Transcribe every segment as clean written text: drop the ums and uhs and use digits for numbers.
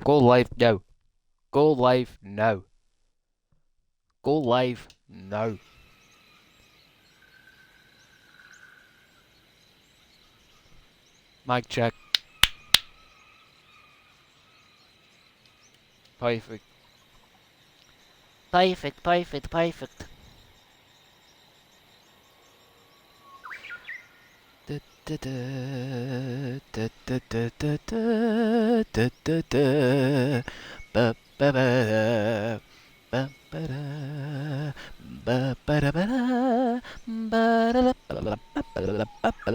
Go live, no. Go live, no. Go live, no. Mic check. Perfect. Perfect, perfect, perfect. Da, da, da, da, da, da, da, da, da, da, da. Ba, ba, ba, ba, ba, da. Ba, ba, da, ba, da. Ba, da, da, ba, da, ba, da, ba, ba,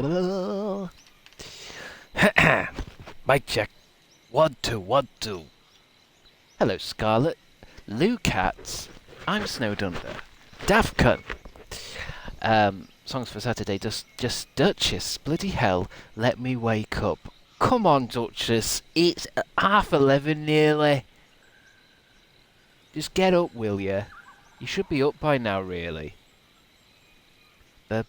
da. Mic check. 1, 2, 1, 2. Hello, Scarlet. Lucats. I'm Snowed Under. Daft Cunt. Songs for Saturday. Just Duchess. Bloody hell. Let me wake up. Come on, Duchess. It's 11:30 nearly. Just get up, will ya? You should be up by now, really. You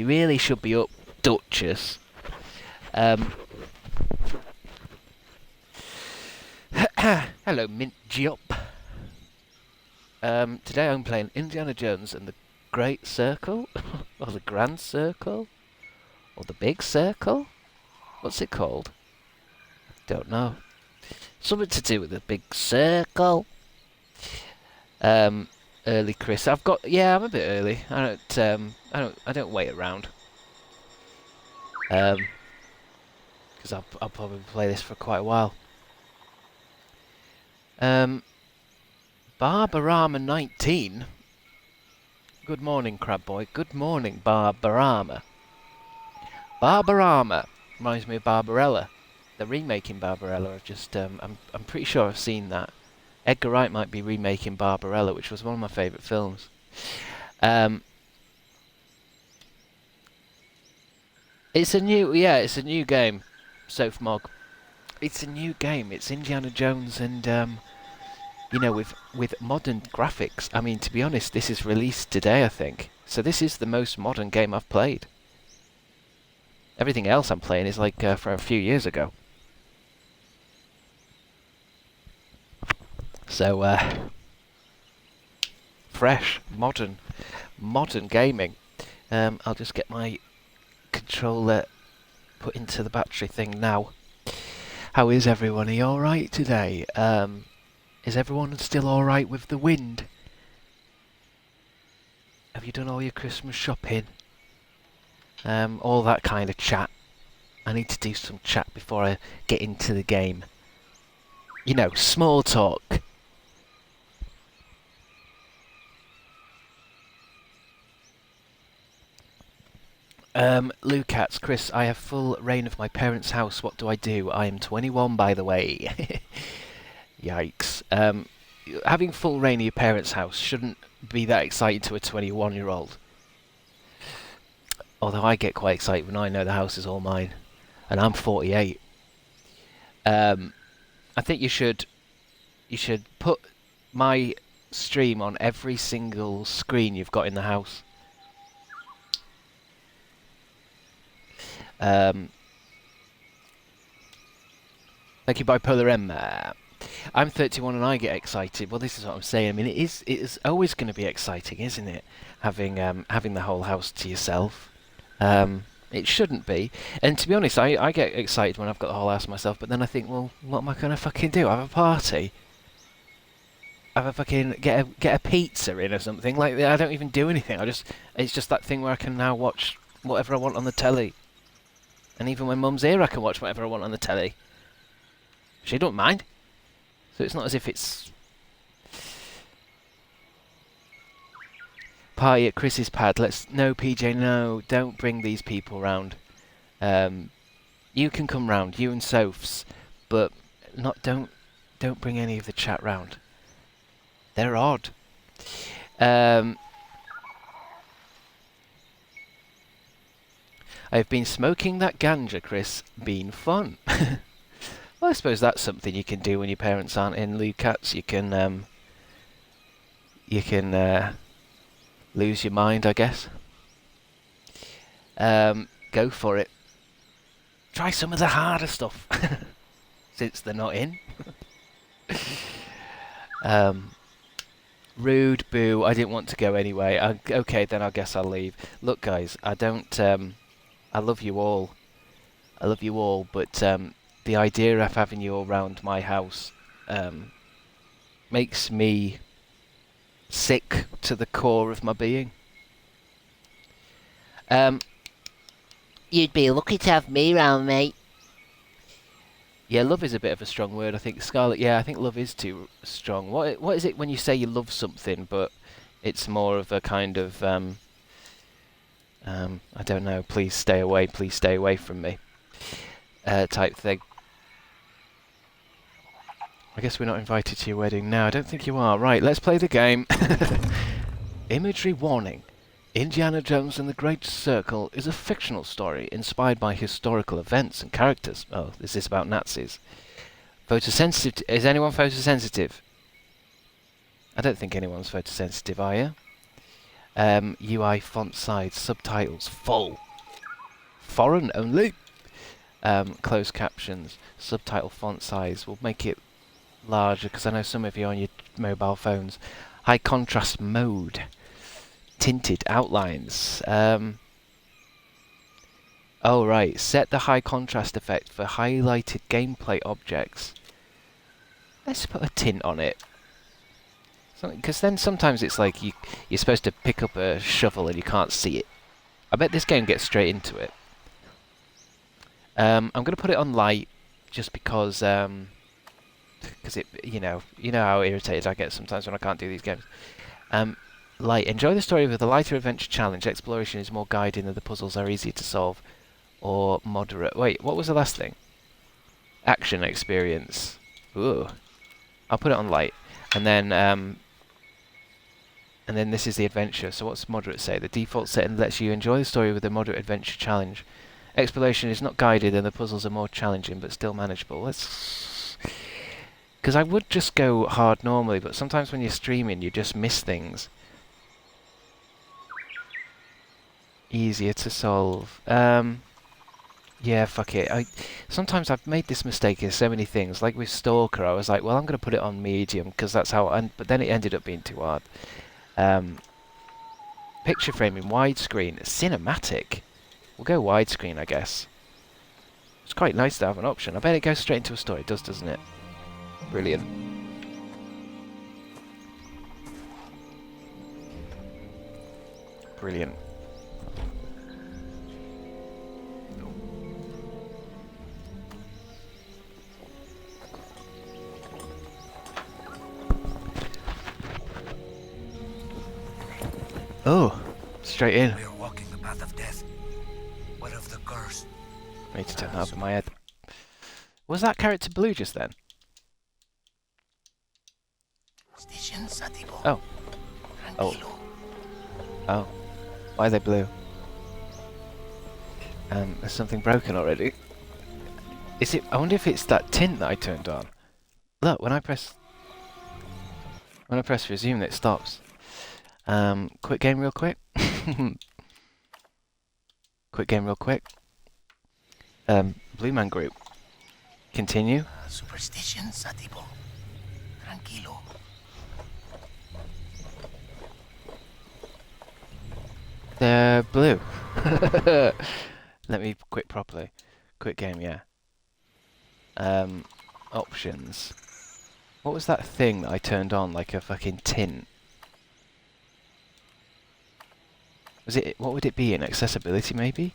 really should be up, Duchess. Hello, Mint Giop. Today I'm playing Indiana Jones and the Great Circle, or the Grand Circle, or the Big Circle. What's it called? Don't know. Something to do with the Big Circle. Early, Chris. I'm a bit early. I don't wait around. Because I'll probably play this for quite a while. Barbarama 19. Good morning, Crab Boy. Good morning, Barbarama. Barbarama reminds me of Barbarella. They're remaking Barbarella. I'm pretty sure I've seen that. Edgar Wright might be remaking Barbarella, which was one of my favourite films. It's a new game. Sophmog. It's a new game. It's Indiana Jones and with modern graphics. I mean, to be honest, this is released today, I think. So this is the most modern game I've played. Everything else I'm playing is like from a few years ago. So, fresh, modern gaming. I'll just get my controller put into the battery thing now. How is everyone? Are you alright today? Is everyone still alright with the wind? Have you done all your Christmas shopping? All that kind of chat. I need to do some chat before I get into the game. You know, small talk. Lucats, Chris, I have full reign of my parents' house. What do I do? I am 21, by the way. Yikes. Having full reign of your parents' house shouldn't be that exciting to a 21-year-old. Although I get quite excited when I know the house is all mine. And I'm 48. I think you should put my stream on every single screen you've got in the house. Thank you, Bipolar M. I'm 31 and I get excited. Well, this is what I'm saying. I mean, it is always going to be exciting, isn't it? Having the whole house to yourself. It shouldn't be. And to be honest, I get excited when I've got the whole house to myself. But then I think, well, what am I going to fucking do? Have a party? Have a fucking get a pizza in or something? Like, I don't even do anything. It's just that thing where I can now watch whatever I want on the telly. And even when Mum's here, I can watch whatever I want on the telly. She don't mind. So it's not as if it's... Party at Chris's pad. No, PJ, no. Don't bring these people round. You can come round, you and Sophs. But don't bring any of the chat round. They're odd. I've been smoking that ganja, Chris. Been fun. Well, I suppose that's something you can do when your parents aren't in, Lucats. You can lose your mind, I guess. Go for it. Try some of the harder stuff, since they're not in. Rude, boo, I didn't want to go anyway. Okay, then I guess I'll leave. Look, guys, I don't... I love you all. I love you all, but the idea of having you all around my house makes me sick to the core of my being. You'd be lucky to have me round, mate. Yeah, love is a bit of a strong word, I think. Scarlett, yeah, I think love is too strong. What is it when you say you love something, but it's more of a kind of, I don't know, please stay away from me, type thing. I guess we're not invited to your wedding now. I don't think you are. Right, let's play the game. Imagery warning. Indiana Jones and the Great Circle is a fictional story inspired by historical events and characters. Oh, is this about Nazis? Photosensitive. Is anyone photosensitive? I don't think anyone's photosensitive, are you? UI font size, subtitles, full. Foreign only. Closed captions, subtitle font size. We'll make it larger because I know some of you are on your mobile phones. High contrast mode. Tinted outlines. Oh right, set the high contrast effect for highlighted gameplay objects. Let's put a tint on it. Because then sometimes it's like you're supposed to pick up a shovel and you can't see it. I bet this game gets straight into it. I'm going to put it on light just because it, you know how irritated I get sometimes when I can't do these games. Light. Enjoy the story with a lighter adventure challenge. Exploration is more guiding and the puzzles are easier to solve. Or moderate. Wait, what was the last thing? Action experience. Ooh. I'll put it on light. And then this is the adventure. So what's moderate say? The default setting lets you enjoy the story with a moderate adventure challenge. Exploration is not guided and the puzzles are more challenging but still manageable. Let's... Because I would just go hard normally, but sometimes when you're streaming you just miss things. Easier to solve. Yeah, fuck it. Sometimes I've made this mistake in so many things. Like with Stalker, I was like, well, I'm going to put it on medium because that's how... but then it ended up being too hard. Picture framing, widescreen, cinematic. We'll go widescreen, I guess. It's quite nice to have an option. I bet it goes straight into a story. It does, doesn't it? Brilliant. Brilliant. Oh, straight in. We are walking the path of death. What of the curse? I need to turn that up in my head. Was that character blue just then? Oh. Oh. Oh. Why are they blue? There's something broken already. Is it? I wonder if it's that tint that I turned on. Look, when I press resume, it stops. Quick game real quick. Quick game real quick. Blue Man Group. Continue. Superstition, Satibo. Tranquilo. They're blue. Let me quit properly. Quick game, yeah. Options. What was that thing that I turned on like a fucking tint? Was it? What would it be in accessibility? Maybe.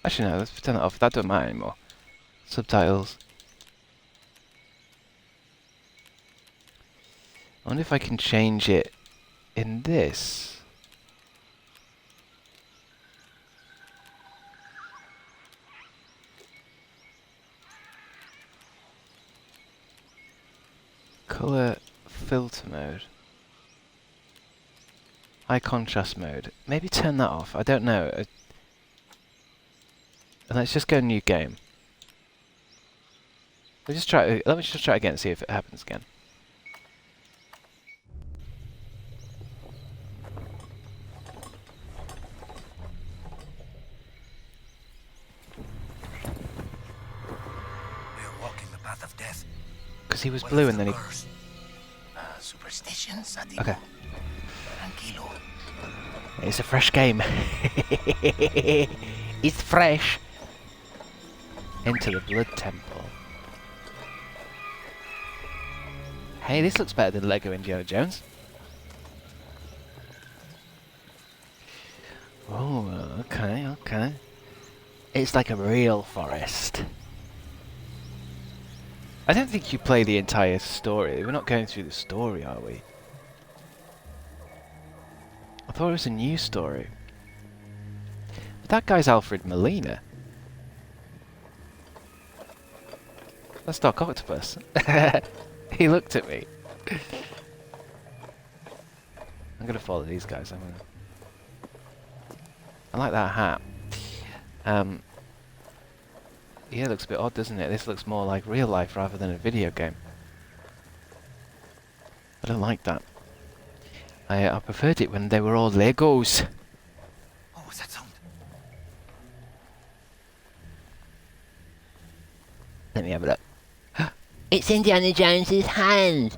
Actually, no. Let's turn that off. That doesn't matter anymore. Subtitles. I wonder if I can change it in this. Color filter mode. High contrast mode. Maybe turn that off. I don't know. And let's just go new game. Let me just try again and see if it happens again. of death? Because he was What blue of and the then he... curse? Superstitions, Okay. Tranquilo. It's a fresh game. It's fresh. Enter the Blood Temple. Hey, this looks better than Lego Indiana Jones. Oh, okay, okay. It's like a real forest. I don't think you play the entire story. We're not going through the story, are we? I thought it was a new story. But that guy's Alfred Molina. That's Doc Octopus. He looked at me. I'm gonna follow these guys. I like that hat. Yeah, it looks a bit odd, doesn't it? This looks more like real life rather than a video game. I don't like that. I preferred it when they were all Legos. Oh, what's that sound? Let me have a look. It's Indiana Jones's hand.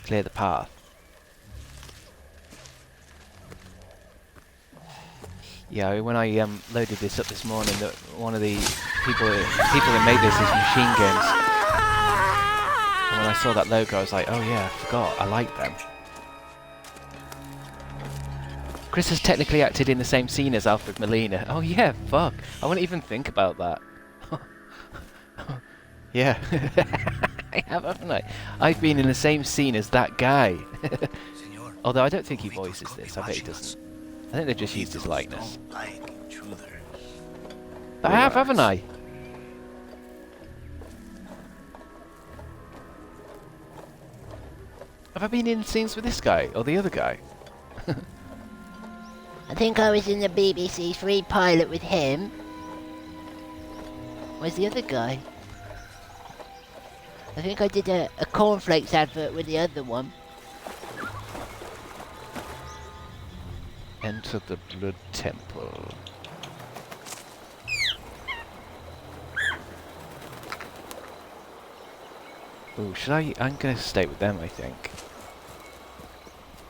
Clear the path. Yeah, when I loaded this up this morning, one of the people that made this is Machine Games. And when I saw that logo, I was like, oh yeah, I forgot, I like them. Chris has technically acted in the same scene as Alfred Molina. Oh yeah, fuck. I wouldn't even think about that. Yeah. I have, haven't I? I've been in the same scene as that guy. Senor, Although I don't think he voices this, I bet he doesn't. I think they just used his likeness. Like intruders. But I have, haven't I? Have I been in scenes with this guy or the other guy? I think I was in the BBC Three pilot with him. Where's the other guy? I think I did a cornflakes advert with the other one. Enter the Blood Temple. Ooh, should I? I'm gonna stay with them, I think.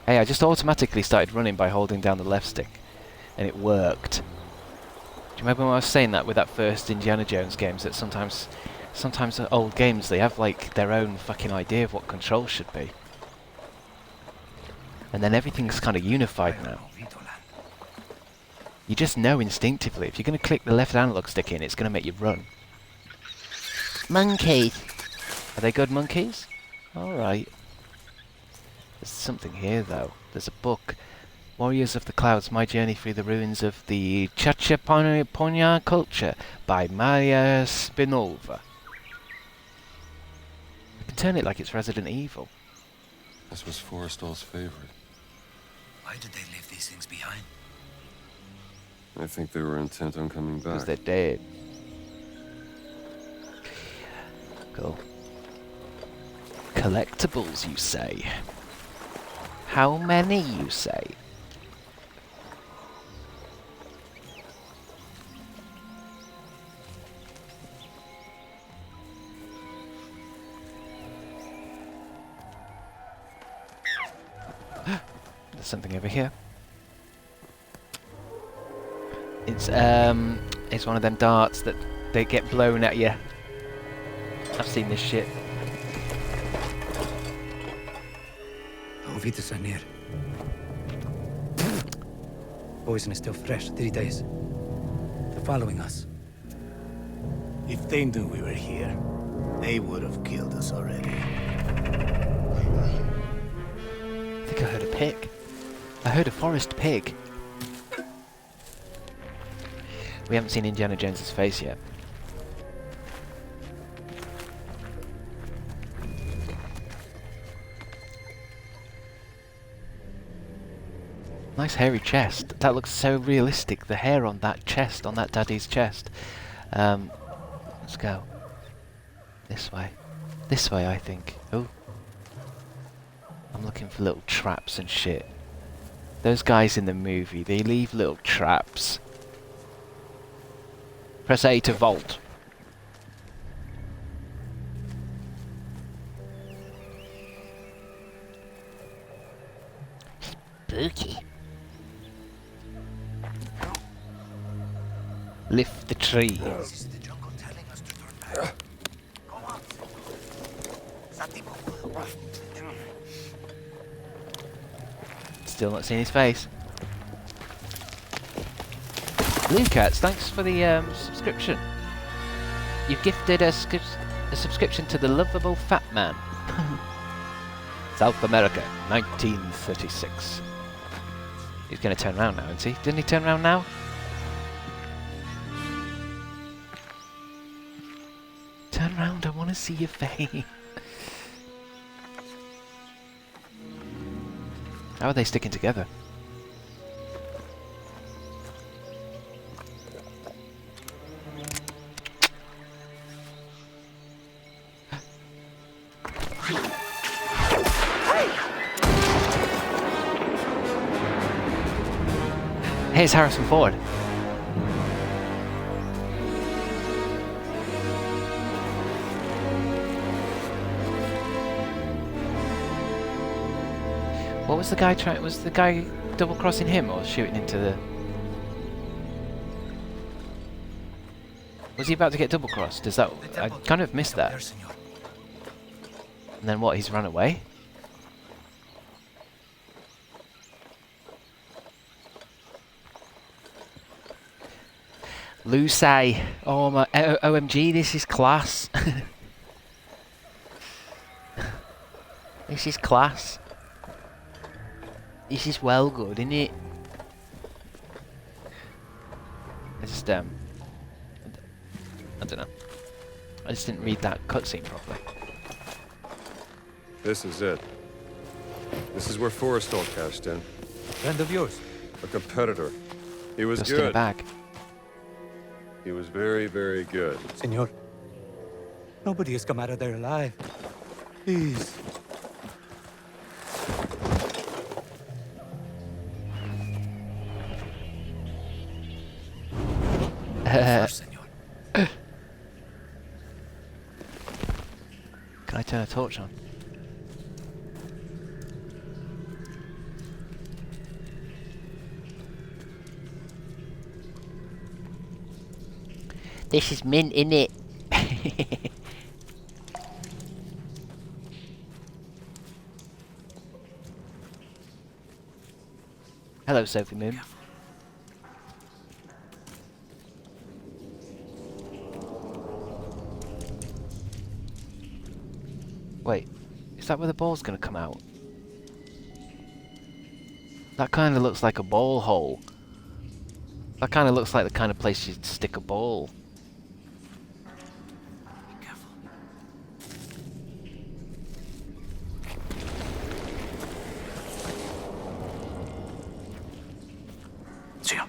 Hey, I just automatically started running by holding down the left stick, and it worked. Do you remember when I was saying that with that first Indiana Jones games, that sometimes old games, they have like their own fucking idea of what control should be. And then everything's kind of unified now. You just know instinctively, if you're going to click the left analog stick in, it's going to make you run. Monkeys. Are they good monkeys? Alright. There's something here though. There's a book. Warriors of the Clouds, My Journey Through the Ruins of the Chachaponia Culture by Maria Spinova. I can turn it like it's Resident Evil. This was Forrestal's favorite. Why did they leave these things behind? I think they were intent on coming Because back. they're dead. Cool. Collectibles, you say? How many, you say? There's something over here. It's one of them darts that they get blown at you. I've seen this shit. Vitus are near. Poison is still fresh, 3 days. They're following us. If they knew we were here, they would have killed us already. I think I heard a pig. I heard a forest pig. We haven't seen Indiana Jones's face yet. Nice hairy chest. That looks so realistic. The hair on that chest, on that daddy's chest. Let's go. This way. This way, I think. Oh. I'm looking for little traps and shit. Those guys in the movie, they leave little traps. Press A to vault. spooky. Lift the tree. This is the jungle telling us to turn back. Go on. Satipo. Still not seeing his face. Lucas, thanks for the subscription. You've gifted a subscription to the Lovable Fat Man. South America, 1936. He's going to turn around now, isn't he? Didn't he turn around now? Turn around, I want to see your face. How are they sticking together? Here's Harrison Ford. What was the guy trying? Was the guy double crossing him or shooting into the? Was he about to get double crossed? Is that? I kind of missed that. And then what? He's run away. Lucy, oh my, OMG, this is class. This is class. This is well good, isn't it? I just, I don't know. I just didn't read that cutscene properly. This is it. This is where Forrestal cashed in. Friend of yours. A competitor. He was Just in a good. bag. He was very, very good. Senor. Nobody has come out of there alive. Please. Senor. Can I turn a torch on? This is mint, innit? Hello, Sophie Moon. Wait, is that where the ball's gonna come out? That kind of looks like a ball hole. That kind of looks like the kind of place you'd stick a ball. Be careful. See ya.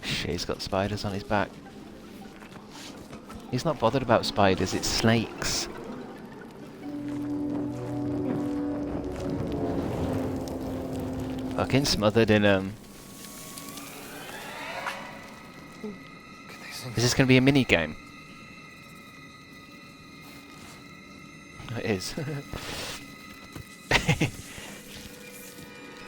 Shit, he's got spiders on his back. He's not bothered about spiders, it's snakes. Fucking smothered in Is this gonna be a mini game? It is.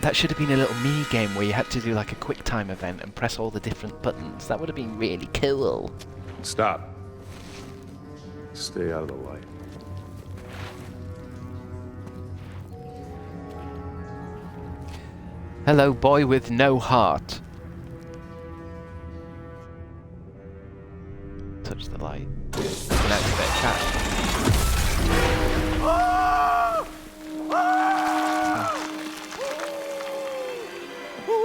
That should have been a little mini game where you had to do like a quick time event and press all the different buttons. That would have been really cool. Stop. Stay out of the light. Hello, boy with no heart. Touch the light. Can activate chat.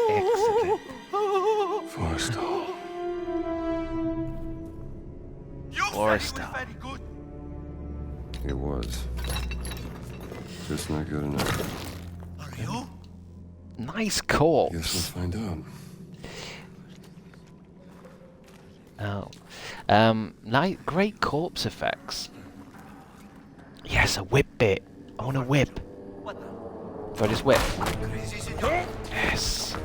Excellent. Forrestal. Forrestal. He was. Just not good enough. Are you? Nice Guess corpse. we'll find out. Oh. Great corpse effects. Yes, a whip bit. I want a whip. What the? Do I just whip? Crazy, senor? Yes.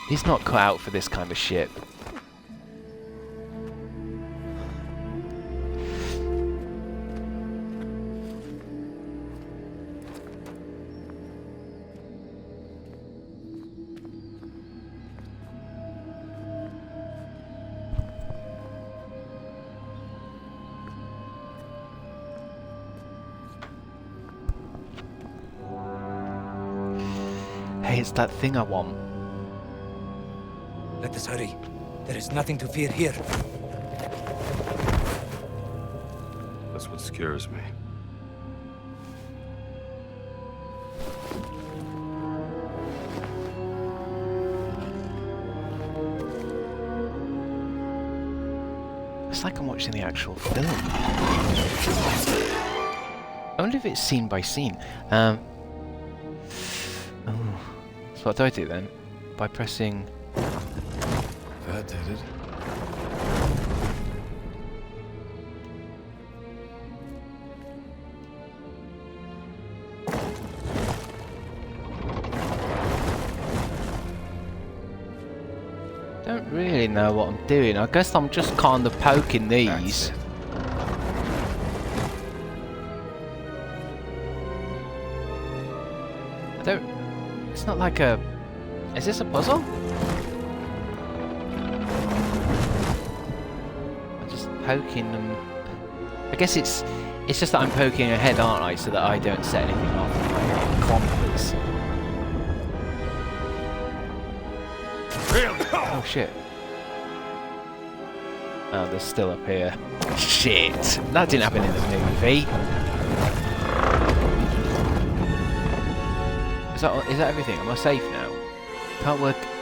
He's not cut out for this kind of shit. Hey, it's that thing I want. Let us hurry. There is nothing to fear here. That's what scares me. It's like I'm watching the actual film. I wonder if it's scene by scene. Oh. So what do I do then? By pressing... That did it. Don't really know what I'm doing. I guess I'm just kind of poking these. I don't... It's not like a... Is this a puzzle? I'm just poking them. I guess it's just that I'm poking ahead, aren't I? So that I don't set anything off clompers. Oh shit. Oh, they're still up here. Shit! That didn't happen in the movie. Is that everything? Am I safe now?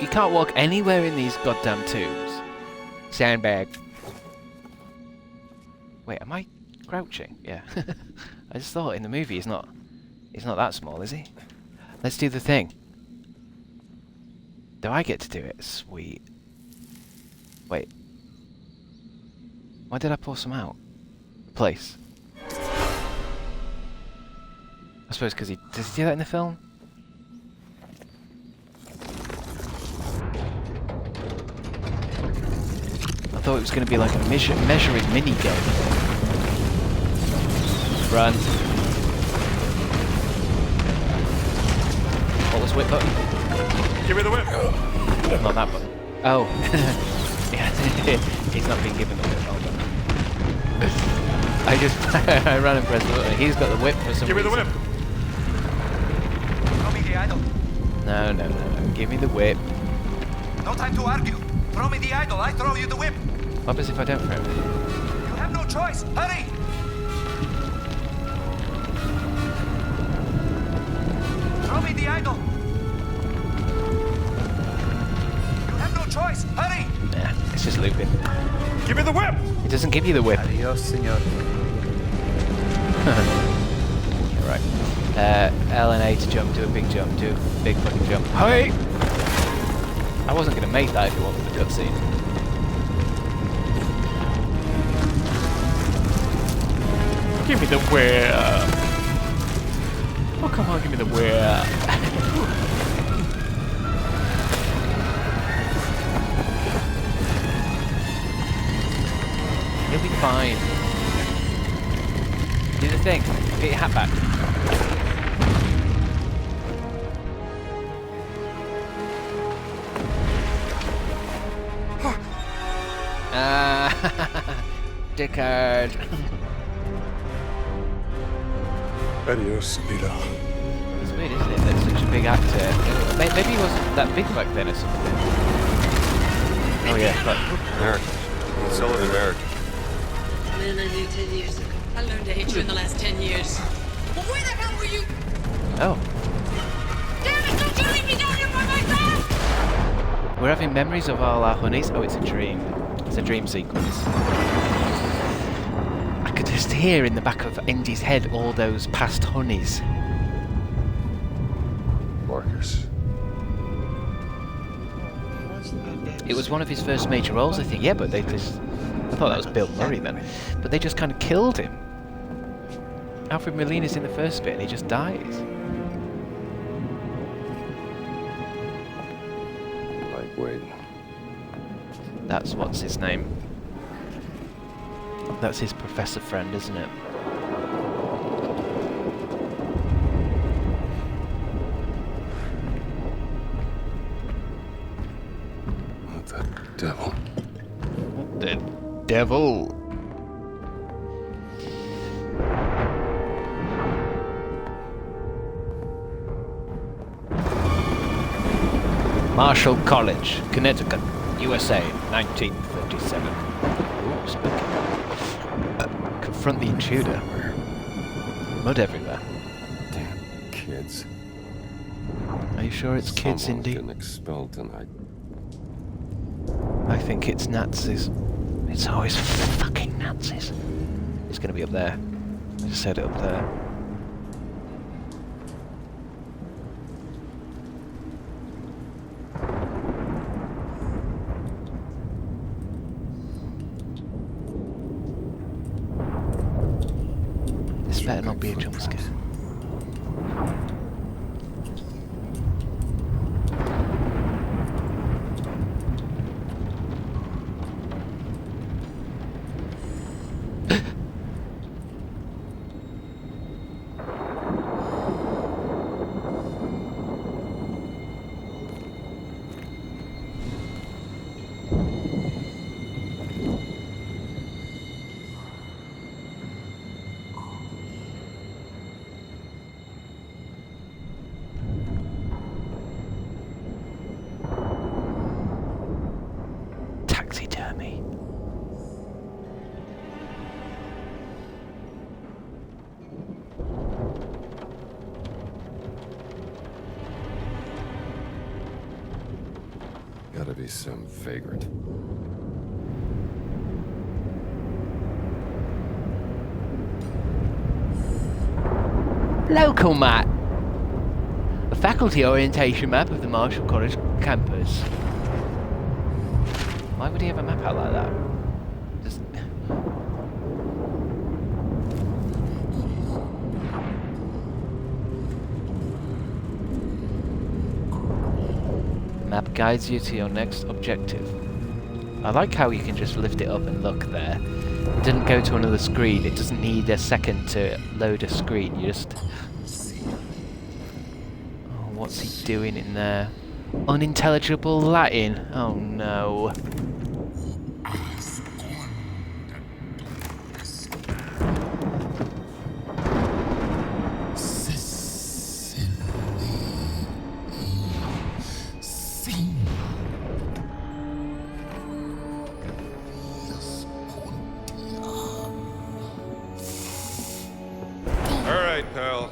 You can't walk anywhere in these goddamn tubes. Sandbag. Wait, am I crouching? Yeah. I just thought in the movie he's not that small, is he? Let's do the thing. Do I get to do it? Sweet. Wait. Why did I pull some out? Place. I suppose because does he do that in the film? I thought it was going to be like a measuring mini game. Run. What was whip button? Give me the whip! Not that button. Oh. Yeah, he's not being given the whip. Hold on. I ran and pressed the button. He's got the whip for some reason. Give me the whip! Throw me the idol. No. Give me the whip. No time to argue. Throw me the idol. I throw you the whip. What happens if I don't throw it? You have no choice. Hurry! Throw me the idol. You have no choice. Hurry! Nah, it's just looping. Give me the whip! It doesn't give you the whip. Adios, senor. Right. L and A to jump, do a big jump, do a big fucking jump. Hey! I wasn't going to make that if it wasn't the cutscene. Give me the whip! Oh, come on, give me the whip! You'll be fine. Do the thing. Get your hat back. Dickard. Adios, Peter. It's weird, isn't it? That such a big actor. Maybe he wasn't that big back then or something. Oh yeah, but American. Sullivan American. Man I knew 10 years ago. I learned to hate you in the last 10 years. Well, where the hell were you? oh, Damn it, don't you leave me down here by myself! we're having memories of all our honeys. Oh, it's a dream. It's a dream sequence. I could just hear in the back of Indy's head all those past honeys. Marcus. It was one of his first major roles, I think. Yeah, but they just... I thought that was Bill Murray then. But they just kind of killed him. Alfred Molina's in the first bit and he just dies. My Wait. That's what's his name. That's his professor friend, isn't it? What the devil? What the devil? Marshall College, Connecticut, USA, 1937. Ooh, spooky. Confront the intruder. Mud everywhere. Damn kids. Are you sure it's kids, Someone's Indy? getting expelled tonight. I think it's Nazis. It's always fucking Nazis. It's gonna be up there. I just said it up there. This better not be a jump scare. Taxidermy. Gotta be some vagrant. Local map. A faculty orientation map of the Marshall College campus. Why would he have a map out like that? Just... Map guides you to your next objective. I like how you can just lift it up and look there. It didn't go to another screen. It doesn't need a second to load a screen. You just... Oh, what's he doing in there? Unintelligible Latin. Oh no. All right, pal.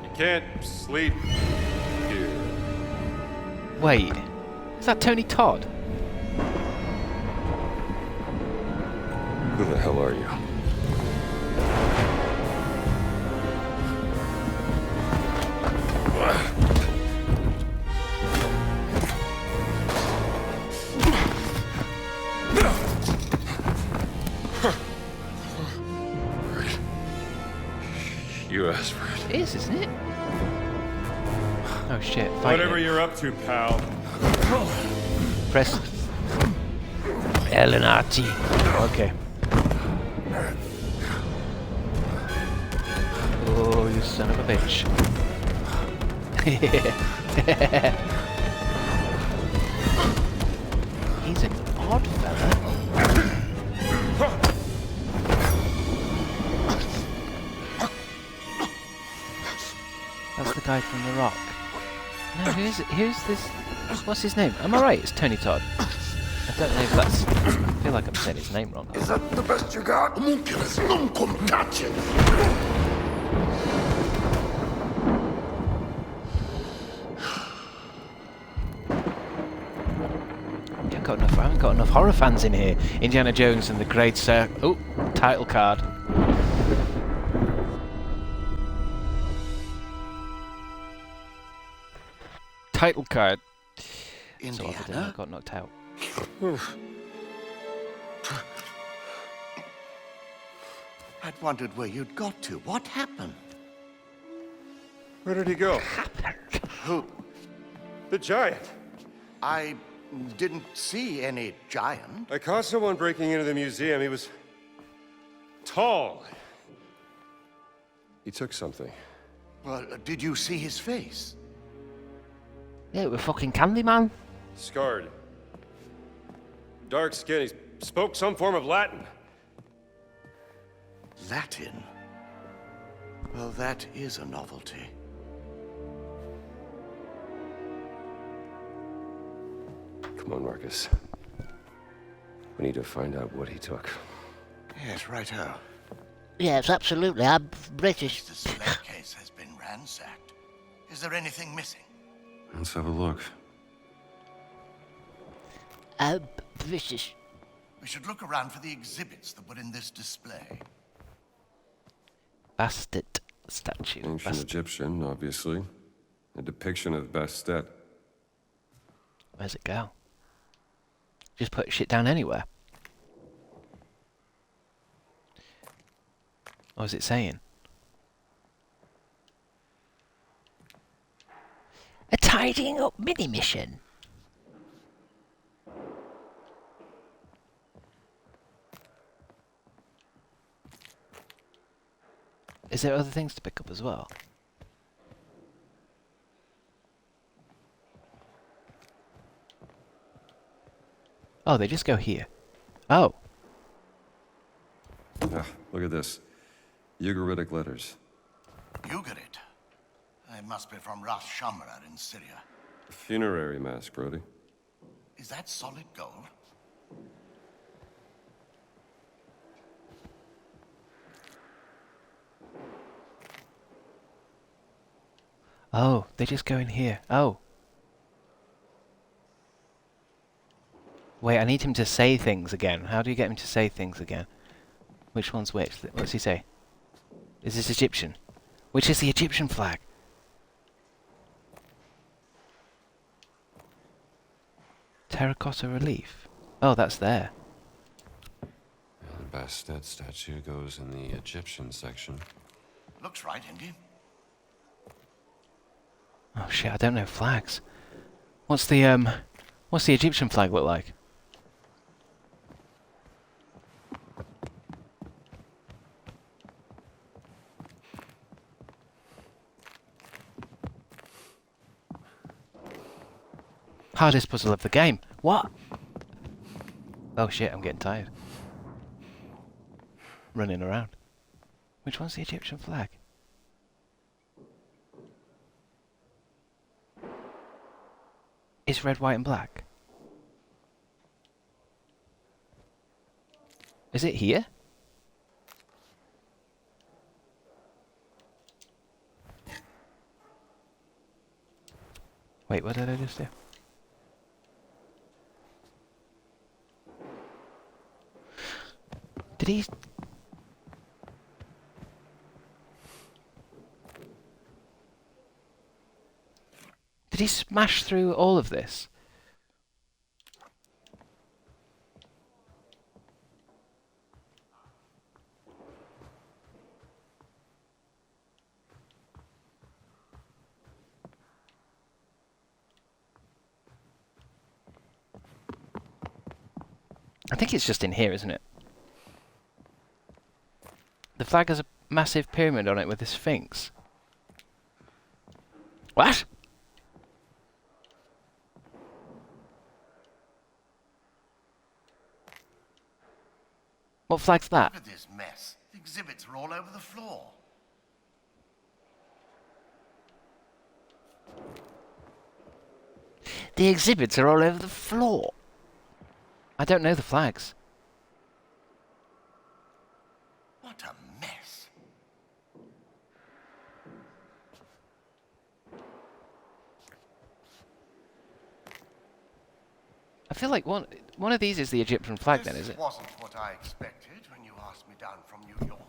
You can't sleep here. Wait. Is that Tony Todd? Who the hell are you? You asked for it. It is, isn't it? Oh shit. Whatever you're up to, pal. Press L and RT. Okay. Oh, you son of a bitch. He's an odd fella. That's the guy from The Rock. No, who's this? What's his name? Am I right? It's Tony Todd. I don't know if that's... I feel like I'm saying his name wrong. Is that the best you got? Munculus, non come touch it. I haven't got enough horror fans in here. Indiana Jones and the Great Circle. Oh, title card. Title card. So what did I got knocked out? I'd wondered where you'd got to. What happened? Where did he go? Who? The giant. I didn't see any giant. I caught someone breaking into the museum. He was tall. He took something. Well, did you see his face? Yeah, we're fucking Candyman. Scarred. Dark skin. He spoke some form of Latin. Latin? Well, that is a novelty. Come on, Marcus. We need to find out what he took. Yes, righto. Yes, absolutely. I'm British. The slave case has been ransacked. Is there anything missing? Let's have a look. I'm British. We should look around for the exhibits that were in this display. Bastard statue. Ancient Egyptian, obviously. A depiction of Bastet. Where's it go? Just put shit down anywhere. What was it saying? A tidying up mini mission. Is there other things to pick up as well? Oh, they just go here. Oh. Ah, look at this. Ugaritic letters. Ugarit. It must be from Ras Shamra in Syria. A funerary mask, Brody. Is that solid gold? Oh, they just go in here. Oh. Wait, I need him to say things again. How do you get him to say things again? Which one's which? What's he say? Is this Egyptian? Which is the Egyptian flag? Terracotta relief. Oh, that's there. The Bastet statue goes in the Egyptian section. Looks right, Indy. Oh shit, I don't know flags. What's the Egyptian flag look like? Hardest puzzle of the game. What? Oh shit, I'm getting tired. Running around. Which one's the Egyptian flag? It's red, white and black. Is it here? Wait, what did I just do? Did he... Did he smash through all of this? I think it's just in here, isn't it? The flag has a massive pyramid on it with a sphinx. What? What flag's that? Look at this mess. The exhibits are all over the floor. The exhibits are all over the floor. I don't know the flags. What a mess. I feel like one of these is the Egyptian flag then, is This it? wasn't what I expected when you asked me down from New York.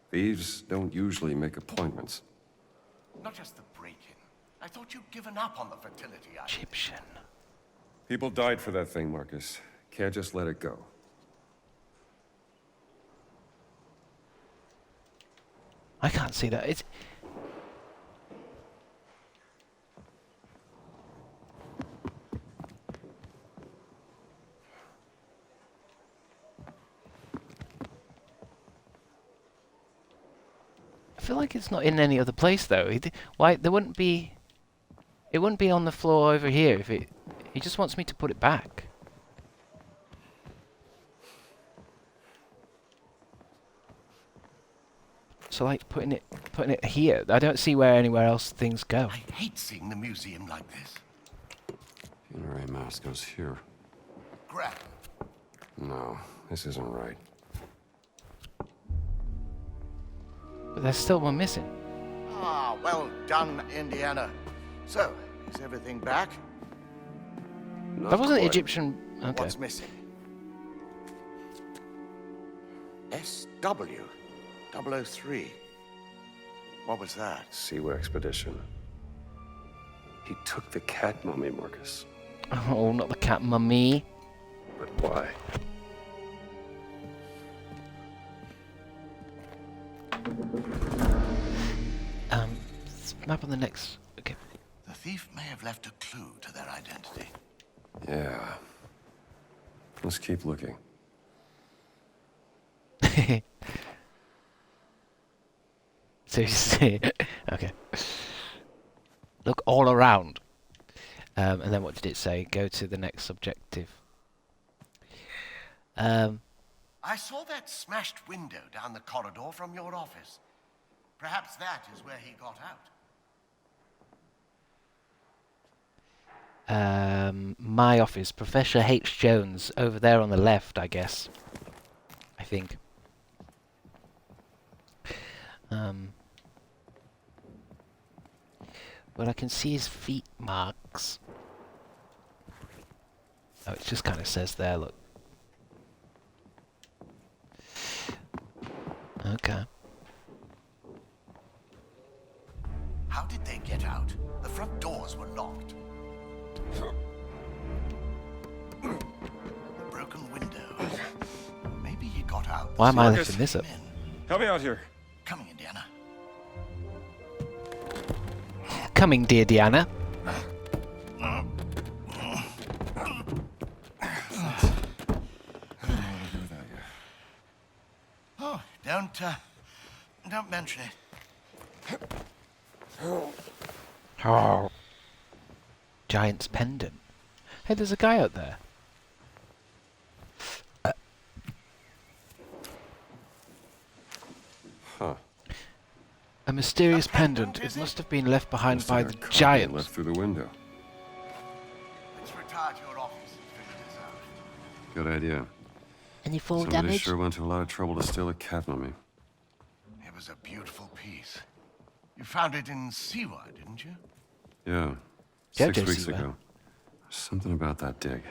Thieves don't usually make appointments. Not just the break-in. I thought you'd given up on the fertility idea. Egyptian. People died for that thing, Marcus. Can't just let it go. I can't see that. It's... feel like it's not in any other place though. Why there wouldn't be? It wouldn't be on the floor over here if it. He just wants me to put it back. So like putting it here. I don't see where anywhere else things go. I hate seeing the museum like this. Funerary mask goes here. Grab. No, this isn't right. But there's still one missing. Ah, well done, Indiana. So, is everything back? Not That wasn't quite. Egyptian. Okay. What's missing? SW 003. What was that? Seaway expedition. He took the cat mummy, Marcus. Oh, not the cat mummy. But why? Map on the next. Okay. The thief may have left a clue to their identity. Yeah. Let's keep looking. Seriously. Okay. Look all around. And then what did it say? Go to the next objective. I saw that smashed window down the corridor from your office. Perhaps that is where he got out. My office, Professor H. Jones, over there on the left, I guess. I think. But I can see his feet marks. Oh, it just kind of says there, look. Okay. How did they get out? The front doors were locked. The broken window. Maybe he got out. Why am I Marcus, lifting this up? In. Help me out here. Coming, Indiana. Coming, dear Diana. Oh, don't mention it. Oh. Giant's pendant. Hey, there's a guy out there. Huh. A mysterious A pendant, pendant. is It it? must have been left behind Must by have the got caught and giant. left through the window. Let's retire to your office and figure this out. Good idea. Any fall Somebody damage? sure went to a lot of trouble to steal a cat mummy. It was a beautiful piece. You found it in Siwa, didn't you? Yeah. Jojo 6 weeks Siwa. ago. Something about that dig.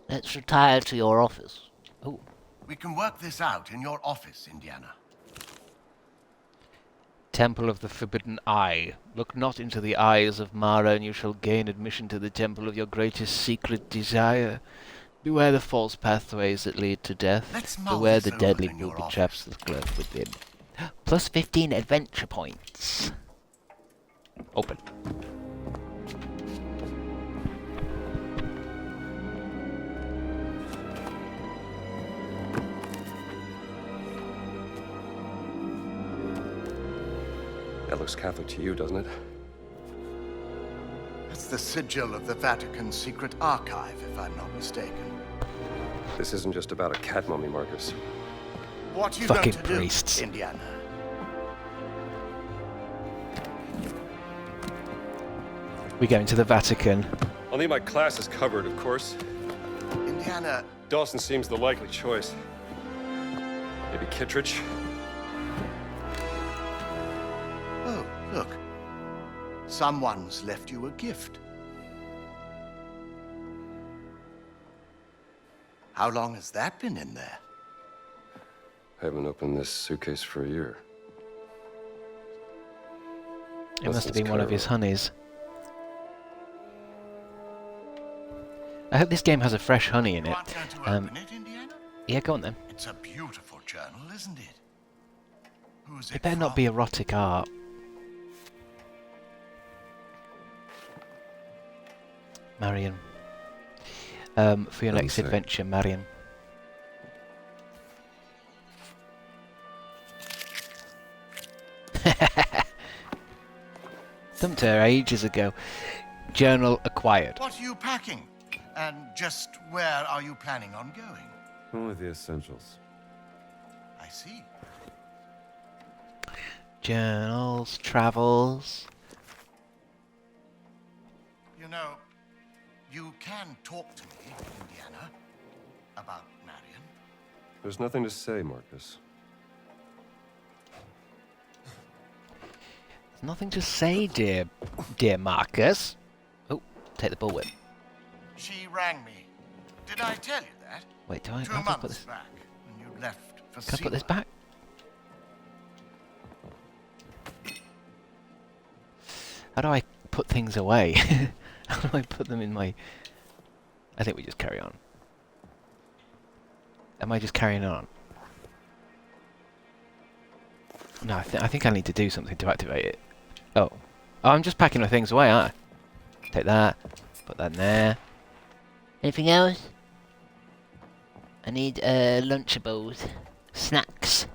Let's retire to your office. Oh, We can work this out in your office, Indiana. Temple of the Forbidden Eye. Look not into the eyes of Mara, and you shall gain admission to the temple of your greatest secret desire. Beware the false pathways that lead to death. Let's mull Beware this the over deadly in your booby office. traps that lurk within. Plus 15 adventure points. Open. That looks Catholic to you, doesn't it? That's the sigil of the Vatican's secret archive, if I'm not mistaken. This isn't just about a cat mummy, Marcus. What you Fucking going to priests. do, Indiana? We go into the Vatican. I'll need my classes covered, of course. Indiana, Dawson seems the likely choice. Maybe Kittredge? oh, look. Someone's left you a gift. How long has that been in there? I haven't opened this suitcase for a year. It must have Lessons been one of Cairo. his honeys. I hope this game has a fresh honey in You it. aren't going to open it, Indiana? Yeah, go on then. It's a beautiful journal, isn't it? Who's It better not be erotic art. Marion. For your Let me next see. adventure, Marion. Dumped her ages ago. Journal acquired. What are you packing? And just where are you planning on going? Only the essentials. I see. Journals, travels. You know, you can talk to me, Indiana, about Marion. There's nothing to say, Marcus. There's nothing to say, dear Marcus. Oh, take the bullwhip. She rang me. Did I tell you that? Wait, do I? 2 How do I put months this? back, when you left for Can I put this Seaworld. back? How do I put things away? How do I put them in my... I think we just carry on. Am I just carrying on? No, I think I need to do something to activate it. Oh. Oh, I'm just packing my things away, aren't I? Take that. Put that in there. Anything else? I need Lunchables. Snacks.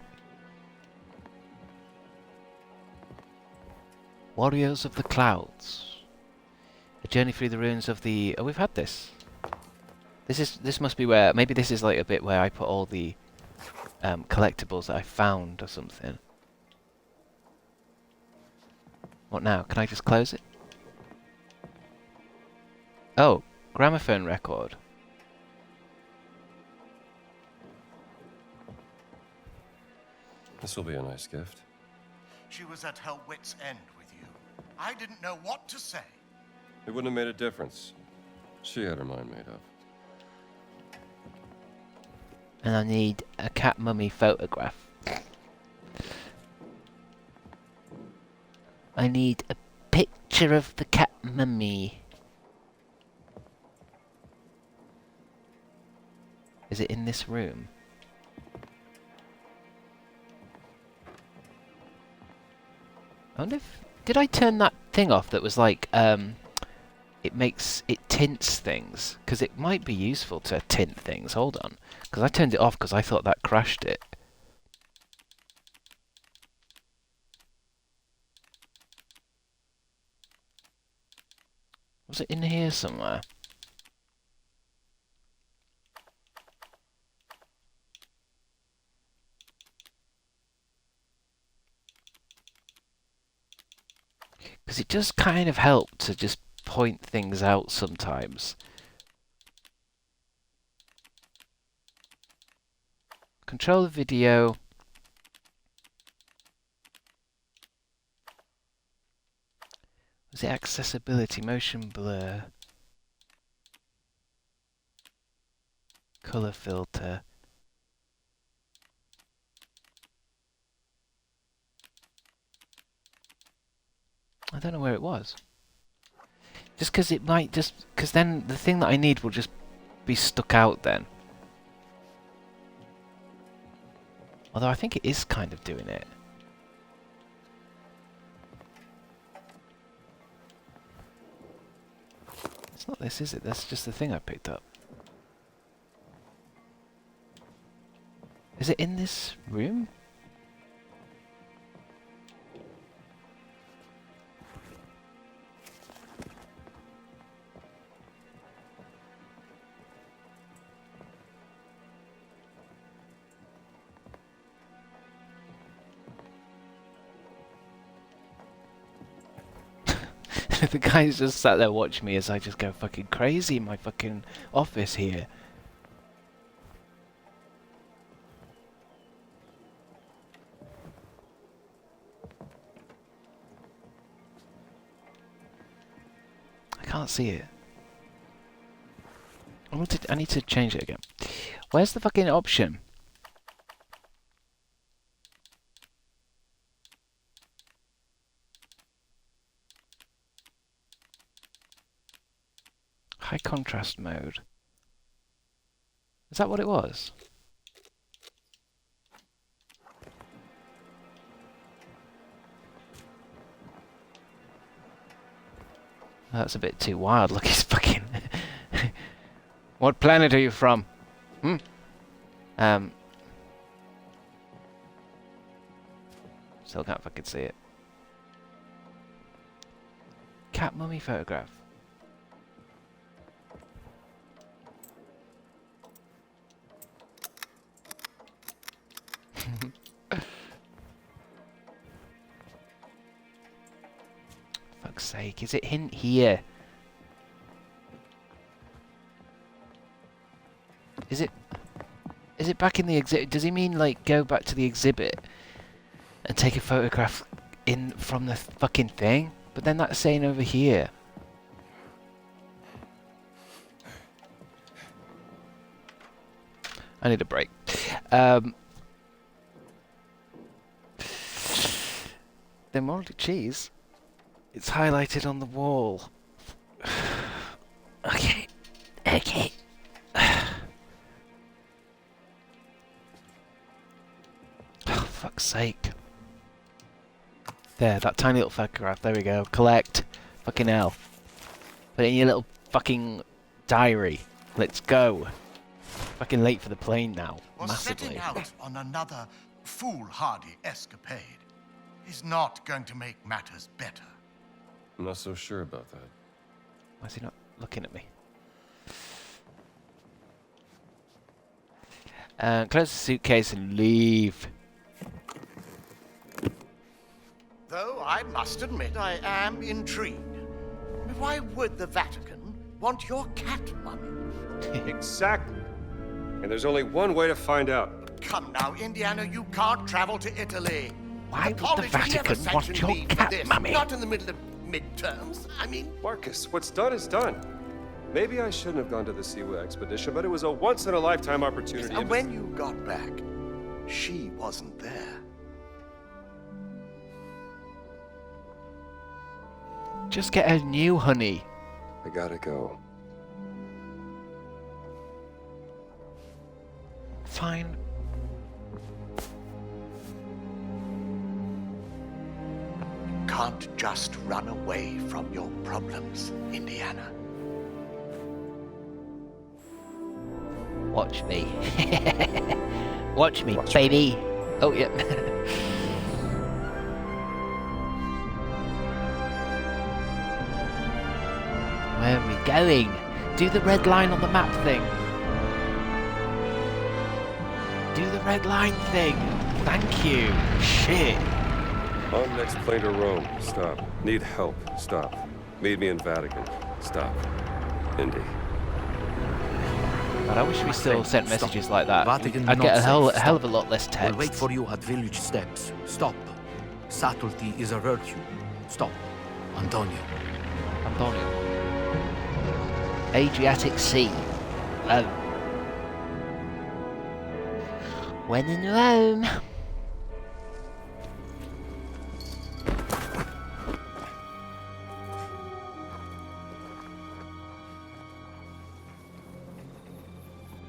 Warriors of the Clouds. A journey through the ruins of the... Oh, we've had this. This must be where... Maybe this is like a bit where I put all the collectibles that I found or something. What now? Can I just close it? Oh, gramophone record. This will be a nice gift. She was at her wit's end with you. I didn't know what to say. It wouldn't have made a difference. She had her mind made up. And I need a cat mummy photograph. I need a picture of the cat mummy. Is it in this room? I wonder if... Did I turn that thing off that was like, it tints things? Because it might be useful to tint things. Hold on. Because I turned it off because I thought that crashed it. Was it in here somewhere? Because it does kind of help to just point things out sometimes. Control the video. Was it accessibility, motion blur, color filter? I don't know where it was. Just because it might just... Because then the thing that I need will just be stuck out then. Although I think it is kind of doing it. It's not this, is it? That's just the thing I picked up. Is it in this room? The guys just sat there watching me as I just go fucking crazy in my fucking office here. I can't see it. I need to change it again. Where's the fucking option? High contrast mode. Is that what it was? That's a bit too wild. Look, he's fucking... What planet are you from? Still can't fucking see it. Cat mummy photograph. Fuck's sake, is it hint here? Is it back in the exhibit? Does he mean like go back to the exhibit and take a photograph in from the fucking thing? But then that's saying over here. I need a break. The molded cheese. It's highlighted on the wall. Okay. Okay. Oh, fuck's sake. There, that tiny little photograph. There we go. Collect. Fucking hell. Put it in your little fucking diary. Let's go. Fucking late for the plane now. Well, Massively. setting out on another foolhardy escapade is not going to make matters better. I'm not so sure about that. Why is he not looking at me? Close the suitcase and leave. Though I must admit I am intrigued. Why would the Vatican want your cat mummy? Exactly. And there's only one way to find out. Come now, Indiana, you can't travel to Italy. Why would the college never Vatican want sanctioned your leave for cat this, mummy? Not in the middle of midterms. I mean, Marcus, what's done is done. Maybe I shouldn't have gone to the Siwa expedition, but it was a once-in-a-lifetime opportunity. and when you got back, she wasn't there. Just get a new honey. I gotta go. Fine. Can't just run away from your problems, Indiana. Watch me. Watch me, baby. Oh, yeah. Where are we going? Do the red line on the map thing. Do the red line thing. Thank you. Shit. On next plane to Rome. Stop. Need help. Stop. Meet me in Vatican. Stop. Indy. God, I wish we still sent messages like that. Vatican I'd not get a hell safe. of a lot less We'll text. wait for you at village steps. Stop. Subtlety is a virtue. Stop. Antonio. Antonio. Adriatic Sea. Oh. When in Rome.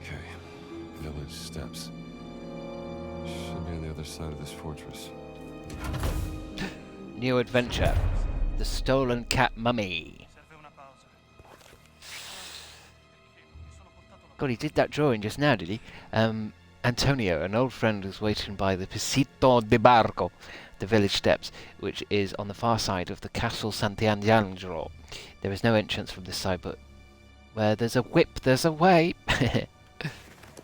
Okay. Village steps. Should be on the other side of this fortress. New adventure. The stolen cat mummy. God, he did that drawing just now, did he? Antonio, an old friend, was waiting by the Pisito de Barco, the village steps, which is on the far side of the Castle Sant'Angelo. There is no entrance from this side, but where there's a whip, there's a way.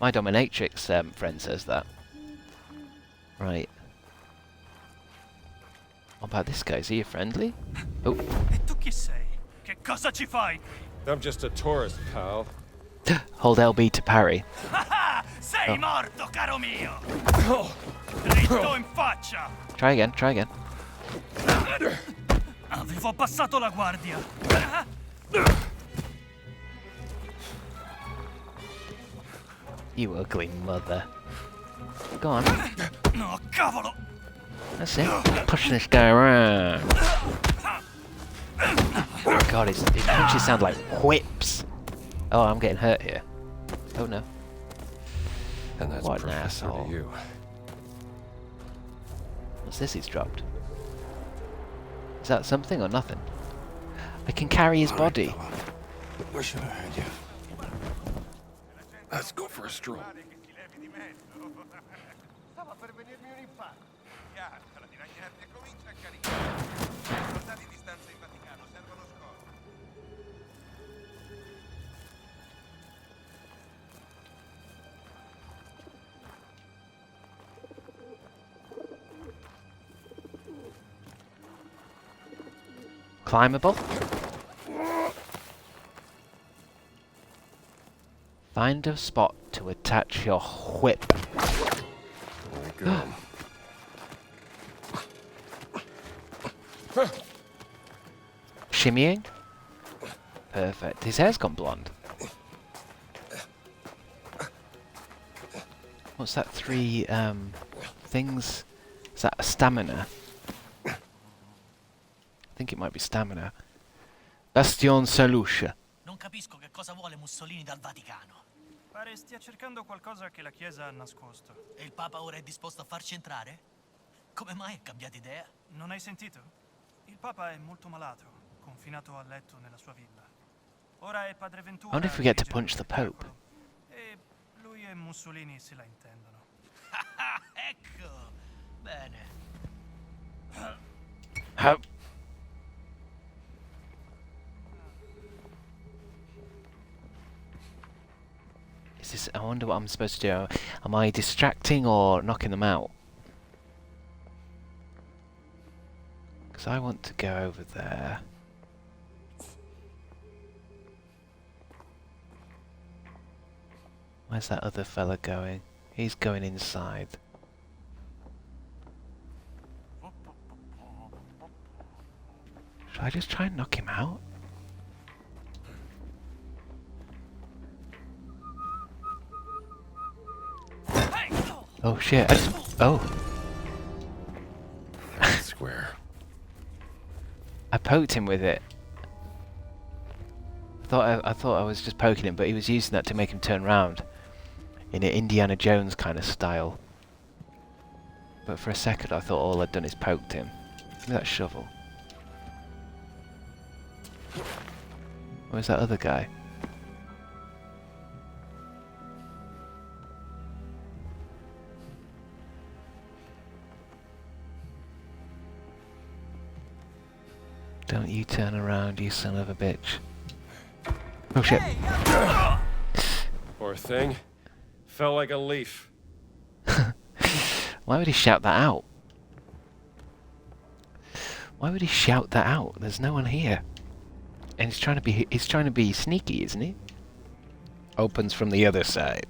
My dominatrix friend says that. Right. What about this guy? Is he a friendly? Oh. E tu chi sei? Che cosa ci fai? I'm just a tourist, pal. Hold LB to parry. Sei morto, caro mio! Dritto in faccia! Try again, try again. Avevo abbassato la guardia. You ugly mother. Go on. No, cavolo! That's it. Pushing this guy around. Oh god, his punches sound like whips. Oh, I'm getting hurt here. Oh no. And that's What an professor asshole. to you. What's this he's dropped? Is that something or nothing? I can carry his body. Where should I head you? Let's go for a stroll. climbable? Find a spot to attach your whip. There we go. Shimmying? Perfect. His hair's gone blonde. What's that? 3 things? Is that stamina? I think it might be stamina. Bastion Salucia. Non capisco che cosa vuole Mussolini dal Vaticano. Pare stia cercando qualcosa che la Chiesa ha nascosto. E il Papa ora è disposto a farci entrare? Come mai ha cambiato idea? Non hai sentito? Il Papa è molto malato, confinato a letto nella sua villa. Ora è Padre Ventura. I wonder if we get to punch the Pope. E lui e Mussolini se la intendono. Ecco! Bene. How? Is this? I wonder what I'm supposed to do. Am I distracting or knocking them out? Because I want to go over there. Where's that other fella going? He's going inside. Should I just try and knock him out? Oh shit, oh. Square. I poked him with it. I thought I was just poking him, but he was using that to make him turn round. In an Indiana Jones kind of style. But for a second I thought all I'd done is poked him. Look at that shovel. Where's that other guy? Don't you turn around, you son of a bitch. Oh shit. Poor thing. Fell like a leaf. Why would he shout that out? Why would he shout that out? There's no one here. And he's trying to be sneaky, isn't he? Opens from the other side.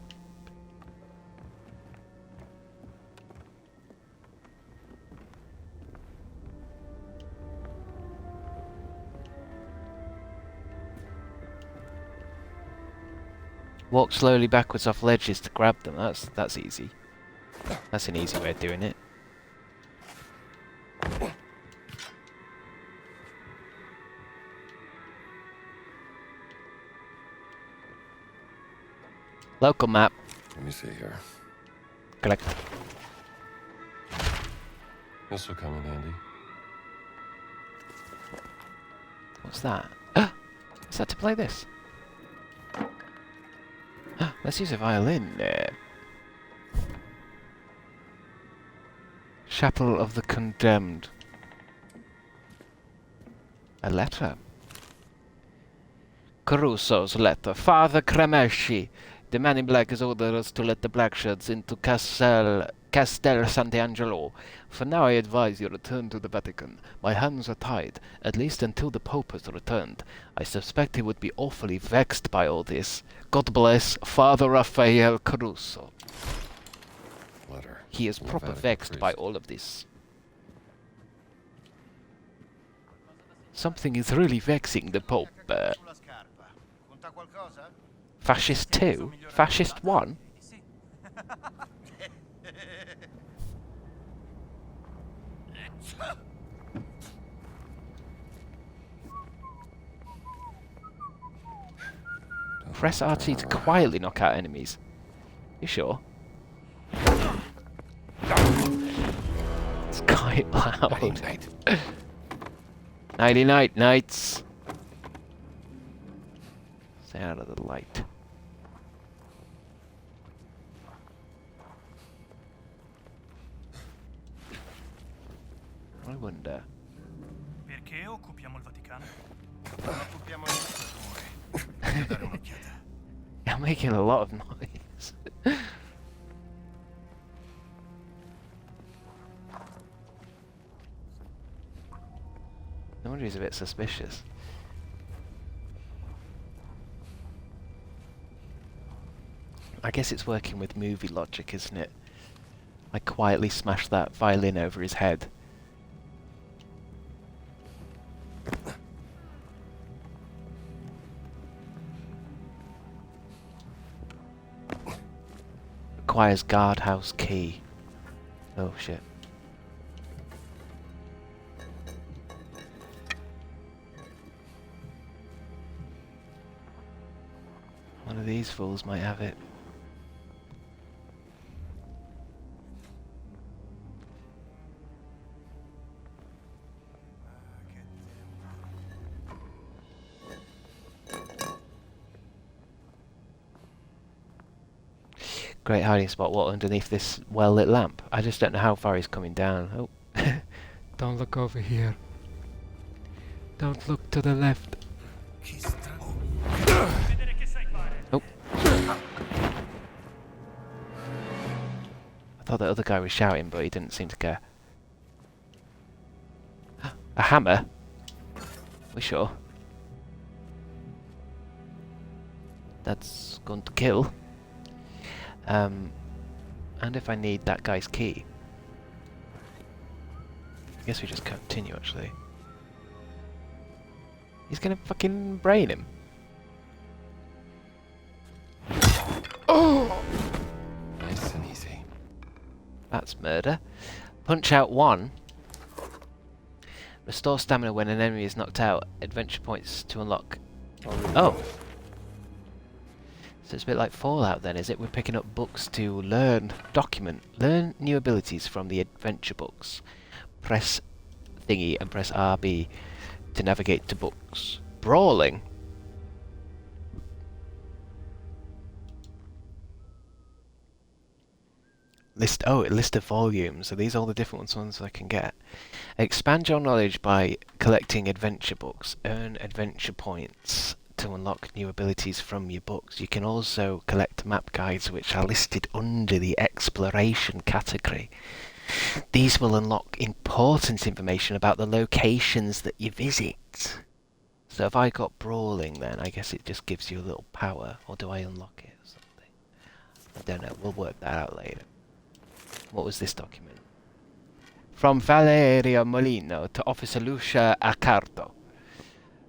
Walk slowly backwards off ledges to grab them. That's easy. That's an easy way of doing it. Local map. Let me see here. Collect. This will come in handy. What's that? Is that to play this? Let's use a violin. Chapel of the Condemned. A letter. Caruso's letter. Father Cremesci. The man in black has ordered us to let the Blackshirts into Castel Sant'Angelo. For now I advise you return to the Vatican. My hands are tied, at least until the Pope has returned. I suspect he would be awfully vexed by all this. God bless Father Raphael Caruso. Letter. He is proper vexed by all of this. Something is really vexing the Pope. Fascist 2? Fascist 1? Press RT to quietly knock out enemies. You sure? It's quite loud. Nighty night, knights. Stay out of the light. I wonder. Perché occupiamo il Vaticano? Occupiamo il dare un'occhiata. I'm making a lot of noise. No wonder he's a bit suspicious. I guess it's working with movie logic, isn't it? I quietly smashed that violin over his head. Requires guardhouse key. Oh shit. One of these fools might have it. Great hiding spot, what, underneath this well-lit lamp? I just don't know how far he's coming down. Oh. Don't look over here. Don't look to the left. Oh. I thought the other guy was shouting, but he didn't seem to care. A hammer? We sure? That's going to kill. And if I need that guy's key. I guess we just continue, actually. He's gonna fucking brain him. Oh! Nice and easy. That's murder. Punch out 1. Restore stamina when an enemy is knocked out. Adventure points to unlock. Oh! So it's a bit like Fallout then, is it? We're picking up books to learn, learn new abilities from the adventure books. Press thingy and press RB to navigate to books. Brawling? List of volumes. So these are all the different ones I can get. Expand your knowledge by collecting adventure books. Earn adventure points to unlock new abilities from your books. You can also collect map guides which are listed under the exploration category. These will unlock important information about the locations that you visit. So if I got brawling then, I guess it just gives you a little power, or do I unlock it or something? I don't know, we'll work that out later. What was this document? From Valeria Molino to Officer Lucia Accardo.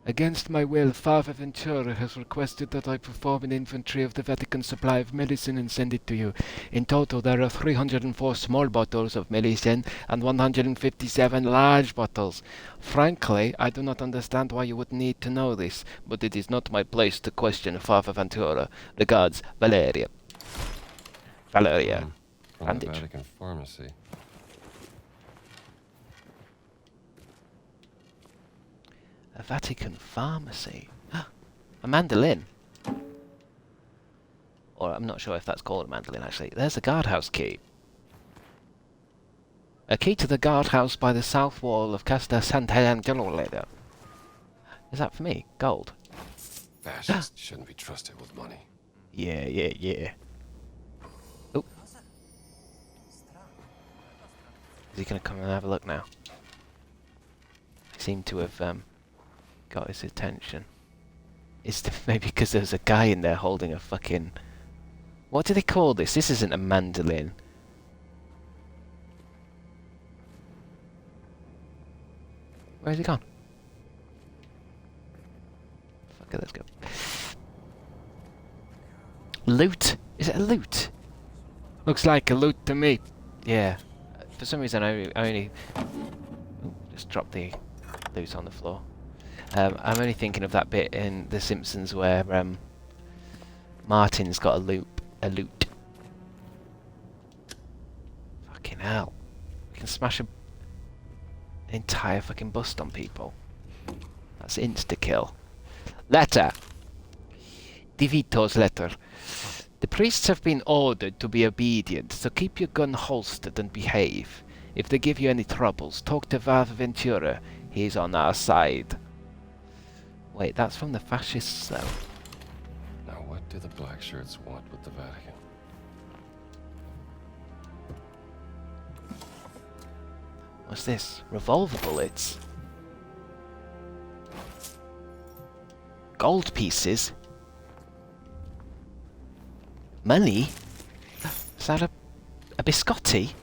Against my will, Father Ventura has requested that I perform an inventory of the Vatican supply of medicine and send it to you. In total, there are 304 small bottles of medicine and 157 large bottles. Frankly, I do not understand why you would need to know this, but it is not my place to question Father Ventura. Regards, Valeria. Valeria. From the Vatican pharmacy. A Vatican pharmacy. A mandolin. Or I'm not sure if that's called a mandolin actually. There's a guardhouse key. A key to the guardhouse by the south wall of Casa Sant'Angelo later. Is that for me? Gold. Fascists shouldn't be trusted with money. Yeah. Oh. Is he gonna come and have a look now? I seem to have got his attention. Is maybe because there's a guy in there holding a fucking... What do they call this? This isn't a mandolin. Where's he gone? Fuck it, let's go. Loot? Is it a loot? Looks like a loot to me. Yeah. For some reason I only... Ooh, just dropped the loot on the floor. I'm only thinking of that bit in The Simpsons where Martin's got a loot. Fucking hell. We can smash an entire fucking bust on people. That's insta-kill. Letter. DeVito's letter. The priests have been ordered to be obedient, so keep your gun holstered and behave. If they give you any troubles, talk to Father Ventura. He's on our side. Wait, that's from the fascists, though. Now, what do the black shirts want with the Vatican? What's this? Revolver bullets? Gold pieces? Money? Is that a biscotti?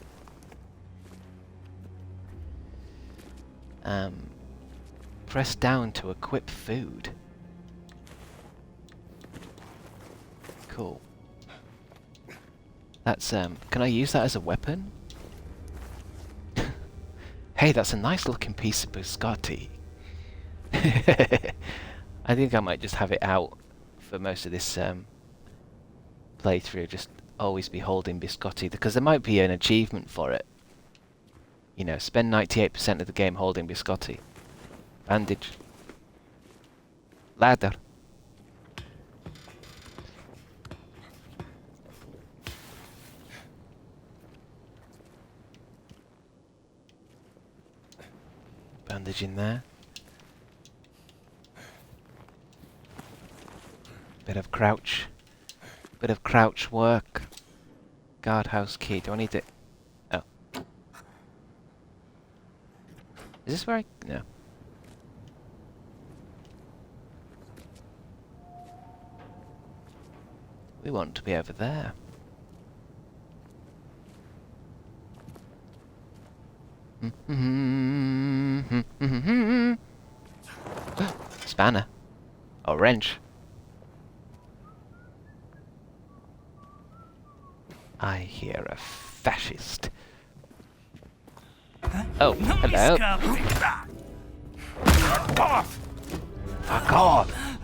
Press down to equip food. Cool. That's, can I use that as a weapon? Hey, that's a nice looking piece of biscotti. I think I might just have it out for most of this playthrough, just always be holding biscotti, because there might be an achievement for it. You know, spend 98% of the game holding biscotti. Bandage. Ladder. Bandage in there. Bit of crouch. Bit of crouch work. Guardhouse key. Do I need it? Oh. Is this where I... No. We want to be over there. Spanner. Or wrench. I hear a fascist. Oh, hello. Fuck off! Fuck off!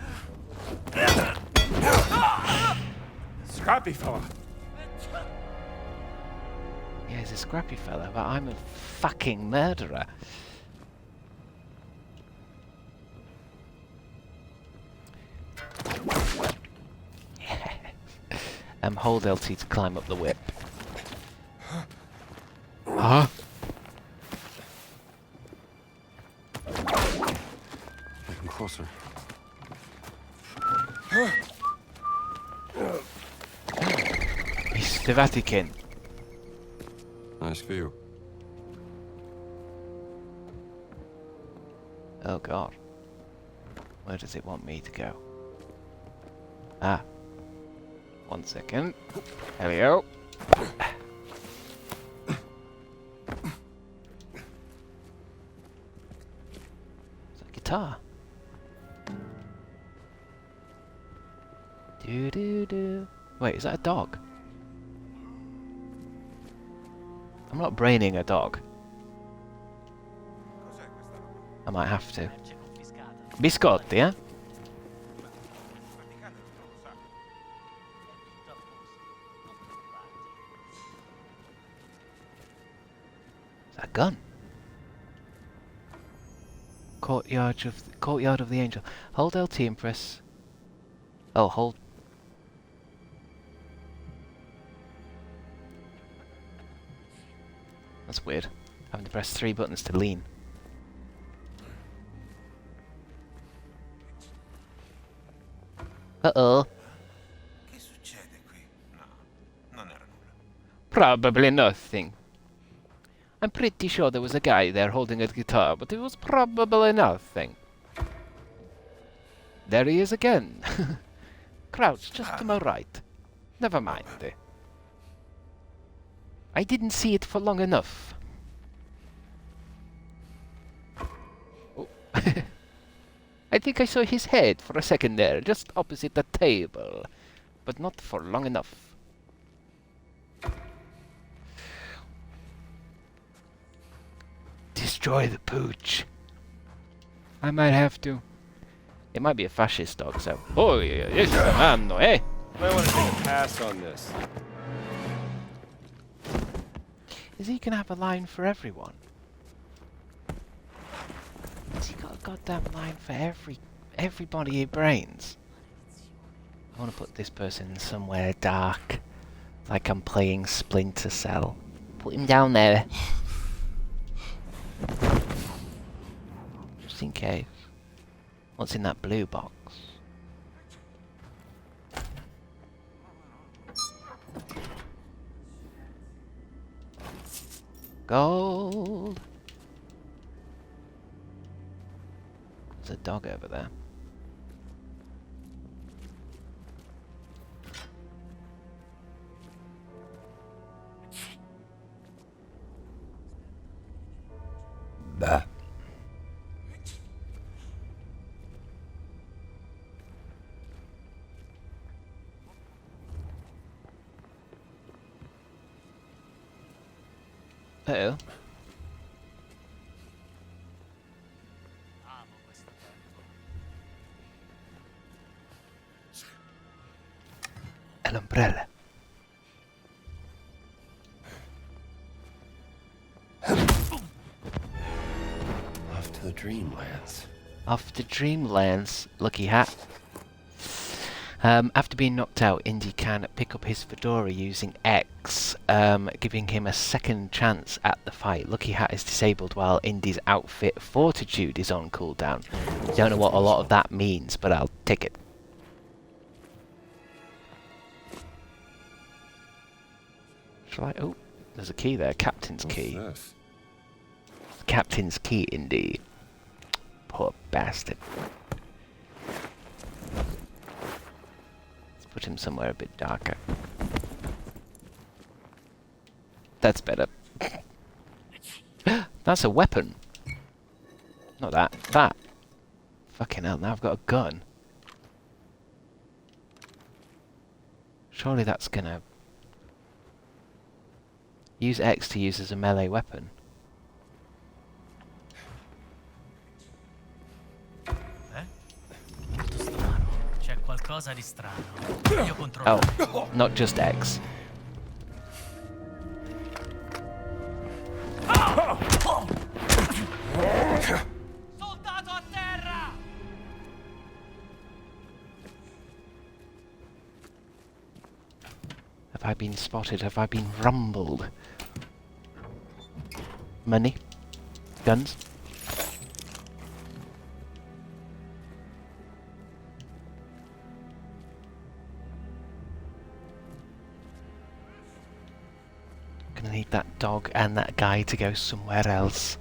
Scrappy fella. Yeah, he's a scrappy fella, but I'm a fucking murderer. Hold LT to climb up the whip. Huh? Getting closer. It's the Vatican. Nice view. Oh god. Where does it want me to go? Ah. 1 second. Hello. It's a guitar. Do do do. Wait, is that a dog? I'm not braining a dog. I might have to. Biscotti, eh? A gun. Courtyard of the Angel. Hold LT and press. Oh, hold. That's weird. Having to press 3 buttons to lean. Uh-oh. Probably nothing. I'm pretty sure there was a guy there holding a guitar, but it was probably nothing. There he is again. Crouch just to my right. Never mind. I didn't see it for long enough. Oh. I think I saw his head for a second there, just opposite the table. But not for long enough. Destroy the pooch. I might have to. It might be a fascist dog, so... Oh, yes, man, eh? I want to take a pass on this. Is he gonna have a line for everyone? Has he got a goddamn line for everybody he brains? I want to put this person somewhere dark, like I'm playing Splinter Cell. Put him down there. Just in case. What's in that blue box? Gold! There's a dog over there. Uh-oh. An umbrella. Off to the Dreamlands. Off to Dreamlands, lucky hat. After being knocked out, Indy can pick up his fedora using X, giving him a second chance at the fight. Lucky Hat is disabled while Indy's outfit Fortitude is on cooldown. Don't know what a lot of that means, but I'll take it. Shall I? Oh, there's a key there. Captain's key. What's this? Captain's key, Indy. Poor bastard. Let's put him somewhere a bit darker. That's better. That's a weapon. Not that. That. Fucking hell, now I've got a gun. Surely that's gonna... Use X to use as a melee weapon. C'è qualcosa di strano. Io controllo. Oh, not just X. Soldato a terra! Have I been spotted? Have I been rumbled? Money? Guns? Gonna need that dog and that guy to go somewhere else.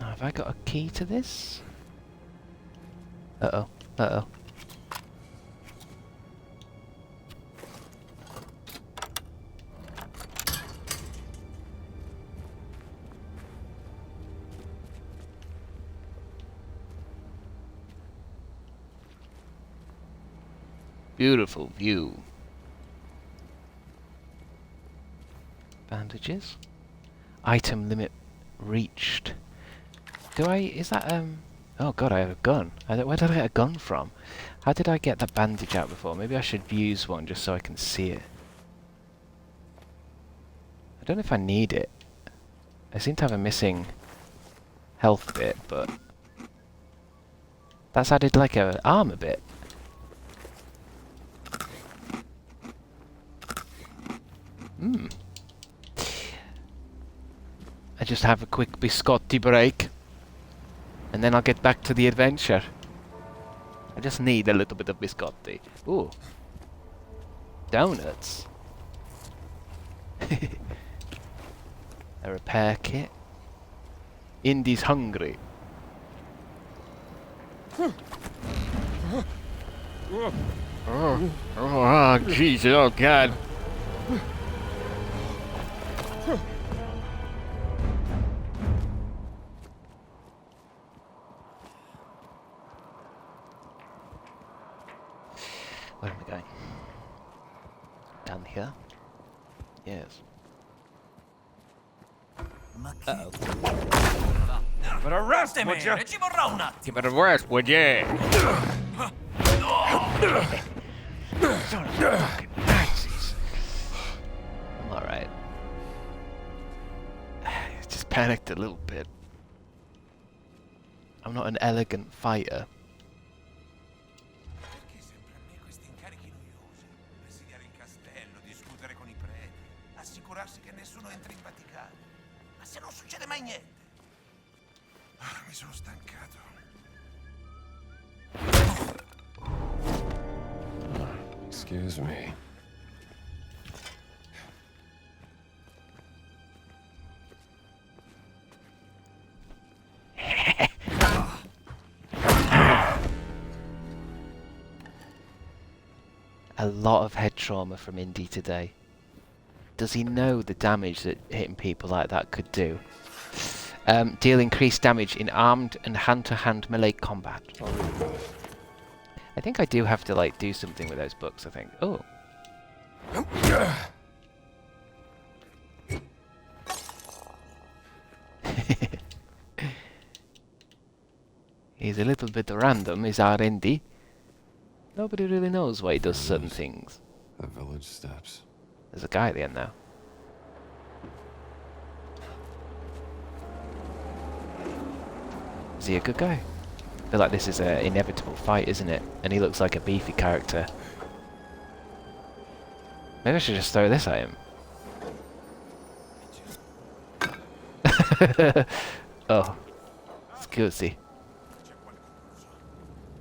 Now, have I got a key to this? Uh-oh. Uh-oh. Beautiful view. Bandages. Item limit reached. Do I... Is that, Oh god, I have a gun. Where did I get a gun from? How did I get that bandage out before? Maybe I should use one just so I can see it. I don't know if I need it. I seem to have a missing health bit, but... That's added like a armor bit. I just have a quick biscotti break. And then I'll get back to the adventure. I just need a little bit of biscotti. Ooh. Donuts. A repair kit. Indy's hungry. Oh, Jesus, oh God. Where am I going? Down here? Yes. Uh-oh. But arrest him, would you? E ci vorrà un attimo. Give it a rest, would you? Son of fucking Nazis. I'm alright. Just panicked a little bit. I'm not an elegant fighter. Perché sempre a me questi incarichi noiosi? Presidiare il castello, discutere con i preti, assicurarsi che nessuno entri in Vaticano. Ma se non succede mai niente? Ah, mi sono stancato. Excuse me. a lot of head trauma from Indy today. Does he know the damage that hitting people like that could do? Deal increased damage in armed and hand-to-hand melee combat. I think I do have to like do something with those books, I think. Oh. He's a little bit random, is our Indy. Nobody really knows why he does certain things. The village steps. There's a guy at the end now. Is he a good guy? I feel like this is an inevitable fight, isn't it? And he looks like a beefy character. Maybe I should just throw this at him. Oh. Scusi.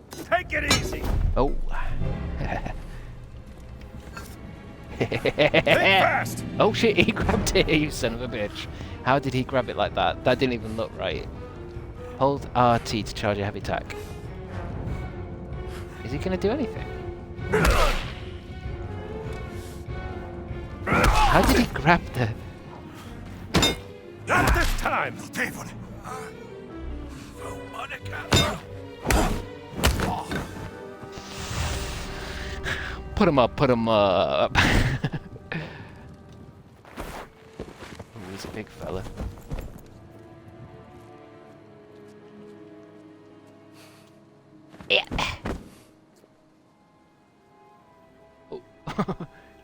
Take it easy. Oh. Fast. Oh shit, he grabbed it, you son of a bitch. How did he grab it like that? That didn't even look right. Hold RT to charge a heavy attack. Is he gonna do anything? How did he grab the... Not this time. Put him up, put him up. Oh, he's a big fella. Yeah. Oh.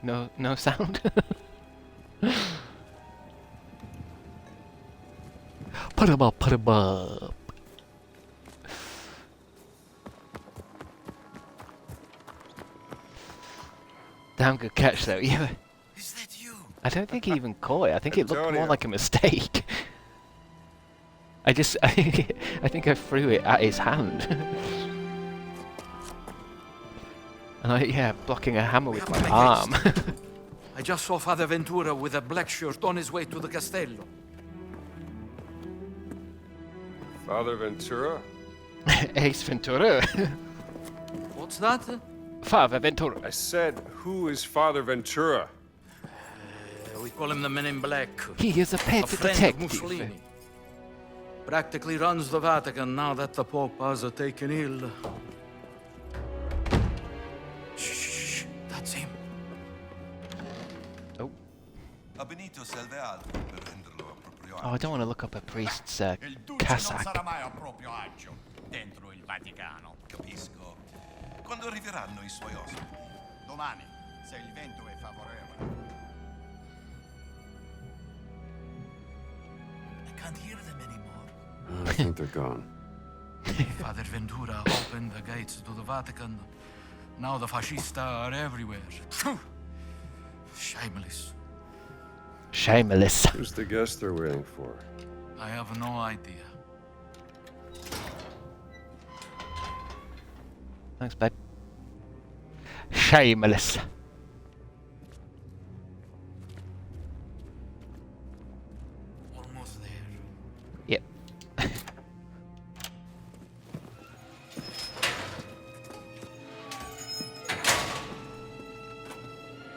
No sound. Put him up, put him up. Damn good catch though. Yeah. Is that you? I don't think he even caught it. I think it looked more Antonio. like a mistake. I think I threw it at his hand. And blocking a hammer with my arm. I just saw Father Ventura with a black shirt on his way to the castello. Father Ventura? Ace Ventura. What's that? Father Ventura. I said, who is Father Ventura? We call him the Men in Black. He is a pet A friend of detective. Mussolini. Practically runs the Vatican now that the Pope has taken ill. Shh, that's him. Oh. Benito serve altro per renderlo a proprio Oh, I don't want to look up a priest's Il duce non cassock. sarà mai a proprio agio dentro il Vaticano. Capisco. Quando arriveranno i suoi ospiti? Domani, se il vento è favorevole. I can't hear them anymore. I think they're gone. Father Ventura opened the gates to the Vatican. Now the fascists are everywhere. Shameless. Shameless. Who's the guest they're waiting for? I have no idea. Thanks, babe. Shameless. Almost there. Yep.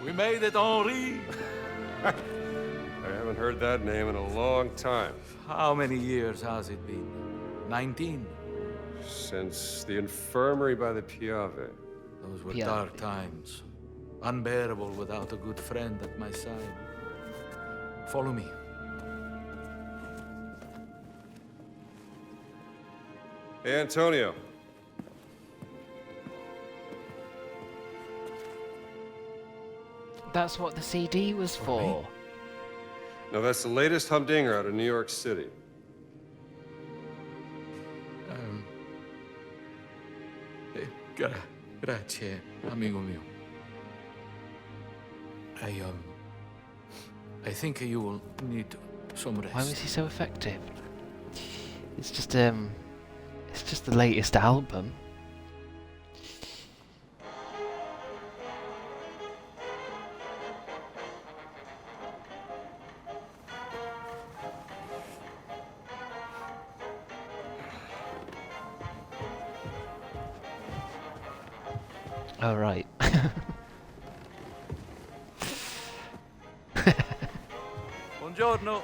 We made it, Henri! I haven't heard that name in a long time. How many years has it been? 19? Since the infirmary by the Piave. Those were Piave. dark times. Unbearable without a good friend at my side. Follow me. Hey, Antonio. That's what the CD was for. No, that's the latest humdinger out of New York City. Grazie, amigo mio. I think you will need some rest. Why was he so effective? It's just the latest album. Oh right. buongiorno.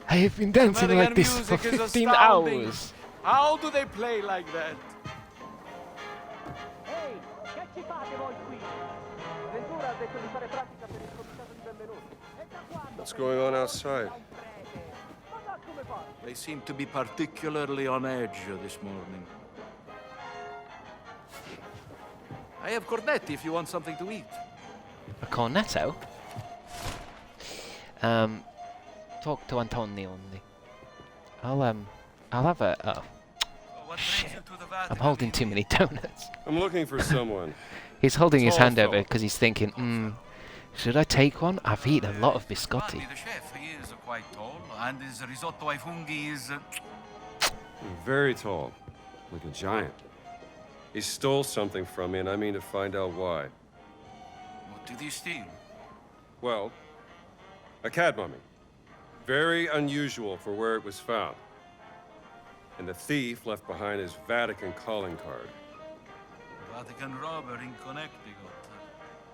I have been dancing like this for 15 hours. How do they play like that? What's going on outside? They seem to be particularly on edge this morning. I have cornetti if you want something to eat. A cornetto? Talk to Antonio only. I'll have a... Oh. What Shit. brings you to the Vatican? I'm holding too many donuts. I'm looking for someone. He's holding his Tall hand over fellow. because he's thinking, should I take one? I've eaten a lot of biscotti. Manny, the chef, he is quite tall, and his risotto ai funghi is... Very tall. Like a giant. He stole something from me, and I mean to find out why. What did he steal? Well, a cat mummy. Very unusual for where it was found. And the thief left behind his Vatican calling card. Vatican robber in Connecticut.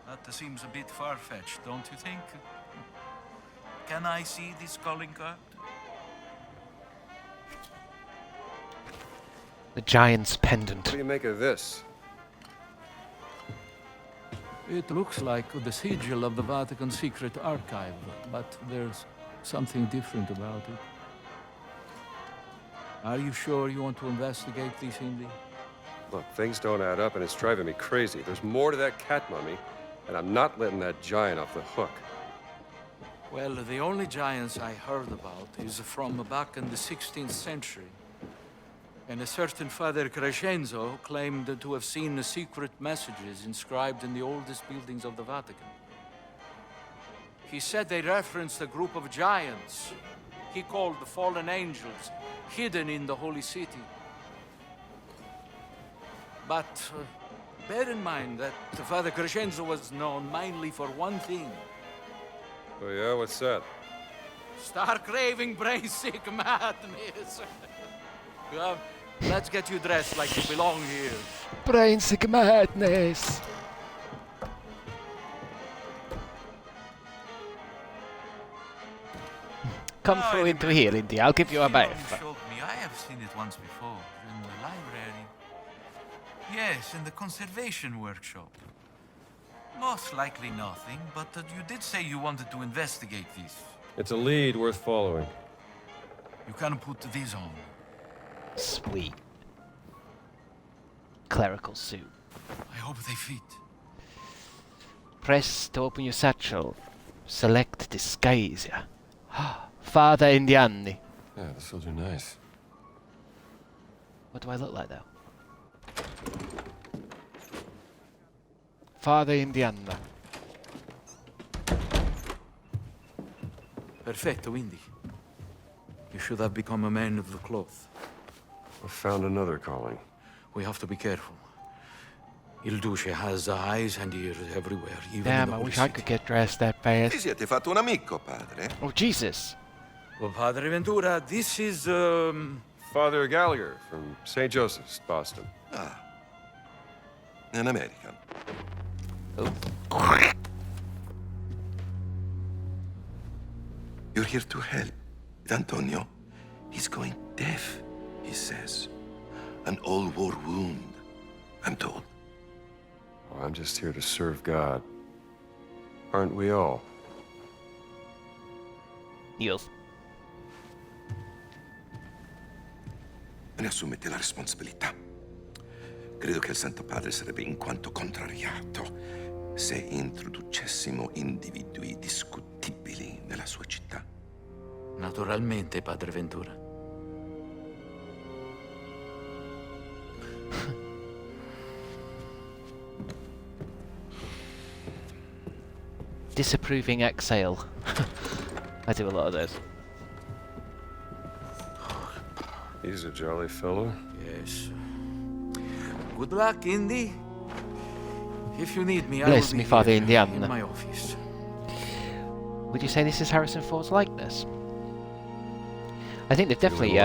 That seems a bit far-fetched, don't you think? Can I see this calling card? The giant's pendant. What do you make of this? It looks like the sigil of the Vatican Secret Archive, but there's something different about it. Are you sure you want to investigate this, Indy? Look, things don't add up, and it's driving me crazy. There's more to that cat mummy, and I'm not letting that giant off the hook. Well, the only giants I heard about is from back in the 16th century. And a certain Father Crescenzo claimed to have seen secret messages inscribed in the oldest buildings of the Vatican. He said they referenced a group of giants he called the fallen angels, hidden in the holy city. But bear in mind that Father Crescenzo was known mainly for one thing. Oh yeah, what's that? Stark raving, brain-sick madness. Well, let's get you dressed like you belong here. Brain-sick madness. Come through into here, Indy. I'll give you a bath. Showed me. I have seen it once before in the library. Yes, in the conservation workshop. Most likely nothing, but you did say you wanted to investigate this. It's a lead worth following. You can put these on. Sweet. Clerical suit. I hope they fit. Press to open your satchel. Select disguise. Father Indiani. Yeah, this will do nice. What do I look like though? Father Indiana. Perfetto, Indy. You should have become a man of the cloth. I found another calling. We have to be careful. Il Duce has eyes and ears everywhere, even in Damn, the I holy wish I city. could get dressed that fast. Ti siete fatto un amico, padre? Oh, Jesus. Well, Padre Ventura, this is, Father Gallagher from St. Joseph's, Boston. Ah. An American. You're here to help. Antonio, he's going deaf, he says. An old war wound, I'm told. Well, I'm just here to serve God. Aren't we all? Yes. Me ne assumete la responsabilità. Credo che il Santo Padre sarebbe in quanto contrariato se introducessimo individui discutibili nella sua città. naturalmente, Padre Ventura. Disapproving exhale. I do a lot of those. He's a jolly fellow. Yes. Good luck, Indy. If you need me, I Bless will me, be Father here Indiana. in my office. Would you say this is Harrison Ford's likeness? I think they've definitely.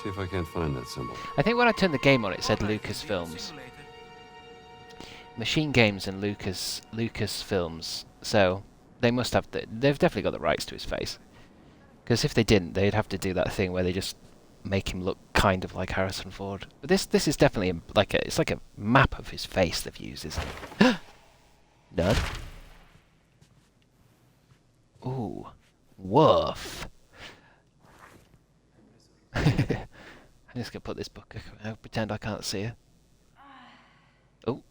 See if I can't find that symbol. I think when I turned the game on, it said Lucasfilms, See you later. Machine Games, and Lucasfilms. So They must have they've definitely got the rights to his face. Because if they didn't, they'd have to do that thing where they just make him look kind of like Harrison Ford. But this is definitely it's like a map of his face they've used, isn't it? Nerd. Ooh. Woof. I'm just gonna put this book. I'll pretend I can't see her. Oh.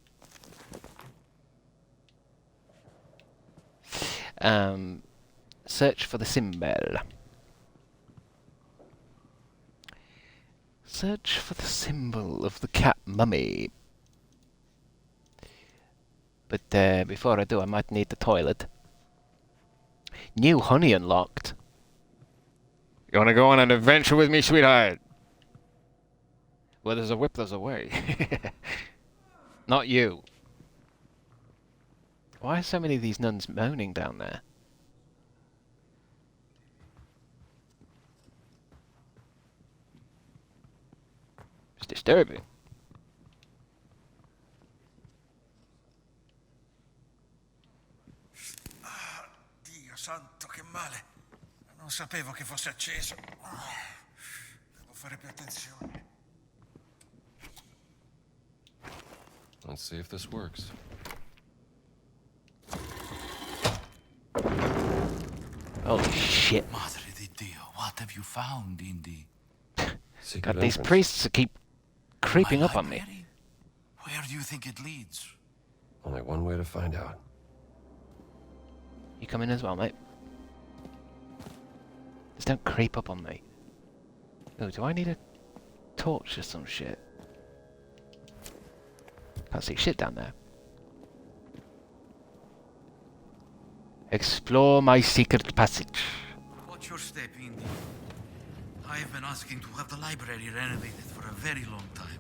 Search for the symbol. Search for the symbol of the cat mummy. But before I do, I might need the toilet. New honey unlocked. You want to go on an adventure with me, sweetheart? Where there's a whip, there's a way. Not you. Why are so many of these nuns moaning down there? It's disturbing. Dio santo, che male. Non sapevo che fosse acceso. Devo fare più attenzione. Let's see if this works. Holy shit. Madre di Dio, what have you found in the... Secret God, these entrance. priests keep creeping my up on me. library? Where do you think it leads? Only one way to find out. You come in as well, mate. Just don't creep up on me. Oh, do I need a torch or some shit? Can't see shit down there. Explore my secret passage. Watch your step, Indy. I've been asking to have the library renovated for a very long time.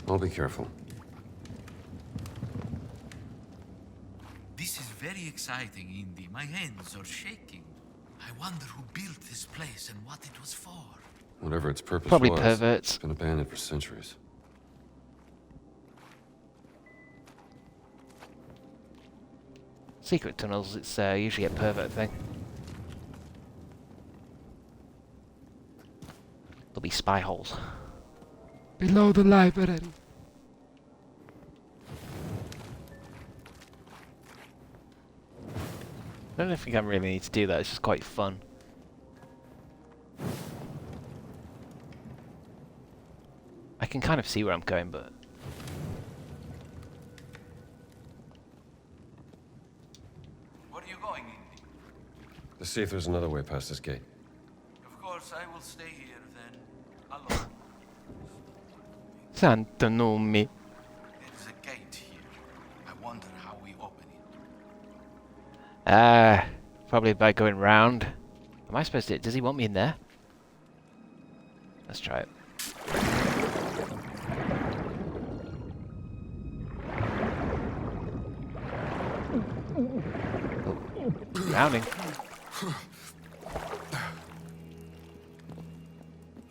I'll be careful. This is very exciting, Indy. My hands are shaking. I wonder who built this place and what it was for. Whatever its purpose Probably was, perverts. it's been abandoned for centuries. Secret tunnels, it's usually a pervert thing. There'll be spy holes. Below the library. I don't think I really need to do that, it's just quite fun. I can kind of see where I'm going, but... Where are you going, Indy? To see if there's another way past this gate. Of course, I will stay here then. Alone. Santa Nomi. There is a gate here. I wonder how we open it. Probably by going round. Am I supposed to... Does he want me in there? Let's try it. Oh, drowning.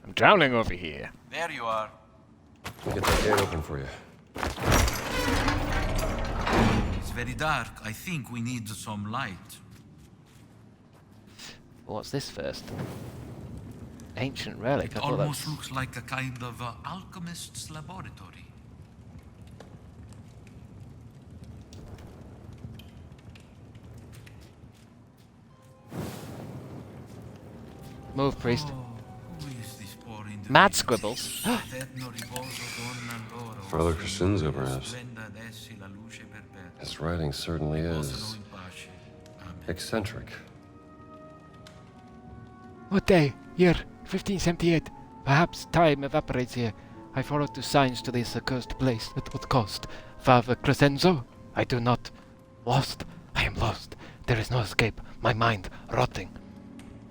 I'm drowning over here. There you are. I'll get that gate open for you. It's very dark. I think we need some light. What's this first? Ancient relic. It I thought almost that's... looks like a kind of alchemist's laboratory. Move, priest. Who is this poor individual? Mad scribbles. Father Crescenzo, perhaps. His writing certainly is eccentric. What day? Year 1578. Perhaps time evaporates here. I followed the signs to this accursed place. At what cost? Father Crescenzo? I do not. Lost. I am lost. There is no escape. My mind rotting.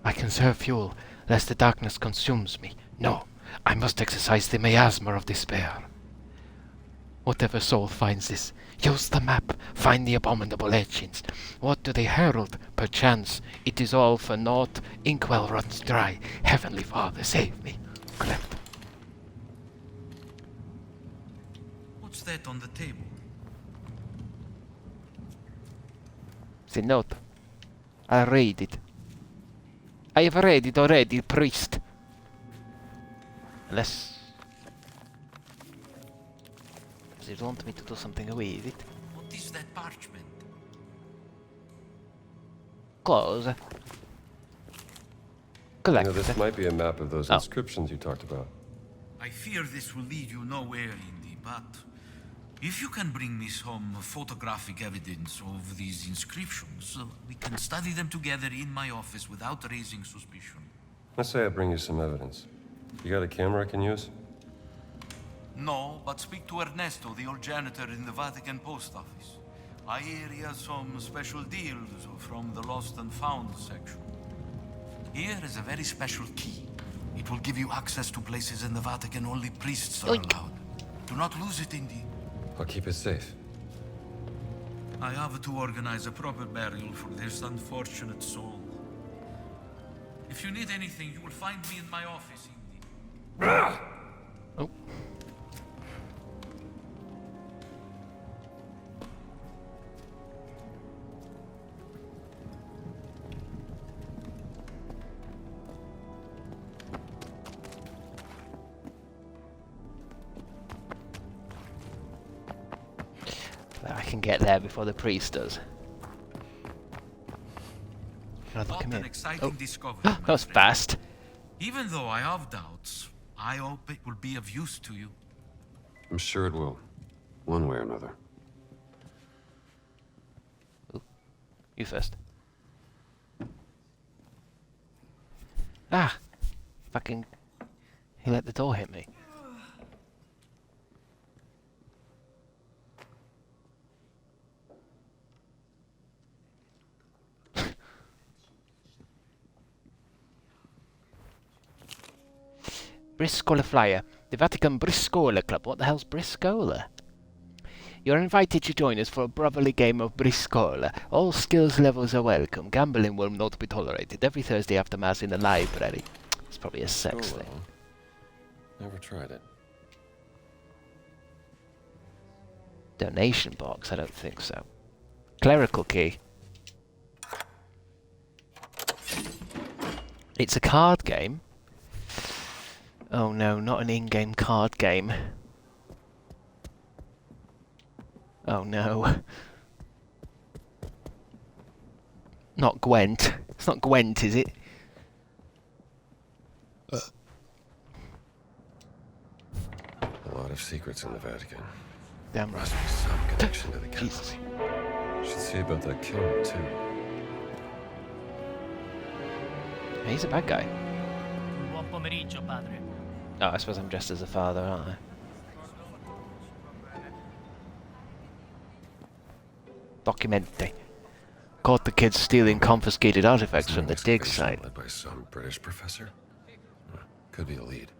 I conserve fuel, lest the darkness consumes me. No, I must exercise the miasma of despair. Whatever soul finds this, use the map, find the abominable etchings. What do they herald? Perchance it is all for naught. Inkwell runs dry. Heavenly Father, save me. Cleft. What's that on the table? The note. I read it. I have read it already, priest. Unless... Does it want me to do something with it? What is that parchment? Close. You Collect. know, this might be a map of those Oh. inscriptions you talked about. I fear this will lead you nowhere, Indy, but if you can bring me some photographic evidence of these inscriptions, we can study them together in my office without raising suspicion. Let's say I bring you some evidence. You got a camera I can use? No, but speak to Ernesto, the old janitor in the Vatican post office. I hear he has some special deals from the lost and found section. Here is a very special key. It will give you access to places in the Vatican only priests are allowed. Do not lose it, Indy. I'll keep it safe. I have to organize a proper burial for this unfortunate soul. If you need anything, you will find me in my office, Indy. Oh. I can get there before the priest does. Another What come an in. exciting Oh. discovery, That my was friend. fast. Even though I have doubts, I hope it will be of use to you. I'm sure it will. One way or another. You first. Ah! Fucking... He let the door hit me. Briscola Flyer. The Vatican Briscola Club. What the hell's Briscola? You're invited to join us for a brotherly game of Briscola. All skills levels are welcome. Gambling will not be tolerated. Every Thursday after Mass in the library. It's probably a sex thing. Never tried it. Donation box? I don't think so. Clerical key. It's a card game. Oh no, not an in-game card game. Oh no. Not Gwent. It's not Gwent, is it? A lot of secrets in the Vatican. Damn right. Must be some connection to the Jesus. Catholic. Should see about that killing too. He's a bad guy. Buon pomeriggio, padre. Oh, I suppose I'm dressed as a father, aren't I? Documente. Caught the kids stealing confiscated artifacts from the dig site. Led by some British professor. Could be a lead.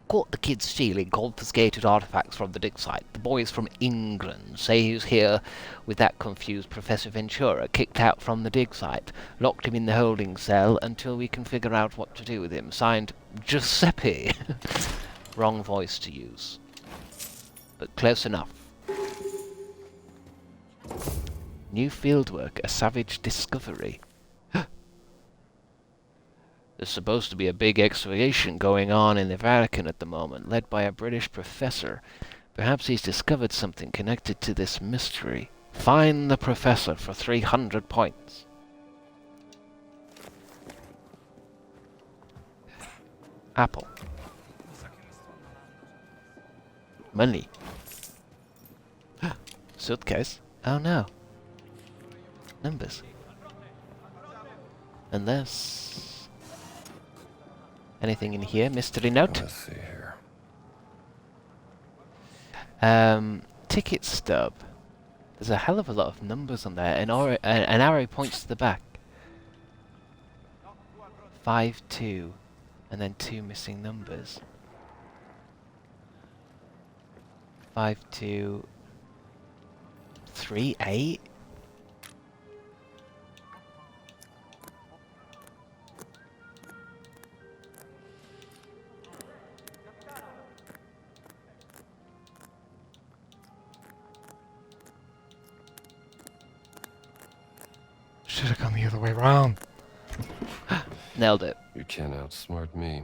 Caught the kids stealing confiscated artifacts from the dig site. The boys from England say he was here with that confused Professor Ventura, kicked out from the dig site. Locked him in the holding cell until we can figure out what to do with him. Signed, Giuseppe. Wrong voice to use. But close enough. New fieldwork, a savage discovery. There's supposed to be a big excavation going on in the Vatican at the moment, led by a British professor. Perhaps he's discovered something connected to this mystery. Find the professor for 300 points. Apple. Money. Suitcase. Oh no. Numbers. And there's... Anything in here? Mystery note? Let's see here. Ticket stub. There's a hell of a lot of numbers on there. An arrow points to the back. 5, 2. And then 2 missing numbers. 5, 2... 3, 8? Should have gone the other way round. Nailed it. You can't outsmart me.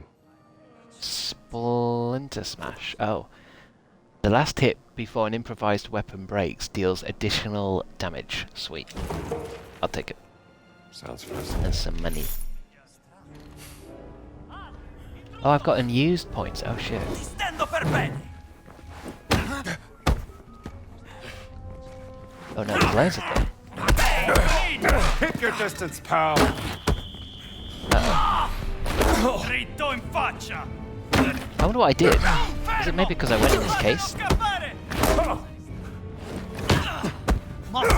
Splinter Smash. Oh. The last hit before an improvised weapon breaks deals additional damage. Sweet. I'll take it. Sounds fascinating. And some money. Oh, I've got unused points. Oh shit. Oh no, there's loads of them. Pick your distance, pal. Dritto in faccia! I wonder what I did. Is it maybe because I went in this case? Eccolo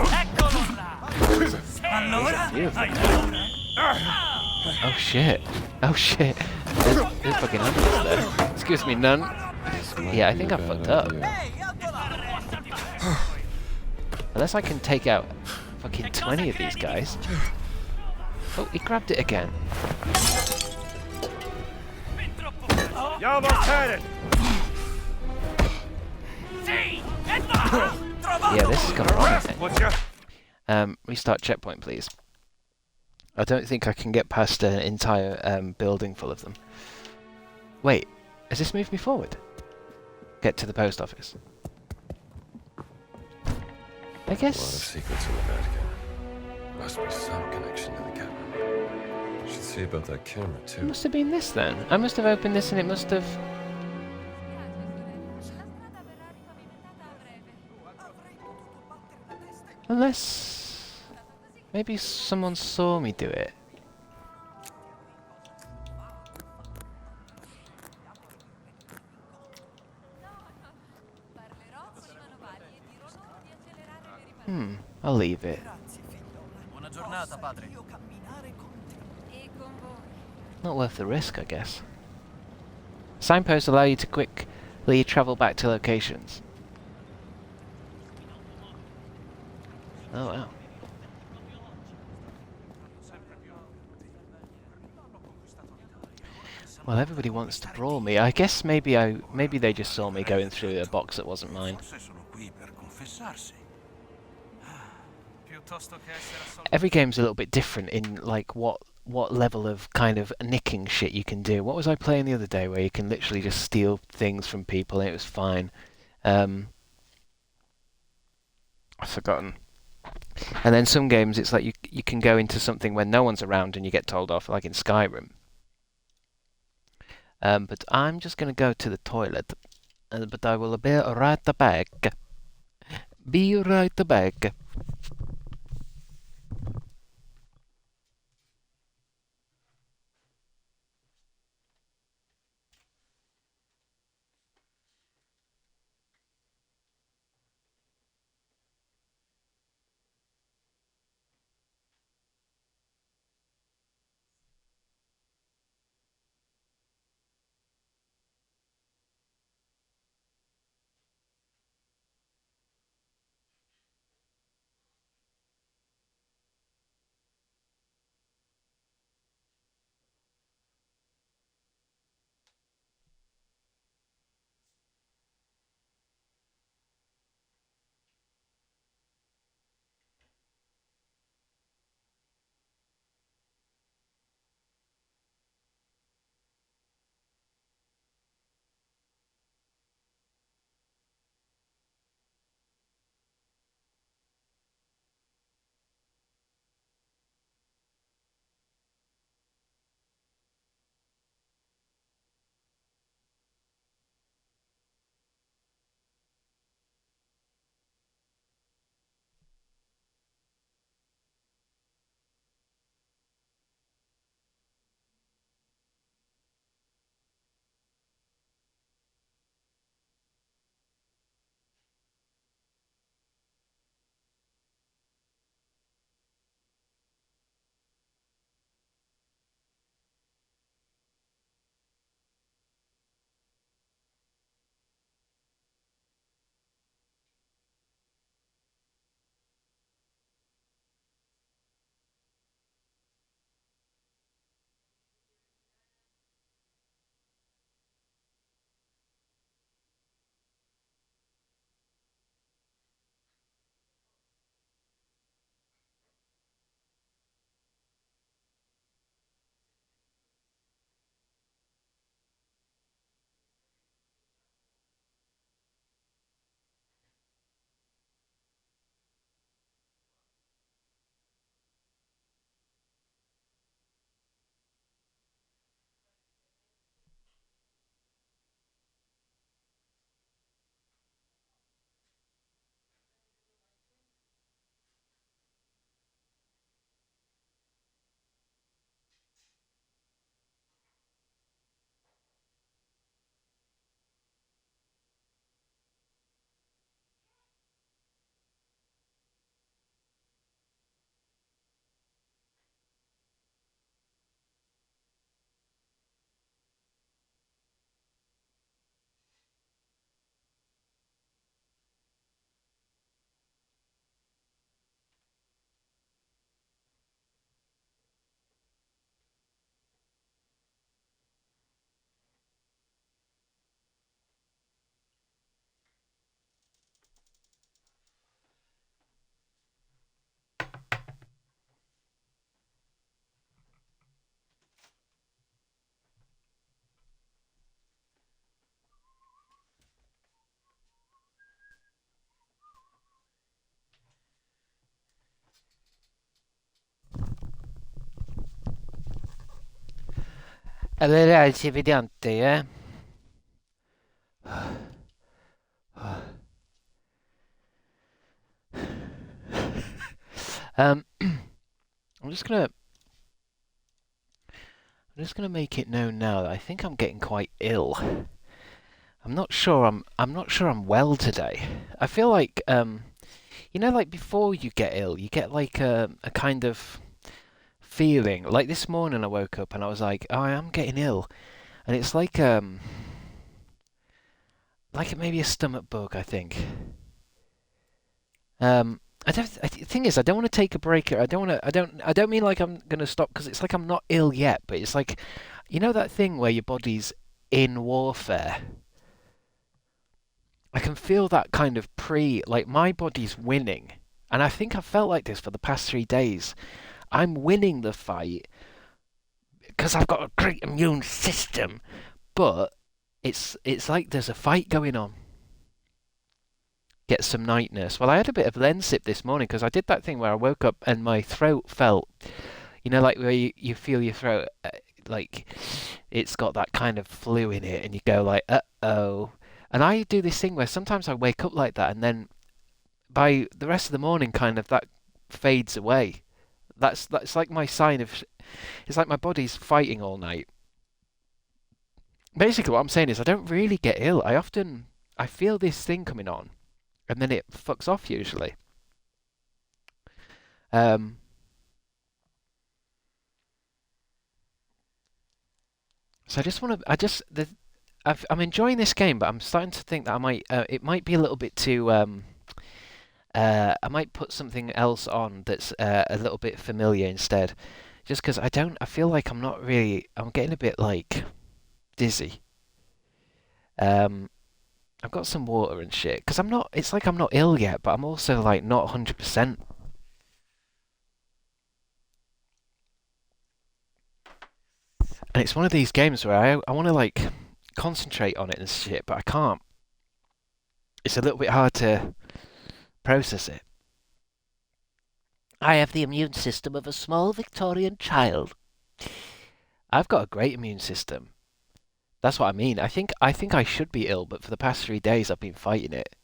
là! Allora? Oh shit. Oh shit. There's fucking hundreds there. Excuse me, none. Yeah, I think I fucked up. Unless I can take out fucking 20 of these guys. Oh, he grabbed it again. You almost had it. Yeah, this is gonna run, I think. Restart checkpoint, please. I don't think I can get past an entire building full of them. Wait, has this moved me forward? Get to the post office. I guess. A lot of secrets in the Vatican. Must be some connection to the cabinet. Should see about that camera It too. must have been this then. I must have opened this and it must have. Unless. Maybe someone saw me do it. I'll leave it. Buona giornata, padre. Not worth the risk, I guess. Signposts allow you to quickly travel back to locations. Oh wow. Well, everybody wants to brawl me. I guess maybe they just saw me going through a box that wasn't mine. Every game's a little bit different in like what level of kind of nicking shit you can do. What was I playing the other day where you can literally just steal things from people and it was fine? I've forgotten. And then some games it's like you can go into something when no one's around and you get told off, like in Skyrim. But I'm just gonna go to the toilet, but I will be right back. Be right back. Allora, ci vediante, eh? um, I'm just gonna make it known now that I think I'm getting quite ill. I'm not sure I'm well today. I feel like you know, like before you get ill, you get like a kind of feeling. Like this morning I woke up and I was like, oh, I am getting ill. And it's like it may be a stomach bug, I think. The thing is, I don't want to take a break. I don't mean like I'm gonna stop because it's like I'm not ill yet, but it's like, you know that thing where your body's in warfare. I can feel that kind of like my body's winning, and I think I've felt like this for the past 3 days. I'm winning the fight because I've got a great immune system, but it's like there's a fight going on. Get some night nurse. Well, I had a bit of Lensip this morning because I did that thing where I woke up and my throat felt, you know, like where you feel your throat, like it's got that kind of flu in it, and you go like, uh-oh. And I do this thing where sometimes I wake up like that, and then by the rest of the morning, kind of that fades away. That's like my sign of, it's like my body's fighting all night. Basically, what I'm saying is I don't really get ill. I feel this thing coming on, and then it fucks off usually. So I'm enjoying this game, but I'm starting to think that it might be a little bit too, I might put something else on that's a little bit familiar instead. Just because I feel like I'm getting a bit like dizzy. I've got some water and shit, because it's like I'm not ill yet, but I'm also like not 100%. And it's one of these games where I want to like concentrate on it and shit, but I can't. It's a little bit hard to process it. I have the immune system of a small Victorian child. I've got a great immune system. That's what I mean. I think I should be ill, but for the past 3 days I've been fighting it.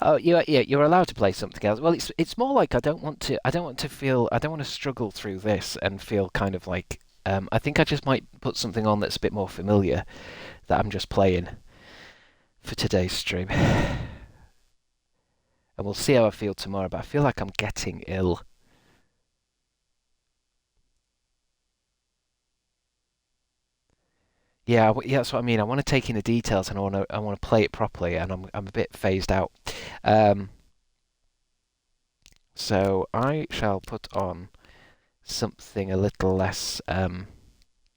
Oh, yeah, you're allowed to play something else. Well, it's more like I don't want to struggle through this and feel kind of like I think I just might put something on that's a bit more familiar that I'm just playing for today's stream. And we'll see how I feel tomorrow, but I feel like I'm getting ill. Yeah, that's what I mean. I want to take in the details and I want to play it properly, and I'm a bit phased out. So I shall put on something a little less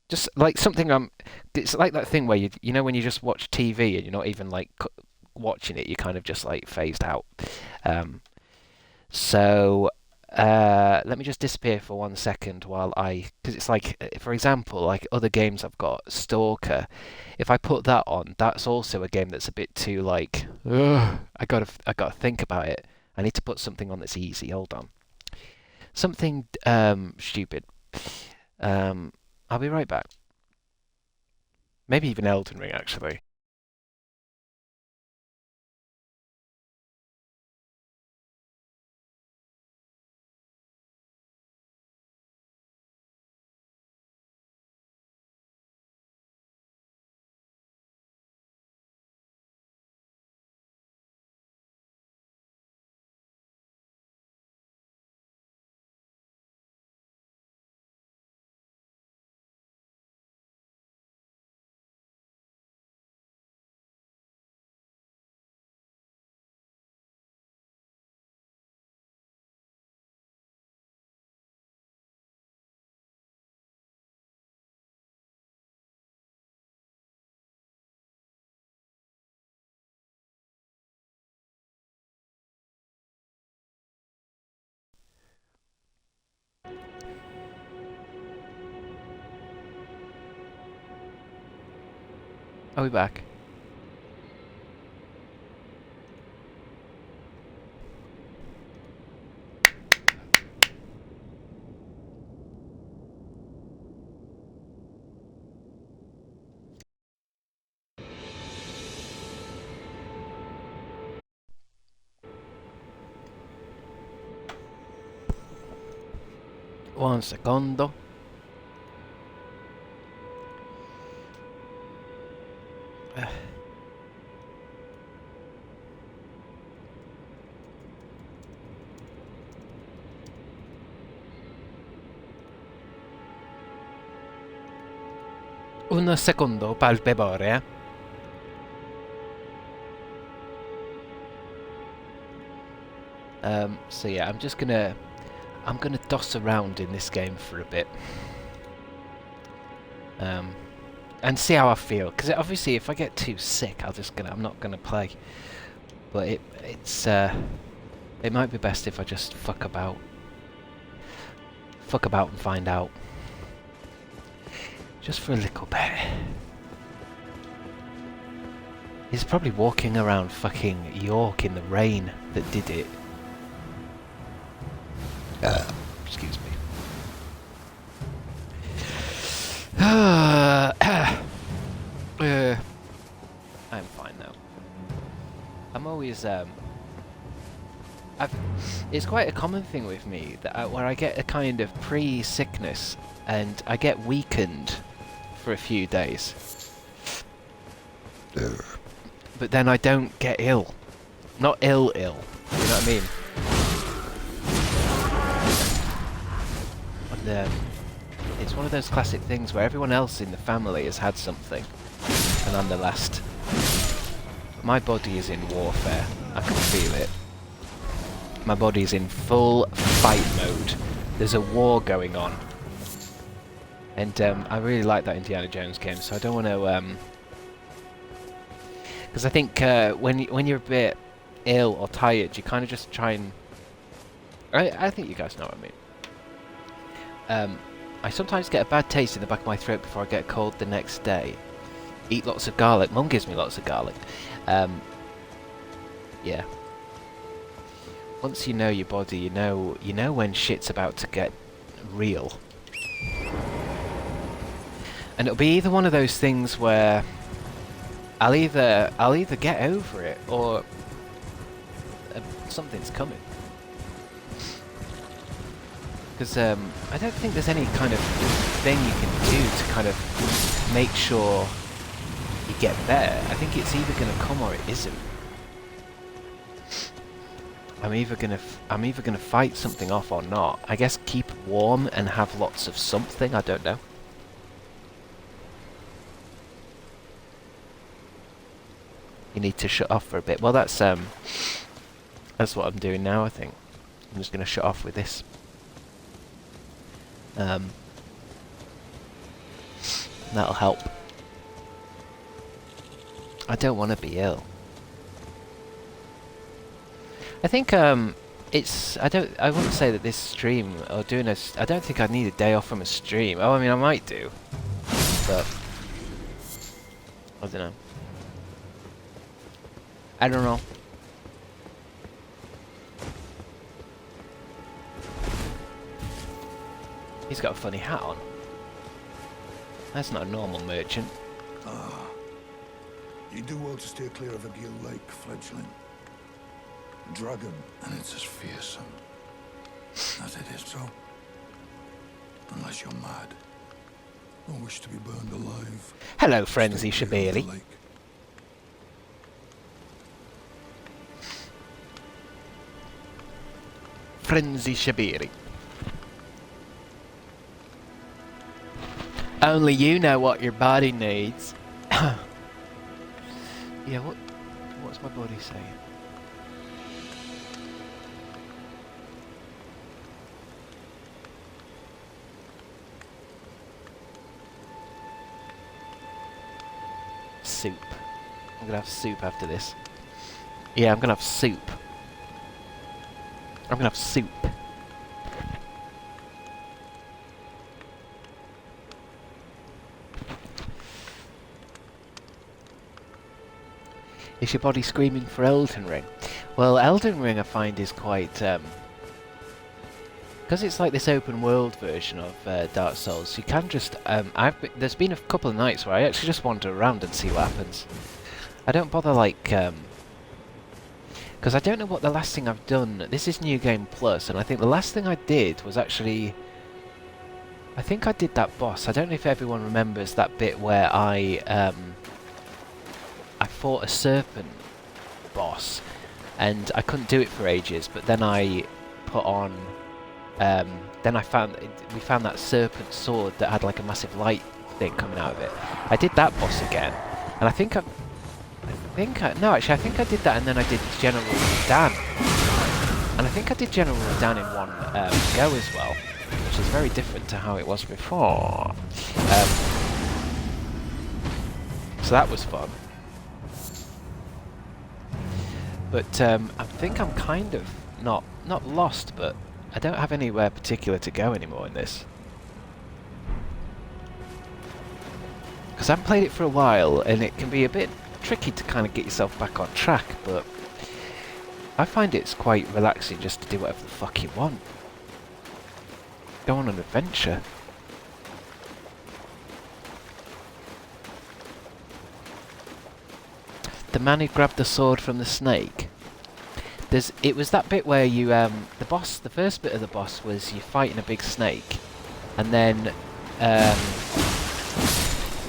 just like something it's like that thing where you know when you just watch TV and you're not even like watching it, you're kind of just like phased out. So let me just disappear for 1 second because it's like, for example, like other games I've got, Stalker. If I put that on, that's also a game that's a bit too like, ugh, I gotta think about it. I need to put something on that's easy. Hold on. Something stupid. I'll be right back. Maybe even Elden Ring, actually. I'll be back. 1 secondo. Un secondo, palpebore, so yeah, I'm gonna toss around in this game for a bit. And see how I feel, because obviously if I get too sick, I'm not gonna play. But it might be best if I just fuck about and find out. Just for a little bit. He's probably walking around fucking York in the rain that did it. Excuse me. I'm fine now. I'm always it's quite a common thing with me that where I get a kind of pre-sickness and I get weakened for a few days, but then I don't get ill. Not ill. You know what I mean? And it's one of those classic things where everyone else in the family has had something, and I'm the last. My body is in warfare. I can feel it. My body's in full fight mode. There's a war going on. And I really like that Indiana Jones game, so I don't want to... Because I think when you're a bit ill or tired, you kind of just try and... I think you guys know what I mean. I sometimes get a bad taste in the back of my throat before I get a cold the next day. Eat lots of garlic. Mum gives me lots of garlic. Yeah. Once you know your body, you know when shit's about to get real. And it'll be either one of those things where I'll either get over it or something's coming. Because I don't think there's any kind of thing you can do to kind of make sure you get better. I think it's either going to come or it isn't. I'm either gonna fight something off or not. I guess keep warm and have lots of something. I don't know. You need to shut off for a bit. Well, that's what I'm doing now. I think I'm just gonna shut off with this. That'll help. I don't want to be ill. I think it's I wouldn't say that this stream or doing I don't think I'd need a day off from a stream. Oh, I mean I might do, but I don't know. I don't know. He's got a funny hat on. That's not a normal merchant. Ah, you do well to steer clear of a Gill Lake, fledgling. Dragon, and it's as fearsome as it is so. Unless you're mad or wish to be burned alive. Hello, Frenzy Shabiri. Frenzy Shabiri. Only you know what your body needs. Yeah, what's my body saying? Soup. I'm gonna have soup after this. Yeah, I'm gonna have soup. I'm gonna have soup. Is your body screaming for Elden Ring? Well, Elden Ring I find is quite... because it's like this open world version of Dark Souls, you can just... there's been a couple of nights where I actually just wander around and see what happens. I don't bother like... because I don't know what the last thing I've done... This is New Game Plus, and I think the last thing I did was actually I think I did that boss. I don't know if everyone remembers that bit where I fought a serpent boss, and I couldn't do it for ages. But then I put on, then we found that serpent sword that had like a massive light thing coming out of it. I did that boss again, and I think I did that, and then I did General Dan, and I think I did General Dan in one go as well, which is very different to how it was before. So that was fun. But I think I'm kind of not lost, but I don't have anywhere particular to go anymore in this. Because I haven't played it for a while, and it can be a bit tricky to kind of get yourself back on track, but I find it's quite relaxing just to do whatever the fuck you want. Go on an adventure. The man who grabbed the sword from the snake. It was that bit where you, the first bit of the boss was you fighting a big snake, and then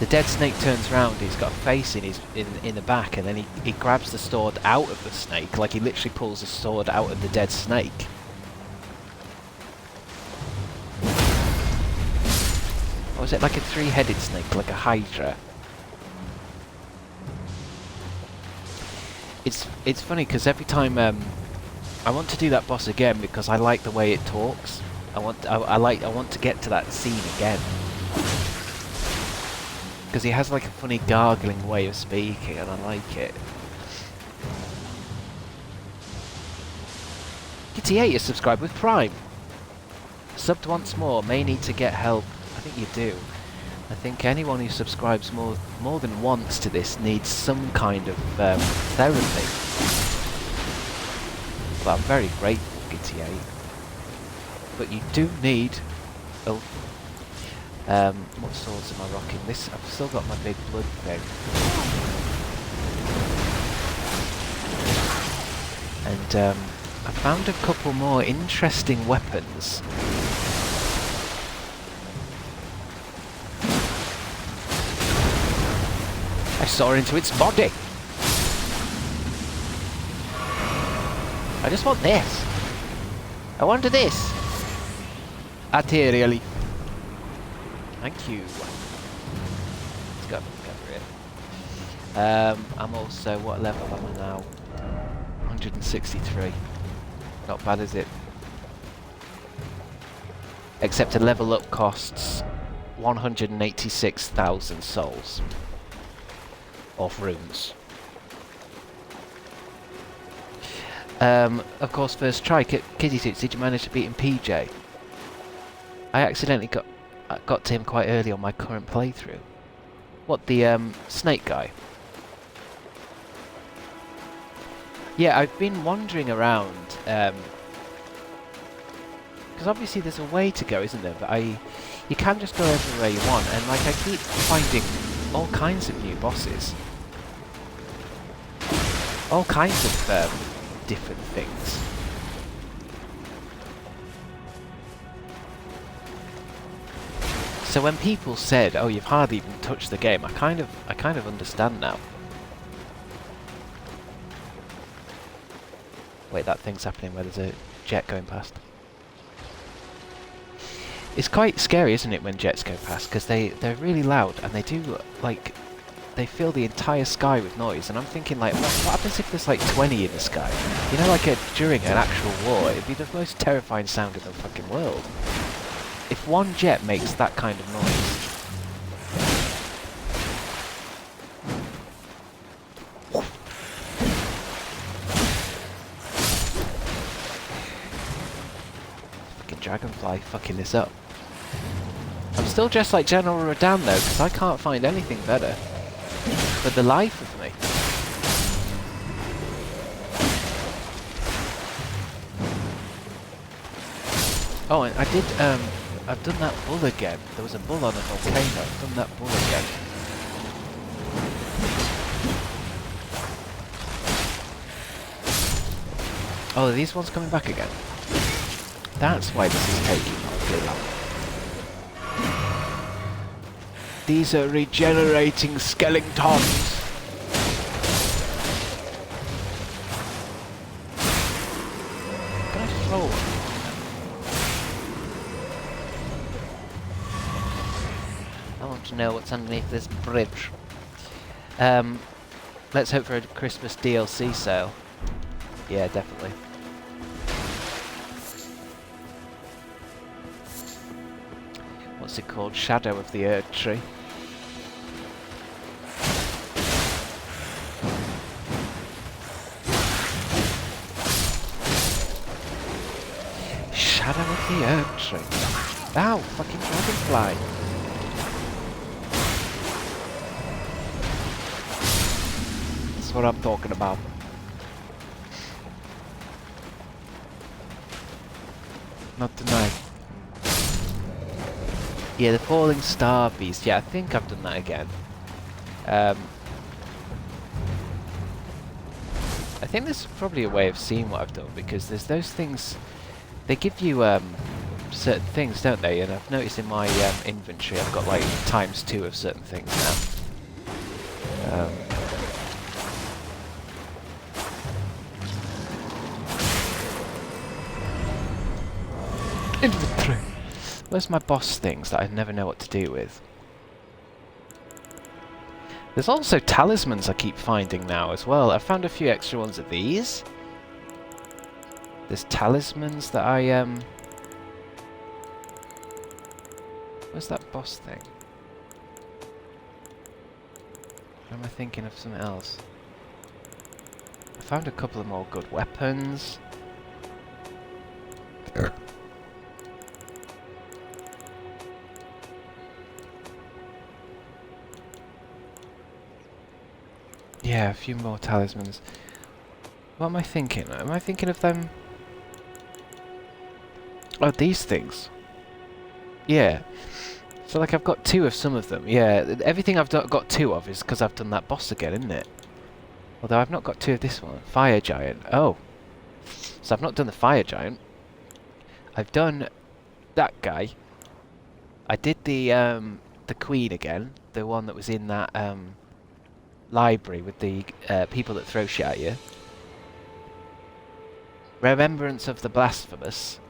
the dead snake turns around. He's got a face in the back, and then he grabs the sword out of the snake, like he literally pulls the sword out of the dead snake. Or was it like a three-headed snake, like a hydra? It's funny because every time I want to do that boss again because I like the way it talks. I want to get to that scene again because he has like a funny gargling way of speaking, and I like it. Kitty8 is subscribed with Prime. Subbed once more. May need to get help. I think you do. I think anyone who subscribes more than once to this needs some kind of therapy. But I'm very grateful, Kitty8. But you do need... Oh. What swords am I rocking? This, I've still got my big blood thing. And I found a couple more interesting weapons. I saw into its body. I just want this. I want this. Arterially. Thank you. Let's go over here. I'm also, what level am I now? 163. Not bad, is it? Except a level up costs 186,000 souls. Of runes. Of course, first try. Kitty8, did you manage to beat him, PJ? I accidentally got to him quite early on my current playthrough. What, the snake guy? Yeah, I've been wandering around. Because obviously there's a way to go, isn't there? But you can just go everywhere you want, and like I keep finding all kinds of new bosses. All kinds of different things. So when people said, "Oh, you've hardly even touched the game," I kind of understand now. Wait, that thing's happening where there's a jet going past. It's quite scary, isn't it, when jets go past? Because they're really loud, and they do, like, they fill the entire sky with noise, and I'm thinking, like, what happens if there's, like, 20 in the sky? You know, like, during an actual war, it'd be the most terrifying sound in the fucking world. If one jet makes that kind of noise... Fucking dragonfly fucking this up. I'm still dressed like General Rodan though, because I can't find anything better. For the life of me. Oh, and I did, I've done that bull again. There was a bull on a volcano. I've done that bull again. Oh, are these ones coming back again? That's why this is taking horribly long. These are regenerating skeletons. Can I throw one? I want to know what's underneath this bridge. Let's hope for a Christmas DLC sale. Yeah, definitely. What's it called? Shadow of the Erd Tree. Shadow of the Erd Tree. Ow, fucking dragonfly. That's what I'm talking about. Not tonight. Yeah, the Falling Star Beast. Yeah, I think I've done that again. I think there's probably a way of seeing what I've done, because there's those things. They give you certain things, don't they? And I've noticed in my inventory I've got like ×2 of certain things now. Inventory. Where's my boss things that I never know what to do with? There's also talismans I keep finding now as well. I found a few extra ones of these. There's talismans that I where's that boss thing? Or am I thinking of something else? I found a couple of more good weapons. Yeah, a few more talismans. What am I thinking? Am I thinking of them? Oh, these things. Yeah. So like I've got 2 of some of them. Yeah, everything I've got 2 of is because I've done that boss again, isn't it? Although I've not got 2 of this one. Fire Giant. Oh. So I've not done the Fire Giant. I've done that guy. I did the Queen again. The one that was in that library with the people that throw shit at you. Remembrance of the Blasphemous.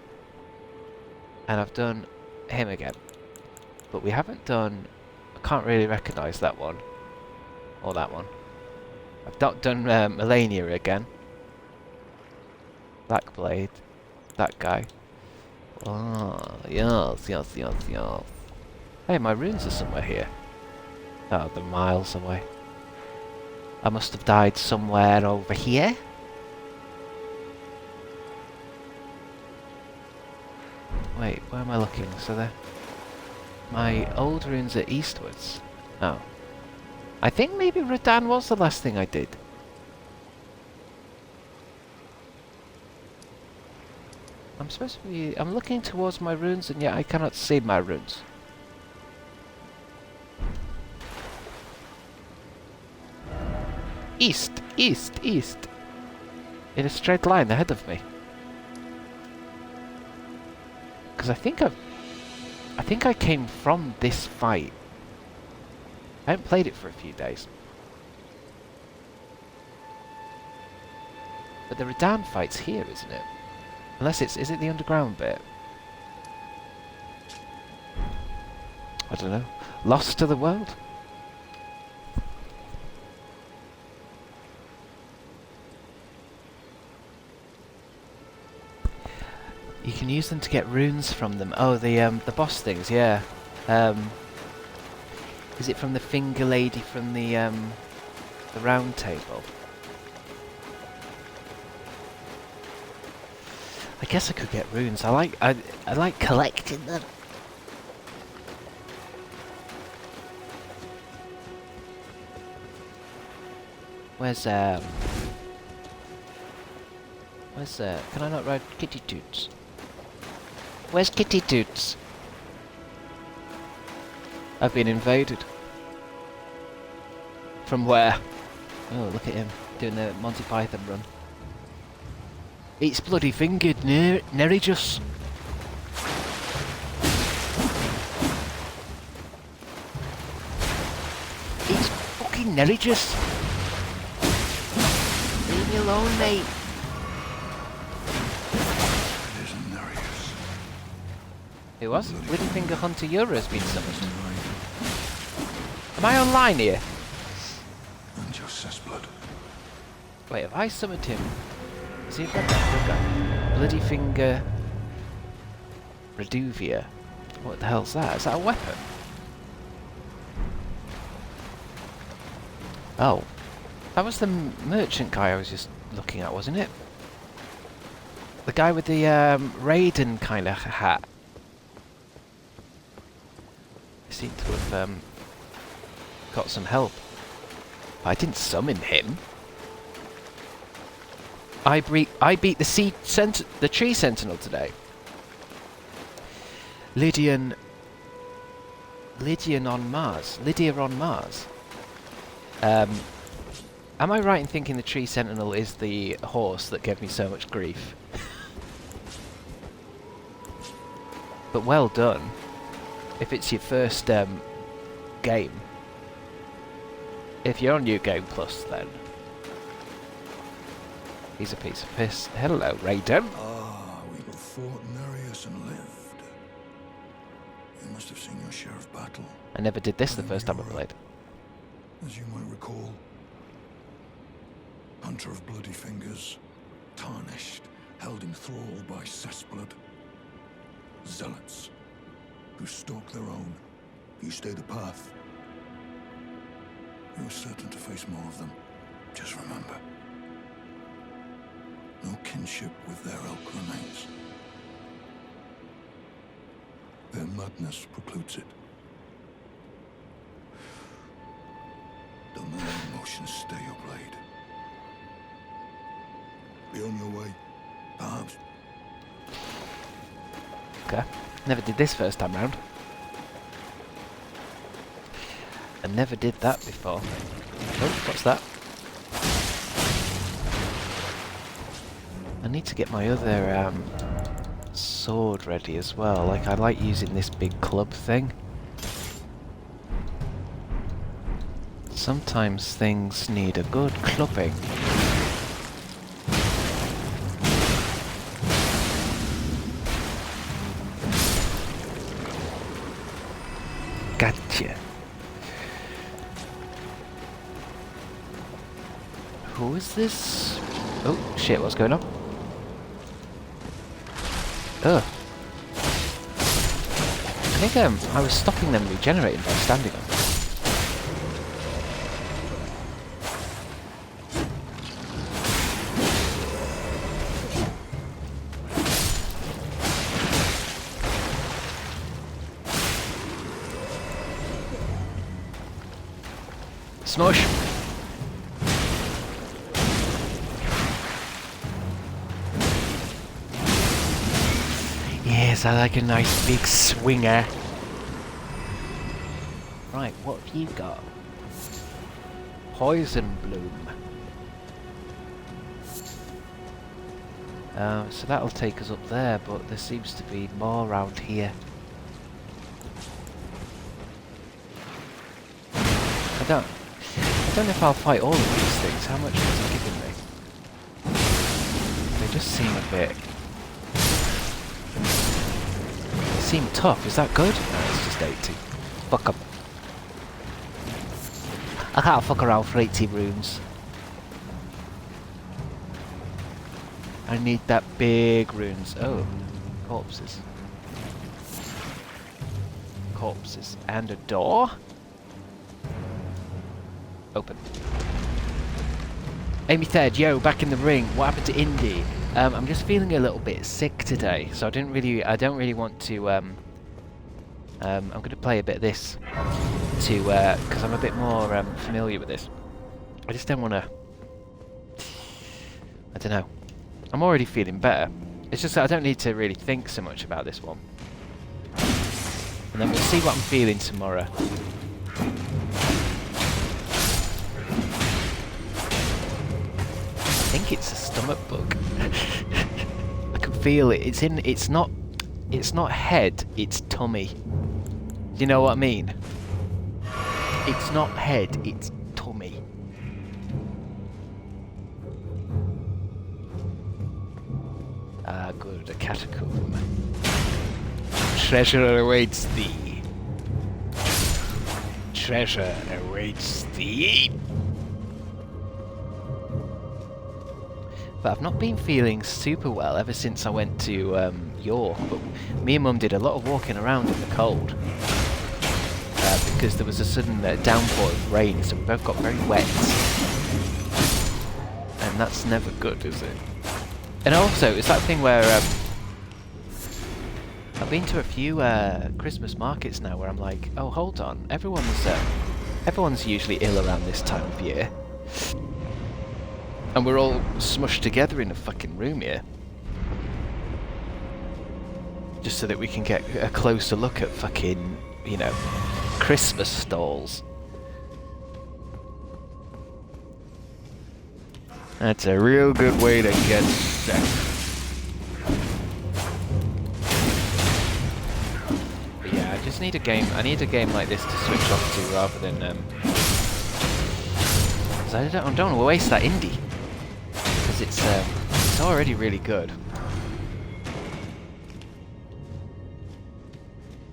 And I've done him again. But we haven't done... I can't really recognise that one. Or that one. I've not done Melania again. Blackblade. That guy. Oh, yes, yes, yes, yes. Hey, my runes are somewhere here. Oh, they're miles away. I must have died somewhere over here. Wait, where am I looking? So there... My old runes are eastwards. Oh. I think maybe Radan was the last thing I did. I'm supposed to be... I'm looking towards my runes and yet I cannot see my runes. East, east, east. In a straight line ahead of me. Because I think I came from this fight. I haven't played it for a few days. But the Radan fight's here, isn't it? Unless it's... Is it the underground bit? I don't know. Lost to the world? You can use them to get runes from them. Oh, the boss things, yeah. Is it from the finger lady from the round table? I guess I could get runes. I like collecting them. Where's can I not ride Kitty Toots? Where's Kitty Toots? I've been invaded. From where? Oh, look at him doing the Monty Python run. It's bloody fingered, Nerrijus. fucking Nelligus. Leave me alone, mate. It isn't Nereus. Who was? Littlefinger Hunter Yura has been summoned. Am I online here? And your cessblood. Wait, have I summoned him? Is he a red guy? Bloody Finger Reduvia. What the hell's that? Is that a weapon? Oh. That was the merchant guy I was just looking at, wasn't it? The guy with the Raiden kind of hat. He seemed to have got some help. I didn't summon him. I beat the tree sentinel today. Lydia on Mars. Am I right in thinking the tree sentinel is the horse that gave me so much grief? But well done. If it's your first game. If you're on New Game Plus, then he's a piece of piss. Hello, Raiden. Ah, we both fought Nereus and lived. You must have seen your share of battle. I never did this the first time I played. As you might recall, Hunter of Bloody Fingers, tarnished, held in thrall by cessblood. Zealots, who stalk their own. You stay the path. You're certain to face more of them. Just remember, no kinship with their ilk remains. Their madness precludes it. Don't let any emotions stay your blade. Be on your way, perhaps. Okay. Never did this first time round. I never did that before. Oh, what's that? I need to get my other sword ready as well. Like, I like using this big club thing. Sometimes things need a good clubbing. Gotcha. Who is this? Oh, shit, what's going on? Ugh. I think I was stopping them regenerating by standing on them. Smush! Yes, I like a nice big swinger. Right, what have you got? Poison Bloom. So that'll take us up there, but there seems to be more around here. I don't know if I'll fight all of these things. How much is it giving me? They just seem a bit... They seem tough. Is that good? No, it's just 80. Fuck 'em. I can't fuck around for 80 runes. I need that big runes. Oh, corpses. Corpses. And a door? Open. Amy Third, yo, back in the ring. What happened to Indy? I'm just feeling a little bit sick today, so I don't really want to. I'm going to play a bit of this to, because I'm a bit more familiar with this. I just don't want to. I don't know. I'm already feeling better. It's just that I don't need to really think so much about this one. And then we'll see what I'm feeling tomorrow. I think it's a stomach bug. I can feel it. It's not head, it's tummy. Do you know what I mean? It's not head, it's tummy. Ah, good, a catacomb. Treasure awaits thee. Treasure awaits thee. But I've not been feeling super well ever since I went to York. But me and Mum did a lot of walking around in the cold because there was a sudden downpour of rain, so we both got very wet. And that's never good, is it? And also, it's that thing where I've been to a few Christmas markets now where I'm like, oh, hold on, everyone's usually ill around this time of year. And we're all smushed together in a fucking room here. Just so that we can get a closer look at fucking, you know, Christmas stalls. That's a real good way to get sick. But yeah, I just need a game. I need a game like this to switch off to rather than. Because I don't want to waste that indie. Because it's already really good.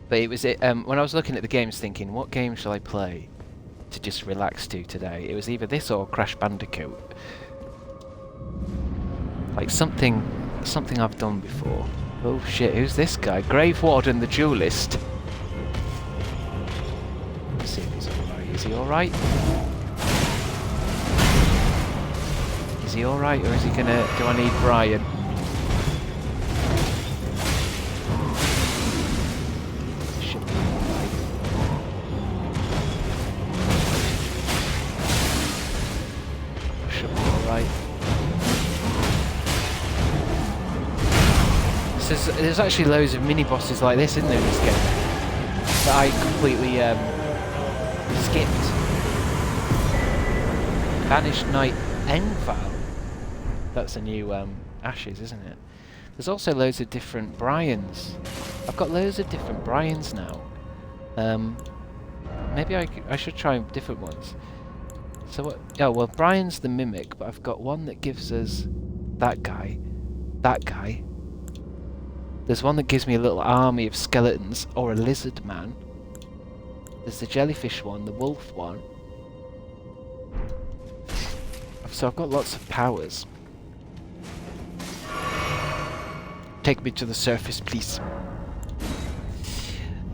But it was when I was looking at the games, thinking, what game shall I play to just relax to today? It was either this or Crash Bandicoot. Like something I've done before. Oh shit, who's this guy? Grave Warden the Duelist. Let's see if he's alright. Is he alright? Is he alright, or is he gonna... do I need Brian? Should be alright. Should be alright. There's actually loads of mini-bosses like this, isn't there, in this game? That I completely skipped. Banished Knight Enval. That's a new Ashes, isn't it? There's also loads of different Brians. I've got loads of different Brians now. Maybe I should try different ones. So what? Oh well, Brian's the Mimic, but I've got one that gives us that guy. There's one that gives me a little army of skeletons, or a lizard man. There's the jellyfish one, the wolf one. So I've got lots of powers. Take me to the surface, please.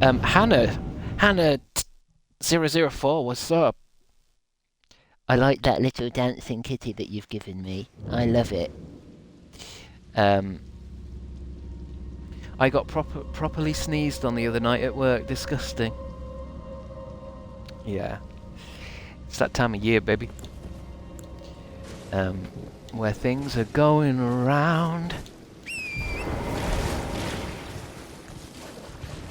Hannah 004, what's up? I like that little dancing kitty that you've given me. I love it. I got properly sneezed on the other night at work. Disgusting. Yeah. It's that time of year, baby. Where things are going around.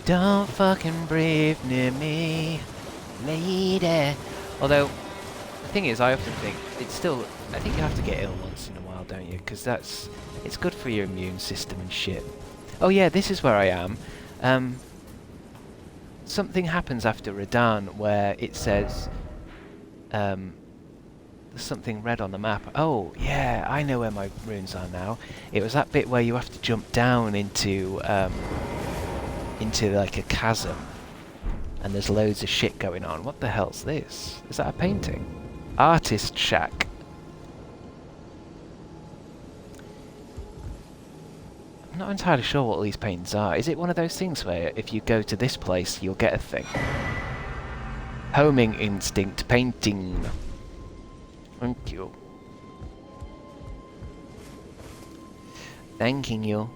Don't fucking breathe near me, lady. Although, the thing is, I often think, it's still... I think you have to get ill once in a while, don't you? Because it's good for your immune system and shit. Oh yeah, this is where I am. Something happens after Radahn where it says... there's something red on the map. Oh, yeah, I know where my runes are now. It was that bit where you have to jump down into like a chasm. And there's loads of shit going on. What the hell's this? Is that a painting? Artist Shack. I'm not entirely sure what these paintings are. Is it one of those things where if you go to this place, you'll get a thing? Homing Instinct Painting. Thank you. Thanking you.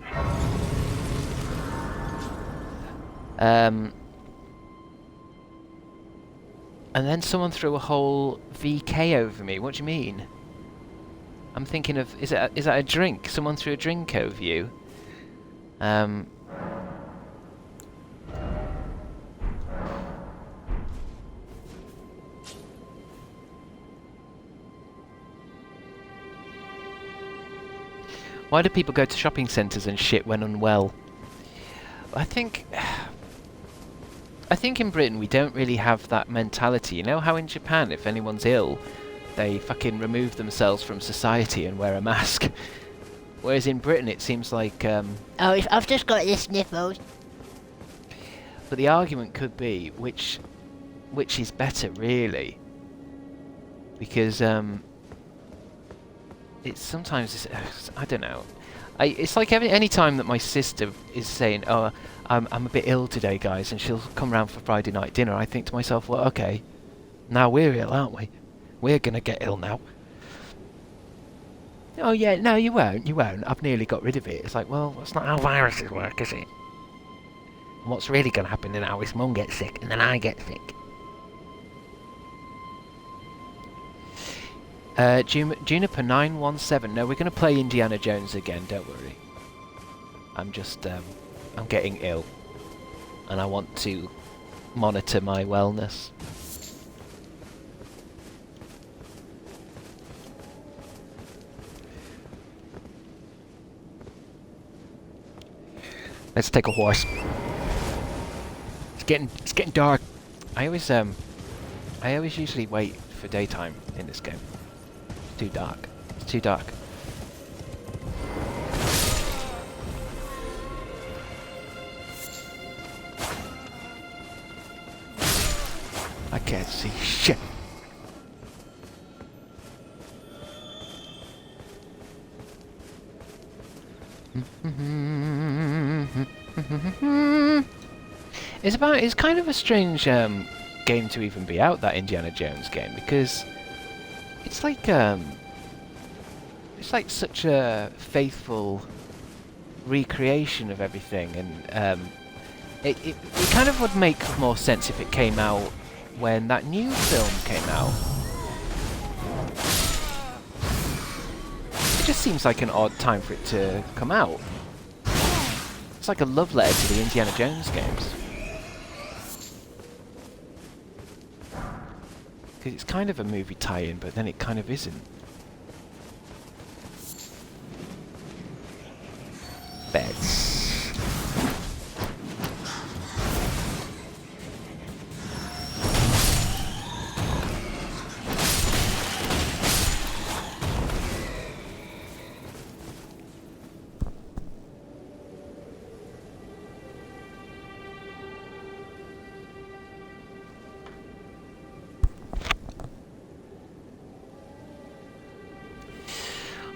And then someone threw a whole VK over me. What do you mean? I'm thinking of... Is that a drink? Someone threw a drink over you? Why do people go to shopping centres and shit when unwell? I think in Britain we don't really have that mentality. You know how in Japan, if anyone's ill, they fucking remove themselves from society and wear a mask? Whereas in Britain it seems like... Oh, I've just got the sniffles. But the argument could be which is better, really. Because it's sometimes... I don't know. It's like any time that my sister is saying, oh, I'm a bit ill today, guys, and she'll come round for Friday night dinner, I think to myself, well, okay, now we're ill, aren't we? We're going to get ill now. Oh, yeah, no, you won't, I've nearly got rid of it. It's like, well, that's not how viruses work, is it? And what's really going to happen now is Mum gets sick, and then I get sick. Juniper 917. No, we're going to play Indiana Jones again, don't worry. I'm just, I'm getting ill. And I want to monitor my wellness. Let's take a horse. It's getting dark. I always usually wait for daytime in this game. Too dark. It's too dark. I can't see shit. It's kind of a strange game to even be out, that Indiana Jones game, because it's like such a faithful recreation of everything, and it kind of would make more sense if it came out when that new film came out. It just seems like an odd time for it to come out. It's like a love letter to the Indiana Jones games. Because it's kind of a movie tie-in, but then it kind of isn't. Beds.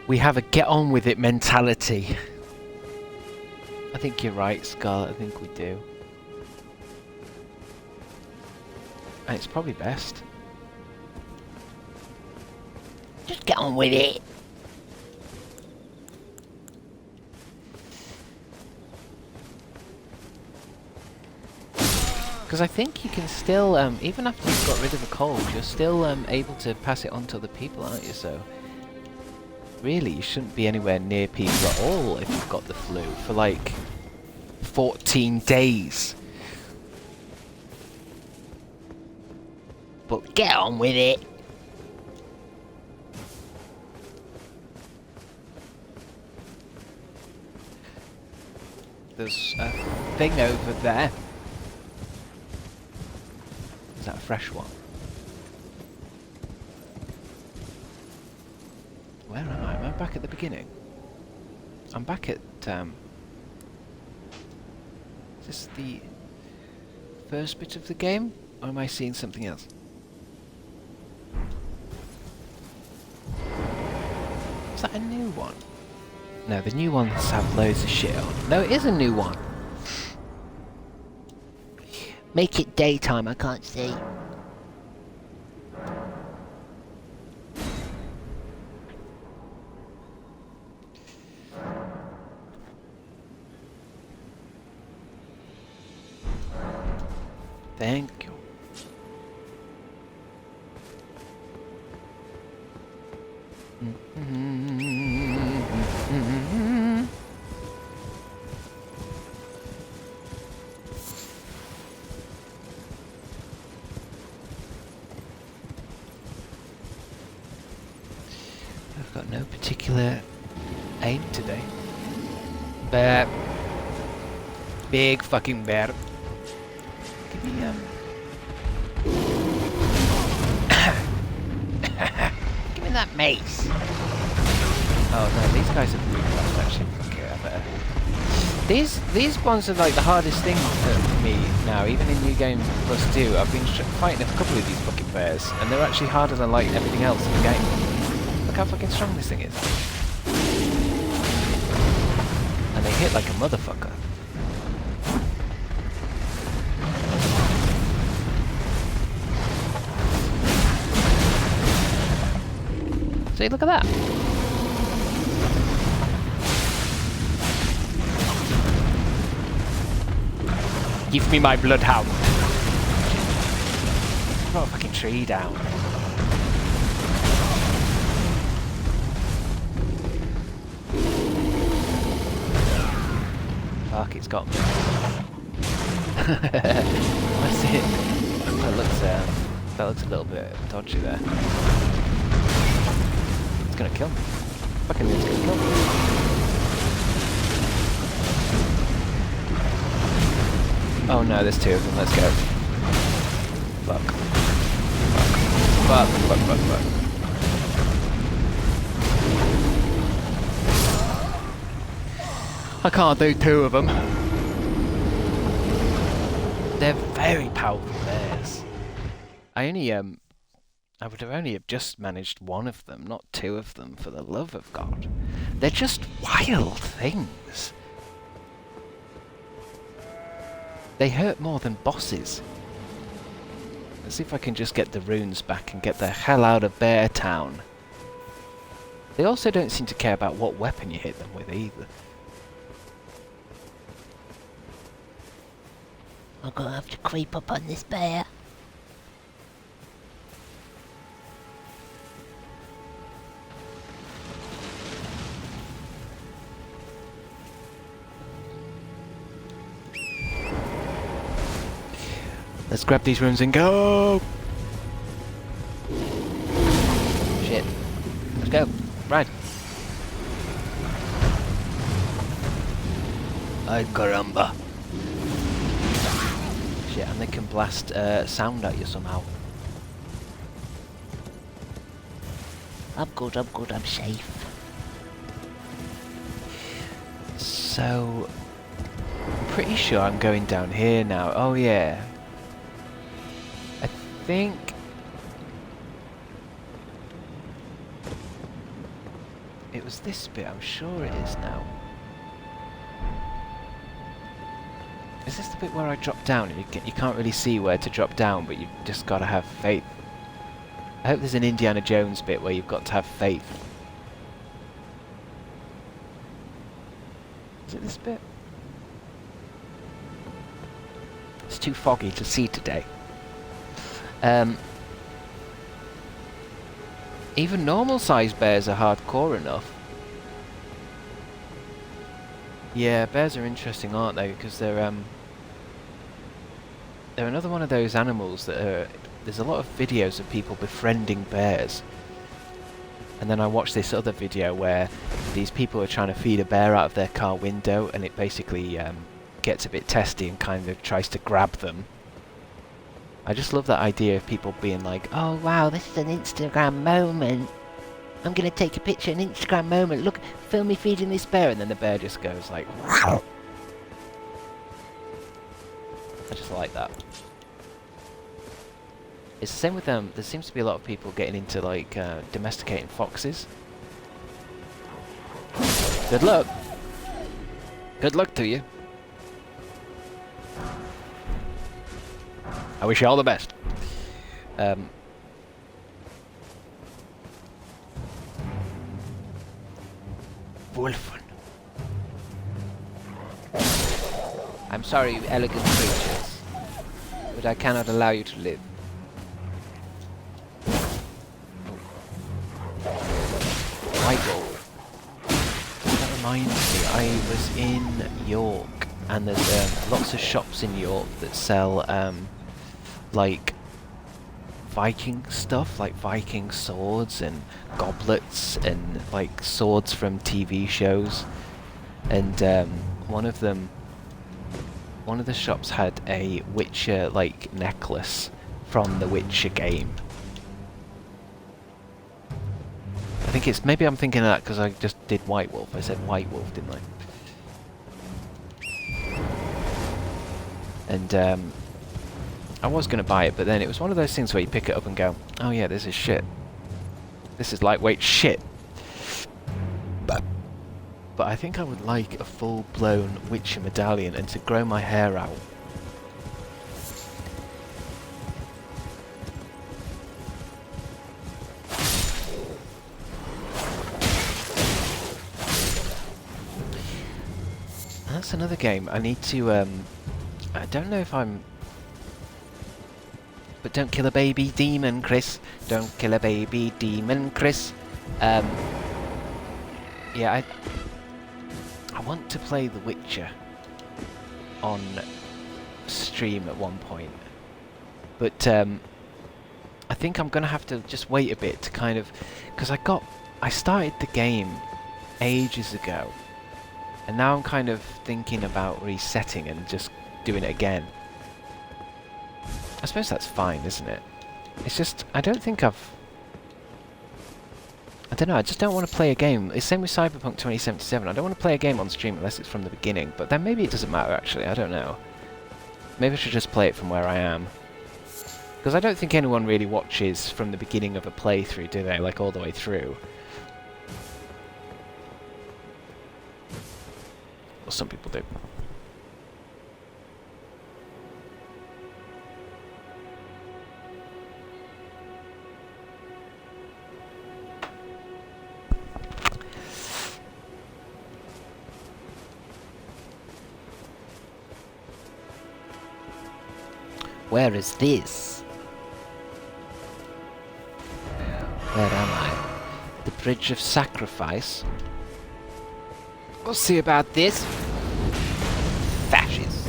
We have a get-on-with-it mentality. I think you're right, Scarlett. I think we do. And it's probably best. Just get on with it. Because I think you can still, even after you've got rid of the cold, you're still able to pass it on to other people, aren't you? So really, you shouldn't be anywhere near people at all if you've got the flu for like 14 days. But get on with it. There's a thing over there. Is that a fresh one? Where am I? Am I back at the beginning? I'm back at, is this the first bit of the game? Or am I seeing something else? Is that a new one? No, the new ones have loads of shit on. No, it is a new one. Make it daytime, I can't see. Thank you. I've got no particular aim today. Bear. Big fucking bear. Give me, Give me that mace. Oh no, these guys are pretty fast actually. Okay, I better. These ones are like the hardest thing for me now, even in New Game Plus 2. I've been fighting a couple of these fucking bears, and they're actually harder than like everything else in the game. Look how fucking strong this thing is. And they hit like a motherfucker. See, look at that. Give me my bloodhound. Got a fucking tree down. Fuck, it's got me. That's it. That looks a little bit dodgy there. It's gonna kill me. Fucking it's gonna kill me. Oh no, there's two of them, let's go. Fuck. Fuck. I can't do two of them. They're very powerful bears. I would have only just managed one of them, not two of them, for the love of God. They're just wild things. They hurt more than bosses. Let's see if I can just get the runes back and get the hell out of Bear Town. They also don't seem to care about what weapon you hit them with either. I'm gonna have to creep up on this bear. Let's grab these runes and go! Shit. Let's go. Right. Ay caramba. Shit, and they can blast sound at you somehow. I'm good, I'm safe. So... pretty sure I'm going down here now. Oh yeah. I think... it was this bit, I'm sure it is now. Is this the bit where I drop down and you can't really see where to drop down, but you've just got to have faith? I hope there's an Indiana Jones bit where you've got to have faith. Is it this bit? It's too foggy to see today. Even normal-sized bears are hardcore enough. Yeah, bears are interesting, aren't they? Because they're another one of those animals that are... there's a lot of videos of people befriending bears. And then I watched this other video where these people are trying to feed a bear out of their car window, and it basically gets a bit testy and kind of tries to grab them. I just love that idea of people being like, oh wow, this is an Instagram moment. I'm gonna take a picture, an Instagram moment. Look, film me feeding this bear. and then the bear just goes like... I just like that. It's the same with them. There seems to be a lot of people getting into like domesticating foxes. Good luck. Good luck to you. I wish you all the best. Wolfen. I'm sorry, you elegant creatures, but I cannot allow you to live. White gold. That reminds me, I was in York, and there's lots of shops in York that sell like Viking stuff, like Viking swords and goblets and like swords from TV shows. And one of the shops had a Witcher like necklace from the Witcher game. I think it's... Maybe I'm thinking of that because I just did White Wolf. I said White Wolf, didn't I? And I was going to buy it, but then it was one of those things where you pick it up and go, oh yeah, this is shit. This is lightweight shit. But I think I would like a full-blown Witcher medallion and to grow my hair out. That's another game. I need to, I don't know if I'm... But don't kill a baby demon, Chris. Don't kill a baby demon, Chris. Yeah, I want to play The Witcher on stream at one point. But, I think I'm going to have to just wait a bit to kind of... Because I started the game ages ago. And now I'm kind of thinking about resetting and just doing it again. I suppose that's fine, isn't it? It's just, I don't think I don't know, I just don't want to play a game. It's same with Cyberpunk 2077. I don't want to play a game on stream unless it's from the beginning. But then maybe it doesn't matter, actually. I don't know. Maybe I should just play it from where I am. Because I don't think anyone really watches from the beginning of a playthrough, do they? Like, all the way through. Well, some people do. Where is this? Where am I? The Bridge of Sacrifice. We'll see about this. Fascists.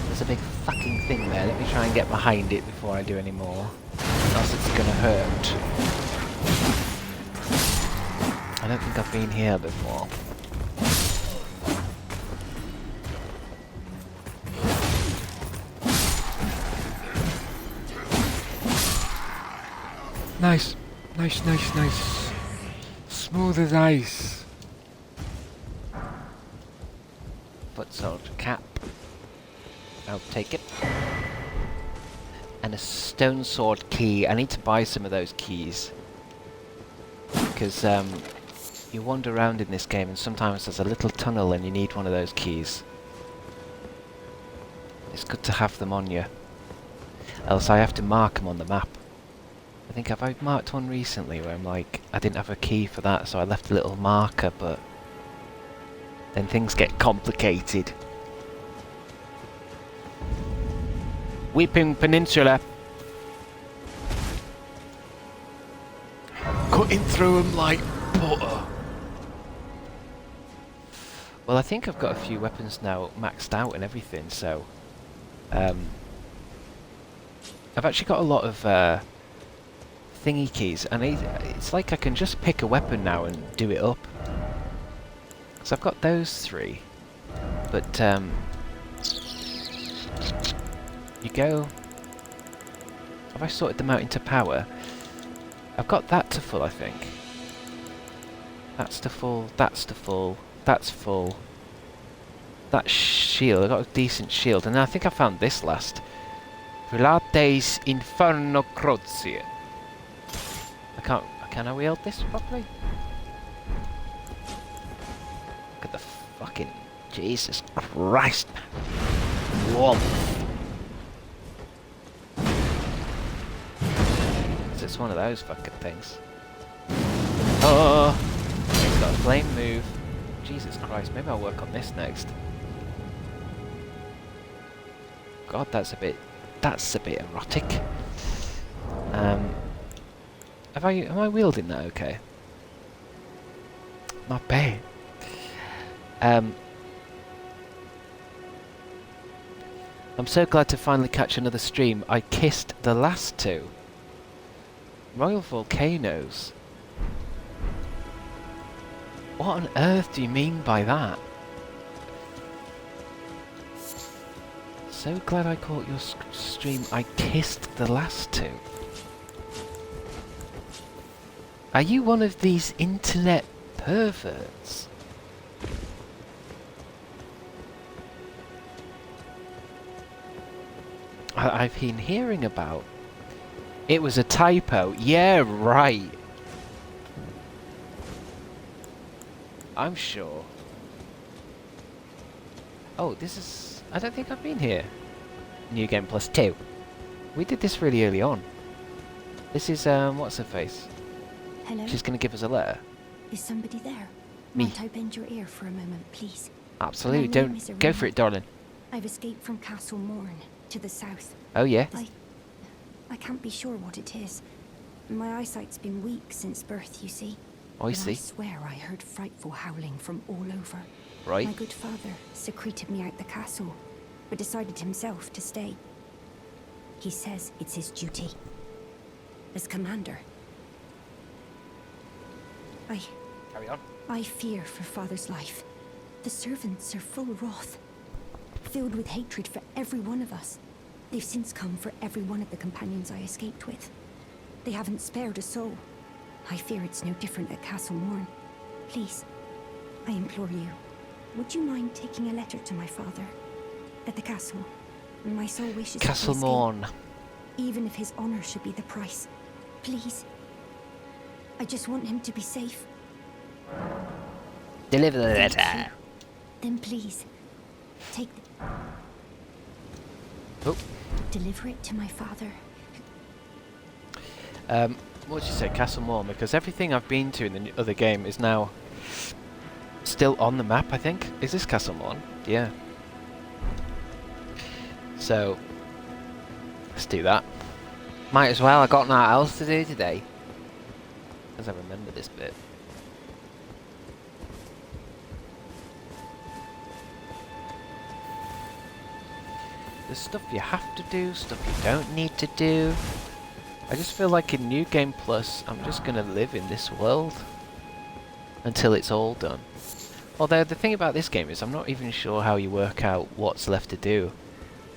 There's a big fucking thing there. Let me try and get behind it before I do any more. Or else it's gonna hurt. I don't think I've been here before. Nice. Nice, nice, nice. Smooth as ice. Foot soldier cap. I'll take it. And a stone sword key. I need to buy some of those keys. Because, you wander around in this game and sometimes there's a little tunnel and you need one of those keys. It's good to have them on you. Else I have to mark them on the map. I think I've marked one recently where I'm like, I didn't have a key for that, so I left a little marker, but then things get complicated. Weeping Peninsula. Cutting through them like butter. Well, I think I've got a few weapons now maxed out and everything, so... I've actually got a lot of thingy keys, and it's like I can just pick a weapon now and do it up. So I've got those three, but you go... Have I sorted them out into power? I've got that to full, I think. That's to full, that's to full, that's full. That shield, I got a decent shield, and I think I found this last. Relates Inferno Croce. Can I wield this properly? Look at the fucking... Jesus Christ, man. Warmth. It's one of those fucking things. Oh! It's got a flame move. Jesus Christ, maybe I'll work on this next. God, that's a bit erotic. Am I wielding that okay? Not bad. I'm so glad to finally catch another stream. I kissed the last two. Royal volcanoes? What on earth do you mean by that? So glad I caught your stream. I kissed the last two. Are you one of these internet perverts? I've been hearing about. It was a typo. Yeah, right. I'm sure. Oh, this is... I don't think I've been here. New Game Plus 2. We did this really early on. This is, what's her face? Hello? She's going to give us a letter. Is somebody there? Me. Might I bend your ear for a moment, please? Absolutely. My name Don't... is Go for Irina. it, darling. I've escaped from Castle Morn, to the south. Oh, yeah? I can't be sure what it is. My eyesight's been weak since birth, you see. I But see. I swear I heard frightful howling from all over. Right. My good father secreted me out the castle, but decided himself to stay. He says it's his duty. As commander. Carry on. I fear for father's life. The servants are full wrath, filled with hatred for every one of us. They've since come for every one of the companions I escaped with. They haven't spared a soul. I fear it's no different at Castle Morn. Please, I implore you, would you mind taking a letter to my father? At the castle, my sole wish is Castle to escape, Morn. even if his honor should be the price. Please. I just want him to be safe. Deliver the Thank letter. you. Then please, take Oh. deliver it to my father. What did you say? Castle Morn? Because everything I've been to in the other game is now still on the map, I think. Is this Castle Morn? Yeah. So, let's do that. Might as well. I got nothing else to do today. As I remember this bit. There's stuff you have to do, stuff you don't need to do. I just feel like in New Game Plus, I'm just gonna live in this world until it's all done. Although the thing about this game is I'm not even sure how you work out what's left to do.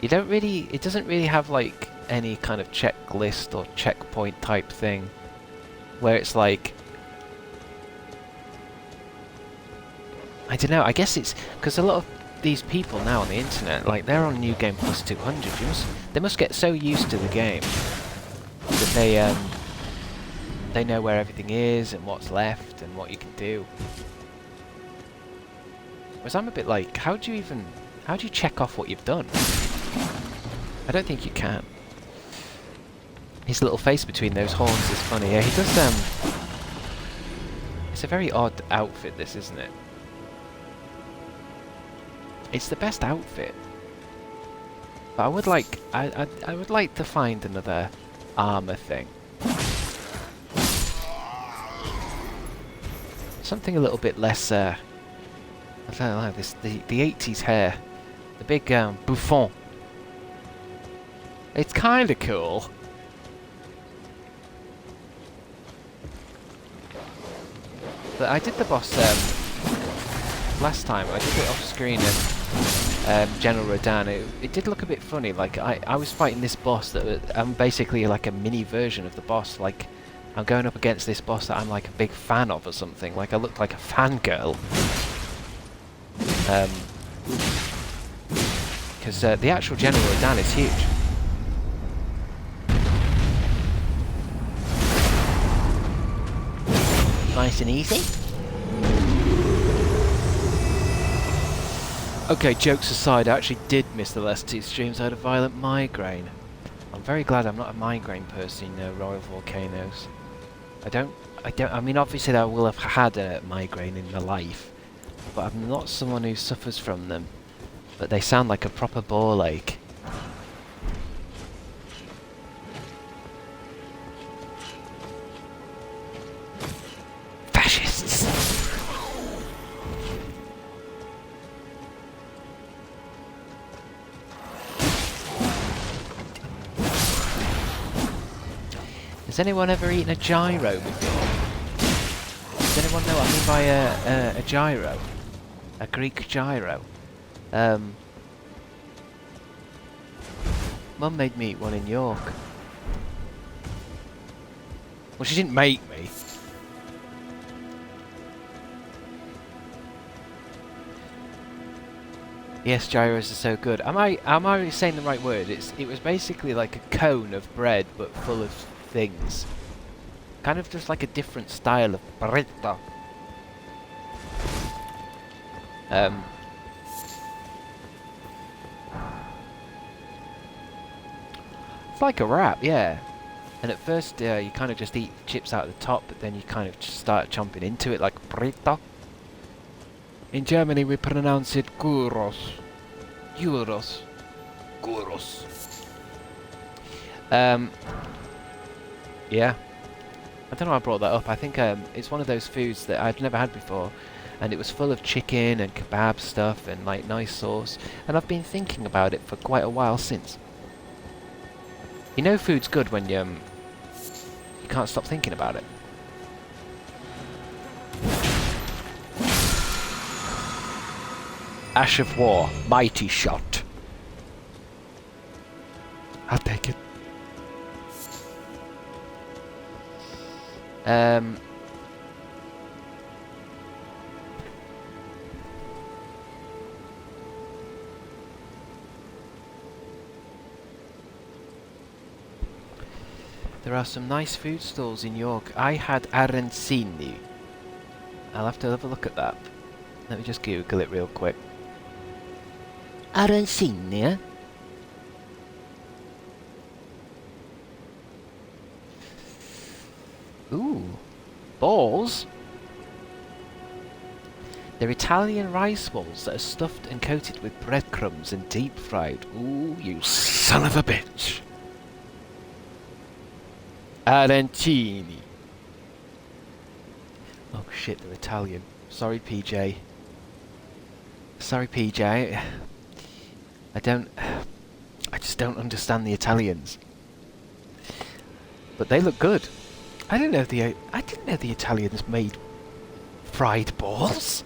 You don't really, it doesn't really have like any kind of checklist or checkpoint type thing where it's like, I don't know, I guess it's because a lot of these people now on the internet, like they're on New Game Plus 200, they must get so used to the game that they know where everything is and what's left and what you can do. Whereas I'm a bit like, how do you check off what you've done? I don't think you can. His little face between those horns is funny. Yeah, he does, it's a very odd outfit, this, isn't it? It's the best outfit. But I would like, I would like to find another armor thing. Something a little bit less, I don't know, this, the 80s hair. The big, bouffon. It's kinda cool. But I did the boss, last time. I did it off screen and General Rodan. It did look a bit funny. Like I was fighting this boss that I'm basically like a mini version of the boss. Like I'm going up against this boss that I'm like a big fan of or something. Like I looked like a fangirl. Because the actual General Rodan is huge. Nice and easy. Okay, jokes aside, I actually did miss the last two streams. I had a violent migraine. I'm very glad I'm not a migraine person, you know, Royal Volcanoes. I mean, obviously I will have had a migraine in my life, but I'm not someone who suffers from them. But they sound like a proper ball ache. Fascists! There's Has anyone ever eaten a gyro before? Does anyone know what I mean by a gyro? A Greek gyro. Mum made me eat one in York. Well, she didn't make me. Yes, gyros are so good. Am I saying the right word? It was basically like a cone of bread but full of things. Kind of just like a different style of burrito. It's like a wrap, yeah. And at first you kind of just eat chips out of the top, but then you kind of just start chomping into it like burrito. In Germany we pronounce it gyros. Gyros. Gyros. Yeah. I don't know why I brought that up. I think it's one of those foods that I'd never had before. And it was full of chicken and kebab stuff and like nice sauce. And I've been thinking about it for quite a while since. You know food's good when you can't stop thinking about it. Ash of War, mighty shot. I'll take it. There are some nice food stalls in York. I had arancini. I'll have to have a look at that. Let me just Google it real quick. Arancini, eh? Ooh, balls? They're Italian rice balls that are stuffed and coated with breadcrumbs and deep fried. Ooh, you son of a bitch! Arancini. Oh shit, they're Italian. Sorry, PJ. Sorry, PJ. I just don't understand the Italians. But they look good. I didn't know the Italians made fried balls.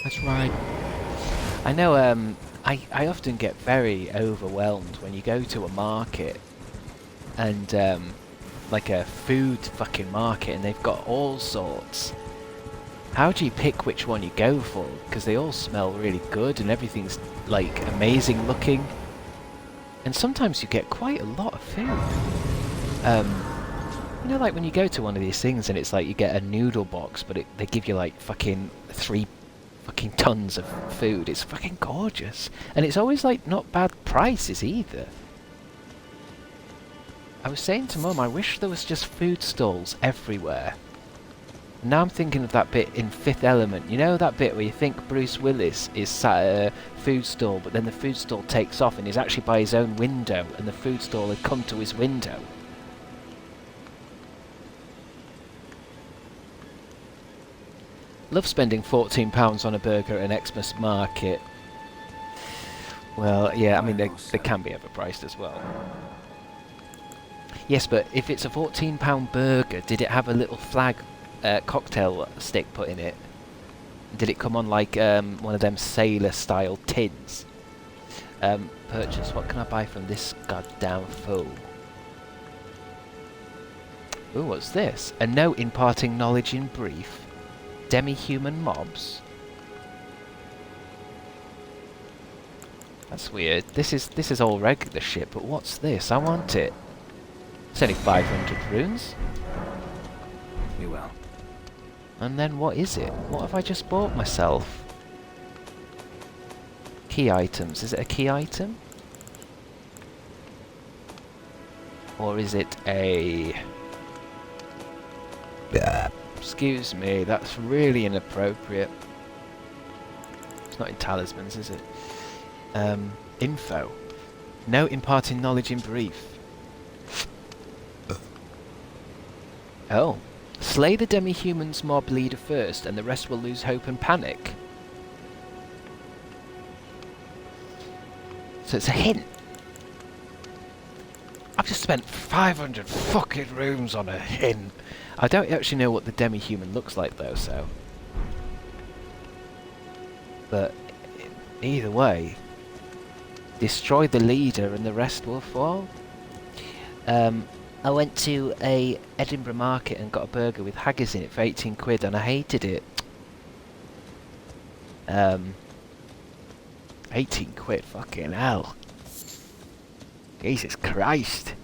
That's right. I know, I often get very overwhelmed when you go to a market and, like a food fucking market, and they've got all sorts. How do you pick which one you go for? Because they all smell really good and everything's, like, amazing looking. And sometimes you get quite a lot of food. You know, like when you go to one of these things and it's like you get a noodle box, but they give you like fucking 3 fucking tons of food. It's fucking gorgeous. And it's always like not bad prices either. I was saying to Mum, I wish there was just food stalls everywhere. Now I'm thinking of that bit in Fifth Element. You know that bit where you think Bruce Willis is sat at a food stall, but then the food stall takes off and he's actually by his own window, and the food stall had come to his window. Love spending £14 on a burger at an Xmas market. Well, yeah, I mean, they can be overpriced as well. Yes, but if it's a £14 burger, did it have a little flag cocktail stick put in it? Did it come on like one of them sailor-style tins? Purchase. What can I buy from this goddamn fool? Ooh, what's this? A note imparting knowledge in brief. Demi-human mobs. That's weird. This is all regular shit, but what's this? I want it. It's only 500 runes. You will. And then what is it? What have I just bought myself? Key items. Is it a key item? Or is it a... Excuse me, that's really inappropriate. It's not in talismans, is it? Info. Note imparting knowledge in brief. Oh. Slay the demi-humans mob leader first, and the rest will lose hope and panic. So it's a hint. I've just spent 500 fucking rooms on a hint. I don't actually know what the demi-human looks like though, so... But either way, destroy the leader and the rest will fall. I went to a Edinburgh market and got a burger with haggis in it for 18 quid and I hated it. 18 quid, fucking hell. Jesus Christ.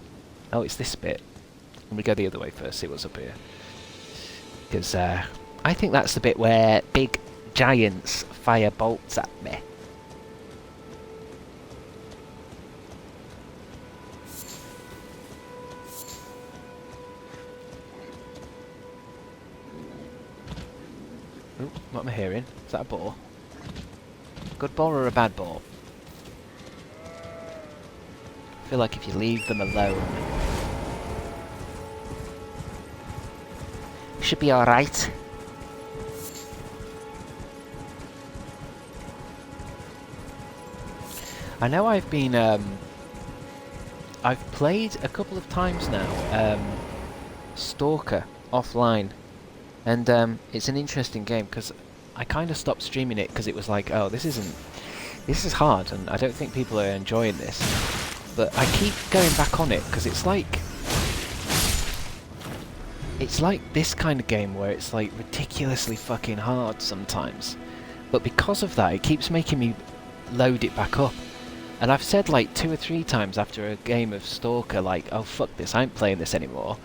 Oh, it's this bit. Let me go the other way first, see what's up here. Because I think that's the bit where big giants fire bolts at me. Ooh, what am I hearing? Is that a ball? Good ball or a bad ball? I feel like if you leave them alone, should be alright. I know I've been, I've played a couple of times now, Stalker offline, and it's an interesting game because I kind of stopped streaming it because it was like, oh, this is hard and I don't think people are enjoying this. But I keep going back on it because it's like this kind of game where it's like ridiculously fucking hard sometimes. But because of that, it keeps making me load it back up. And I've said like 2 or 3 times after a game of Stalker, like, oh fuck this, I ain't playing this anymore.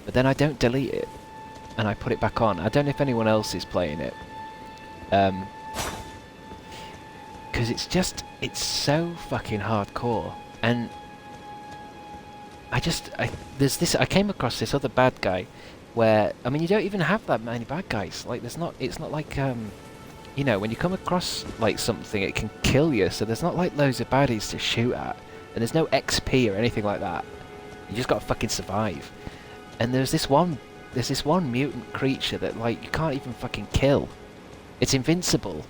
But then I don't delete it and I put it back on. I don't know if anyone else is playing it. Because it's so fucking hardcore. And I came across this other bad guy where, I mean, you don't even have that many bad guys. Like, it's not like, you know, when you come across, like, something, it can kill you, so there's not, like, loads of baddies to shoot at. And there's no XP or anything like that. You just gotta fucking survive. And there's this one mutant creature that, like, you can't even fucking kill. It's invincible.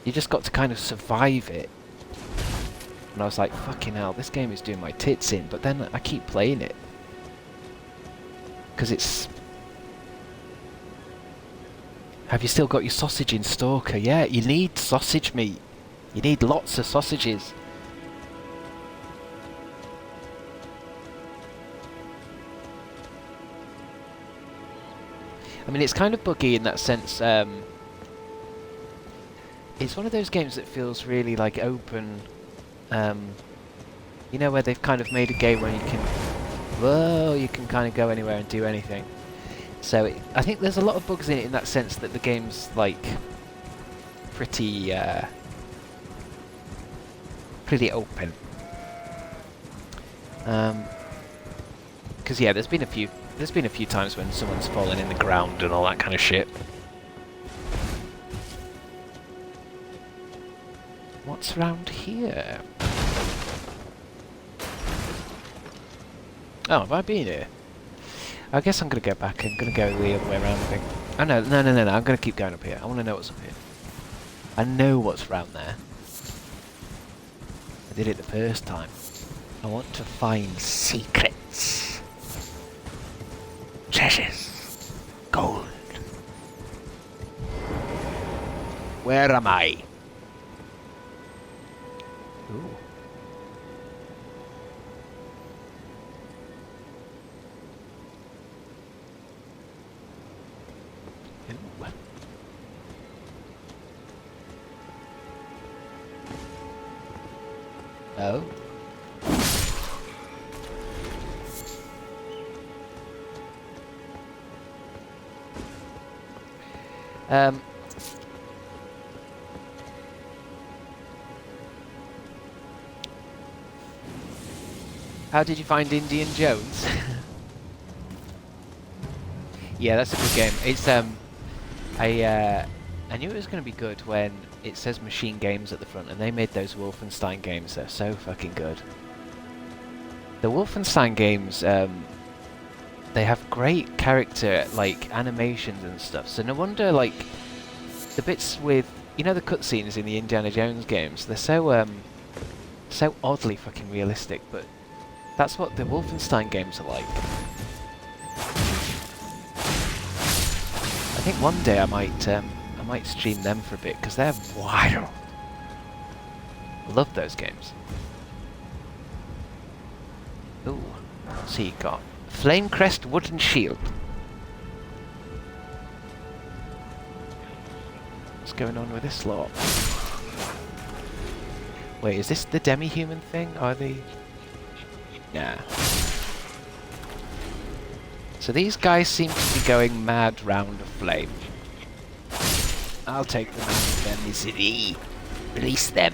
You just got to kind of survive it. And I was like, fucking hell, this game is doing my tits in, but then I keep playing it. Because it's... Have you still got your sausage in Stalker? Yeah, you need sausage meat. You need lots of sausages. I mean, it's kind of buggy in that sense. It's one of those games that feels really like open. You know, where they've kind of made a game where you can kind of go anywhere and do anything. So I think there's a lot of bugs in it in that sense that the game's like pretty open. Because yeah, there's been a few times when someone's fallen in the ground and all that kind of shit. What's around here? Oh, have I been here? I guess I'm gonna go back. I'm gonna go the other way around, I think. Oh no, I'm gonna keep going up here. I wanna know what's up here. I know what's around there. I did it the first time. I want to find secrets. Treasures. Gold. Where am I? Ooh. Oh. How did you find Indiana Jones? Yeah, that's a good game. It's I knew it was going to be good when it says Machine Games at the front, and they made those Wolfenstein games. They're so fucking good. The Wolfenstein games, they're they have great character, like, animations and stuff. So no wonder, like, the bits with, you know, the cutscenes in the Indiana Jones games, they're so, so oddly fucking realistic, but that's what the Wolfenstein games are like. I think one day I might stream them for a bit, because they're wild. I love those games. Ooh, so you got Flamecrest Wooden Shield. What's going on with this lot? Wait, is this the demi-human thing? Are they... Nah. So these guys seem to be going mad round a flame. I'll take them out of their misery. Release them.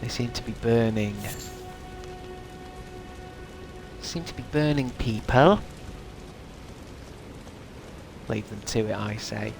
They seem to be burning. Seem to be burning people. Leave them to it, I say.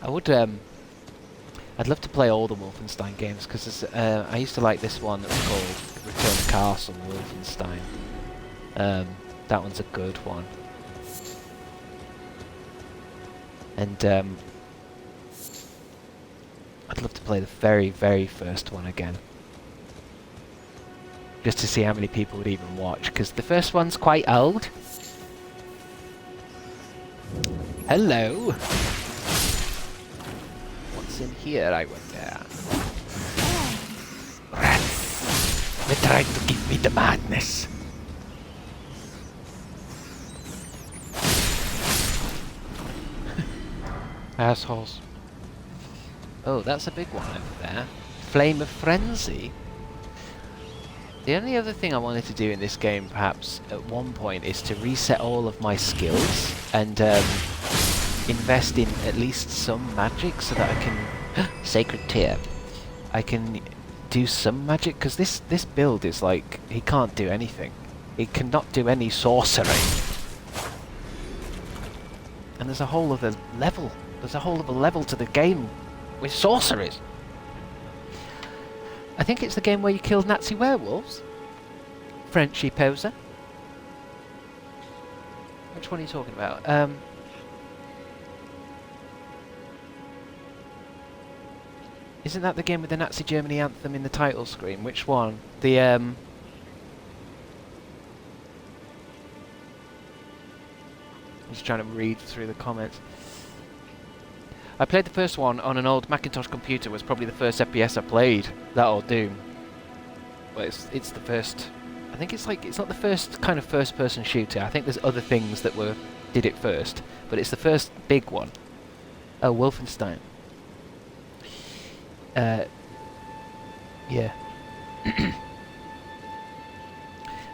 I would, I'd love to play all the Wolfenstein games, because I used to like this one that was called Return to Castle Wolfenstein. That one's a good one. And, I'd love to play the very, very first one again. Just to see how many people would even watch, because the first one's quite old. Hello! In here, I wonder. Rats! They tried to give me the madness. Assholes. Oh, that's a big one over there. Flame of Frenzy. The only other thing I wanted to do in this game, perhaps, at one point, is to reset all of my skills and, invest in at least some magic so that I can... Sacred Tear. I can do some magic, because this build is like... He can't do anything. He cannot do any sorcery. And there's a whole other level. There's a whole other level to the game with sorceries. I think it's the game where you killed Nazi werewolves. Frenchy poser. Which one are you talking about? Isn't that the game with the Nazi Germany anthem in the title screen? Which one? The, I'm just trying to read through the comments. I played the first one on an old Macintosh computer. Was probably the first FPS I played. That or Doom. Well, it's the first... I think it's like... It's not the first kind of first-person shooter. I think there's other things that did it first. But it's the first big one. Oh, Wolfenstein. Yeah.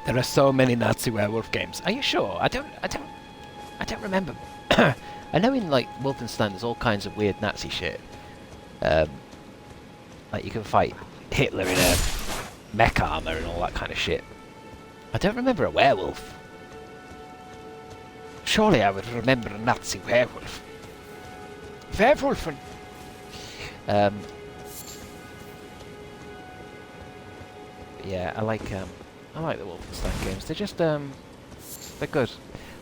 There are so many Nazi werewolf games. Are you sure? I don't remember. I know in like Wolfenstein there's all kinds of weird Nazi shit. Like you can fight Hitler in a mech armor and all that kind of shit. I don't remember a werewolf. Surely I would remember a Nazi werewolf. Werewolfen. Yeah, I like the Wolfenstein games. They're just they're good.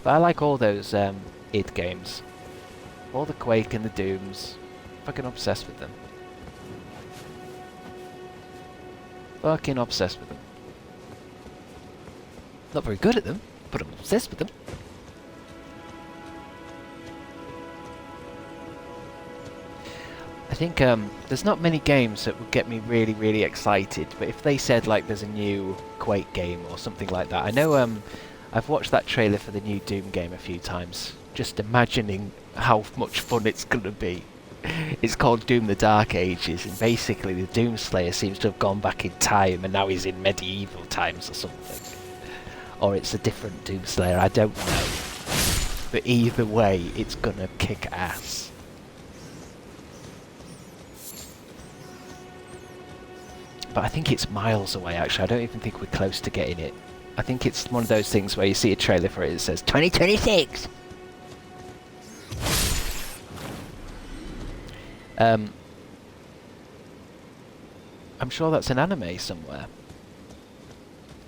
But I like all those id games. All the Quake and the Dooms. Fucking obsessed with them. Fucking obsessed with them. Not very good at them, but I'm obsessed with them. I think there's not many games that would get me really, really excited, but if they said like there's a new Quake game or something like that, I know I've watched that trailer for the new Doom game a few times, just imagining how much fun it's gonna be. It's called Doom the Dark Ages, and basically the Doomslayer seems to have gone back in time and now he's in medieval times or something. Or it's a different Doomslayer, I don't know. But either way, it's gonna kick ass. But I think it's miles away, actually. I don't even think we're close to getting it. I think it's one of those things where you see a trailer for it, it says 2026! I'm sure that's an anime somewhere.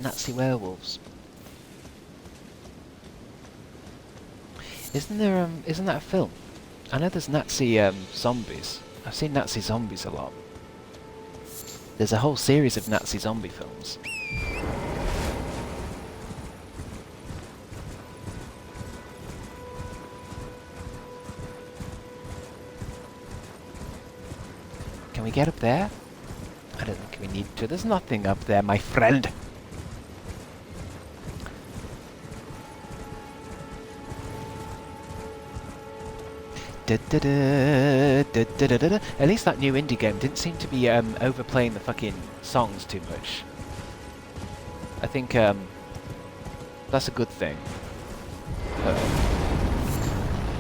Nazi werewolves. Isn't that a film? I know there's Nazi zombies. I've seen Nazi zombies a lot. There's a whole series of Nazi zombie films. Can we get up there? I don't think we need to. There's nothing up there, my friend. At least that new indie game didn't seem to be overplaying the fucking songs too much. I think that's a good thing.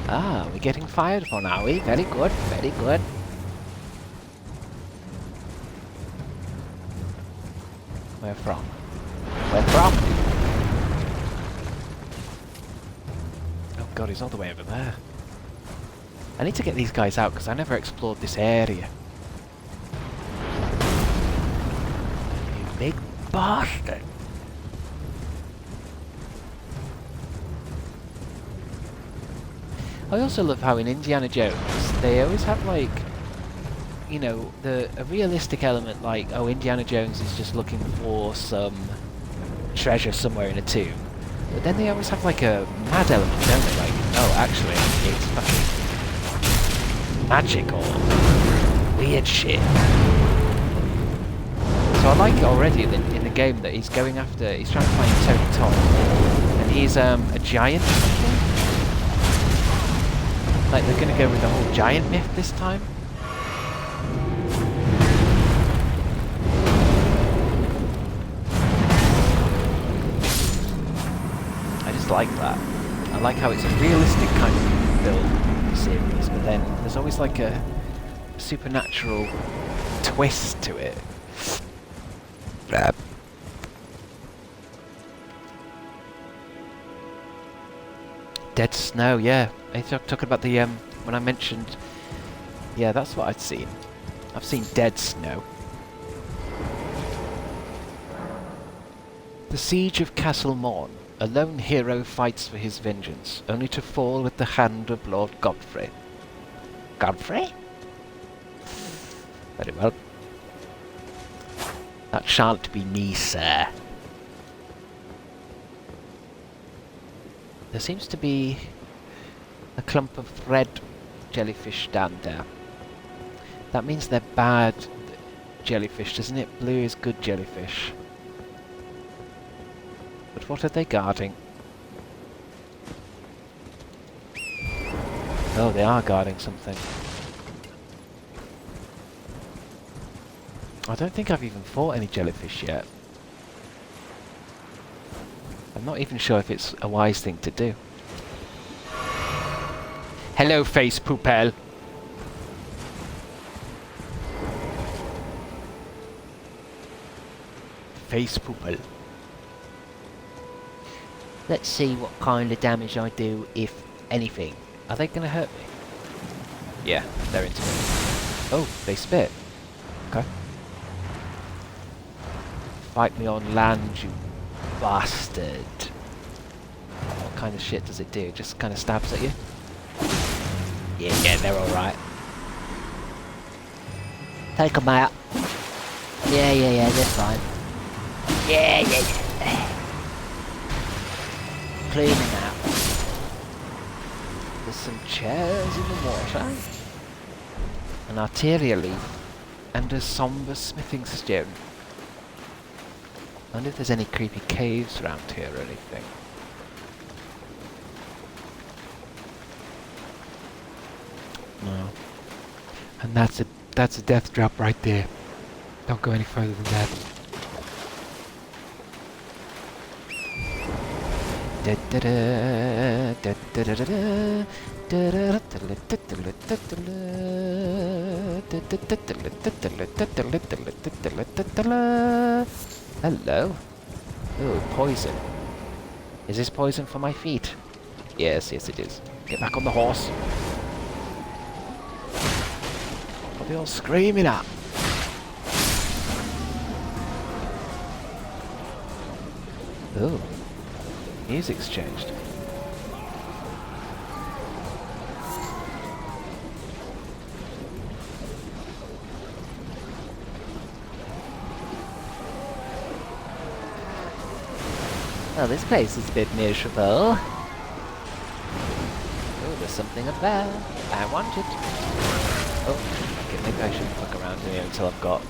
Ah, we're getting fired upon, are we? Very good, very good. Where from? Where from? Oh god, he's all the way over there. I need to get these guys out because I never explored this area. You big bastard. I also love how in Indiana Jones they always have like, you know, a realistic element like, oh, Indiana Jones is just looking for some treasure somewhere in a tomb. But then they always have like a mad element, don't they? Like, oh, actually, it's fucking magic or weird shit. So I like it already in the game that he's trying to find Tony Todd, and he's a giant or something. Like they're gonna go with the whole giant myth this time. I just like that. I like how it's a realistic kind of build series, but then there's always like a supernatural twist to it. Dead snow, yeah. I talking about the when I mentioned, yeah, that's what I'd seen. I've seen dead snow. The siege of Castle Morn. A lone hero fights for his vengeance, only to fall at the hand of Lord Godfrey. Godfrey? Very well. That shan't be me, sir. There seems to be a clump of red jellyfish down there. That means they're bad jellyfish, doesn't it? Blue is good jellyfish. But what are they guarding? Oh, they are guarding something. I don't think I've even fought any jellyfish yet. I'm not even sure if it's a wise thing to do. Hello, face poopel. Face poopel. Let's see what kind of damage I do, if anything. Are they going to hurt me? Yeah, they're into it. Oh, they spit. Okay. Fight me on land, you bastard. What kind of shit does it do? Just kind of stabs at you? Yeah, they're alright. Take them out. Yeah, they're fine. Yeah. Clean them out. There's some chairs in the water. An arteria leaf. And a somber smithing stone. I wonder if there's any creepy caves around here or anything. No. And that's a death drop right there. Don't go any further than that. Hello. Ooh, poison. Is this poison for my feet? Yes, yes it is. Get back on the horse. What are they all screaming at? Ooh. Music's changed. Well, this place is a bit miserable. Oh, there's something about. I want it. Oh, okay, maybe I shouldn't fuck around here until I've got...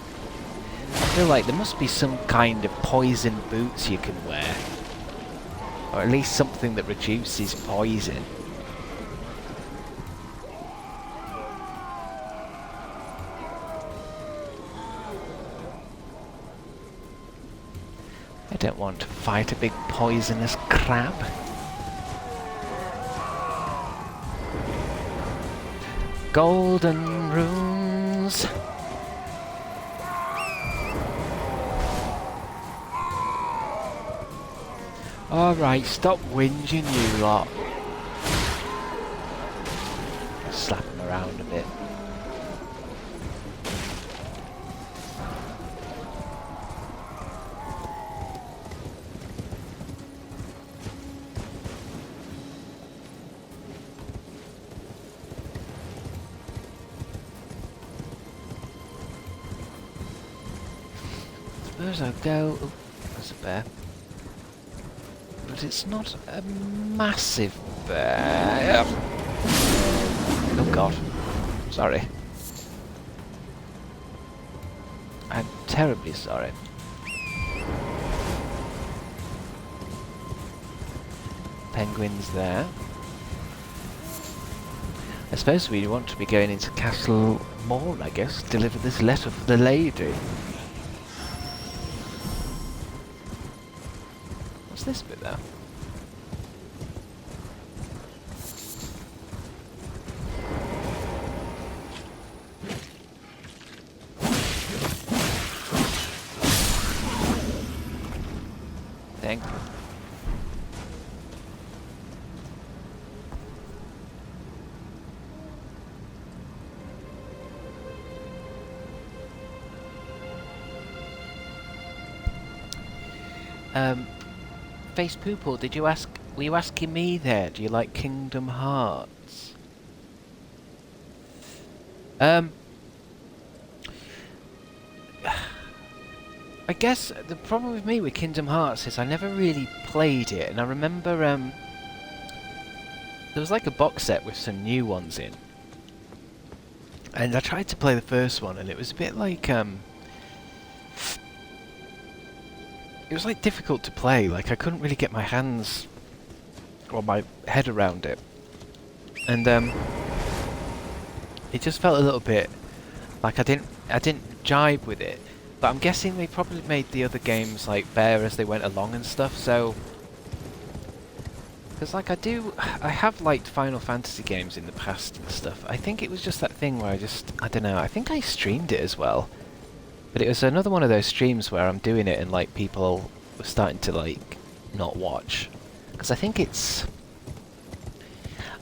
I feel like there must be some kind of poison boots you can wear. Or at least something that reduces poison. I don't want to fight a big poisonous crab. Golden runes. Alright, stop whinging, you lot. Slap him around a bit. Suppose I'll go... Oh, there's a bear. But it's not a massive bear. Oh god. Sorry. I'm terribly sorry. Penguins there. I suppose we want to be going into Castle Morn, I guess. Deliver this letter for the lady. What's this bit there? Thank you. Face Poople, did you ask? Were you asking me there? Do you like Kingdom Hearts? I guess the problem with me with Kingdom Hearts is I never really played it, and I remember there was like a box set with some new ones in, and I tried to play the first one, and it was a bit like it was like difficult to play. Like I couldn't really get my hands or my head around it, and it just felt a little bit like I didn't jibe with it. But I'm guessing they probably made the other games like better as they went along and stuff. So, because like I have liked Final Fantasy games in the past and stuff. I think it was just that thing where I don't know. I think I streamed it as well. But it was another one of those streams where I'm doing it and like people were starting to like not watch. Because I think it's...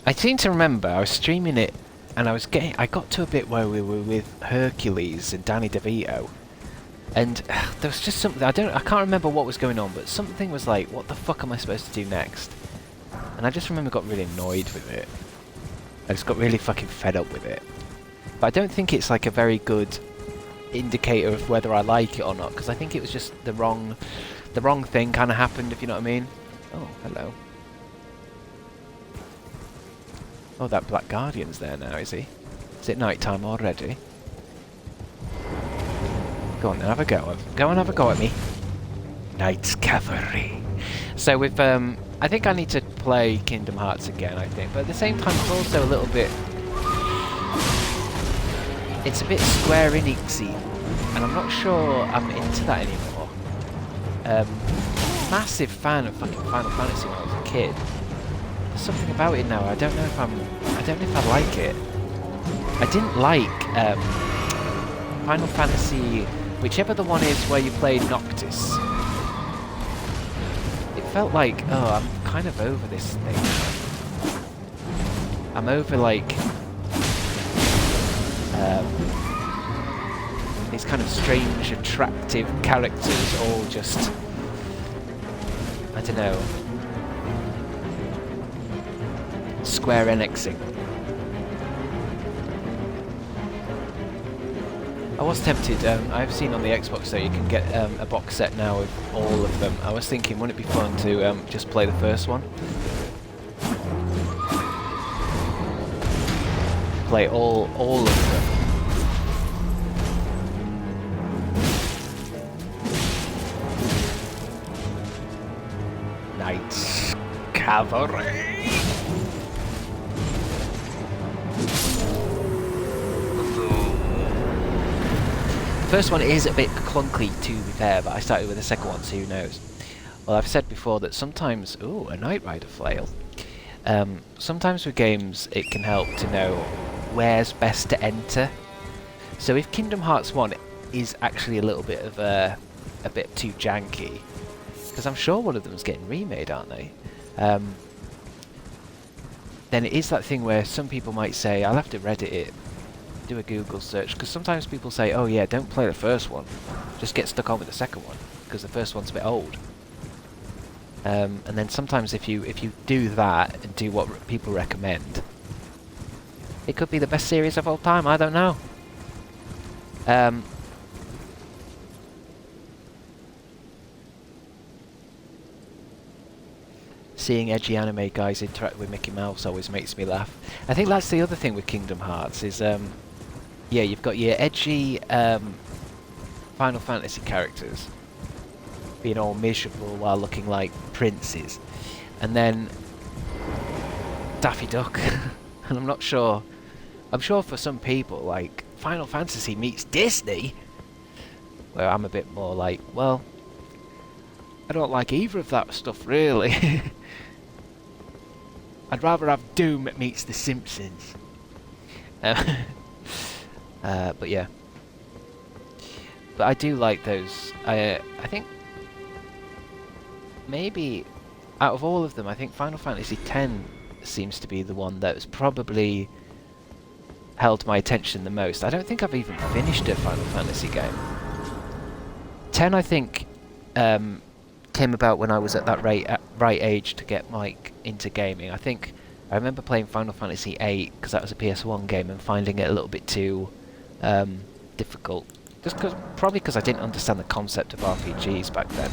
I seem to remember I was streaming it and I got to a bit where we were with Hercules and Danny DeVito. And there was just something, I can't remember what was going on, but something was like, what the fuck am I supposed to do next? And I just remember got really annoyed with it. I just got really fucking fed up with it. But I don't think it's like a very good indicator of whether I like it or not, because I think it was just the wrong thing kind of happened, if you know what I mean. Oh, hello. Oh, that Black Guardian's there now, is he? Is it night time already? Go on then, have a go. Go and have a go at me. Knight's Cavalry. So with I think I need to play Kingdom Hearts again, I think, but at the same time it's also a little bit... It's a bit Square Enixy, and I'm not sure I'm into that anymore. Massive fan of fucking Final Fantasy when I was a kid. There's something about it now. I don't know if I like it. I didn't like Final Fantasy, whichever the one is where you play Noctis. felt like, oh, I'm kind of over this thing. I'm over, like, these kind of strange, attractive characters all just, I don't know, Square Enixing. I was tempted, I've seen on the Xbox that you can get a box set now of all of them. I was thinking, wouldn't it be fun to just play the first one? Play all of them. Knights Cavalry. The first one is a bit clunky, to be fair, but I started with the second one, so who knows. Well, I've said before that sometimes... Ooh, a Knight Rider flail. Sometimes with games, it can help to know where's best to enter. So if Kingdom Hearts 1 is actually a little bit of a bit too janky, because I'm sure one of them's getting remade, aren't they? Then it is that thing where some people might say, I'll have to Reddit it, do a Google search, because sometimes people say, oh yeah, don't play the first one, just get stuck on with the second one, because the first one's a bit old. And then sometimes if you do that and do what people recommend, it could be the best series of all time, I don't know. Seeing edgy anime guys interact with Mickey Mouse always makes me laugh. I think that's the other thing with Kingdom Hearts is, yeah, you've got your edgy Final Fantasy characters being all miserable while looking like princes, and then Daffy Duck. And I'm not sure. I'm sure for some people, like, Final Fantasy meets Disney, where I'm a bit more like, well, I don't like either of that stuff, really. I'd rather have Doom meets The Simpsons. But yeah. But I do like those. I think maybe out of all of them, I think Final Fantasy X seems to be the one that's probably held my attention the most. I don't think I've even finished a Final Fantasy game. 10, I think, came about when I was at that right age to get Mike into gaming. I think I remember playing Final Fantasy VIII because that was a PS1 game and finding it a little bit too difficult. Just probably because I didn't understand the concept of RPGs back then.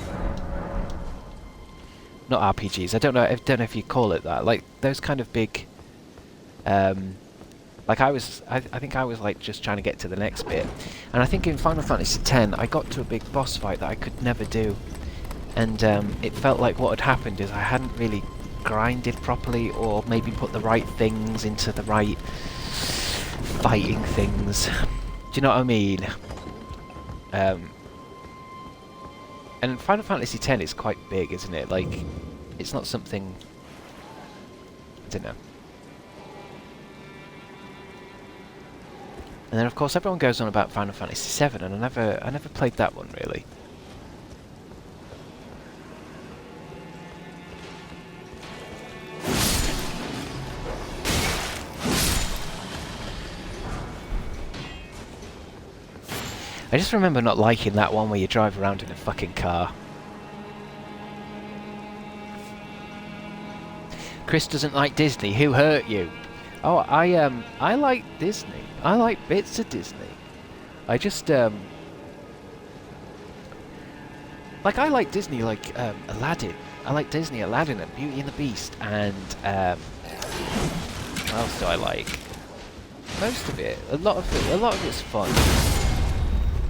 Not RPGs. I don't know if you call it that. Like those kind of big. Like I think I was like just trying to get to the next bit, and I think in Final Fantasy X I got to a big boss fight that I could never do, and it felt like what had happened is I hadn't really grinded properly, or maybe put the right things into the right fighting things. Do you know what I mean? And Final Fantasy X is quite big, isn't it? Like, it's not something... I don't know. And then, of course, everyone goes on about Final Fantasy VII, and I never played that one, really. I just remember not liking that one where you drive around in a fucking car. Chris doesn't like Disney. Who hurt you? Oh, I like Disney. I like bits of Disney. I just like I like Disney, like Aladdin. I like Disney, Aladdin, and Beauty and the Beast, and what else do I like? Most of it. A lot of it's fun.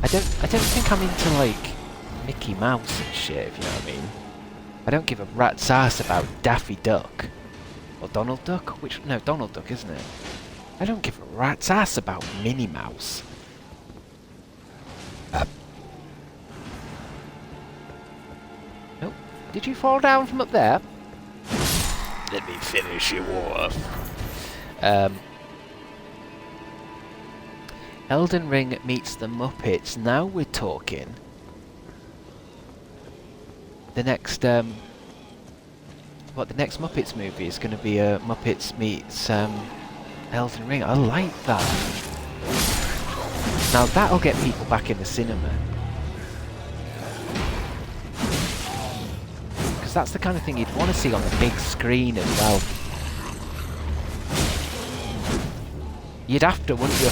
I don't think I'm into like Mickey Mouse and shit, if you know what I mean. I don't give a rat's ass about Daffy Duck. Or Donald Duck? No, Donald Duck, isn't it? I don't give a rat's ass about Minnie Mouse. Oh, did you fall down from up there? Let me finish you off. Elden Ring meets the Muppets. Now we're talking. The next what, the next Muppets movie is going to be Muppets meets Elden Ring. I like that. Now that'll get people back in the cinema. Because that's the kind of thing you'd want to see on the big screen as well. You'd have to, wouldn't you?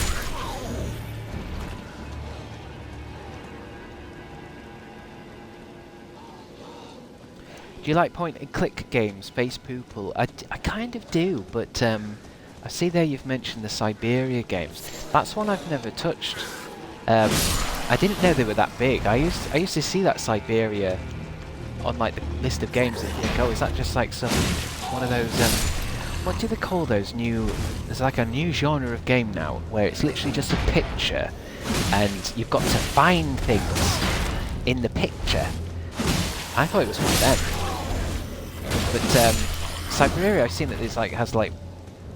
Do you like point-and-click games, Space Poople? I kind of do, but I see there you've mentioned the Siberia games. That's one I've never touched. I didn't know they were that big. I used to see that Siberia on like the list of games and think, oh, is that just like one of those what do they call those new? There's like a new genre of game now where it's literally just a picture, and you've got to find things in the picture. I thought it was one of them. But Siberia, I've seen that there's like has like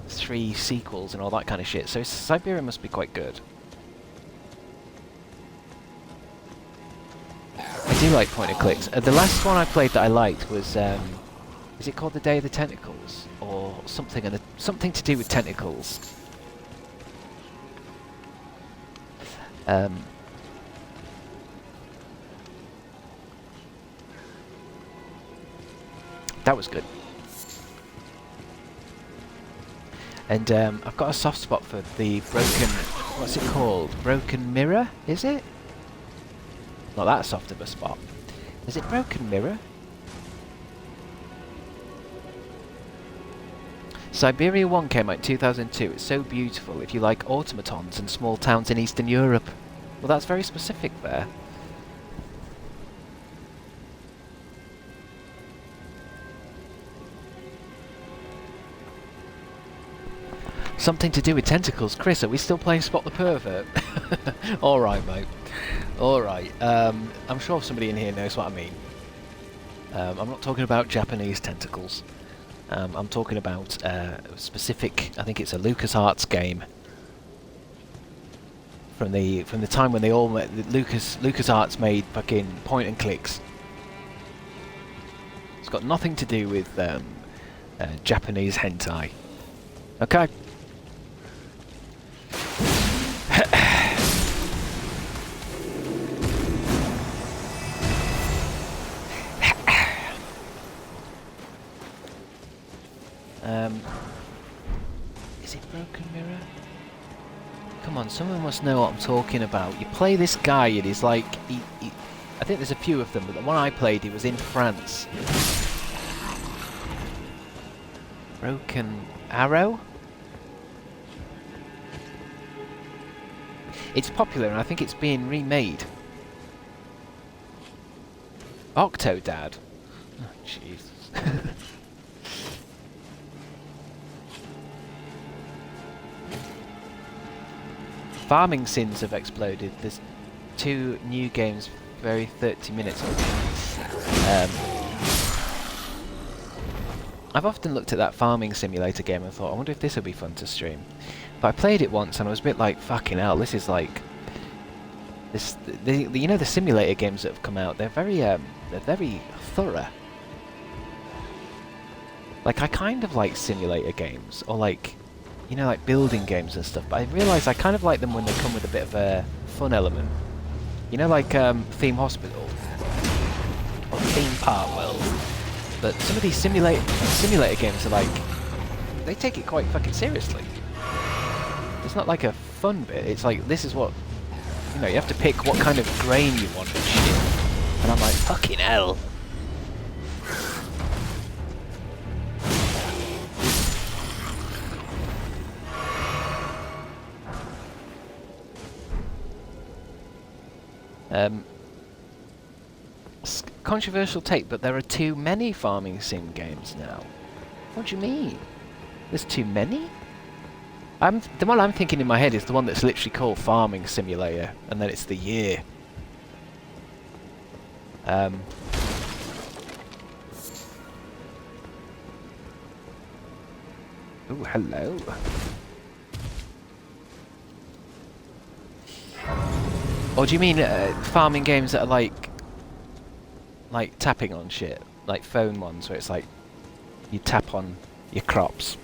3 sequels and all that kind of shit. So Siberia must be quite good. I do like point and clicks. The last one I played that I liked was is it called The Day of the Tentacles or something? And something to do with tentacles. That was good. And I've got a soft spot for the broken... What's it called? Broken Mirror, is it? Not that soft of a spot. Is it Broken Mirror? Siberia 1 came out in 2002. It's so beautiful if you like automatons and small towns in Eastern Europe. Well, that's very specific there. Something to do with tentacles. Chris, are we still playing Spot the Pervert? Alright, mate. Alright. I'm sure somebody in here knows what I mean. I'm not talking about Japanese tentacles. I'm talking about specific, I think it's a LucasArts game. From the time when they all LucasArts made fucking point and clicks. It's got nothing to do with Japanese hentai. Okay. Is it Broken Mirror? Come on, someone must know what I'm talking about. You play this guy and he's like... I think there's a few of them, but the one I played, he was in France. Broken Arrow? It's popular and I think it's being remade. Octodad? Oh, Jesus. Farming sims have exploded. There's 2 new games very 30 minutes. I've often looked at that farming simulator game and thought, I wonder if this would be fun to stream. But I played it once and I was a bit like, fucking hell, this is like... you know the simulator games that have come out, they're very thorough. Like, I kind of like simulator games, or like, you know, like building games and stuff, but I realise I kind of like them when they come with a bit of a fun element. You know, like Theme Hospital, or Theme Park World. But some of these simulator games are like, they take it quite fucking seriously. It's not like a fun bit, it's like, this is what, you know, you have to pick what kind of grain you want and shit. And I'm like, fucking hell. Controversial take, but there are too many farming sim games now. What do you mean? There's too many? The one I'm thinking in my head is the one that's literally called Farming Simulator, and then it's the year. Ooh, hello. Or do you mean farming games that are like tapping on shit, like phone ones where it's like you tap on your crops.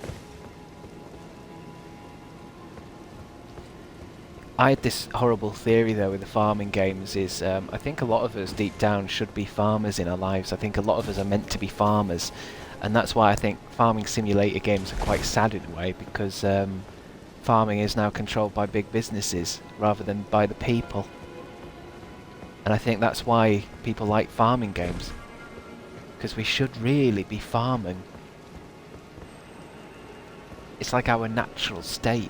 I had this horrible theory though with the farming games is I think a lot of us deep down should be farmers in our lives. I think a lot of us are meant to be farmers, and that's why I think farming simulator games are quite sad in a way, because farming is now controlled by big businesses rather than by the people. And I think that's why people like farming games, because we should really be farming. It's like our natural state.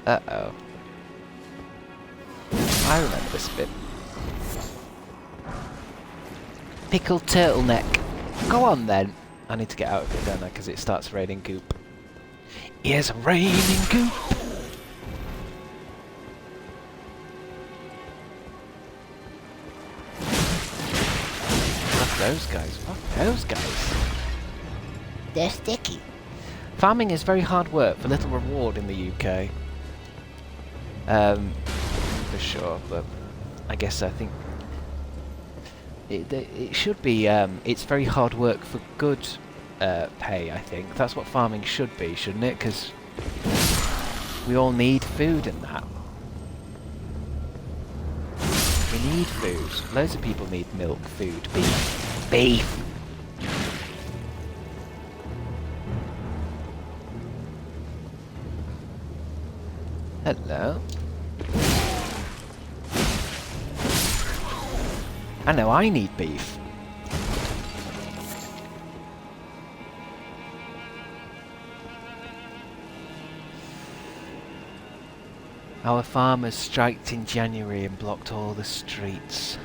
Uh-oh. I remember this bit. Pickled turtleneck. Go on then. I need to get out of here, don't I? Because it starts raining goop. Here's raining goop. Fuck those guys. Fuck those guys. They're sticky. Farming is very hard work for little reward in the UK. For sure, but I guess I think it should be. It's very hard work for good pay. I think that's what farming should be, shouldn't it? Because we all need food and that. We need food. Loads of people need milk, food, beef. Beef! Hello. I know I need beef. Our farmers striked in January and blocked all the streets.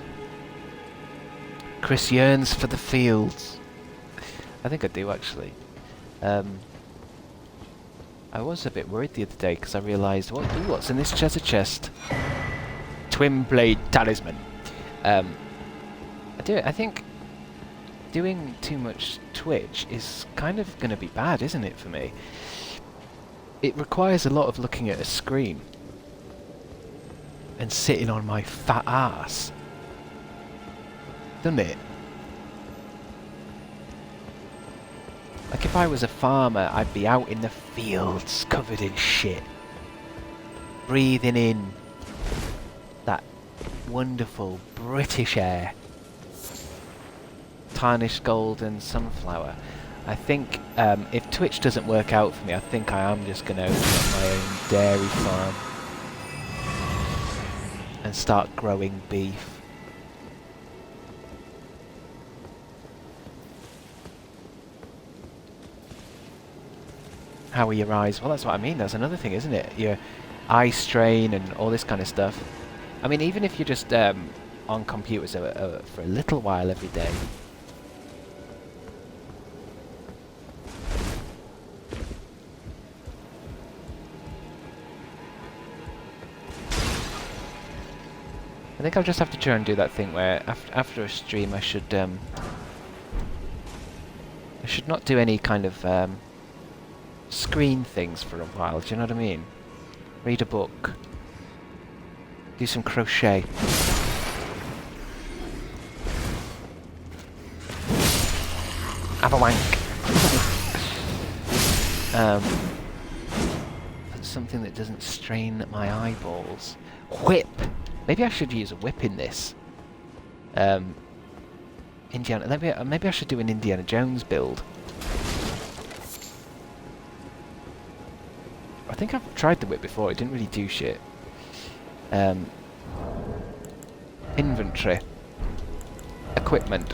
Chris yearns for the fields. I think I do actually. I was a bit worried the other day because I realised, what's in this treasure chest? Twin blade talisman. I think doing too much Twitch is kind of going to be bad, isn't it, for me? It requires a lot of looking at a screen and sitting on my fat ass, doesn't it? Like if I was a farmer, I'd be out in the fields covered in shit, breathing in that wonderful British air. Tarnished golden sunflower. I think if Twitch doesn't work out for me, I think I am just going to open up my own dairy farm and start growing beef. How are your eyes? Well, that's what I mean. That's another thing, isn't it? Your eye strain and all this kind of stuff. I mean, even if you're just on computers for a little while every day. I think I'll just have to try and do that thing where after a stream I should not do any kind of screen things for a while, do you know what I mean? Read a book. Do some crochet. Have a wank. Something that doesn't strain my eyeballs. Whip! Maybe I should use a whip in this. Maybe I should do an Indiana Jones build. I think I've tried the whip before, it didn't really do shit. Inventory. Equipment.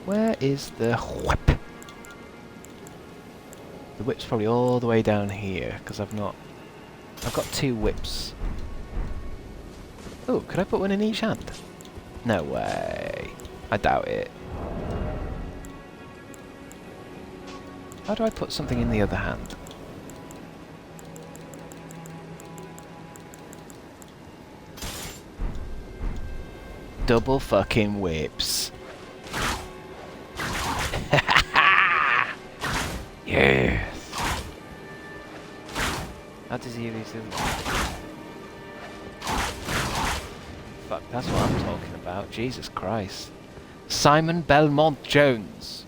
Where is the whip? The whip's probably all the way down here, because I've got two whips. Oh, could I put one in each hand? No way. I doubt it. How do I put something in the other hand? Double fucking whips. Yes. How does he use them? fuck, that's what I'm talking about. Jesus Christ. Simon Belmont Jones.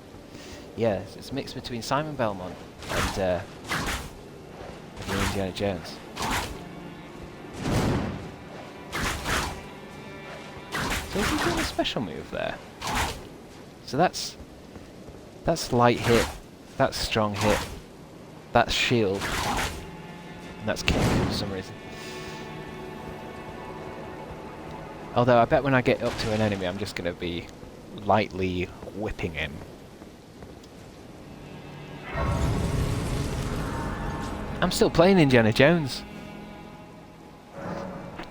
Yes, it's a mix between Simon Belmont and Indiana Jones. So is he doing a special move there? So that's light hit, that's strong hit, that's shield, and that's kick for some reason. Although I bet when I get up to an enemy I'm just going to be lightly whipping him. I'm still playing Indiana Jones.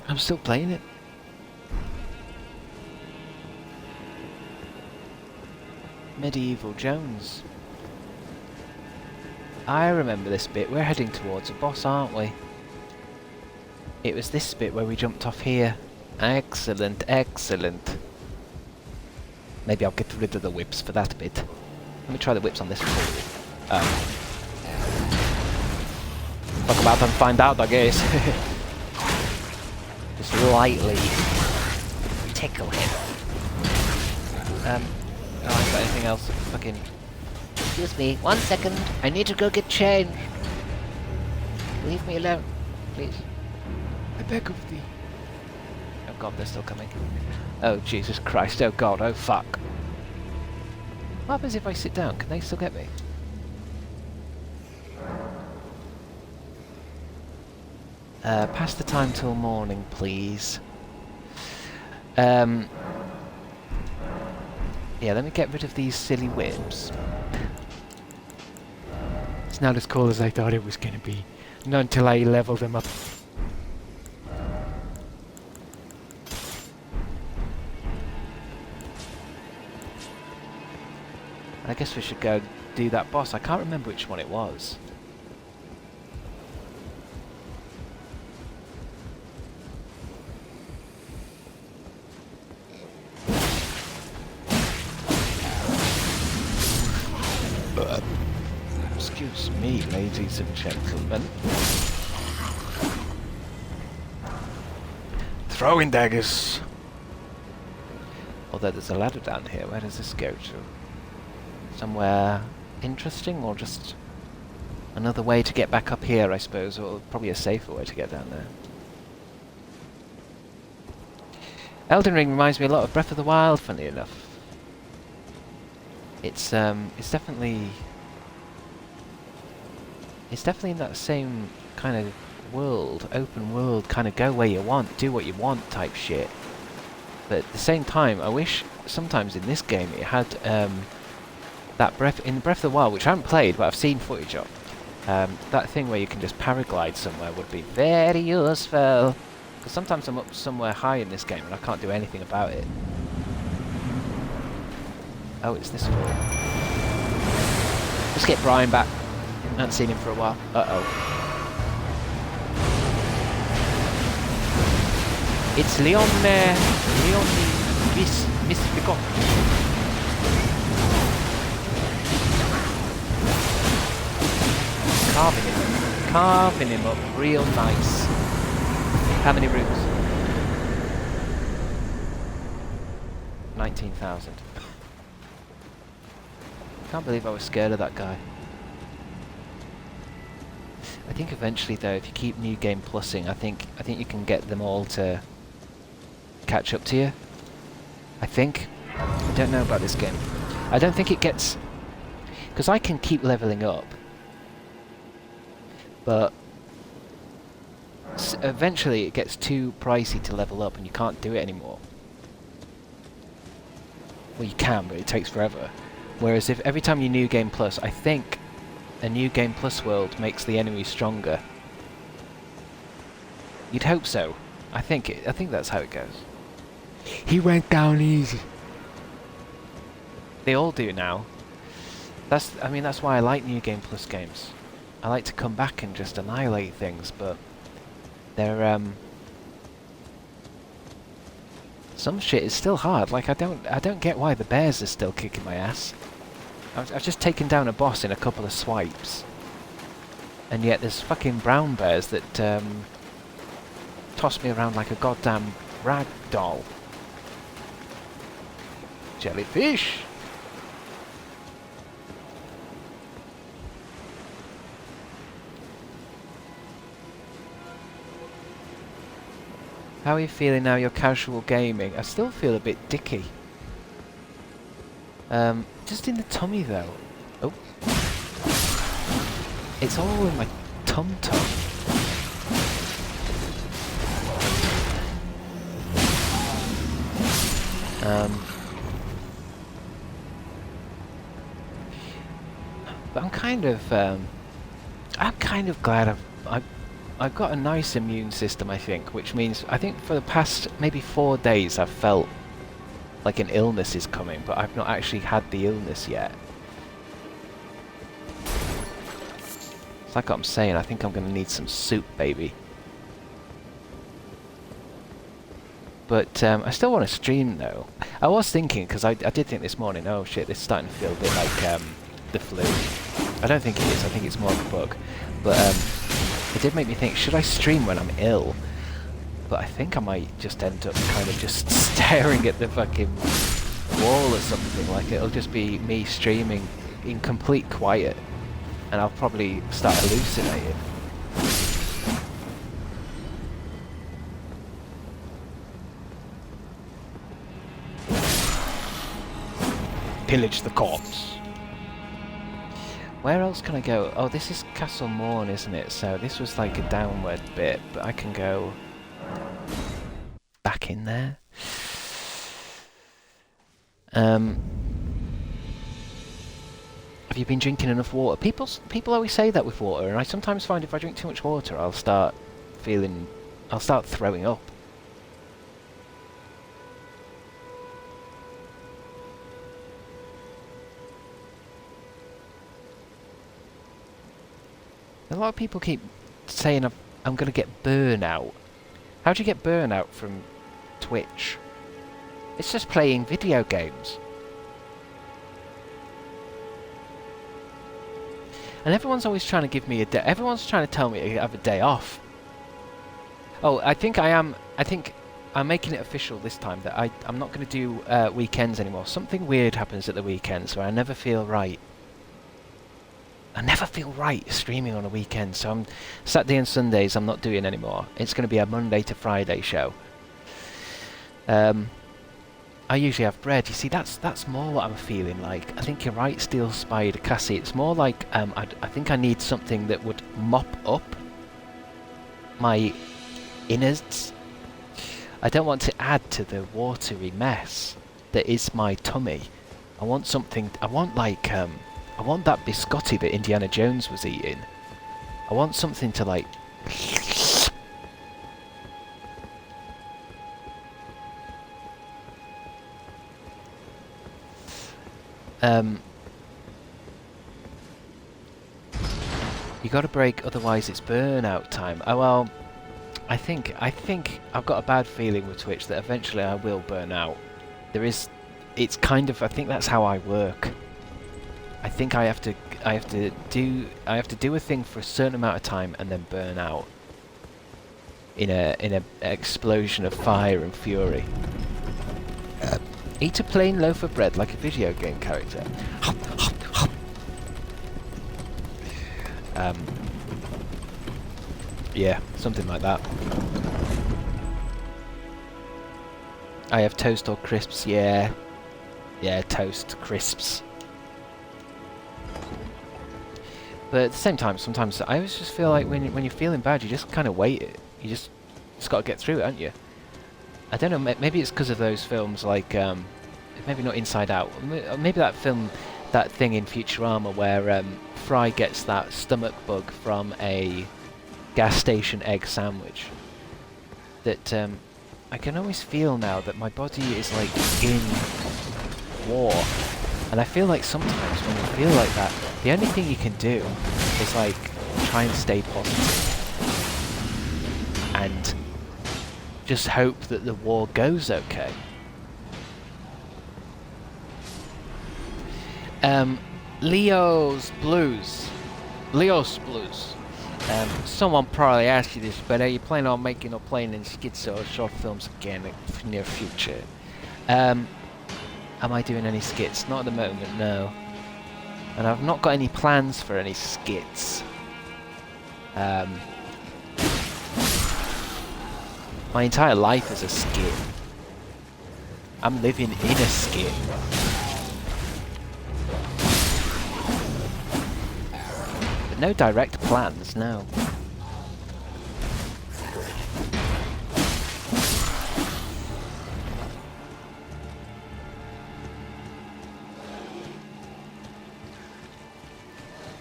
I'm still playing it. Medieval Jones. I remember this bit. We're heading towards a boss, aren't we? It was this bit where we jumped off here. Excellent, excellent. Maybe I'll get rid of the whips for that bit. Let me try the whips on this one. Talk about and find out, I guess. Just lightly tickle him. Oh, I haven't got anything else. Fucking. Excuse me, 1 second. I need to go get changed. Leave me alone, please. I beg of thee. Oh god, they're still coming. Oh Jesus Christ, oh god, oh fuck. What happens if I sit down? Can they still get me? Pass the time till morning, please. Yeah, let me get rid of these silly whips. It's not as cool as I thought it was gonna be. Not until I level them up. I guess we should go do that boss. I can't remember which one it was. Excuse me, ladies and gentlemen. Throwing daggers. Although there's a ladder down here. Where does this go to? Somewhere interesting, or just another way to get back up here, I suppose, or probably a safer way to get down there. Elden Ring reminds me a lot of Breath of the Wild, funny enough. It's definitely in that same kind of world, open world, kind of go where you want, do what you want type shit. But at the same time, I wish sometimes in this game it had that Breath of the Wild, which I haven't played, but I've seen footage of. That thing where you can just paraglide somewhere would be very useful. Because sometimes I'm up somewhere high in this game and I can't do anything about it. Oh, it's this floor. Let's get Brian back. I haven't seen him for a while. Uh-oh. It's Leon Misfigot. Carving him up real nice. How many rooms? 19,000. Can't believe I was scared of that guy. I think eventually though, if you keep New Game Plusing, I think you can get them all to catch up to you. I think. I don't know about this game. I don't think it gets... Because I can keep leveling up. But eventually it gets too pricey to level up and you can't do it anymore. Well, you can, but it takes forever. Whereas if every time you New Game Plus, I think a New Game Plus world makes the enemies stronger. You'd hope so. I think that's how it goes. He went down easy. They all do now. That's why I like New Game Plus games. I like to come back and just annihilate things, but they're some shit is still hard. Like I don't get why the bears are still kicking my ass. I've just taken down a boss in a couple of swipes, and yet there's fucking brown bears that toss me around like a goddamn Ragdoll. Jellyfish. How are you feeling now you're casual gaming? I still feel a bit dicky. Just in the tummy though. Oh. It's all in my tum-tum. But I'm kind of glad I've got a nice immune system, I think, which means I think for the past maybe 4 days I've felt like an illness is coming, but I've not actually had the illness yet. It's like what I'm saying, I think I'm going to need some soup, baby. But I still want to stream though. I was thinking, because I did think this morning, oh shit, this is starting to feel a bit like the flu. I don't think it is, I think it's more of a bug. But it did make me think, should I stream when I'm ill? But I think I might just end up kind of just staring at the fucking wall or something. Like it'll just be me streaming in complete quiet. And I'll probably start hallucinating. Pillage the corpse. Where else can I go? Oh, this is Castle Morn, isn't it? So this was like a downward bit, but I can go back in there. Have you been drinking enough water? People always say that with water, and I sometimes find if I drink too much water, I'll start throwing up. A lot of people keep saying I'm going to get burnout. How do you get burnout from Twitch? It's just playing video games. And everyone's always trying to give me a day. Everyone's trying to tell me I have a day off. Oh, I think I'm making it official this time that I'm not going to do weekends anymore. Something weird happens at the weekends where I never feel right. I never feel right streaming on a weekend, so I'm Saturday and Sundays I'm not doing anymore. It's going to be a Monday to Friday show. I usually have bread. You see, that's more what I'm feeling like. I think you're right, Steel Spider Cassie. It's more like I think I need something that would mop up my innards. I don't want to add to the watery mess that is my tummy. I want something. I want like I want that biscotti that Indiana Jones was eating. I want something to like... You gotta break, otherwise it's burnout time. Oh well, I think I've got a bad feeling with Twitch that eventually I will burn out. It's kind of, I think that's how I work. I think I have to do a thing for a certain amount of time and then burn out in a explosion of fire and fury. Eat a plain loaf of bread like a video game character. Yeah, something like that. I have toast or crisps, yeah. Yeah, toast, crisps. But at the same time, sometimes I always just feel like when you're feeling bad, you just kind of wait it. You just got to get through it, haven't you? I don't know, maybe it's because of those films like, maybe not Inside Out, maybe that film, that thing in Futurama where Fry gets that stomach bug from a gas station egg sandwich. That I can always feel now that my body is like in war. And I feel like sometimes when you feel like that, the only thing you can do is like try and stay positive. And just hope that the war goes okay. Leo's Blues. Someone probably asked you this, but are you planning on making or playing in skits or short films again in the near future? Am I doing any skits? Not at the moment, no. And I've not got any plans for any skits. My entire life is a skit. I'm living in a skit. But no direct plans, no.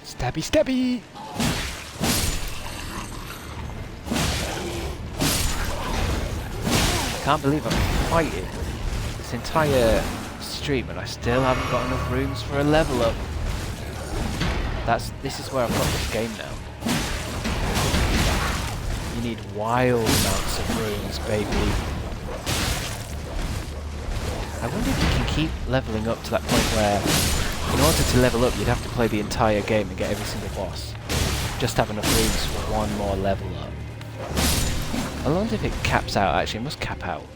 Stabby, stabby! I can't believe I'm fighting this entire stream and I still haven't got enough rooms for a level up. This is where I've got this game now. You need wild amounts of rooms, baby. I wonder if you can keep leveling up to that point where, in order to level up, you'd have to play the entire game and get every single boss. Just have enough rooms for one more level up. I wonder if it caps out. Actually, it must cap out.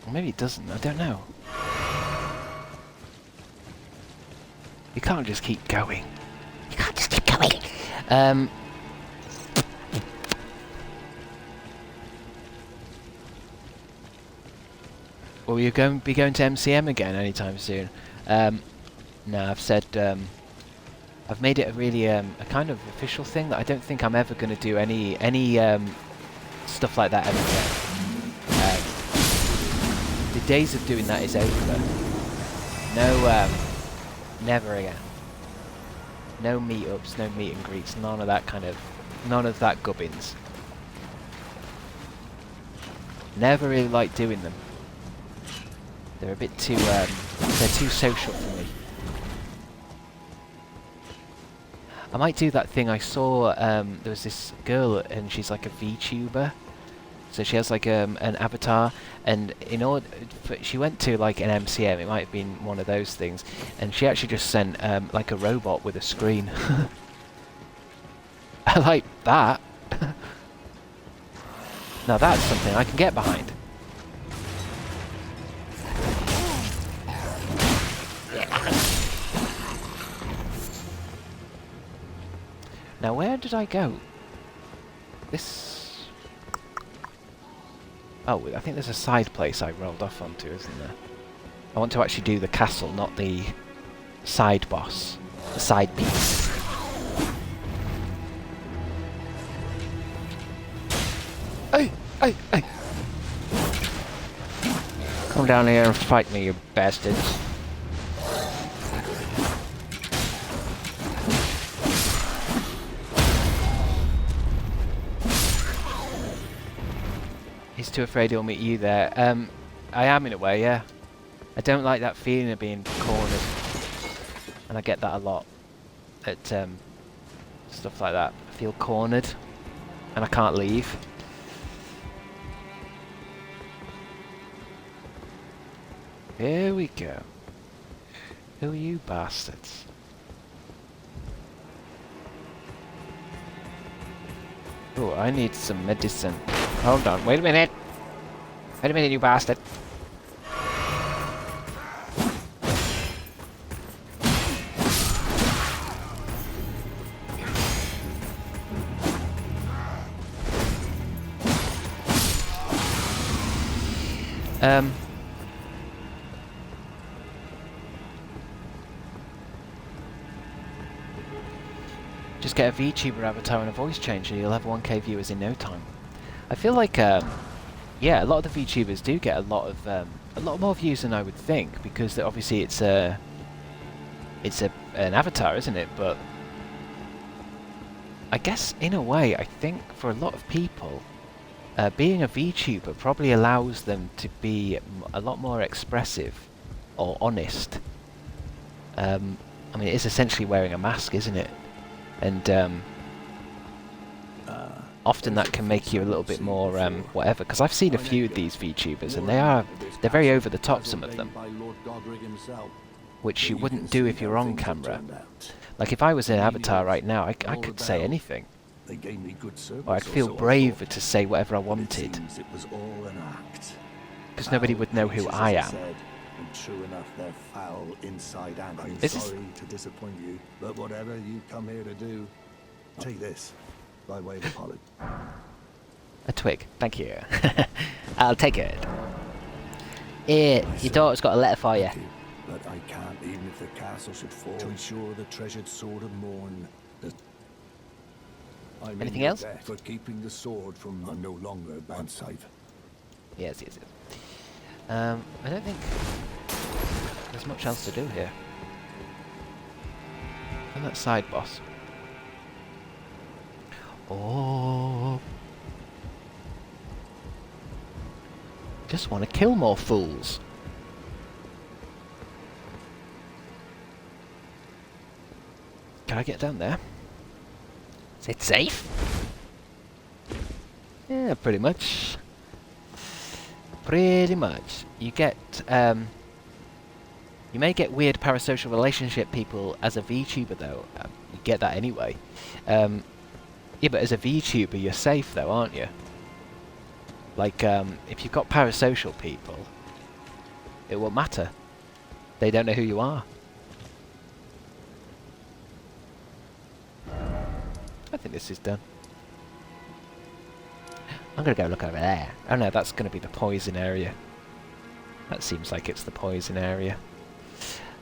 Or maybe it doesn't. I don't know. You can't just keep going. You can't just keep going. Will you be going to MCM again anytime soon? No, I've said I've made it a really a kind of official thing that I don't think I'm ever going to do any stuff like that ever again. The days of doing that is over. No, never again. No meetups, no meet and greets, none of that gubbins. Never really liked doing them. They're a bit too, they're too social for me. I might do that thing I saw, there was this girl and she's like a VTuber. So she has like an avatar, and in order she went to like an MCM, it might have been one of those things, and she actually just sent like a robot with a screen. I like that. Now that's something I can get behind. Now where did I go? This... Oh, I think there's a side place I rolled off onto, isn't there? I want to actually do the castle, not the side boss. The side piece. Hey! Hey! Hey! Come down here and fight me, you bastards. He's too afraid he'll meet you there. I am in a way, yeah. I don't like that feeling of being cornered. And I get that a lot at stuff like that. I feel cornered and I can't leave. Here we go. Who are you bastards? Oh, I need some medicine. Hold on, wait a minute. Wait a minute, you bastard. Just get a VTuber avatar and a voice change and you'll have 1k viewers in no time. I feel like, yeah, a lot of the VTubers do get a lot more views than I would think, because obviously it's an avatar, isn't it? But I guess in a way, I think for a lot of people, being a VTuber probably allows them to be a lot more expressive or honest. I mean, it's essentially wearing a mask, isn't it? And often that can make you a little bit more whatever. Because I've seen a few of these VTubers, and they're very over the top. Some of them. which you wouldn't do if you're on camera. Like if I was an avatar right now, I could say anything. They gave me good service. Or I'd feel braver to say whatever I wanted. It was all an act. Because nobody would know who I am. And true enough, they're foul inside out. I'm This is- sorry to disappoint you, but whatever you come here to do, take this by way of apology. A twig, thank you. I'll take it. Here, your daughter's got a letter for you. But I can't, even if the castle should fall, to ensure the treasured sword of Morn. Anything else? For keeping the sword from no longer bad safe. Yes. I don't think there's much else to do here. And that side boss. Oh. Just want to kill more fools. Can I get down there? Is it safe? Yeah, pretty much. Pretty much. You get, you may get weird parasocial relationship people as a VTuber though. You get that anyway. Yeah, but as a VTuber you're safe though, aren't you? Like, if you've got parasocial people, it won't matter. They don't know who you are. I think this is done. I'm gonna go look over there. Oh no, that's gonna be the poison area. That seems like it's the poison area.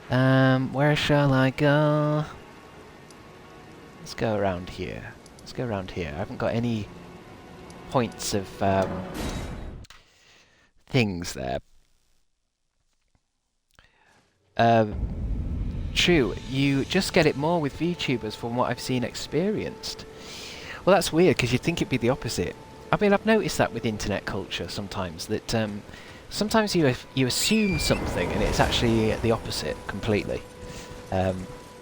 Where shall I go? Let's go around here. Let's go around here. I haven't got any points of things there. True, you just get it more with VTubers from what I've seen experienced. Well, that's weird because you'd think it'd be the opposite. I mean, I've noticed that with internet culture sometimes, that sometimes you assume something and it's actually the opposite completely.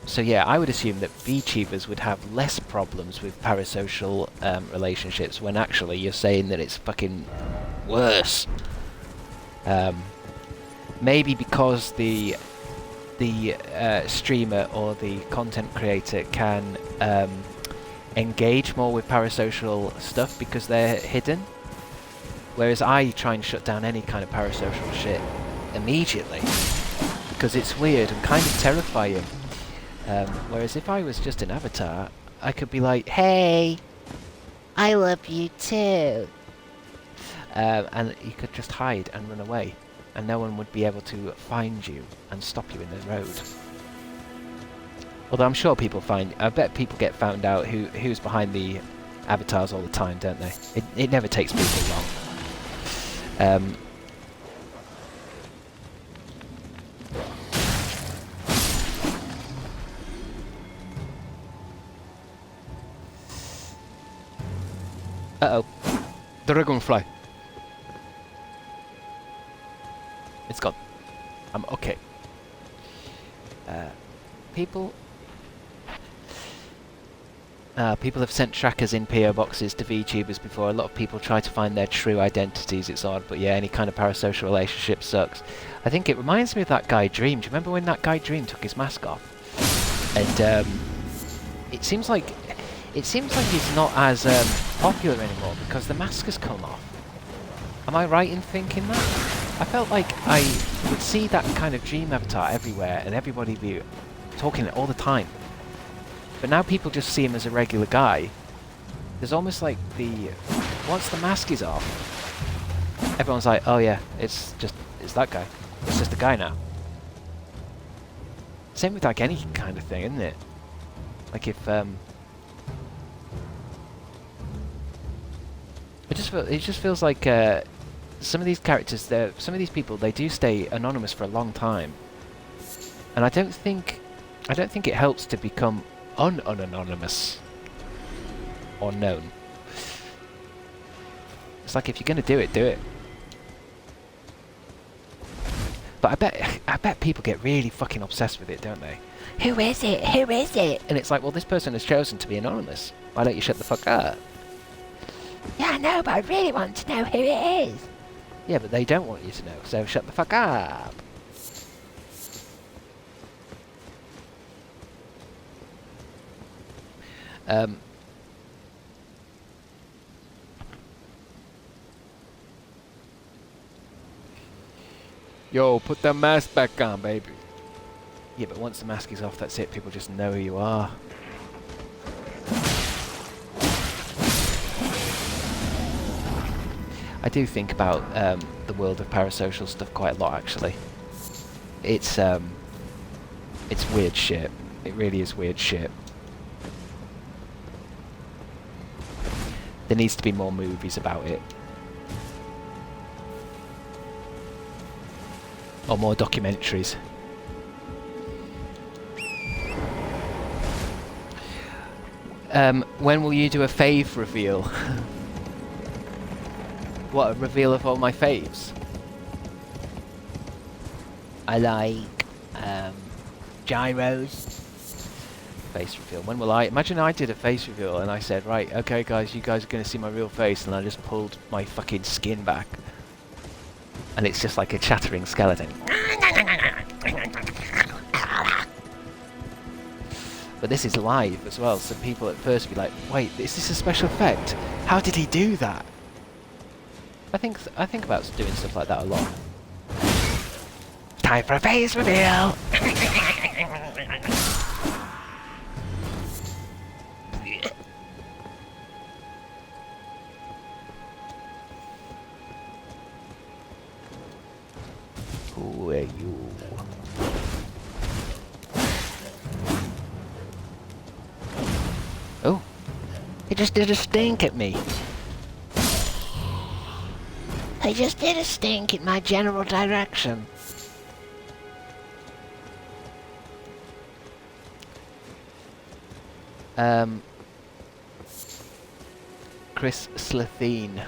So yeah, I would assume that VTubers would have less problems with parasocial relationships when actually you're saying that it's fucking worse. Maybe because the streamer or the content creator can engage more with parasocial stuff because they're hidden, whereas I try and shut down any kind of parasocial shit immediately because it's weird and kind of terrifying. Whereas if I was just an avatar, I could be like, hey, I love you too, and you could just hide and run away and no one would be able to find you and stop you in the road. Although I'm sure people I bet people get found out who's behind the avatars all the time, don't they? It never takes people long. Uh-oh. The dragonfly. It's gone. I'm okay. People have sent trackers in PO boxes to VTubers before. A lot of people try to find their true identities. It's odd, but yeah, any kind of parasocial relationship sucks. I think it reminds me of that guy Dream. Do you remember when that guy Dream took his mask off? And it seems like he's not as popular anymore because the mask has come off. Am I right in thinking that? I felt like I would see that kind of Dream avatar everywhere and everybody be talking it all the time. But now people just see him as a regular guy. There's almost like once the mask is off, everyone's like, oh yeah, it's that guy. It's just a guy now. Same with like any kind of thing, isn't it? Like if it just feels like some of these characters, some of these people, they do stay anonymous for a long time, and I don't think it helps to become unanonymous or known. It's like if you're gonna do it, do it. But I bet people get really fucking obsessed with it, don't they? Who is it? Who is it? And it's like, well, this person has chosen to be anonymous. Why don't you shut the fuck up? Yeah, I know, but I really want to know who it is. Yeah, but they don't want you to know, so shut the fuck up. Yo, put that mask back on, baby. Yeah, but once the mask is off, that's it. People just know who you are. I do think about the world of parasocial stuff quite a lot, actually. It's weird shit. It really is weird shit. There needs to be more movies about it. Or more documentaries. When will you do a fave reveal? What, a reveal of all my faves? I like gyros. Face reveal. When will I? Imagine I did a face reveal and I said, right, okay guys, you guys are going to see my real face, and I just pulled my fucking skin back. And it's just like a chattering skeleton. But this is live as well, so people at first be like, wait, is this a special effect? How did he do that? I think about doing stuff like that a lot. Time for a face reveal! Who are you? Oh, he just did a stink at me. I just did a stink in my general direction. Chris Slethine.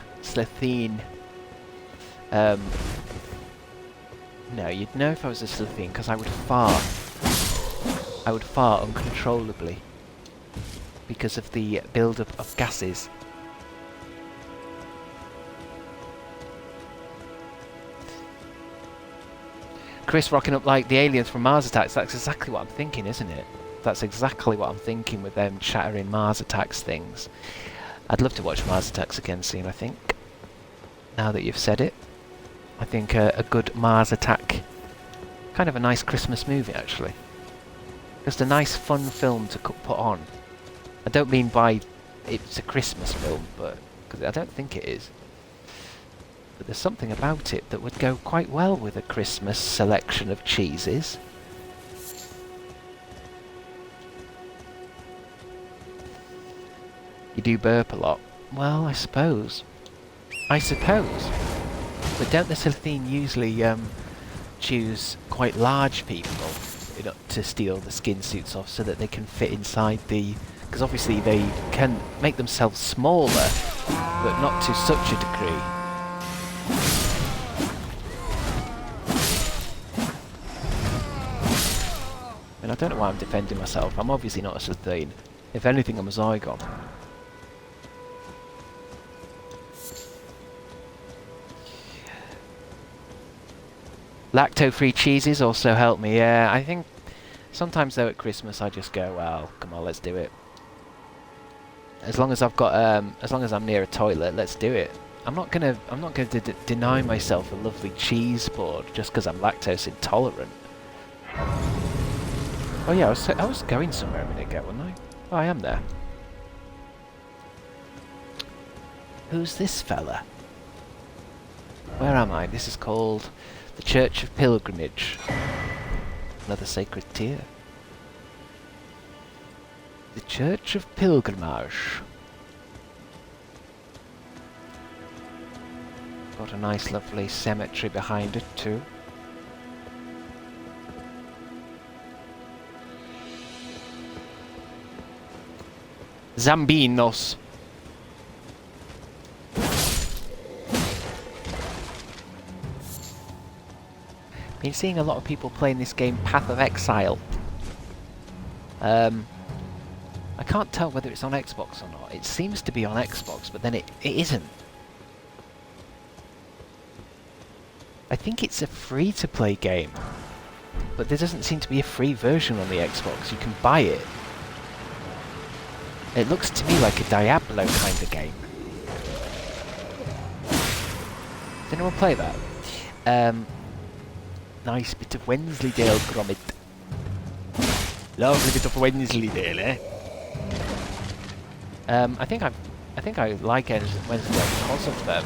No, you'd know if I was a Slethine, because I would fart. I would fart uncontrollably. Because of the build-up of gases. Chris rocking up like the aliens from Mars Attacks, that's exactly what I'm thinking, isn't it? That's exactly what I'm thinking with them chattering Mars Attacks things. I'd love to watch Mars Attacks again soon, I think. Now that you've said it. I think a good Mars Attack, kind of a nice Christmas movie actually. Just a nice fun film to put on. I don't mean by it's a Christmas film, but because I don't think it is. But there's something about it that would go quite well with a Christmas selection of cheeses. You do burp a lot. Well, I suppose. But don't the Slethine usually choose quite large people to steal the skin suits off so that they can fit inside the... Because obviously they can make themselves smaller, but not to such a degree. And I don't know why I'm defending myself. I'm obviously not a Slethine. If anything, I'm a Zygon. Lacto-free cheeses also help me, yeah. I think sometimes though at Christmas I just go, well, come on, let's do it. As long as I've got, as long as I'm near a toilet, let's do it. I'm not gonna deny myself a lovely cheese board just because I'm lactose intolerant. Oh yeah, I was going somewhere a minute ago, wasn't I? Oh, I am there. Who's this fella? Where am I? This is called the Church of Pilgrimage. Another sacred tier. The Church of Pilgrimage. Got a nice lovely cemetery behind it too. Zambinos. Been seeing a lot of people playing this game Path of Exile. I can't tell whether it's on Xbox or not. It seems to be on Xbox, but then it isn't. I think it's a free-to-play game, but there doesn't seem to be a free version on the Xbox. You can buy it. It looks to me like a Diablo kind of game. Did anyone play that? Nice bit of Wensleydale, Gromit. Lovely bit of Wensleydale, eh? I think I like Wensleydale because of them.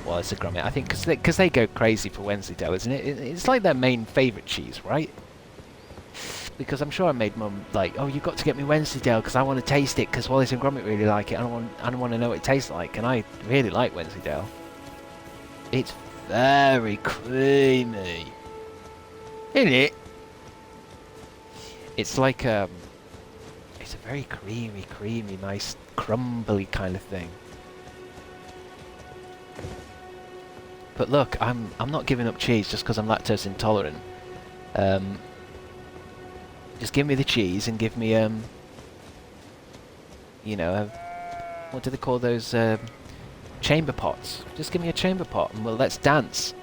Well, it's a Gromit. I think because they go crazy for Wensleydale, isn't it? It's like their main favourite cheese, right? Because I'm sure I made Mum like, oh, you've got to get me Wensleydale because I want to taste it because Wallace and Gromit really like it. I want to know what it tastes like, and I really like Wensleydale. It's very creamy, isn't it? It's like it's a very creamy, nice, crumbly kind of thing. But look, I'm not giving up cheese just because I'm lactose intolerant. Just give me the cheese and give me you know, what do they call those chamber pots? Just give me a chamber pot and let's dance.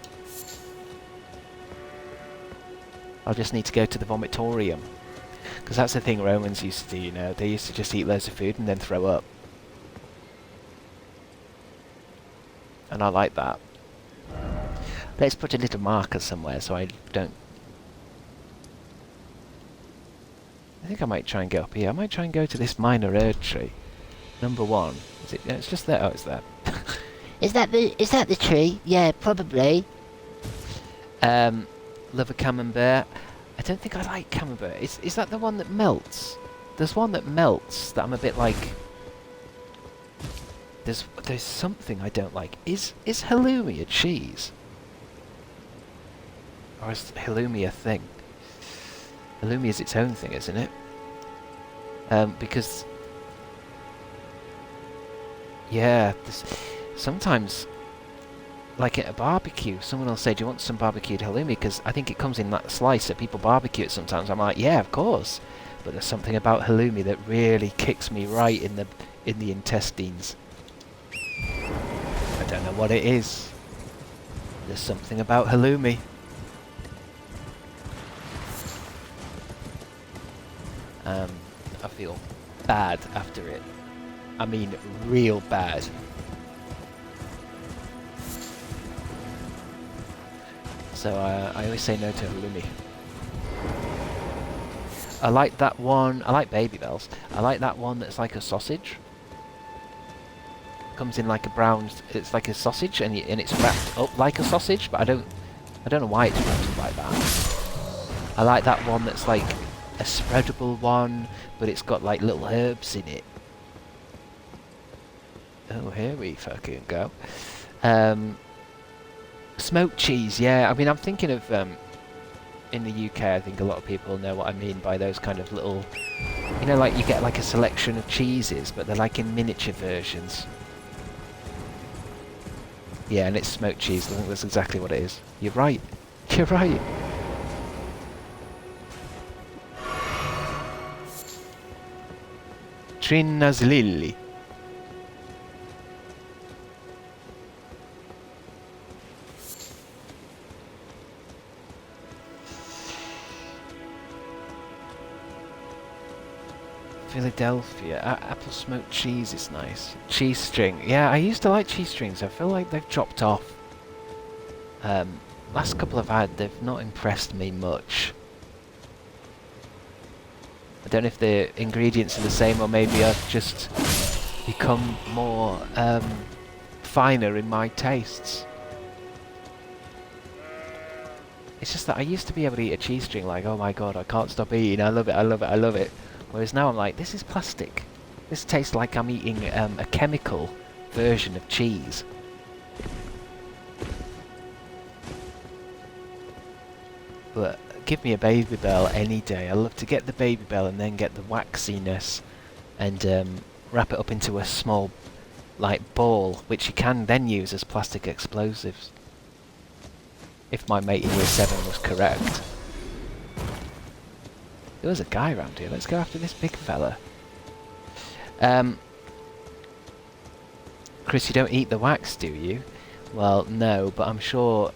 I'll just need to go to the vomitorium. Because that's the thing Romans used to do, you know. They used to just eat loads of food and then throw up. And I like that. Let's put a little marker somewhere so I don't... I think I might try and go up here. I might try and go to this minor erd tree. Number 1. Is it? It's just there. Oh, it's there. Is that the tree? Yeah, probably. Love a camembert. I don't think I like camembert. Is that the one that melts? There's one that melts that I'm a bit like... There's something I don't like. Is halloumi a cheese? Or is halloumi a thing? Halloumi is its own thing, isn't it? Because... Yeah, sometimes... Like at a barbecue, someone will say, do you want some barbecued halloumi? Because I think it comes in that slice that people barbecue it sometimes. I'm like, yeah, of course. But there's something about halloumi that really kicks me right in the intestines. I don't know what it is. There's something about halloumi. I feel bad after it. I mean, real bad. So I always say no to halloumi. I like that one. I like Baby Bells. I like that one that's like a sausage. Comes in like a brown. It's like a sausage, and it's wrapped up like a sausage. But I don't know why it's wrapped up like that. I like that one that's like a spreadable one, but it's got like little herbs in it. Oh, here we fucking go. Smoked cheese, yeah. I mean, I'm thinking of, in the UK, I think a lot of people know what I mean by those kind of little, you know, like you get like a selection of cheeses, but they're like in miniature versions. Yeah, and it's smoked cheese. I think that's exactly what it is. You're right. You're right. Trinna's Lily. Philadelphia. Apple smoked cheese is nice. Cheese string. Yeah, I used to like cheese strings. I feel like they've dropped off. Last couple I've had, they've not impressed me much. I don't know if the ingredients are the same or maybe I've just become more finer in my tastes. It's just that I used to be able to eat a cheese string like, oh my god, I can't stop eating. I love it, I love it, I love it. Whereas now I'm like, this is plastic. This tastes like I'm eating a chemical version of cheese. But give me a Baby Bell any day. I love to get the Baby Bell and then get the waxiness and wrap it up into a small like ball, which you can then use as plastic explosives. If my mate in year 7 was correct. There was a guy around here. Let's go after this big fella. Chris, you don't eat the wax, do you? Well, no, but I'm sure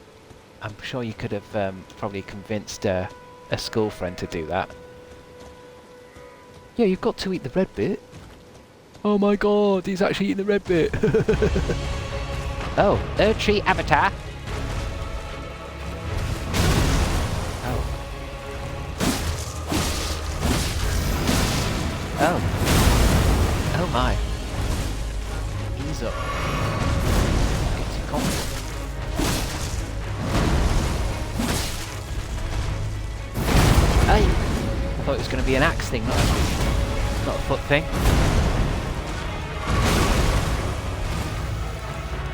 you could have probably convinced a school friend to do that. Yeah, you've got to eat the red bit. Oh my god, he's actually eating the red bit. Oh, third tree avatar. Oh. Oh. Oh my. Ease up. It's a combo. Hey! I thought it was going to be an axe thing, not a foot thing.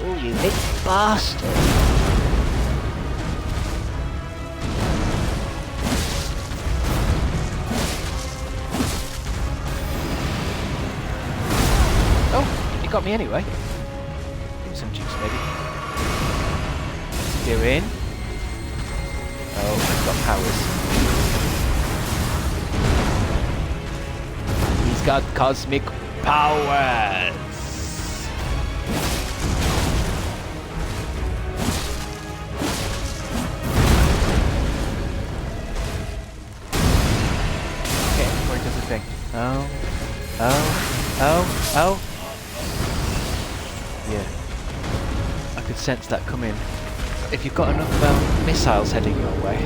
Oh, you big bastard! Oh, you got me anyway. Give me some juice, maybe. What's he doing? Oh, he's got powers. He's got cosmic powers! Okay, before he does his thing. Oh. Yeah. I could sense that coming. If you've got enough missiles heading your way.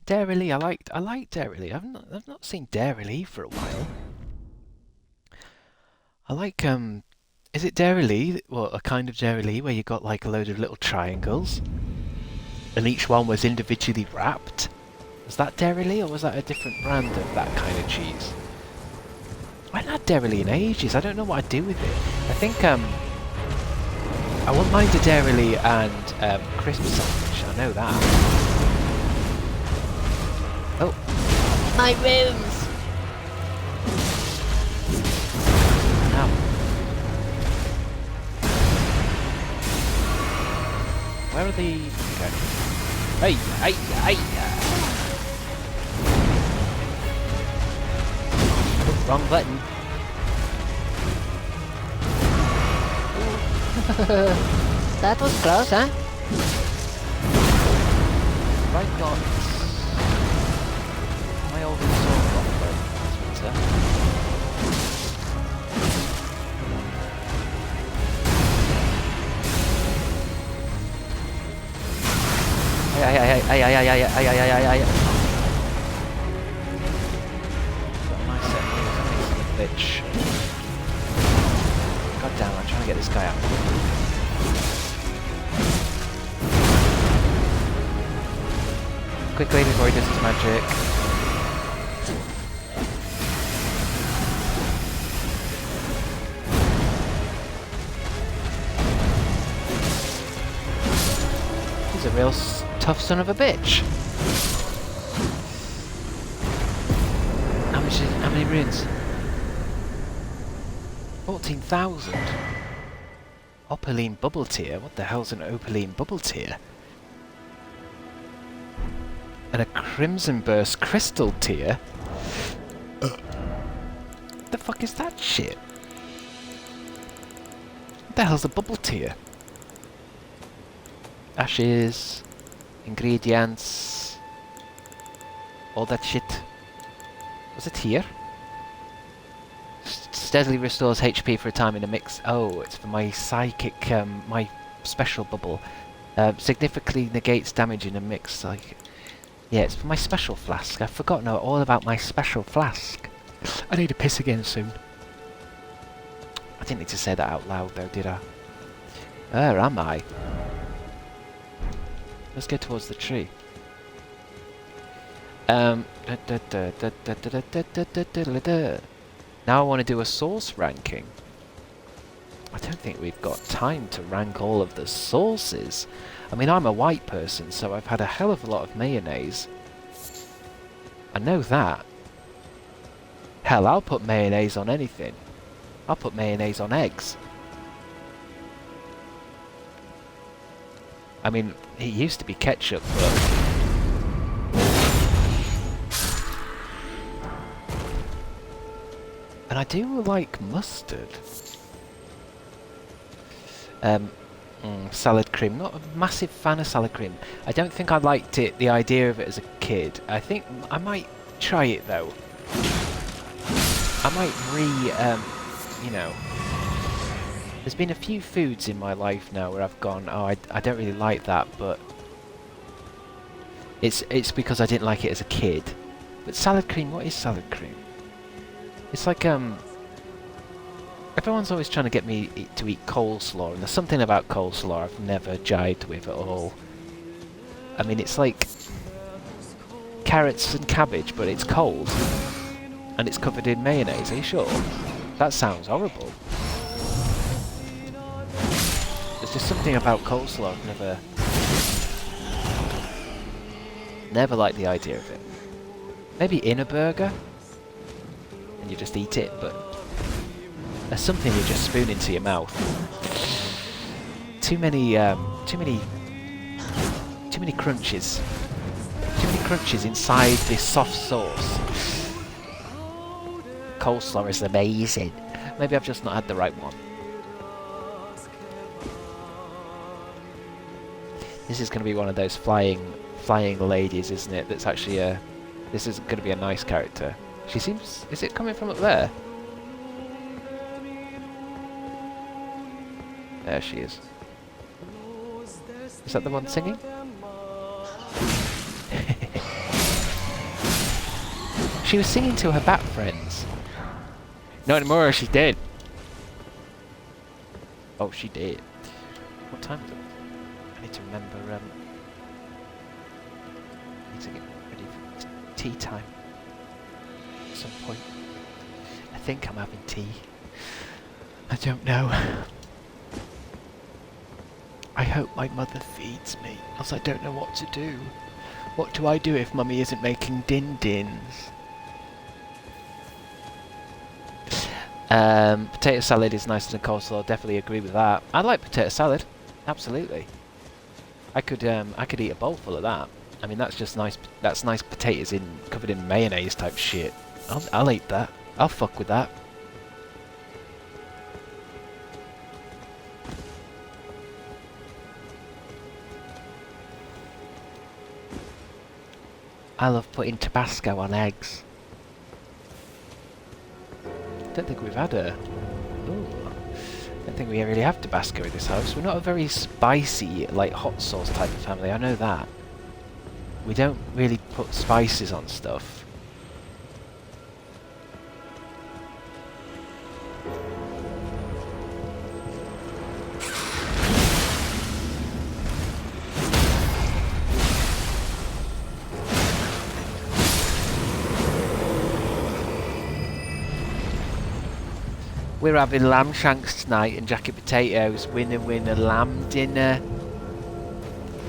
Dairy, I like Dairy. I've not seen Dairy for a while. I like is it Dairy? Well, a kind of Dairy where you got like a load of little triangles, and each one was individually wrapped. Was that Dairy, or was that a different brand of that kind of cheese? I haven't had Dairy in ages. I don't know what I'd do with it. I think I wouldn't mind a Dairy and crisp sandwich. I know that. Oh, my rooms! Ow. Where are the... Okay. Hey! Oh, wrong button. That was close, huh? Right, got... My old sword got Ay. Got my set of bitch. God damn, I'm trying to get this guy out. Quickly before he does his magic. He's a real tough son of a bitch. How many runes? 14,000. Opaline bubble tier? What the hell's an opaline bubble tier? And a crimson burst crystal tier? What the fuck is that shit? What the hell's a bubble tier? Ashes, ingredients, all that shit. Was it here? Steadily restores HP for a time in a mix. Oh, it's for my psychic, my special bubble. Significantly negates damage in a mix. Like, yeah, it's for my special flask. I've forgotten all about my special flask. I need to piss again soon. I didn't need to say that out loud though, did I? Where am I? Let's go towards the tree. Now I want to do a source ranking. I don't think we've got time to rank all of the sauces. I mean, I'm a white person, so I've had a hell of a lot of mayonnaise. I know that. Hell, I'll put mayonnaise on anything. I'll put mayonnaise on eggs. I mean, it used to be ketchup, but... And I do like mustard. Salad cream. Not a massive fan of salad cream. I don't think I liked it, the idea of it as a kid. I think I might try it though. I might you know. There's been a few foods in my life now where I've gone, oh, I don't really like that, but it's because I didn't like it as a kid. But salad cream, what is salad cream? It's like, everyone's always trying to get me to eat coleslaw, and there's something about coleslaw I've never jived with at all. I mean, it's like carrots and cabbage, but it's cold, and it's covered in mayonnaise. Are you sure? That sounds horrible. There's just something about coleslaw I've never liked the idea of it. Maybe in a burger, and you just eat it, but there's something you just spoon into your mouth. Too many crunches. Too many crunches inside this soft sauce. Coleslaw is amazing. Maybe I've just not had the right one. This is going to be one of those flying ladies, isn't it? That's actually a... This is going to be a nice character. She seems... Is it coming from up there? There she is. Is that the one singing? She was singing to her bat friends. Not anymore, she's dead. Oh, she did. What time is it? I need to remember, I need to get ready for tea time. At some point. I think I'm having tea. I don't know. I hope my mother feeds me, else I don't know what to do. What do I do if Mummy isn't making din-dins? Potato salad is nicer than coleslaw, definitely agree with that. I like potato salad, absolutely. I could eat a bowl full of that. I mean, that's just nice, that's nice potatoes covered in mayonnaise type shit. I'll eat that. I'll fuck with that. I love putting Tabasco on eggs. I don't think we've had a... Ooh. I don't think we really have Tabasco in this house. We're not a very spicy, like, hot sauce type of family, I know that. We don't really put spices on stuff. We're having lamb shanks tonight and jacket potatoes. Winner, winner, lamb dinner.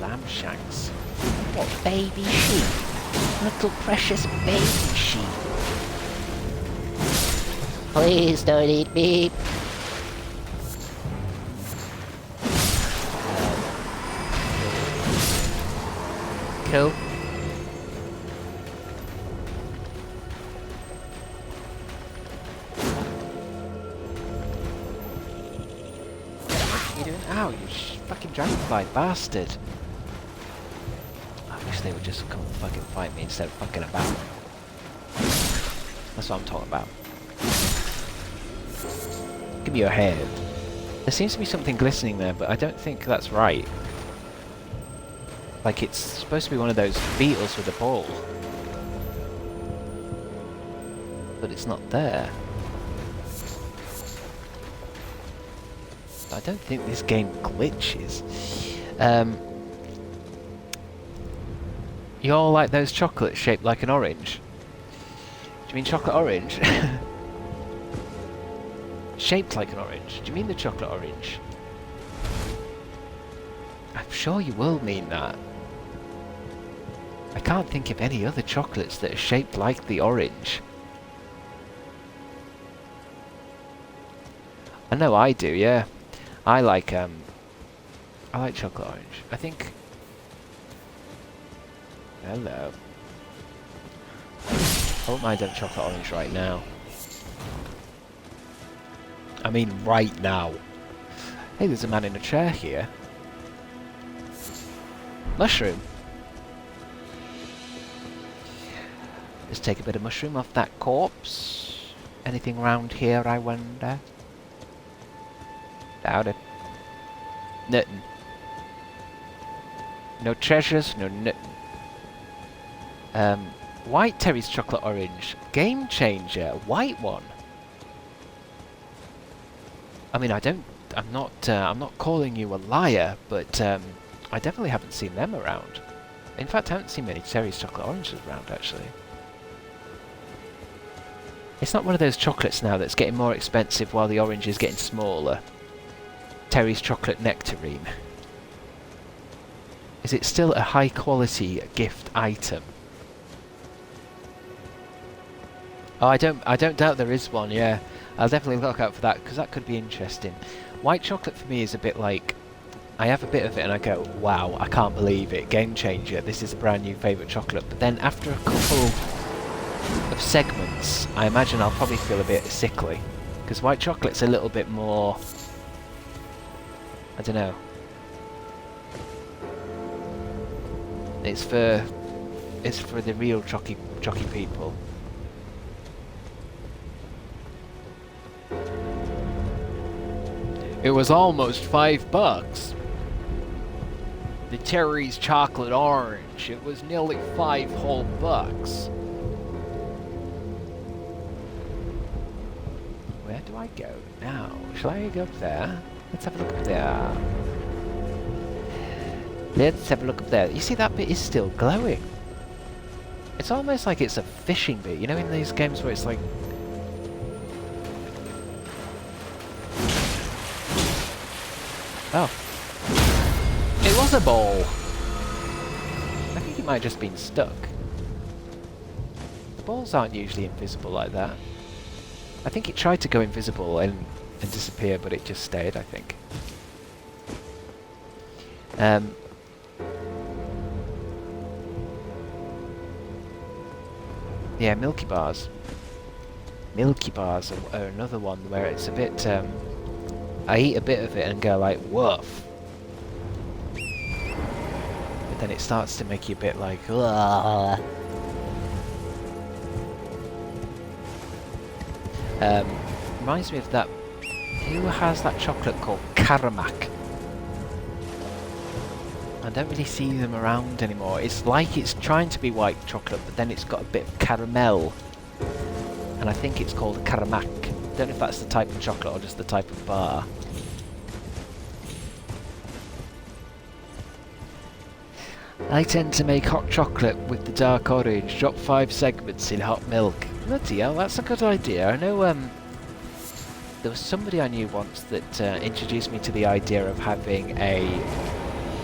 Lamb shanks. What baby sheep? Little precious baby sheep. Please don't eat me. Cool. Ow, you fucking dragonfly bastard. I wish they would just come fucking fight me instead of fucking about. That's what I'm talking about. Give me your head. There seems to be something glistening there, but I don't think that's right. Like it's supposed to be one of those beetles with a ball. But it's not there. I don't think this game glitches. You all like those chocolates shaped like an orange? Do you mean chocolate orange? Shaped like an orange? Do you mean the chocolate orange? I'm sure you will mean that. I can't think of any other chocolates that are shaped like the orange. I know I do, yeah. I like chocolate orange. I think... Hello. I won't mind having chocolate orange right now. I mean right now. Hey, there's a man in a chair here. Mushroom. Let's take a bit of mushroom off that corpse. Anything around here, I wonder? Doubt it. Nothing. No treasures, no nothing. White Terry's chocolate orange. Game changer. White one. I mean, I'm not calling you a liar, but I definitely haven't seen them around. In fact, I haven't seen many Terry's chocolate oranges around, actually. It's not one of those chocolates now that's getting more expensive while the orange is getting smaller. Terry's chocolate nectarine. Is it still a high quality gift item? Oh, I don't doubt there is one, yeah. I'll definitely look out for that, because that could be interesting. White chocolate for me is a bit like, I have a bit of it and I go, wow, I can't believe it, game changer, this is a brand new favourite chocolate. But then after a couple of segments, I imagine I'll probably feel a bit sickly, because white chocolate's a little bit more, I don't know. It's for the real jockey people. It was almost $5. The Terry's chocolate orange. It was nearly $5 whole bucks. Where do I go now? Shall I go up there? Let's have a look up there. Let's have a look up there. You see that bit is still glowing. It's almost like it's a fishing bit. You know in these games where it's like... Oh. It was a ball! I think it might have just been stuck. The balls aren't usually invisible like that. I think it tried to go invisible and disappear, but it just stayed, I think. Yeah, Milky Bars. Milky Bars are another one where it's a bit... I eat a bit of it and go like, woof. But then it starts to make you a bit like, ugh. Reminds me of that... Who has that chocolate called Karamak? I don't really see them around anymore. It's like it's trying to be white chocolate, but then it's got a bit of caramel. And I think it's called Karamak. I don't know if that's the type of chocolate or just the type of bar. I tend to make hot chocolate with the dark orange. Drop 5 segments in hot milk. Bloody hell, that's a good idea. I know there was somebody I knew once that introduced me to the idea of having a...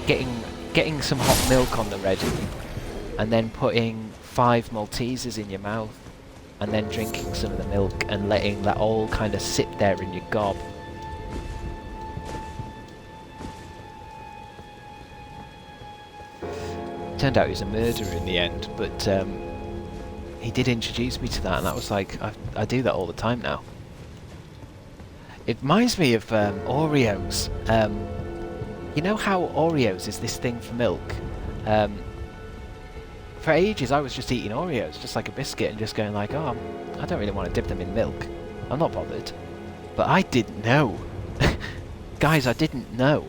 Getting some hot milk on the ready, and then putting 5 Maltesers in your mouth, and then drinking some of the milk and letting that all kind of sit there in your gob. Turned out he was a murderer in the end, but he did introduce me to that, and that was like, I do that all the time now. It reminds me of Oreos. You know how Oreos is this thing for milk? For ages I was just eating Oreos, just like a biscuit, and just going like, oh, I don't really want to dip them in milk. I'm not bothered. But I didn't know. Guys, I didn't know.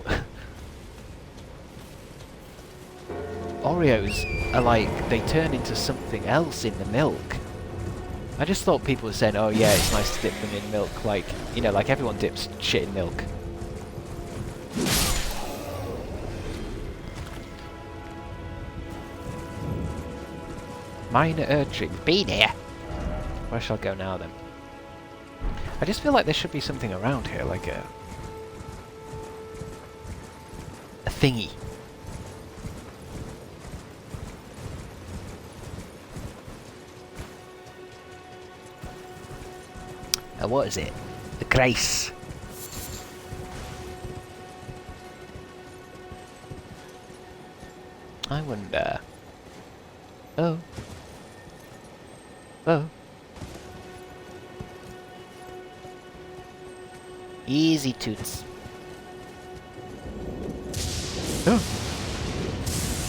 Oreos are like, they turn into something else in the milk. I just thought people were saying, oh yeah, it's nice to dip them in milk, like, you know, like everyone dips shit in milk. Minor urchin, been here! Where shall I go now then? I just feel like there should be something around here, like a thingy. What is it? The Grace. I wonder. Oh. Oh. Easy toots. Oh.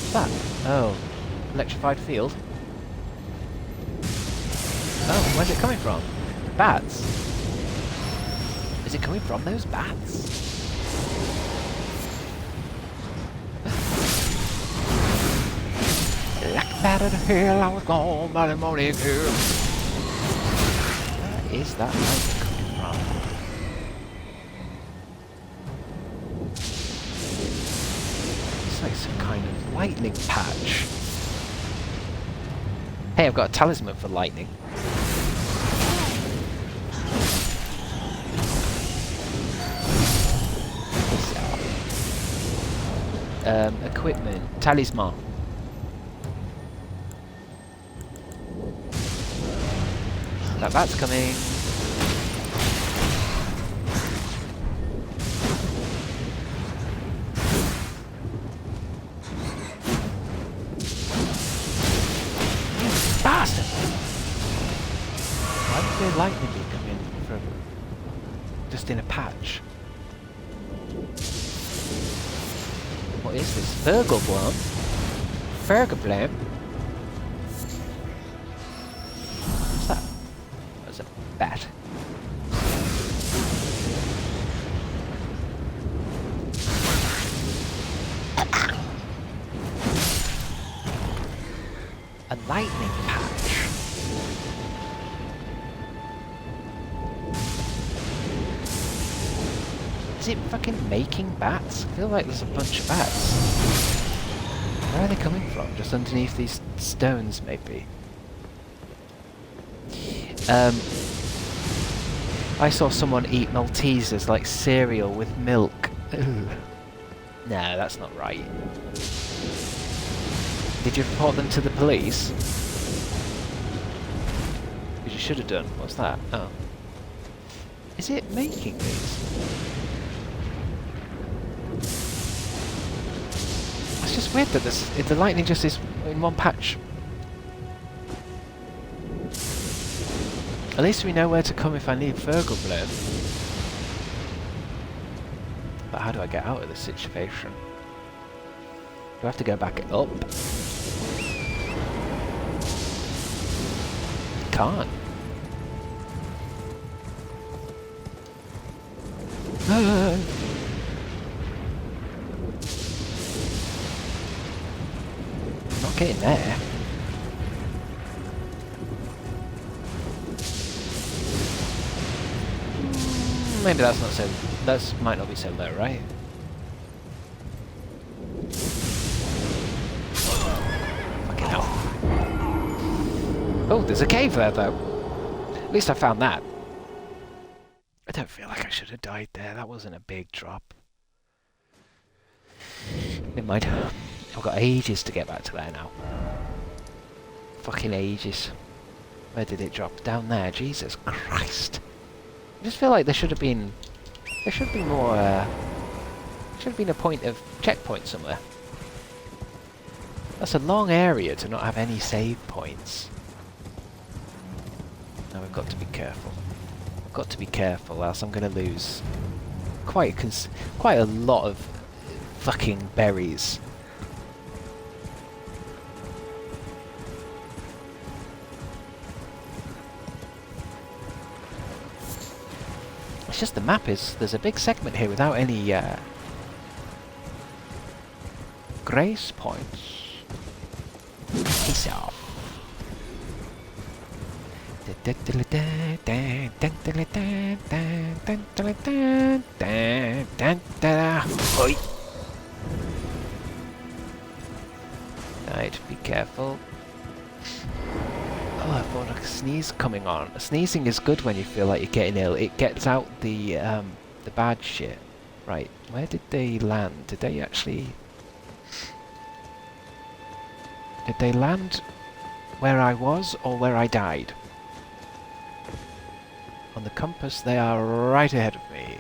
What's that? Oh, electrified field. Oh, where's it coming from? Bats? Is it coming from those bats? Like that at the hill, I was gone by the morning girl. Where is that light coming from? It's like some kind of lightning patch. Hey, I've got a talisman for lightning. Equipment, talisman. That's coming. Bastard! Why did the lightning be coming from just in a patch? What is this? Fergalblum? Fergalblum? What's that? That's a bat. A lightning patch. Is it fucking making bats? I feel like there's a bunch of bats. Where are they coming from? Just underneath these stones, maybe. I saw someone eat Maltesers like cereal with milk. Ugh. No, that's not right. Did you report them to the police? Because you should have done. What's that? Oh. Is it making these? It's just weird that the lightning just is in one patch. At least we know where to come if I need Fergalblum. But how do I get out of this situation? Do I have to go back up? Can't. I'm not getting there. Maybe that's not so. That might not be so low, right? Fucking hell. Oh, there's a cave there, though. At least I found that. I don't feel like I should have died there. That wasn't a big drop. Never mind. I've got ages to get back to there now. Fucking ages. Where did it drop? Down there. Jesus Christ. I just feel like there should have been... There should be more... should have been a point of checkpoint somewhere. That's a long area to not have any save points. Now we've got to be careful. I've got to be careful, else I'm going to lose quite a lot of fucking berries. It's just the map is... There's a big segment here without any grace points. Peace out. Right, be careful. Oh, I thought a sneeze coming on. Sneezing is good when you feel like you're getting ill. It gets out the bad shit. Right, where did they land? Did they actually... Did they land where I was or where I died? On the compass, they are right ahead of me.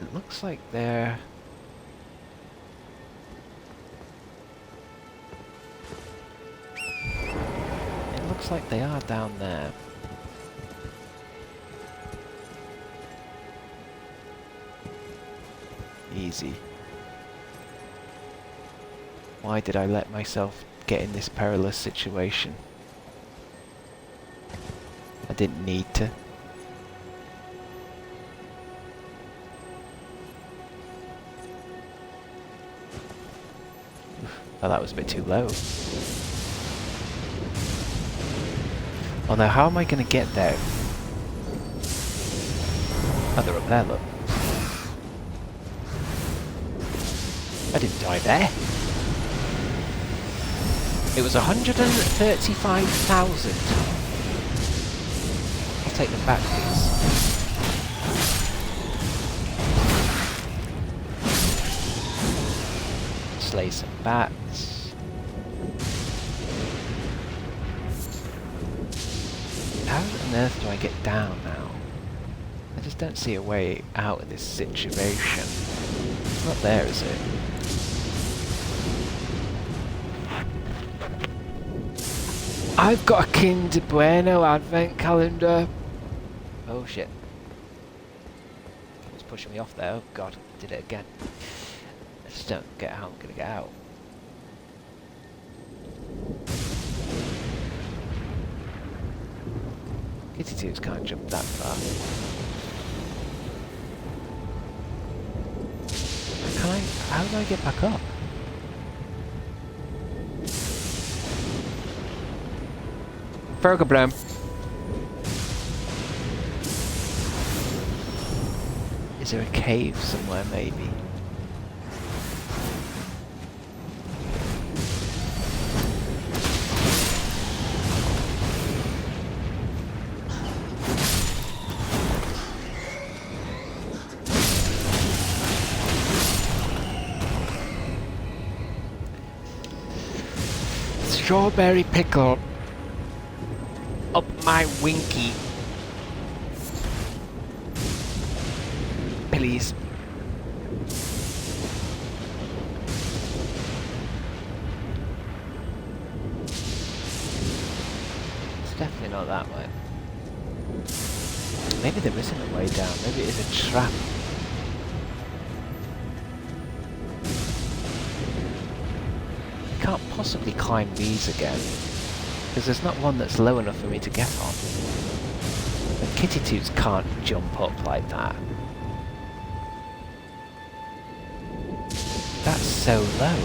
It looks like they're... Looks like they are down there. Easy. Why did I let myself get in this perilous situation? I didn't need to. Oh, that was a bit too low. Although, how am I going to get there? Oh, they're up there, look. I didn't die there. It was 135,000. I'll take them back, please. Slay some bats. How on earth do I get down now? I just don't see a way out of this situation. It's not there, is it? I've got a Kinder Bueno advent calendar. Oh shit. It was pushing me off there. Oh god, did it again. I just don't get how I'm gonna get out. Kitty Toots can't jump that far. How do I get back up? Burger Is there a cave somewhere, maybe? Strawberry pickle up my winky. Please. It's definitely not that way. Maybe there isn't a way down. Maybe it is a trap. I can't possibly climb these again. Because there's not one that's low enough for me to get on. And Kitty Toots can't jump up like that. That's so low.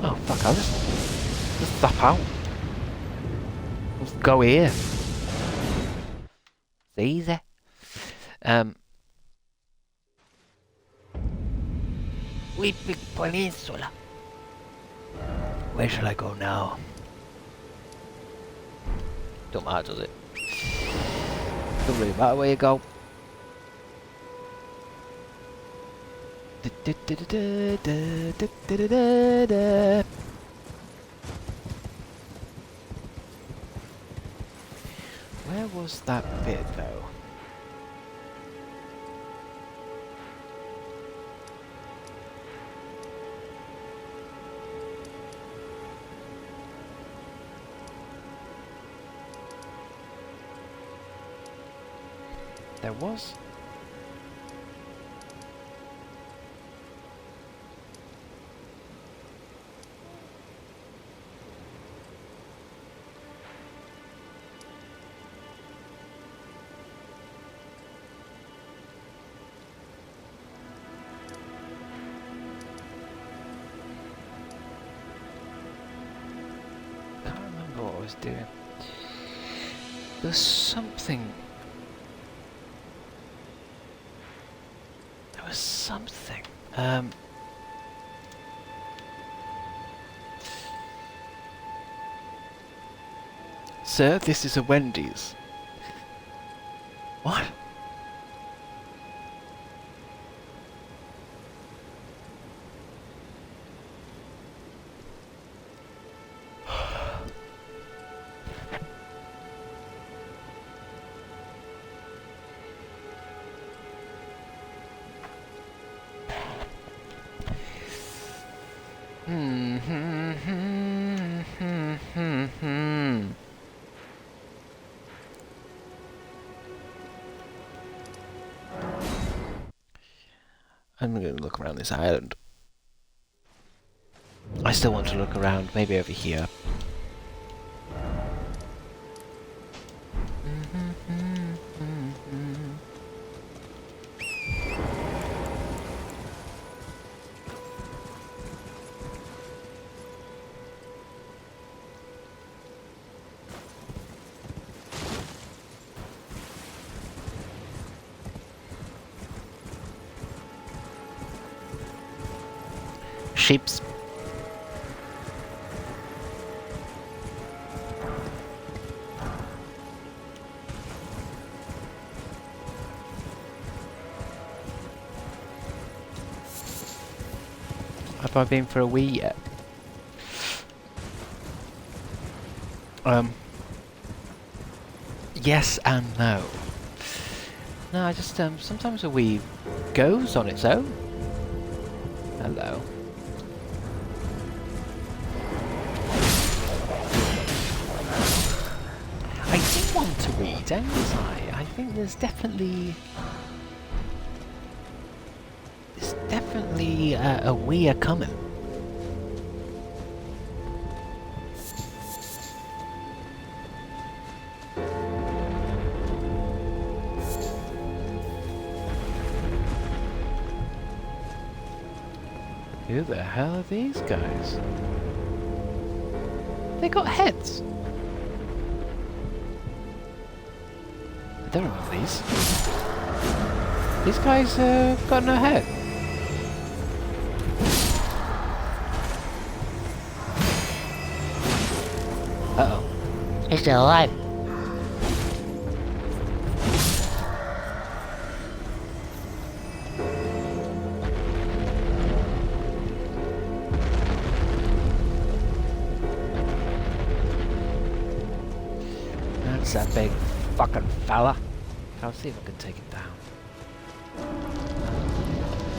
Oh fuck, I'll just zap out. Let's go here. It's easy. Weeping Peninsula. Where shall I go now? Don't matter, does it? Don't really matter where you go. Where was that bit though? There was. Can't remember what I was doing. There's something. Something. Sir, this is a Wendy's. What? I'm going to look around this island. I still want to look around, maybe over here. Sheeps. Have I been for a wee yet? Yes and no. No, I just sometimes a wee goes on its own. Hello. I do want to wee, don't I? I think there's definitely a wee coming. Who the hell are these guys? They got heads. I don't remember these. These guys got no head. Uh-oh. He's still alive. That's a big fucking fella. I'll see if I can take it down.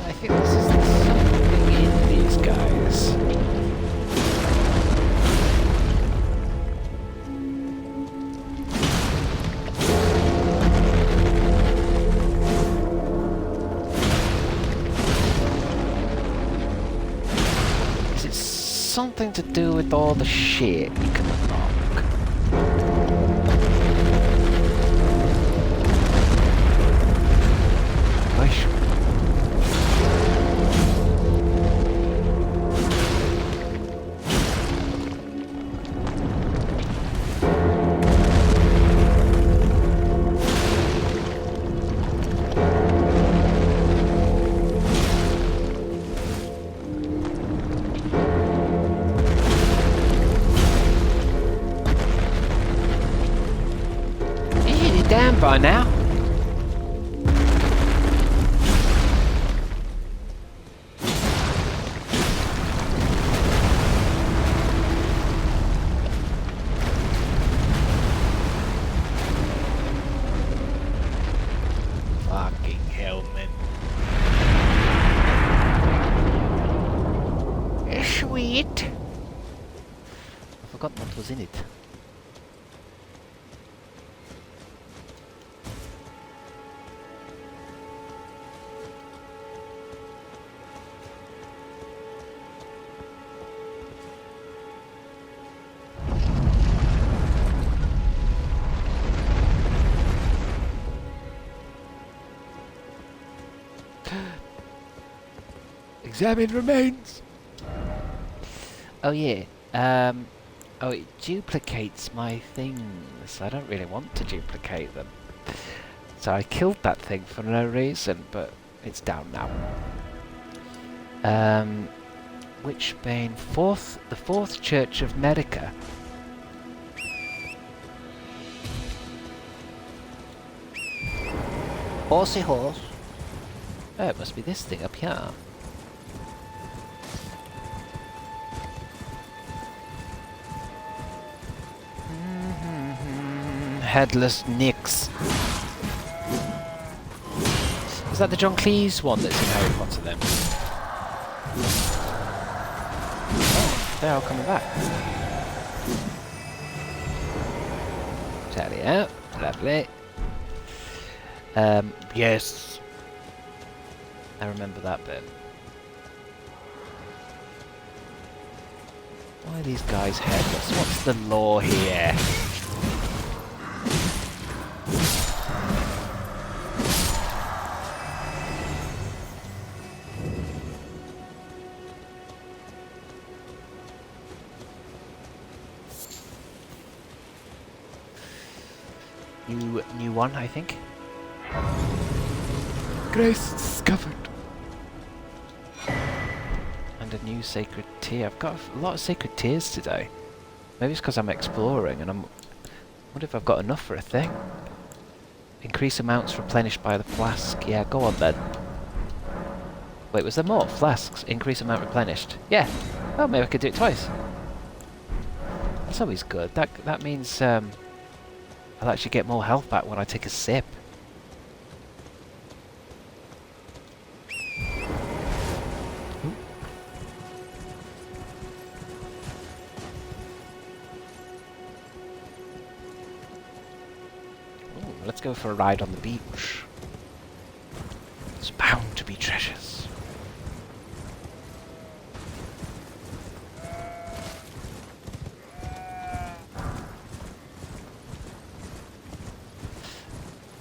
I think this is something in these guys. Is it something to do with all the shit you can unlock? Damn by now. Fucking hell, man. Sweet. I forgot what was in it. Examine remains. Oh yeah. Oh, it duplicates my things. I don't really want to duplicate them. So I killed that thing for no reason, but it's down now. Which bane? The fourth Church of Medica. Horsey horse. Oh, it must be this thing up here. Headless Nix. Is that the John Cleese one that's in Harry Potter then? Oh, they're all coming back. Tally out. Lovely. Yes. I remember that bit. Why are these guys headless? What's the law here? New one, I think. Grace discovered. And a new sacred tear. I've got a lot of sacred tears today. Maybe it's because I'm exploring and I wonder if I've got enough for a thing. Increase amounts replenished by the flask. Yeah, go on then. Wait, was there more? Flasks. Increase amount replenished. Yeah. Oh, maybe I could do it twice. That's always good. That means I'll actually get more health back when I take a sip. Let's go for a ride on the beach. There's bound to be treasures.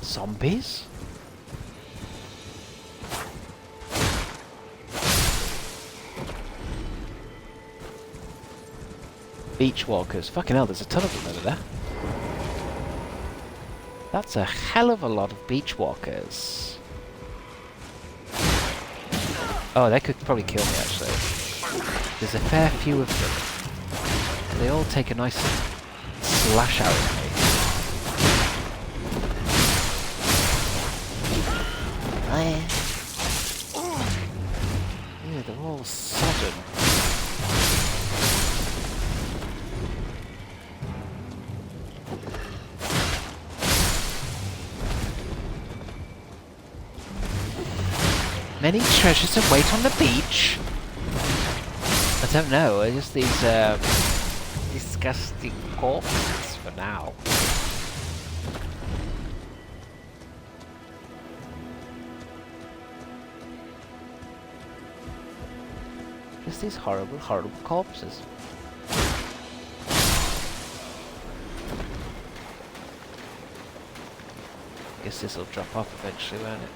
Zombies? Beach walkers. Fucking hell, there's a ton of them over there. That's a hell of a lot of beach walkers. Oh, they could probably kill me, actually. There's a fair few of them. And they all take a nice slash out of me. Yeah, they're all sodden. Many treasures await on the beach? I don't know, just these disgusting corpses for now. Just these horrible, horrible corpses. Guess this'll drop off eventually, won't it?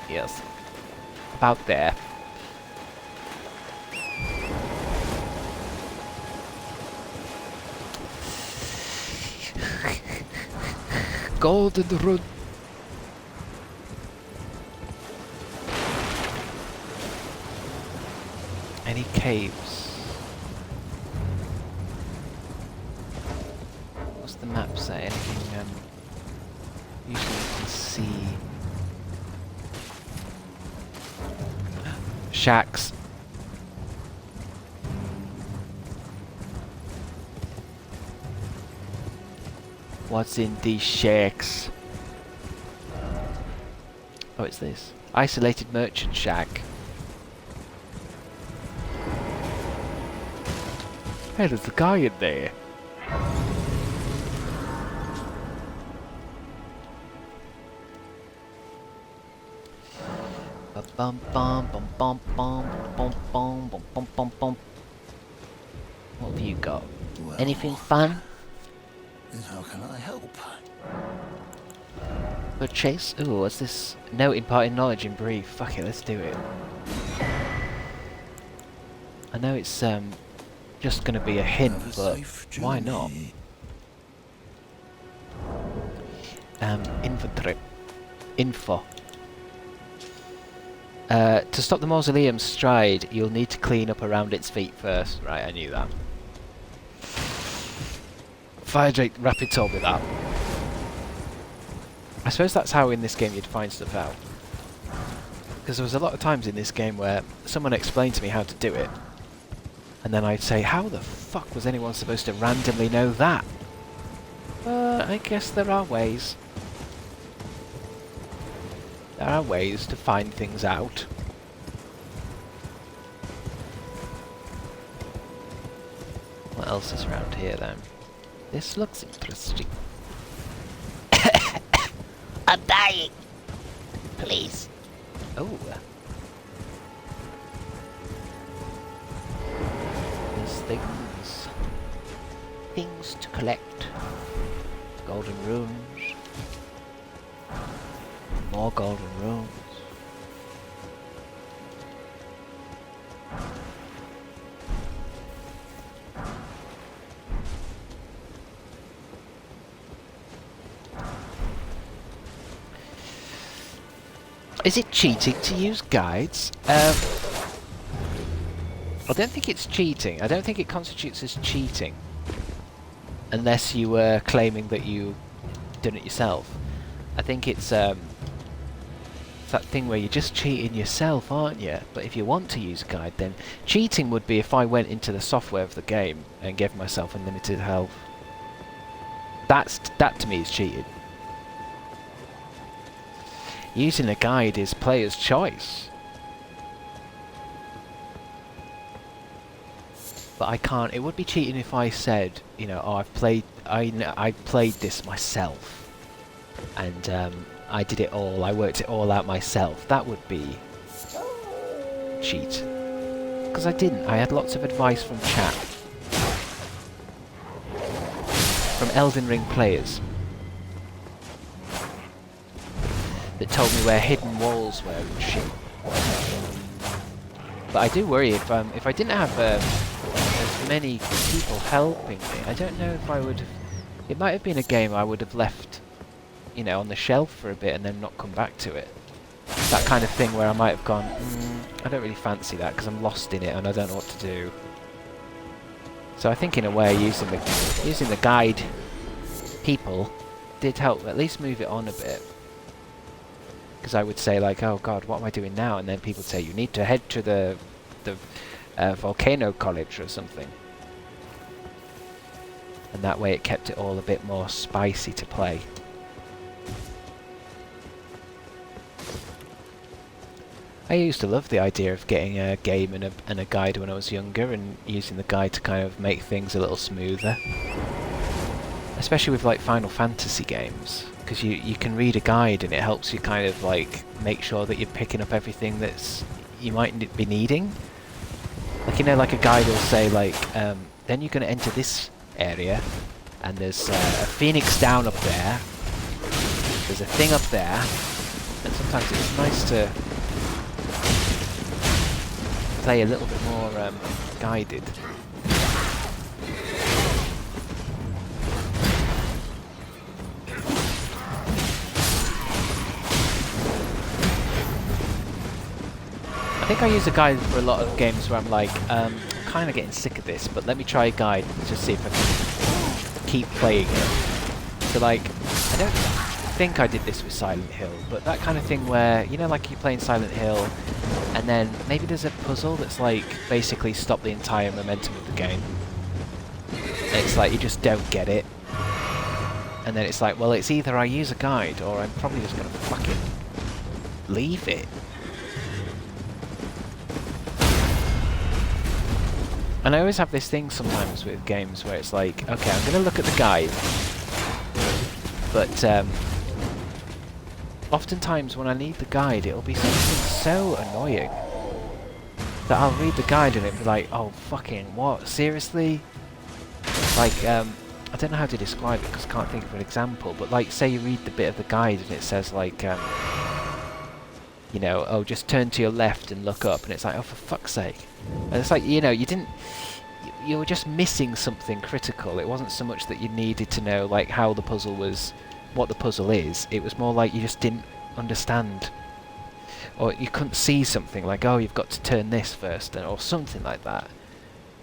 Yes. About there. Golden Road. Any caves? What's the map say? Anything, usually you can see shacks. What's in these shacks? Oh, it's this. Isolated merchant shack. Hey, there's a guy in there. Bum bum bum bum bum bum bum bum bum bum bum. What have you got? Well, anything fun? How can I help? Purchase? Ooh, what's this? No, imparting knowledge in brief. Fuck it, let's do it. I know it's just gonna be a hint, but why not? Inventory. Info. To stop the mausoleum's stride, you'll need to clean up around its feet first. Right, I knew that. Fire Drake Rapid told me that. I suppose that's how in this game you'd find stuff out. Because there was a lot of times in this game where someone explained to me how to do it. And then I'd say, how the fuck was anyone supposed to randomly know that? But I guess there are ways. There are ways to find things out. What else is around here then? This looks interesting. I'm dying. Please. Oh. There's things. Things to collect. Golden runes. More golden runes. Is it cheating to use guides? I don't think it's cheating. I don't think it constitutes as cheating. Unless you were claiming that you done it yourself. I think it's that thing where you're just cheating yourself, aren't you? But if you want to use a guide, then cheating would be if I went into the software of the game and gave myself unlimited health. That to me is cheating. Using a guide is player's choice. But I can't. It would be cheating if I said, you know, oh, I played this myself, and I did it all. I worked it all out myself. That would be cheat. Because I didn't. I had lots of advice from chat, from Elden Ring players, that told me where hidden walls were and shit. But I do worry if I didn't have as many people helping me, I don't know if I would have... It might have been a game I would have left, you know, on the shelf for a bit and then not come back to it. That kind of thing where I might have gone, I don't really fancy that because I'm lost in it and I don't know what to do. So I think in a way using the guide people did help at least move it on a bit. Because I would say like, oh god, what am I doing now? And then people would say, you need to head to the volcano college or something. And that way it kept it all a bit more spicy to play. I used to love the idea of getting a game and a guide when I was younger, and using the guide to kind of make things a little smoother. Especially with like Final Fantasy games. Because you can read a guide and it helps you kind of like make sure that you're picking up everything that's you might be needing. Like, you know, like a guide will say like, then you're going to enter this area and there's a phoenix down up there, there's a thing up there, and sometimes it's nice to play a little bit more guided. I think I use a guide for a lot of games where I'm like, I'm kind of getting sick of this, but let me try a guide to see if I can keep playing it. So like, I don't think I did this with Silent Hill, but that kind of thing where, you know, like you're playing Silent Hill, and then maybe there's a puzzle that's like, basically stop the entire momentum of the game. And it's like, you just don't get it. And then it's like, well, it's either I use a guide, or I'm probably just going to fucking leave it. And I always have this thing sometimes with games where it's like, okay, I'm going to look at the guide, but oftentimes when I need the guide, it'll be something so annoying that I'll read the guide and it'll be like, oh fucking what, seriously? Like, I don't know how to describe it because I can't think of an example, but like, say you read the bit of the guide and it says like, you know, oh, just turn to your left and look up, and it's like, oh, for fuck's sake. And it's like, you know, you were just missing something critical. It wasn't so much that you needed to know, like, how the puzzle was, what the puzzle is. It was more like you just didn't understand. Or you couldn't see something, like, oh, you've got to turn this first, or something like that.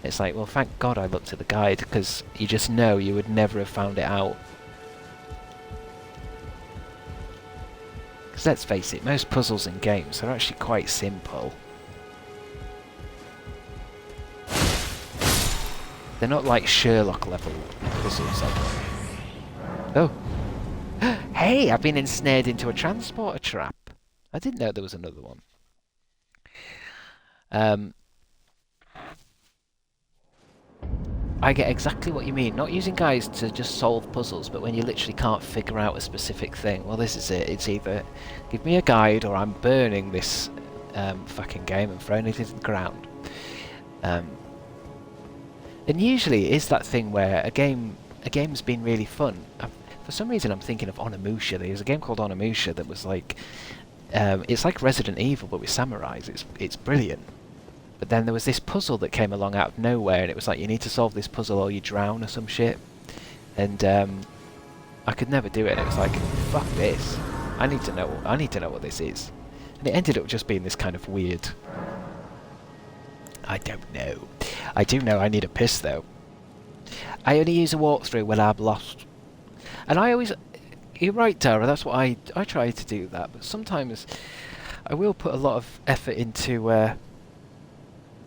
It's like, well, thank God I looked at the guide, because you just know you would never have found it out. Because let's face it, most puzzles in games are actually quite simple. They're not like Sherlock level puzzles, are they? Oh. Hey, I've been ensnared into a transporter trap. I didn't know there was another one. I get exactly what you mean. Not using guides to just solve puzzles, but when you literally can't figure out a specific thing. Well, this is it. It's either give me a guide or I'm burning this fucking game and throwing it into the ground. And usually it is that thing where a game's been really fun. For some reason I'm thinking of Onimusha. There's a game called Onimusha that was like... it's like Resident Evil but with samurais. It's brilliant. But then there was this puzzle that came along out of nowhere, and it was like, you need to solve this puzzle or you drown or some shit. And I could never do it, and it was like, fuck this. I need to know what this is. And it ended up just being this kind of weird... I don't know. I do know I need a piss though. I only use a walkthrough when I'm lost. And I always... You're right, Tara, that's what I try to do that, but sometimes I will put a lot of effort into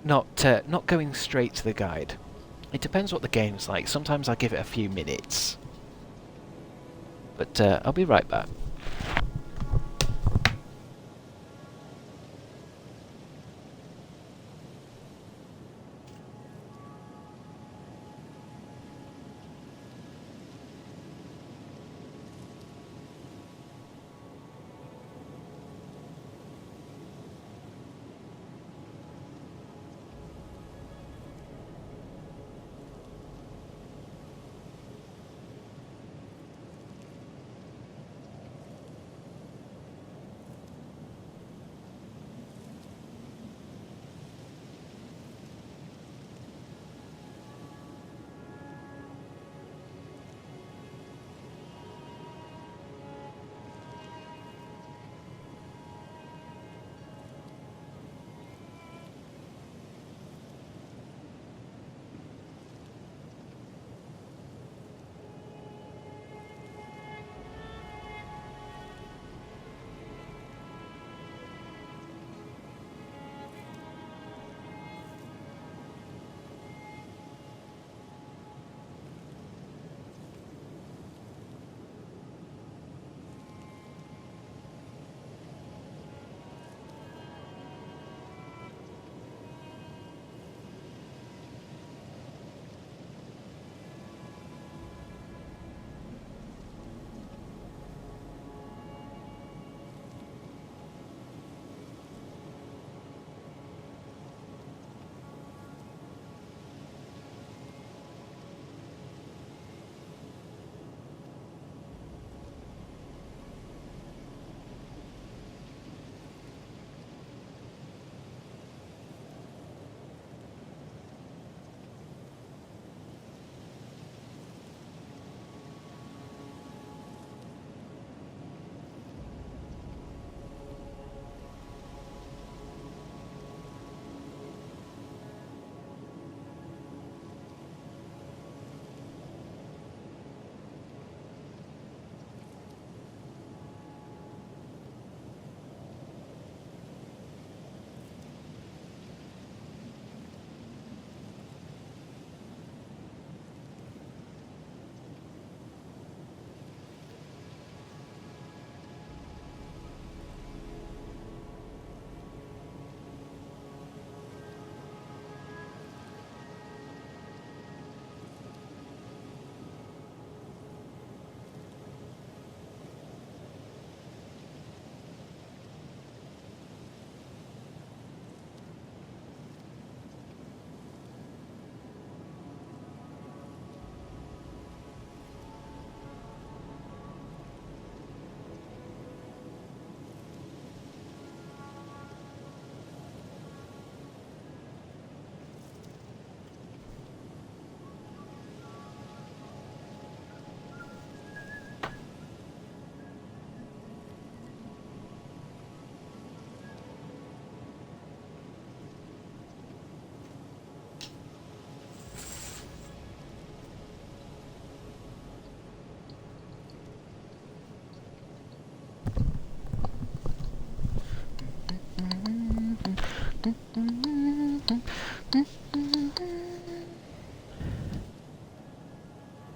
not going straight to the guide. It depends what the game's like. Sometimes I'll give it a few minutes. But I'll be right back.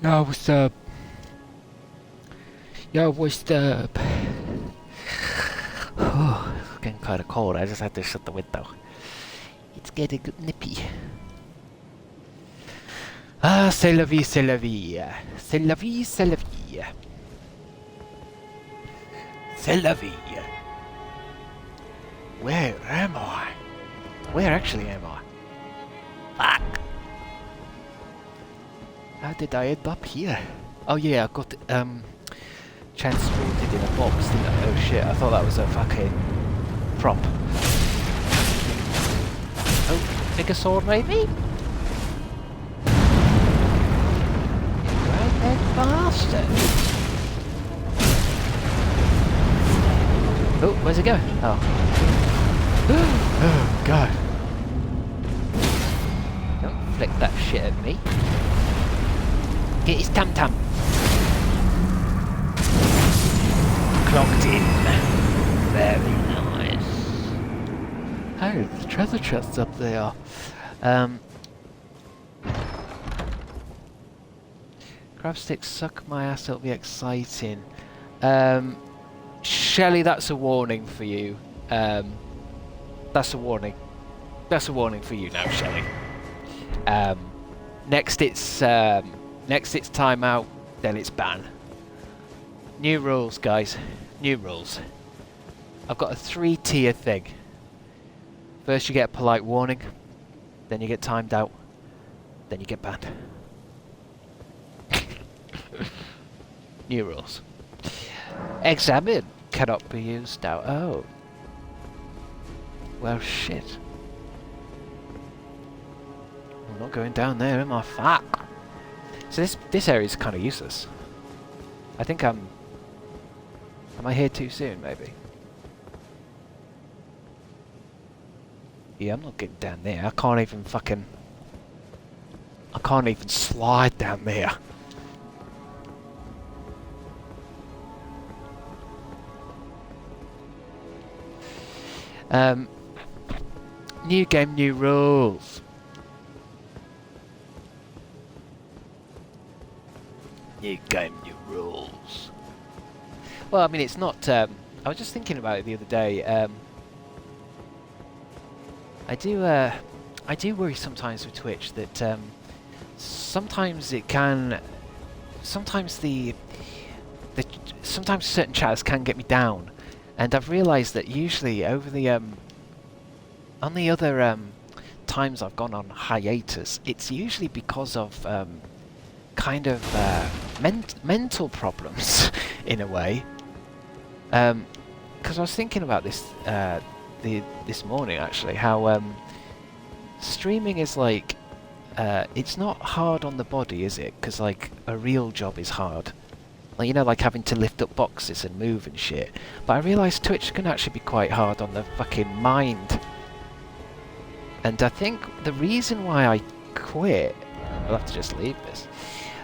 Yo, what's up? Yo, what's up? Oh, it's getting kind of cold. I just had to shut the window. It's getting nippy. Ah, c'est la vie, c'est la vie. C'est la vie, c'est la vie. C'est la vie. Where am I? Where actually am I? Fuck! How did I end up here? Oh yeah, I got transported in a box, didn't I? Oh shit, I thought that was a fucking prop. Oh, take a sword maybe? Right, bastard! Oh, where's it going? Oh. Oh, God. Don't flick that shit at me. Get his tam-tam. Clocked in. Very nice. Oh, the treasure chest's up there. Crabstickz, suck my ass, it'll be exciting. Shelley, that's a warning for you. That's a warning. That's a warning for you now, Shelley. Next it's time out, then it's ban. New rules, guys. New rules. I've got a 3-tier thing. First you get a polite warning, then you get timed out, then you get banned. New rules. Examine cannot be used now. Oh. Well, shit. I'm not going down there, am I? Fuck. So this area is kind of useless. I think am I here too soon, maybe? Yeah, I'm not getting down there. I can't even slide down there. New game, new rules. New game, new rules. Well, I mean, it's not... I was just thinking about it the other day. I do worry sometimes with Twitch that sometimes it can... Sometimes sometimes certain chats can get me down. And I've realised that usually over the on the other times I've gone on hiatus, it's usually because of kind of mental problems in a way. Because I was thinking about this this morning actually, how streaming is like it's not hard on the body, is it? Because like a real job is hard. Like, you know, like having to lift up boxes and move and shit. But I realised Twitch can actually be quite hard on the fucking mind. And I think the reason why I quit... I'll have to just leave this.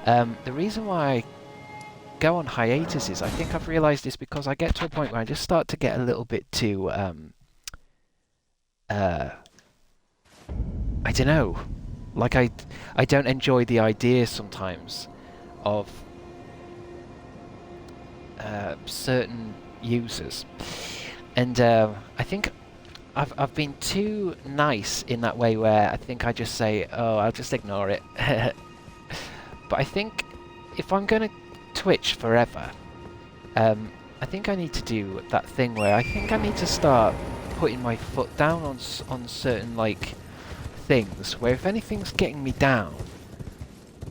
The reason why I go on hiatus is I think I've realised is because I get to a point where I just start to get a little bit too... I don't know. Like I don't enjoy the idea sometimes of... certain users, and I think I've been too nice in that way where I think I just say, oh, I'll just ignore it. But I think if I'm gonna Twitch forever, I think I need to do that thing where I think I need to start putting my foot down on certain like things where if anything's getting me down,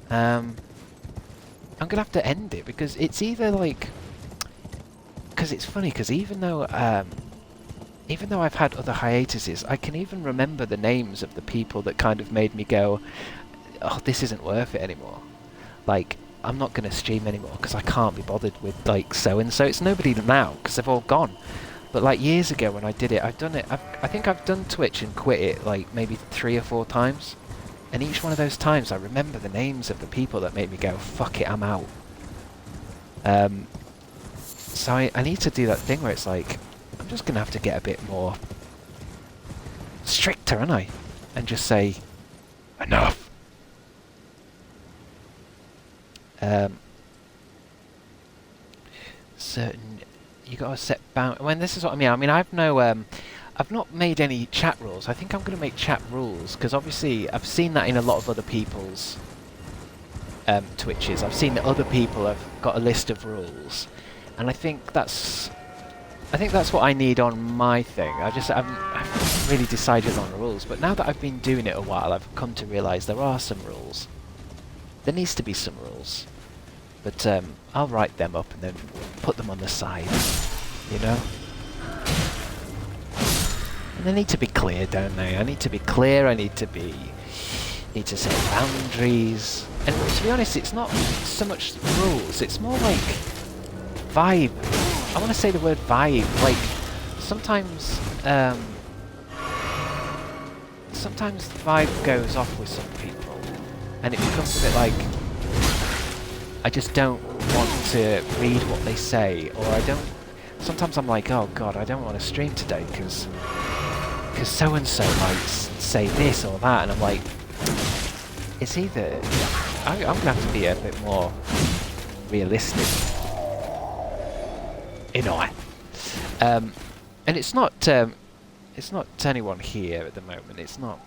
I'm gonna have to end it, because it's either like... Because it's funny, because even though I've had other hiatuses, I can even remember the names of the people that kind of made me go, oh, this isn't worth it anymore. Like, I'm not going to stream anymore because I can't be bothered with, like, so-and-so. It's nobody now, because they've all gone. But, like, years ago when I did it, I've done it... I think I've done Twitch and quit it, like, maybe 3 or 4 times. And each one of those times, I remember the names of the people that made me go, fuck it, I'm out. So I need to do that thing where it's like, I'm just going to have to get a bit more stricter, aren't I? And just say, enough. Certain, you got to set bound. When this is what I mean. I mean, I've not made any chat rules. I think I'm going to make chat rules because obviously I've seen that in a lot of other people's Twitches. I've seen that other people have got a list of rules, and I think that's what I need on my thing. I haven't really decided on the rules, but now that I've been doing it a while, I've come to realise there are some rules. There needs to be some rules, but I'll write them up and then put them on the side, you know? And they need to be clear, don't they? I need to be clear, I need to set boundaries. And to be honest, it's not so much rules, it's more like vibe. I want to say the word vibe. Like, sometimes the vibe goes off with some people, and it becomes a bit like, I just don't want to read what they say, or I don't. Sometimes I'm like, oh god, I don't want to stream today because so-and-so might say this or that, and I'm like, it's either... I'm going to have to be a bit more realistic. In a way. And it's not anyone here at the moment, it's not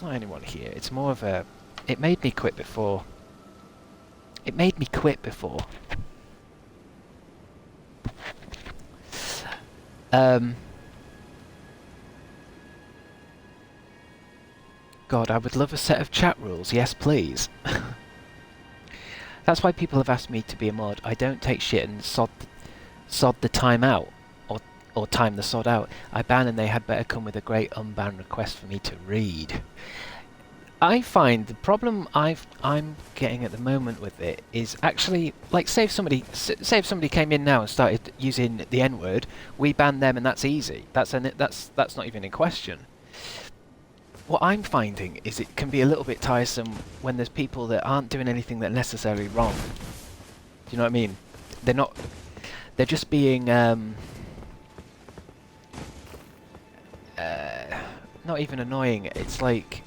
anyone here, it's more of a... It made me quit before. God, I would love a set of chat rules. Yes, please. That's why people have asked me to be a mod. I don't take shit and sod the time out, or time the sod out. I ban, and they had better come with a great unban request for me to read. I find the problem I'm getting at the moment with it is actually, like, say if somebody came in now and started using the N-word, we ban them and that's easy. That's not even in question. What I'm finding is it can be a little bit tiresome when there's people that aren't doing anything that necessarily wrong. Do you know what I mean? They're just being not even annoying. It's like,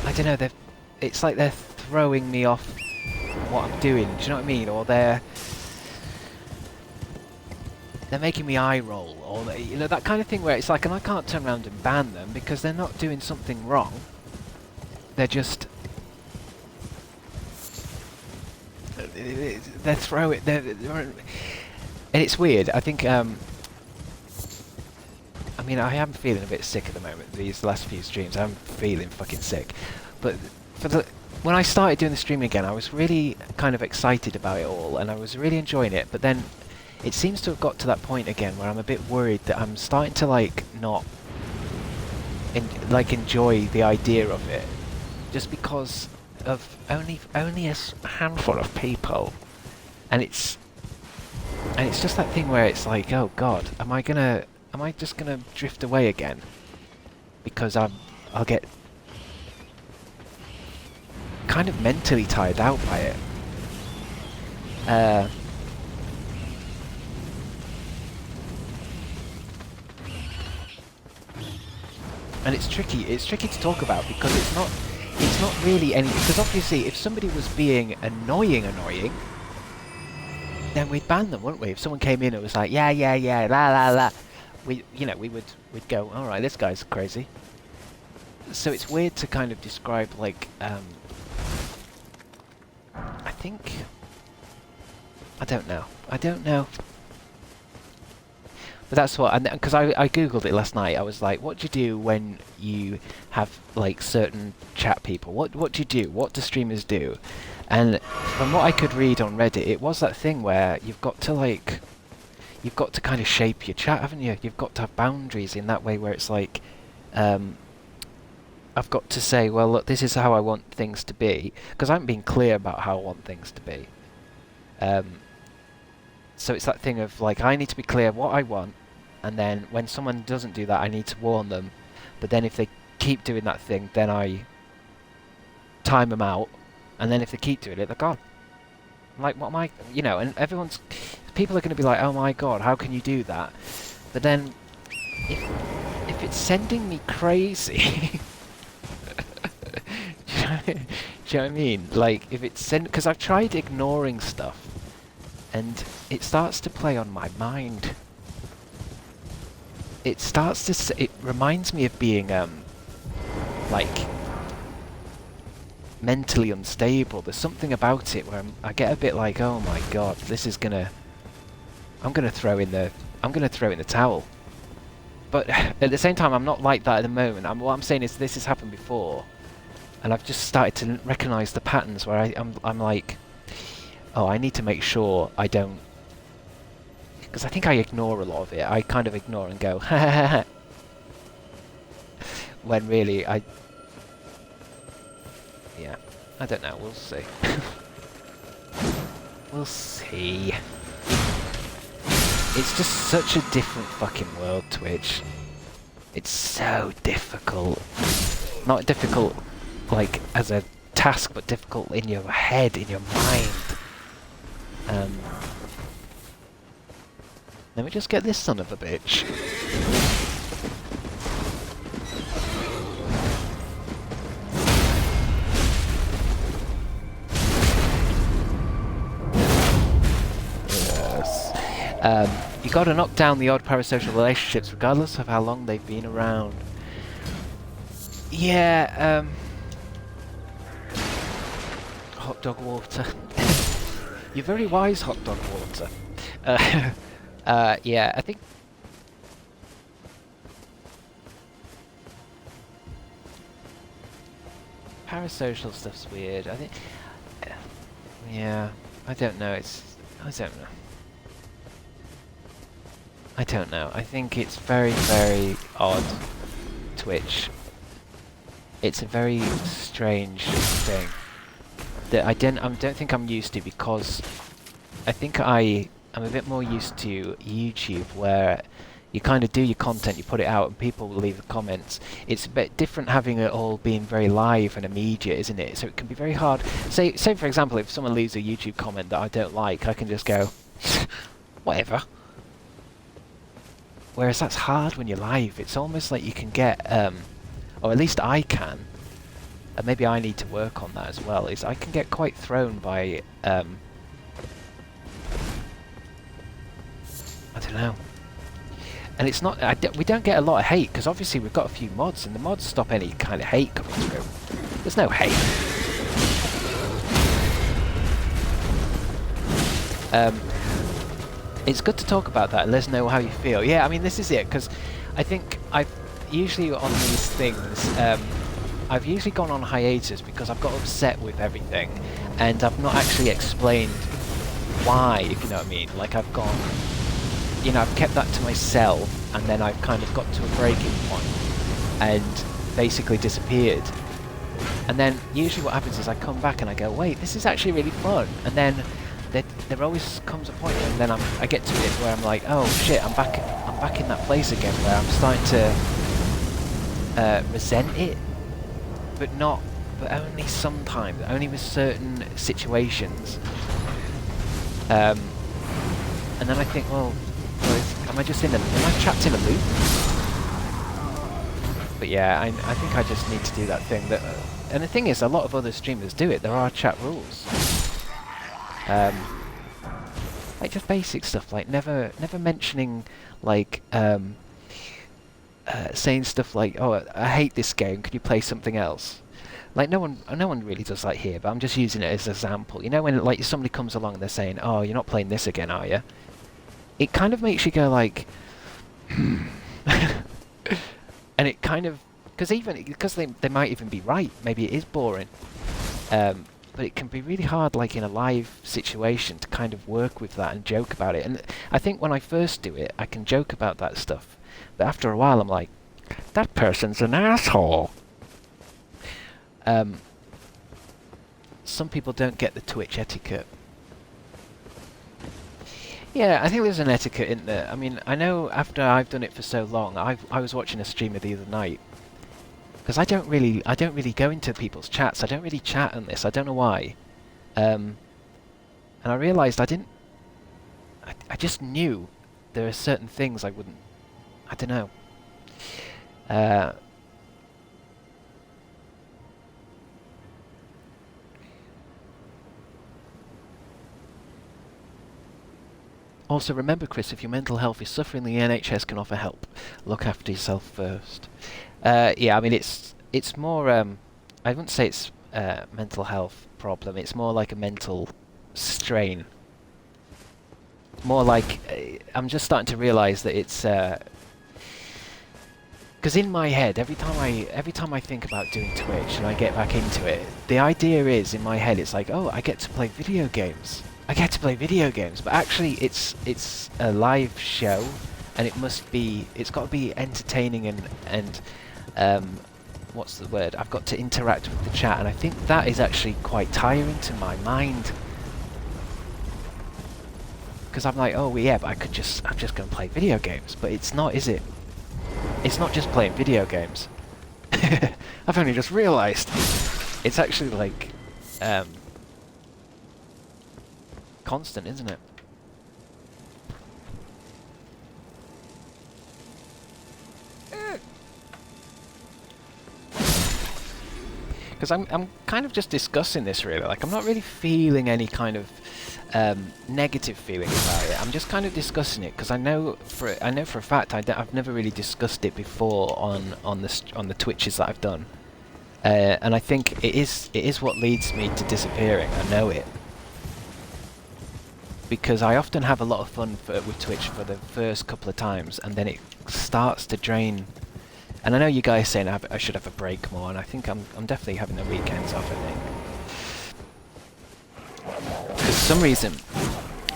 I don't know, it's like they're throwing me off what I'm doing, do you know what I mean? Or they're making me eye roll, or you know, that kind of thing where it's like, and I can't turn around and ban them because they're not doing something wrong. They're just... They're throwing... and it's weird, I think... I mean, I am feeling a bit sick at the moment. These last few streams, I'm feeling fucking sick. But when I started doing the streaming again, I was really kind of excited about it all, and I was really enjoying it. But then it seems to have got to that point again where I'm a bit worried that I'm starting to like not enjoy the idea of it, just because of only a handful of people, and it's just that thing where it's like, oh god, am I just gonna drift away again because I'll get kind of mentally tired out by it. And it's tricky to talk about because it's not really any, because obviously if somebody was being annoying, then we'd ban them, wouldn't we? If someone came in and was like, yeah, la la la, we'd go, alright, this guy's crazy. So it's weird to kind of describe, like, I don't know. But that's what, and because I googled it last night, I was like, what do you do when you have, like, certain chat people? What do you do? What do streamers do? And from what I could read on Reddit, it was that thing where you've got to kind of shape your chat, haven't you? You've got to have boundaries in that way where it's like, I've got to say, well, look, this is how I want things to be, because I haven't been clear about how I want things to be. So it's that thing of, like, I need to be clear what I want, and then when someone doesn't do that, I need to warn them. But then if they keep doing that thing, then I time them out, and then if they keep doing it, they're gone. Like, what am I, you know, and people are going to be like, oh my god, how can you do that? But then, if it's sending me crazy, do you know what I mean? Like, if it's because I've tried ignoring stuff, and it starts to play on my mind. It it reminds me of being, like, mentally unstable. There's something about it where I get a bit like, oh my god, this is gonna... I'm gonna throw in the towel. But at the same time, I'm not like that at the moment. What I'm saying is this has happened before, and I've just started to recognise the patterns where I'm like, oh, I need to make sure I don't... Because I think I ignore a lot of it. I kind of ignore and go, ha ha ha, when really yeah, I don't know, we'll see. We'll see. It's just such a different fucking world, Twitch. It's so difficult. Not difficult, like, as a task, but difficult in your head, in your mind. Let me just get this son of a bitch. You gotta knock down the odd parasocial relationships regardless of how long they've been around. Yeah, hot dog water. You're very wise, hot dog water. Yeah, I think... Parasocial stuff's weird. I think... Yeah, I don't know, I don't know. I think it's very, very odd, Twitch. It's a very strange thing that I don't think I'm used to, because I think I'm a bit more used to YouTube, where you kind of do your content, you put it out, and people will leave the comments. It's a bit different having it all being very live and immediate, isn't it? So it can be very hard. Say for example, if someone leaves a YouTube comment that I don't like, I can just go, whatever. Whereas that's hard when you're live. It's almost like you can get, or at least I can, and maybe I need to work on that as well, is I can get quite thrown by, I don't know. And it's not, we don't get a lot of hate, because obviously we've got a few mods, and the mods stop any kind of hate coming through. There's no hate. It's good to talk about that and let us know how you feel. Yeah, I mean, this is it, because I think I've usually on these things, I've usually gone on hiatus because I've got upset with everything, and I've not actually explained why, if you know what I mean. Like, I've gone, you know, I've kept that to myself, and then I've kind of got to a breaking point and basically disappeared. And then usually what happens is I come back and I go, wait, this is actually really fun, and then there always comes a point, and then I get to it where I'm like, oh shit, I'm back in that place again, where I'm starting to resent it, but only sometimes, only with certain situations. And then I think, well, am I trapped in a loop? But yeah, I think I just need to do that thing that, and the thing is, a lot of other streamers do it. There are chat rules. Like just basic stuff, like never mentioning, like saying stuff like, "Oh, I hate this game. Could you play something else?" Like no one really does that here, but I'm just using it as an example. You know, when like somebody comes along and they're saying, "Oh, you're not playing this again, are you?" It kind of makes you go like, and it kind of, because they might even be right. Maybe it is boring. But it can be really hard, like in a live situation, to kind of work with that and joke about it. And I think when I first do it, I can joke about that stuff. But after a while, I'm like, that person's an asshole. Some people don't get the Twitch etiquette. Yeah, I think there's an etiquette in there. I mean, I know after I've done it for so long, I was watching a streamer the other night. Because I don't really go into people's chats. I don't really chat on this. I don't know why. And I realised I just knew there are certain things I wouldn't. I don't know. Also, remember, Chris, if your mental health is suffering, the NHS can offer help. Look after yourself first. Yeah, I mean, it's more, I wouldn't say it's mental health problem. It's more like a mental strain. More like I'm just starting to realise that it's because in my head, every time I think about doing Twitch and I get back into it, the idea is in my head it's like, oh, I get to play video games. I get to play video games, but actually it's a live show, and it's got to be entertaining and what's the word? I've got to interact with the chat, and I think that is actually quite tiring to my mind. Because I'm like, oh yeah, but I'm just going to play video games, but it's not, is it? It's not just playing video games. I've only just realised. It's actually like constant, isn't it? Because I'm kind of just discussing this really. Like I'm not really feeling any kind of negative feeling about it. I'm just kind of discussing it because I know for a fact I've never really discussed it before on the Twitches that I've done, and I think it is what leads me to disappearing. I know it, because I often have a lot of fun with Twitch for the first couple of times, and then it starts to drain. And I know you guys saying I should have a break more, and I think I'm definitely having the weekends off, I think. For some reason,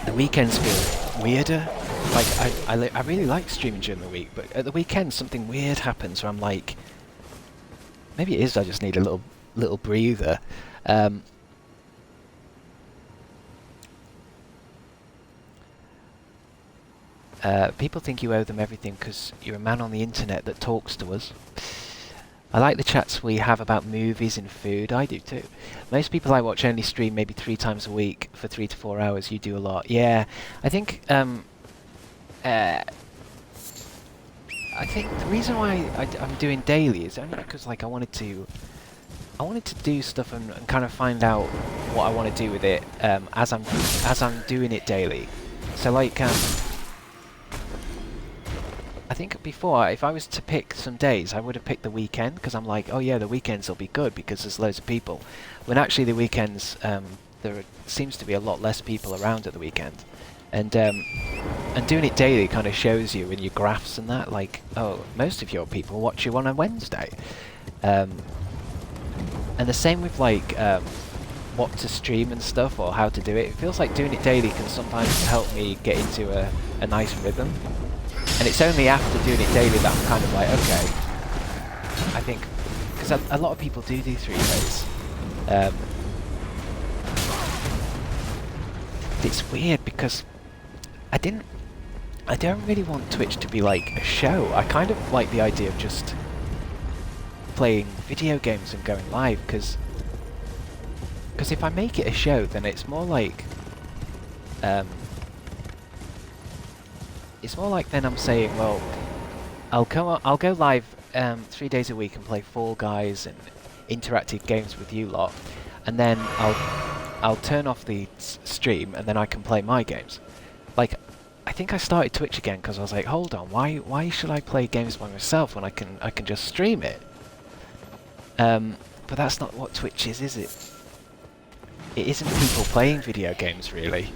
the weekends feel weirder. Like, I really like streaming during the week, but at the weekend something weird happens where I'm like... Maybe it is I just need a little breather. People think you owe them everything because you're a man on the internet that talks to us. I like the chats we have about movies and food. I do too. Most people I watch only stream maybe 3 times a week for 3 to 4 hours. You do a lot. Yeah, I think the reason why I'm doing daily is only because like I wanted to do stuff and kind of find out what I want to do with it as I'm doing it daily. So like I think before, if I was to pick some days, I would have picked the weekend, because I'm like, oh yeah, the weekends will be good because there's loads of people. When actually the weekends, there seems to be a lot less people around at the weekend. And doing it daily kind of shows you in your graphs and that, like, oh, most of your people watch you on a Wednesday. And the same with like what to stream and stuff, or how to do it. It feels like doing it daily can sometimes help me get into a nice rhythm. And it's only after doing it daily that I'm kind of like, okay, I think, because a lot of people do 3 days. It's weird because I don't really want Twitch to be like a show. I kind of like the idea of just playing video games and going live, because if I make it a show, then it's more like then I'm saying, well, I'll go live 3 days a week and play Fall Guys and interactive games with you lot, and then I'll turn off the stream and then I can play my games. Like, I think I started Twitch again because I was like, hold on, why should I play games by myself when I can just stream it? But that's not what Twitch is it? It isn't people playing video games really.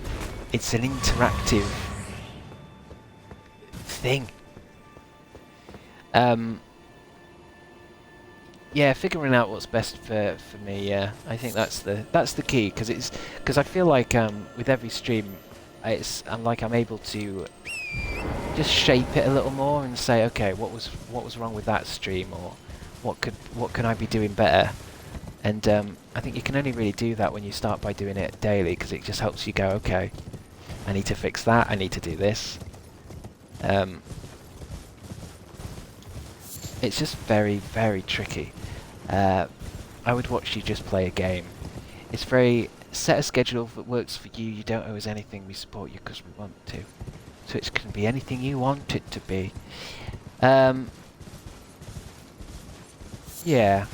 It's an interactive thing. Yeah, figuring out what's best for me. Yeah, I think that's the key, because I feel like with every stream, I'm able to just shape it a little more and say, okay, what was wrong with that stream, or what can I be doing better? And I think you can only really do that when you start by doing it daily, because it just helps you go, okay, I need to fix that, I need to do this. It's just very, very tricky. I would watch you just play a game. It's very... Set a schedule that works for you. You don't owe us anything. We support you because we want to. So it can be anything you want it to be. Yeah.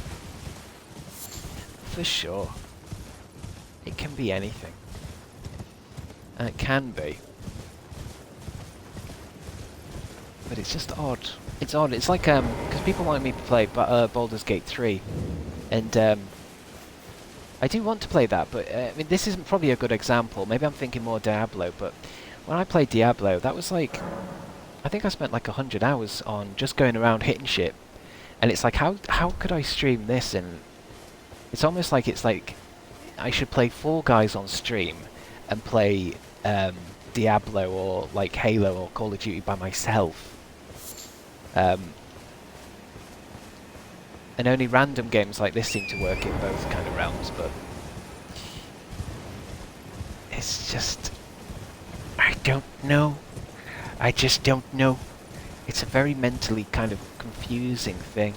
For sure. It can be anything. And it can be. But it's just odd. It's odd. It's like, because people wanted me to play Baldur's Gate 3. And, I do want to play that, but I mean, this isn't probably a good example. Maybe I'm thinking more Diablo, but when I played Diablo, that was like, I think I spent like 100 hours on just going around hitting shit, and it's like, how could I stream this? And it's almost like I should play Fall Guys on stream and play Diablo or like Halo or Call of Duty by myself. And only random games like this seem to work in both kind of realms, but it's just, I don't know. I just don't know. It's a very mentally kind of confusing thing.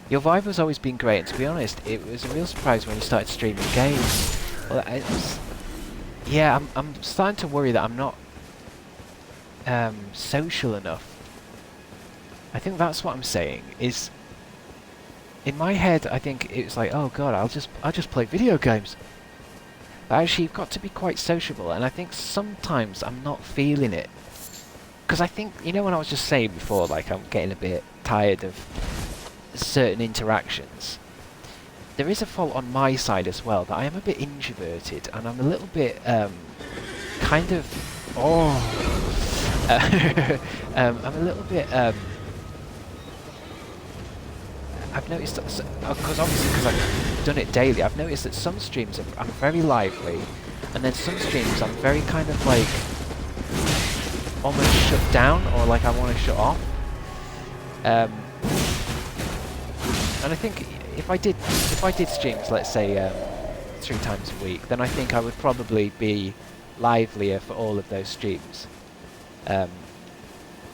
Your vibe has always been great, and to be honest, it was a real surprise when you started streaming games. Well, yeah, I'm starting to worry that I'm not social enough. I think that's what I'm saying, is in my head I think it's like, oh god, I'll just play video games. But actually you've got to be quite sociable, and I think sometimes I'm not feeling it. Because I think, you know, when I was just saying before, like I'm getting a bit tired of certain interactions, there is a fault on my side as well, that I am a bit introverted, and I'm a little bit kind of I'm a little bit I've noticed that, because obviously because I've done it daily, I've noticed that some streams I'm very lively, and then some streams I'm very kind of like almost shut down, or like I want to shut off. And I think if I did streams, let's say 3 times a week, then I think I would probably be livelier for all of those streams.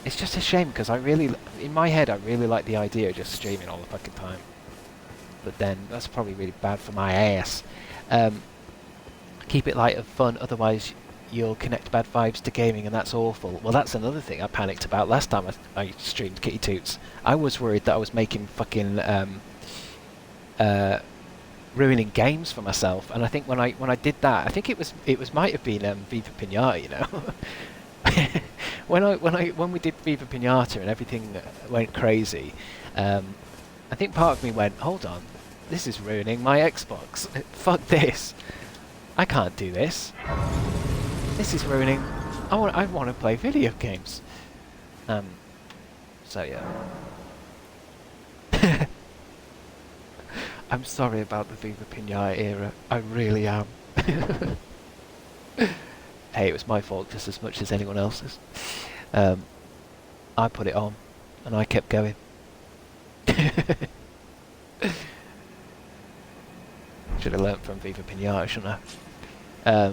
It's just a shame, because in my head I really like the idea of just streaming all the fucking time. But then that's probably really bad for my ass. Keep it light and fun, otherwise you'll connect bad vibes to gaming, and that's awful. Well, that's another thing I panicked about last time I streamed Kitty Toots. I was worried that I was making fucking ruining games for myself, and I think when I did that, I think it might have been Viva Pinata, you know. when we did Viva Pinata and everything went crazy, I think part of me went, hold on, this is ruining my Xbox. Fuck this. I can't do this. This is ruining. I want to play video games. So yeah. I'm sorry about the Viva Pinata era. I really am. Hey, it was my fault just as much as anyone else's. I put it on, and I kept going. Should have learnt from Viva Pinata, shouldn't I?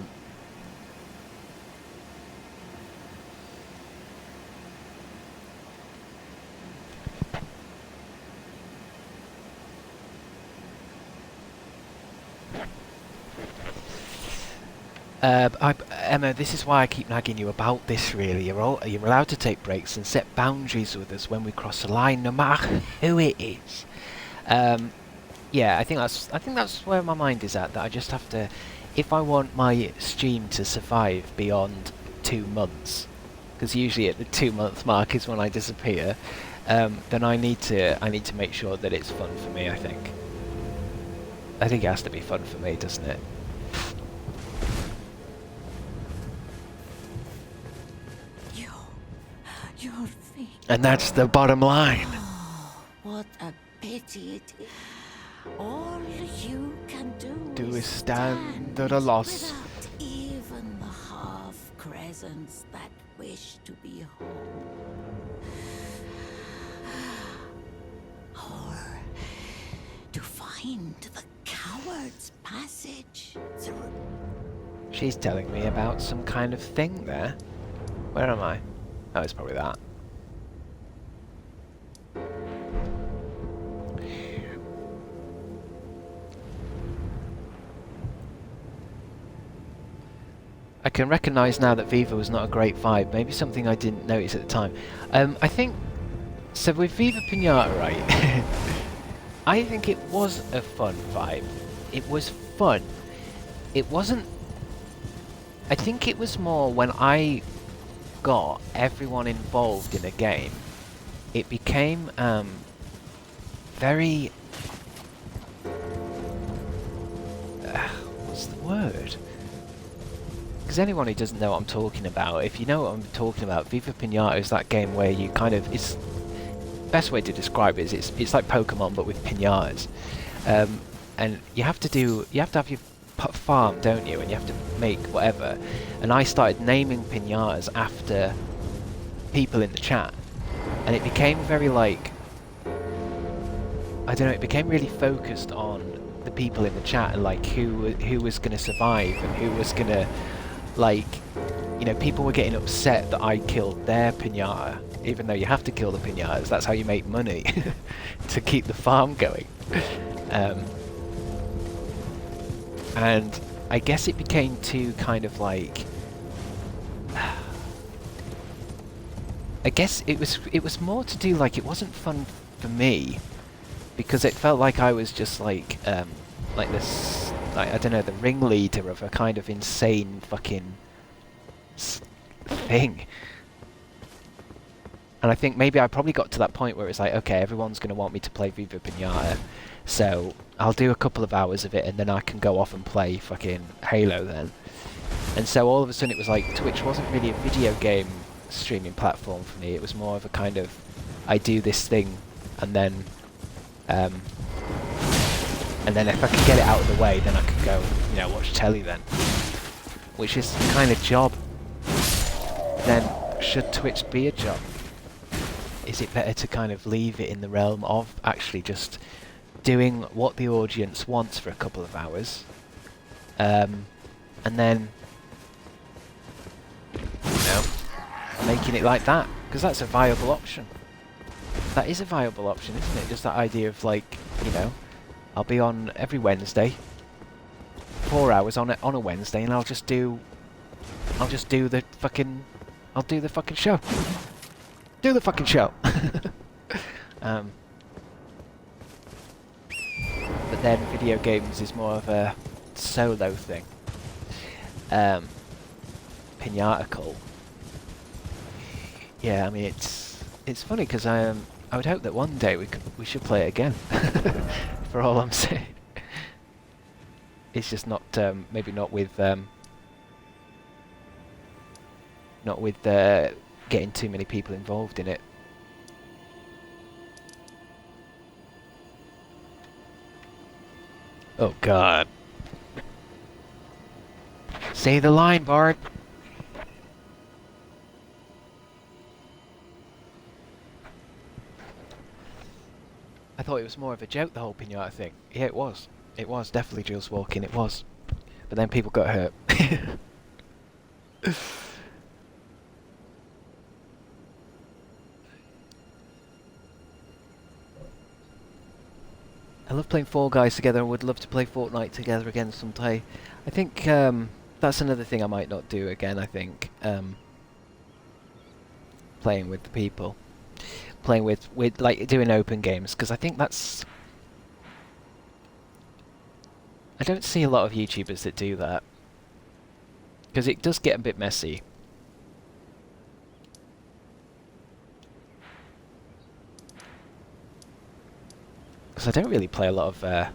Emma, this is why I keep nagging you about this, really. You're allowed to take breaks and set boundaries with us when we cross the line, no matter who it is. Yeah, I think that's where my mind is at, that I just have to, if I want my stream to survive beyond 2 months, because usually at the 2-month mark is when I disappear, then I need to make sure that it's fun for me, I think. I think it has to be fun for me, doesn't it? Your feet. And that's the bottom line. Oh, what a pity it is. All you can do is stand at a loss. Without even the half crescents that wish to be whole. Or to find the coward's passage through. She's telling me about some kind of thing there. Where am I? Oh, it's probably that. I can recognise now that Viva was not a great vibe. Maybe something I didn't notice at the time. I think... So with Viva Pinata, right? I think it was a fun vibe. It was fun. It wasn't... I think it was more when I got everyone involved in a game, it became very... what's the word? Because anyone who doesn't know what I'm talking about, if you know what I'm talking about, Viva Pinata is that game where you kind of... It's best way to describe it is it's like Pokemon but with pinatas. And you have to have your farm, don't you? And you have to make whatever. And I started naming pinatas after people in the chat. And it became very like... I don't know, it became really focused on the people in the chat and like who was going to survive and who was going to, like, you know, people were getting upset that I killed their pinata, even though you have to kill the pinatas. That's how you make money to keep the farm going. And I guess it became too kind of like... I guess it was more to do, like, it wasn't fun for me because it felt like I was just like this, like, I don't know, the ringleader of a kind of insane fucking thing. And I think maybe I probably got to that point where it's like, okay, everyone's going to want me to play Viva Pinata, so I'll do a couple of hours of it and then I can go off and play fucking Halo then. And so all of a sudden it was like, Twitch wasn't really a video game streaming platform for me. It was more of a kind of, I do this thing and then if I could get it out of the way, then I could go, you know, watch telly then. Which is the kind of job. Then, should Twitch be a job? Is it better to kind of leave it in the realm of actually just doing what the audience wants for a couple of hours, and then, you know, making it like that? Because that's a viable option. That is a viable option, isn't it? Just that idea of, like, you know, I'll be on every Wednesday, 4 hours on a Wednesday, and I'll do the fucking show. Do the fucking show. But then video games is more of a solo thing. Pinata Cult. Yeah, I mean it's funny because I would hope that one day we should play it again. For all I'm saying. It's just not maybe not with getting too many people involved in it. Oh God. Say the line, Bart. I thought it was more of a joke, the whole pinata thing. Yeah, it was. It was definitely Jules Walking, it was. But then people got hurt. I love playing Fall Guys together and would love to play Fortnite together again someday. I think that's another thing I might not do again, I think. Playing with the people. Playing with like, doing open games, because I think that's... I don't see a lot of YouTubers that do that. Because it does get a bit messy. Because I don't really play a lot of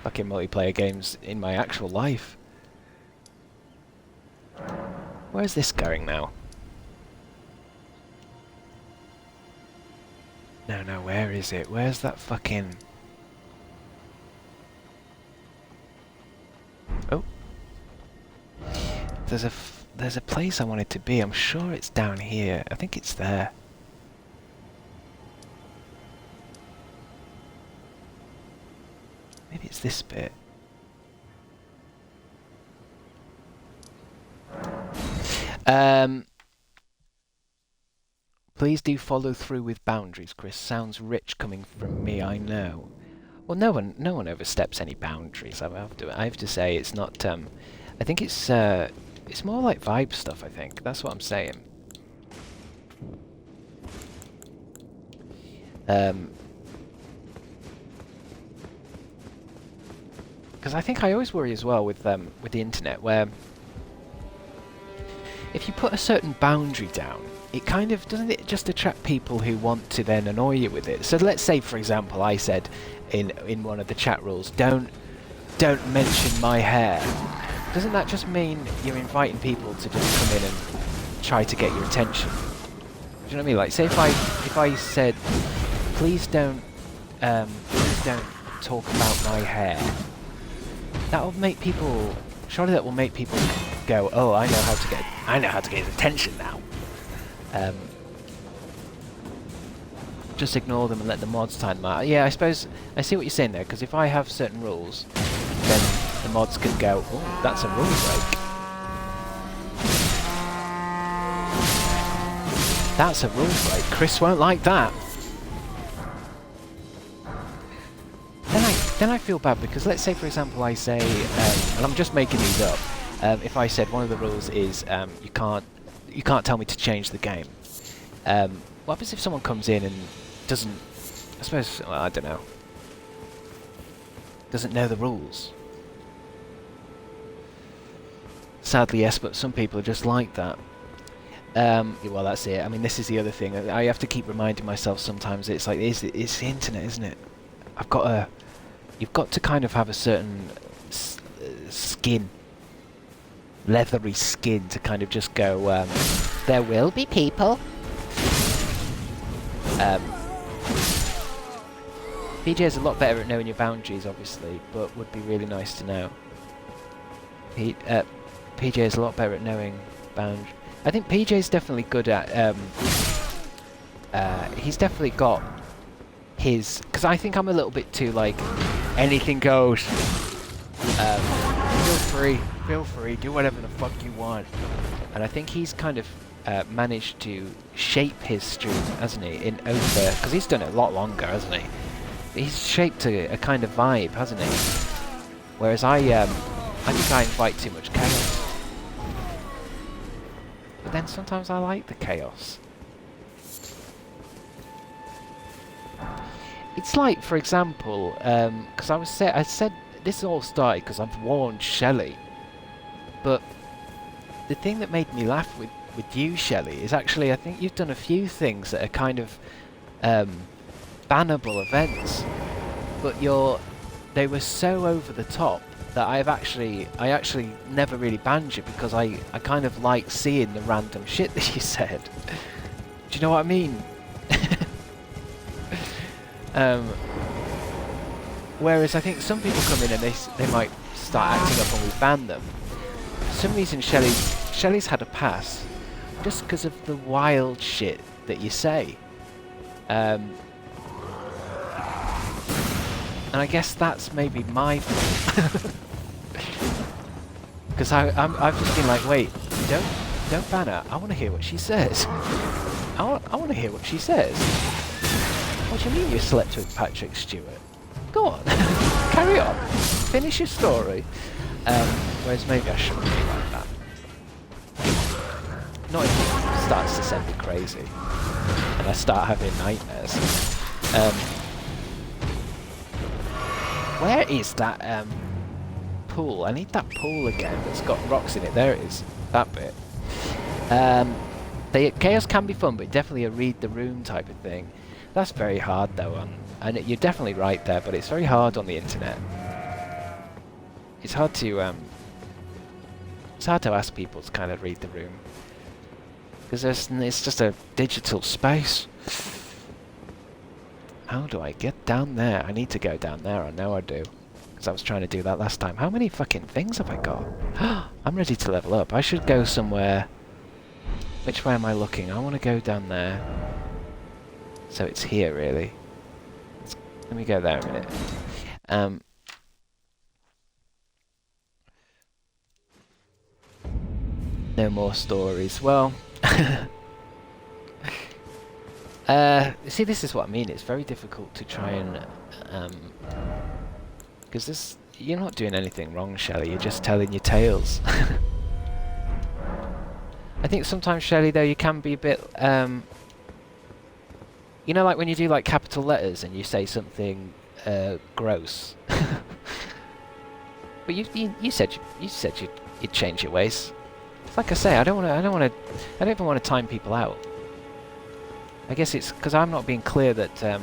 fucking multiplayer games in my actual life. Where's this going now? No, where is it? Where's that fucking... Oh. There's a place I want it to be. I'm sure it's down here. I think it's there. Maybe it's this bit. Please do follow through with boundaries, Chris. Sounds rich coming from me, I know. Well, no one oversteps any boundaries. I have to say, it's not. I think it's more like vibe stuff. I think that's what I'm saying. Because I think I always worry as well with the internet, where if you put a certain boundary down, it kind of, doesn't it just attract people who want to then annoy you with it? So let's say, for example, I said in one of the chat rules, don't mention my hair. Doesn't that just mean you're inviting people to just come in and try to get your attention? Do you know what I mean? Like, say if I said, please don't talk about my hair. That will make people. Surely that will make people go, oh, I know how to get his attention now. Just ignore them and let the mods time them out. Yeah, I suppose I see what you're saying there. Because if I have certain rules, then the mods can go, oh, that's a rule break. That's a rule break. Chris won't like that. Then I feel bad because let's say, for example, I say, and I'm just making these up. If I said one of the rules is you can't tell me to change the game. What happens if someone comes in and doesn't? I suppose, well, I don't know. Doesn't know the rules. Sadly, yes, but some people are just like that. Well, that's it. I mean, this is the other thing. I have to keep reminding myself sometimes. It's like it's the internet, isn't it? You've got to kind of have a certain skin, leathery skin, to kind of just go. There will be people. PJ is a lot better at knowing your boundaries, obviously, but would be really nice to know. PJ is a lot better at knowing boundaries. I think PJ is definitely good at. He's definitely got his. Because I think I'm a little bit too like anything goes. Feel free, do whatever the fuck you want. And I think he's kind of managed to shape his stream, hasn't he? In over, because he's done it a lot longer, hasn't he? He's shaped a kind of vibe, hasn't he? Whereas I think I invite too much chaos. But then sometimes I like the chaos. It's like, for example, because I said this all started because I've warned Shelley, but the thing that made me laugh with you, Shelley, is actually I think you've done a few things that are kind of bannable events, but they were so over the top that I actually never really banned you because I kind of like seeing the random shit that you said. Do you know what I mean? Whereas I think some people come in and they might start acting up and we ban them. For some reason Shelley's had a pass just because of the wild shit that you say. And I guess that's maybe my fault. Because I've just been like, wait, don't ban her. I want to hear what she says. I want to hear what she says. What do you mean you slept with Patrick Stewart? Go on, carry on, finish your story. Whereas maybe I shouldn't be like that. Not if it starts to send me crazy and I start having nightmares. Where is that pool? I need that pool again that's got rocks in it. There it is, that bit. Chaos can be fun, but definitely a read the room type of thing. That's very hard though, and you're definitely right there, but it's very hard on the internet. It's hard to ask people to kind of read the room. Because it's just a digital space. How do I get down there? I need to go down there, I know I do. Because I was trying to do that last time. How many fucking things have I got? I'm ready to level up. I should go somewhere. Which way am I looking? I want to go down there. So it's here, really. Let me go there a minute. No more stories. Well, see, this is what I mean. It's very difficult to try and because you're not doing anything wrong, Shelley. You're just telling your tales. I think sometimes, Shelley, though, you can be a bit. You know, like when you do like capital letters and you say something gross. But you said you'd change your ways. Like I say, I don't even want to time people out. I guess it's because I'm not being clear that I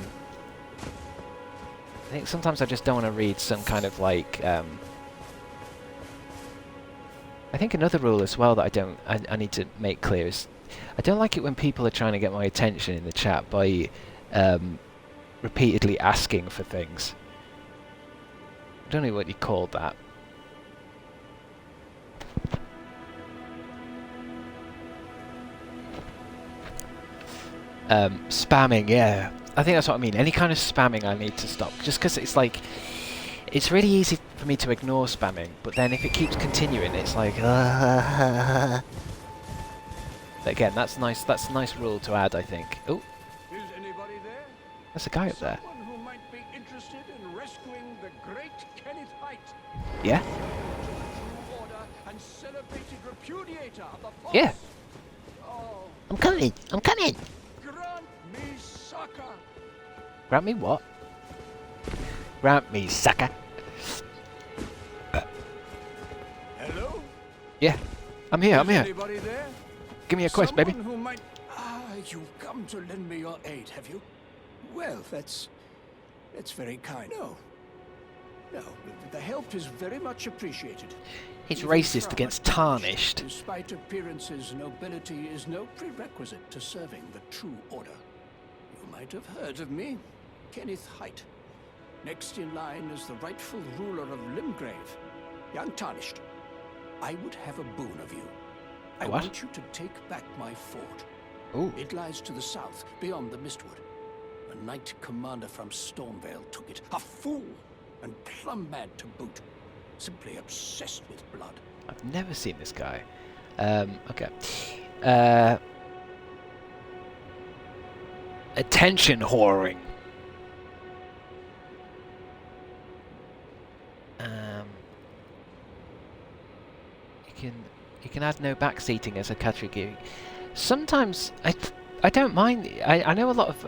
think sometimes I just don't want to read some kind of like I think another rule as well that I need to make clear is I don't like it when people are trying to get my attention in the chat by repeatedly asking for things. I don't know what you call that. Spamming, yeah. I think that's what I mean. Any kind of spamming I need to stop. Just because it's like... It's really easy for me to ignore spamming, but then if it keeps continuing, it's like... But again, that's nice. That's a nice rule to add, I think. Oh, Is anybody there? there's a guy up there. Someone who might be interested in rescuing the great Kenneth Height. Yeah? True order and celebrated repudiator of the force. Yeah. Oh, I'm coming. I'm coming. grant me succor. Grant me what? Grant me, sucker. Hello? Yeah. I'm here, I'm Is here. anybody there? Give me a quest, baby. Someone who might... Ah, you've come to lend me your aid, have you? Well, that's very kind. No, the help is very much appreciated. He's Even racist from against a Tarnished. Despite appearances, nobility is no prerequisite to serving the true order. You might have heard of me, Kenneth Height. Next in line is the rightful ruler of Limgrave, young Tarnished. I would have a boon of you. I What? want you to take back my fort. Ooh. It lies to the south, beyond the Mistwood. A knight commander from Stormvale took it. A fool! And plumb mad to boot. Simply obsessed with blood. I've never seen this guy. Okay. Attention whoring. You can add no backseating as a category. Sometimes I don't mind. I know a lot of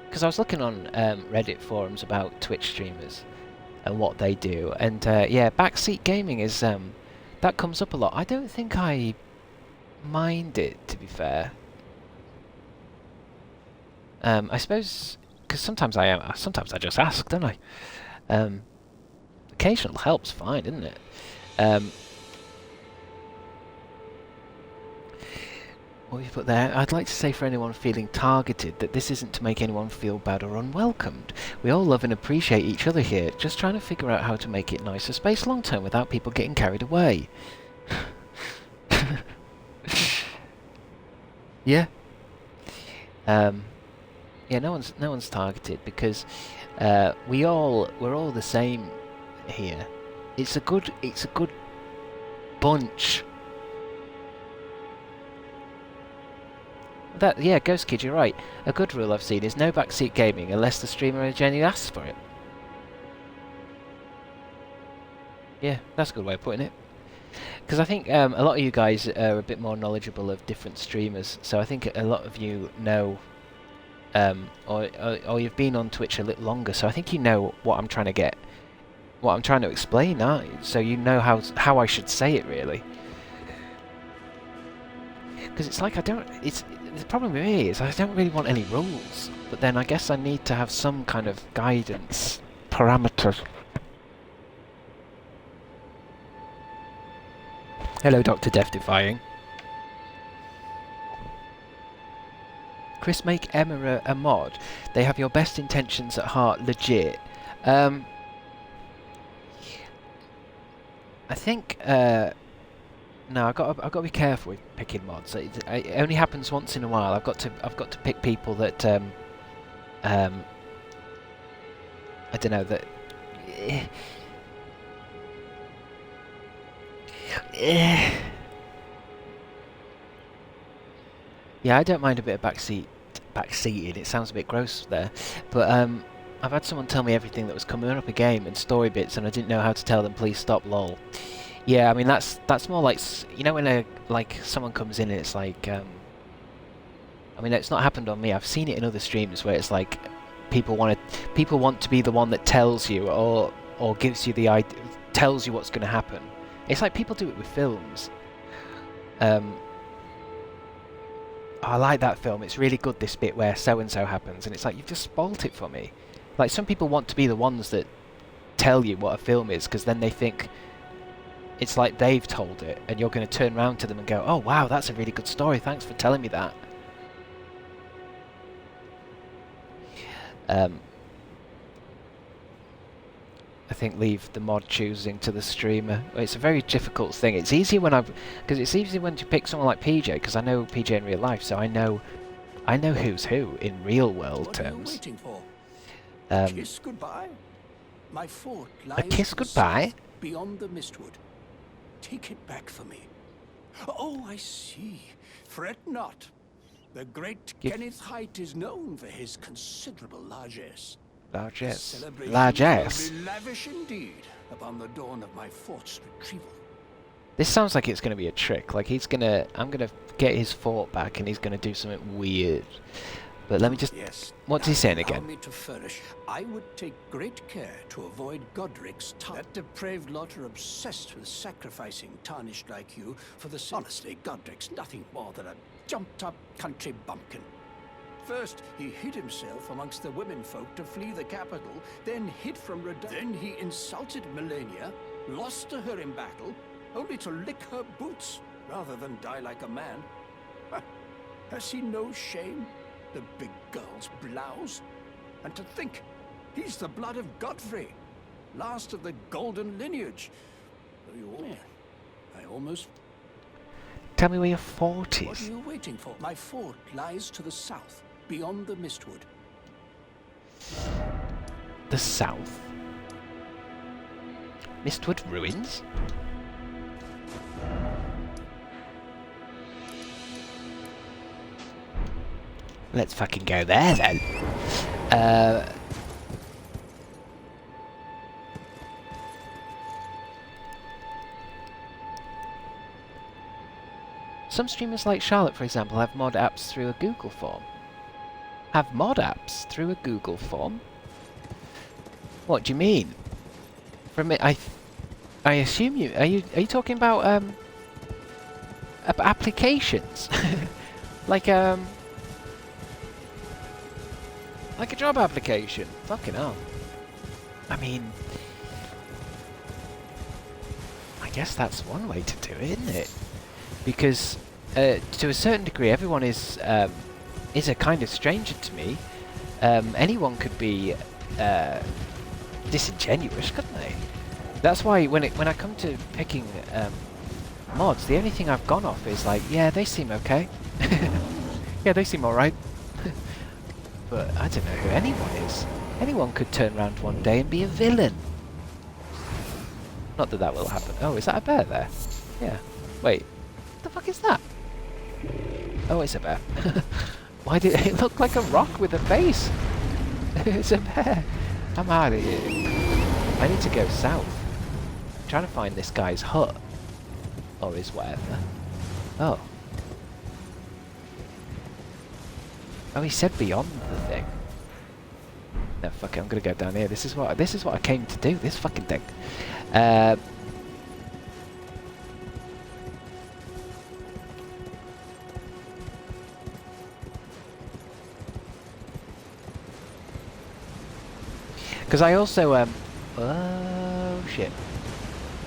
because I was looking on Reddit forums about Twitch streamers and what they do, and yeah, backseat gaming is that comes up a lot. I don't think I mind it, to be fair. I suppose because sometimes I am. Sometimes I just ask, don't I? Occasional help's fine, isn't it? What have you put there? I'd like to say for anyone feeling targeted that this isn't to make anyone feel bad or unwelcomed. We all love and appreciate each other here, just trying to figure out how to make it nicer space long term without people getting carried away. Yeah. Yeah, no one's targeted because we're all the same here. It's a good bunch. Yeah, Ghost Kid, you're right. A good rule I've seen is no backseat gaming unless the streamer genuinely asks for it. Yeah, that's a good way of putting it. Because I think a lot of you guys are a bit more knowledgeable of different streamers, so I think a lot of you know, or you've been on Twitch a little longer, so I think you know what I'm trying to get, what I'm trying to explain, aren't you? So you know how I should say it, really. Because it's like the problem with me is I don't really want any rules, but then I guess I need to have some kind of guidance, parameters. Hello, Dr. Death Defying. Chris, make Emma a mod. They have your best intentions at heart, legit. I think no, I've got to be careful with picking mods. It only happens once in a while. I've got to pick people that I don't know that. Yeah, I don't mind a bit of backseating. It sounds a bit gross there, but I've had someone tell me everything that was coming up a game and story bits, and I didn't know how to tell them. Please stop, lol. Yeah, I mean that's more like, you know, when someone comes in and it's like I mean, it's not happened on me. I've seen it in other streams where it's like people want to be the one that tells you or gives you the idea, tells you what's going to happen. It's like people do it with films. I like that film, it's really good this bit where so-and-so happens, and it's like, you've just spoilt it for me. Like, some people want to be the ones that tell you what a film is, because then they think it's like they've told it, and you're going to turn around to them and go, oh wow, that's a really good story, thanks for telling me that. I think leave the mod choosing to the streamer. It's a very difficult thing. It's easier when because it's easier when you pick someone like PJ, because I know PJ in real life, so I know who's who in real world terms. What are you waiting for? A kiss goodbye? My fort lies a kiss to the goodbye? south, beyond the mistwood. Take it back for me. Oh, I see. Fret not. The great Kenneth Height is known for his considerable largesse. Largesse. Will Largesse. be lavish indeed upon the dawn of my fort's retrieval. This sounds like it's going to be a trick. Like I'm going to get his fort back, and he's going to do something weird. But let me just. Yes. What's he saying again? Allow me to furnish. I would take great care to avoid Godric's tongue. That depraved lot are obsessed with sacrificing tarnished like you for the. Honestly, Godric's nothing more than a jumped-up country bumpkin. First, he hid himself amongst the womenfolk to flee the capital, then hid from Then he insulted Melania, lost to her in battle, only to lick her boots rather than die like a man. Has he no shame, the big girl's blouse? And to think, he's the blood of Godfrey, last of the golden lineage. I almost... Tell me where your fort is. What are you waiting for? My fort lies to the south, beyond the mistwood. The south? Mistwood Ruins? Let's fucking go there then. Some streamers like Charlotte, for example, have mod apps through a Google form. Have mod apps through a Google form? What do you mean? From it, I assume you are you talking about applications, like a job application? Fucking hell. I mean, I guess that's one way to do it, isn't it? Because to a certain degree, everyone is a kind of stranger to me. Anyone could be disingenuous, couldn't they? That's why when I come to picking mods, the only thing I've gone off is like, yeah, they seem okay. Yeah, they seem alright. But I don't know who anyone is. Anyone could turn around one day and be a villain. Not that that will happen. Oh, is that a bear there? Yeah. Wait. What the fuck is that? Oh, it's a bear. Why did it look like a rock with a face? It's a bear. I'm out of here. I need to go south. I'm trying to find this guy's hut. Or his whatever. Oh. Oh, he said beyond the thing. No, fuck it, I'm gonna go down here. This is what I came to do, this fucking thing. Because I also, oh shit.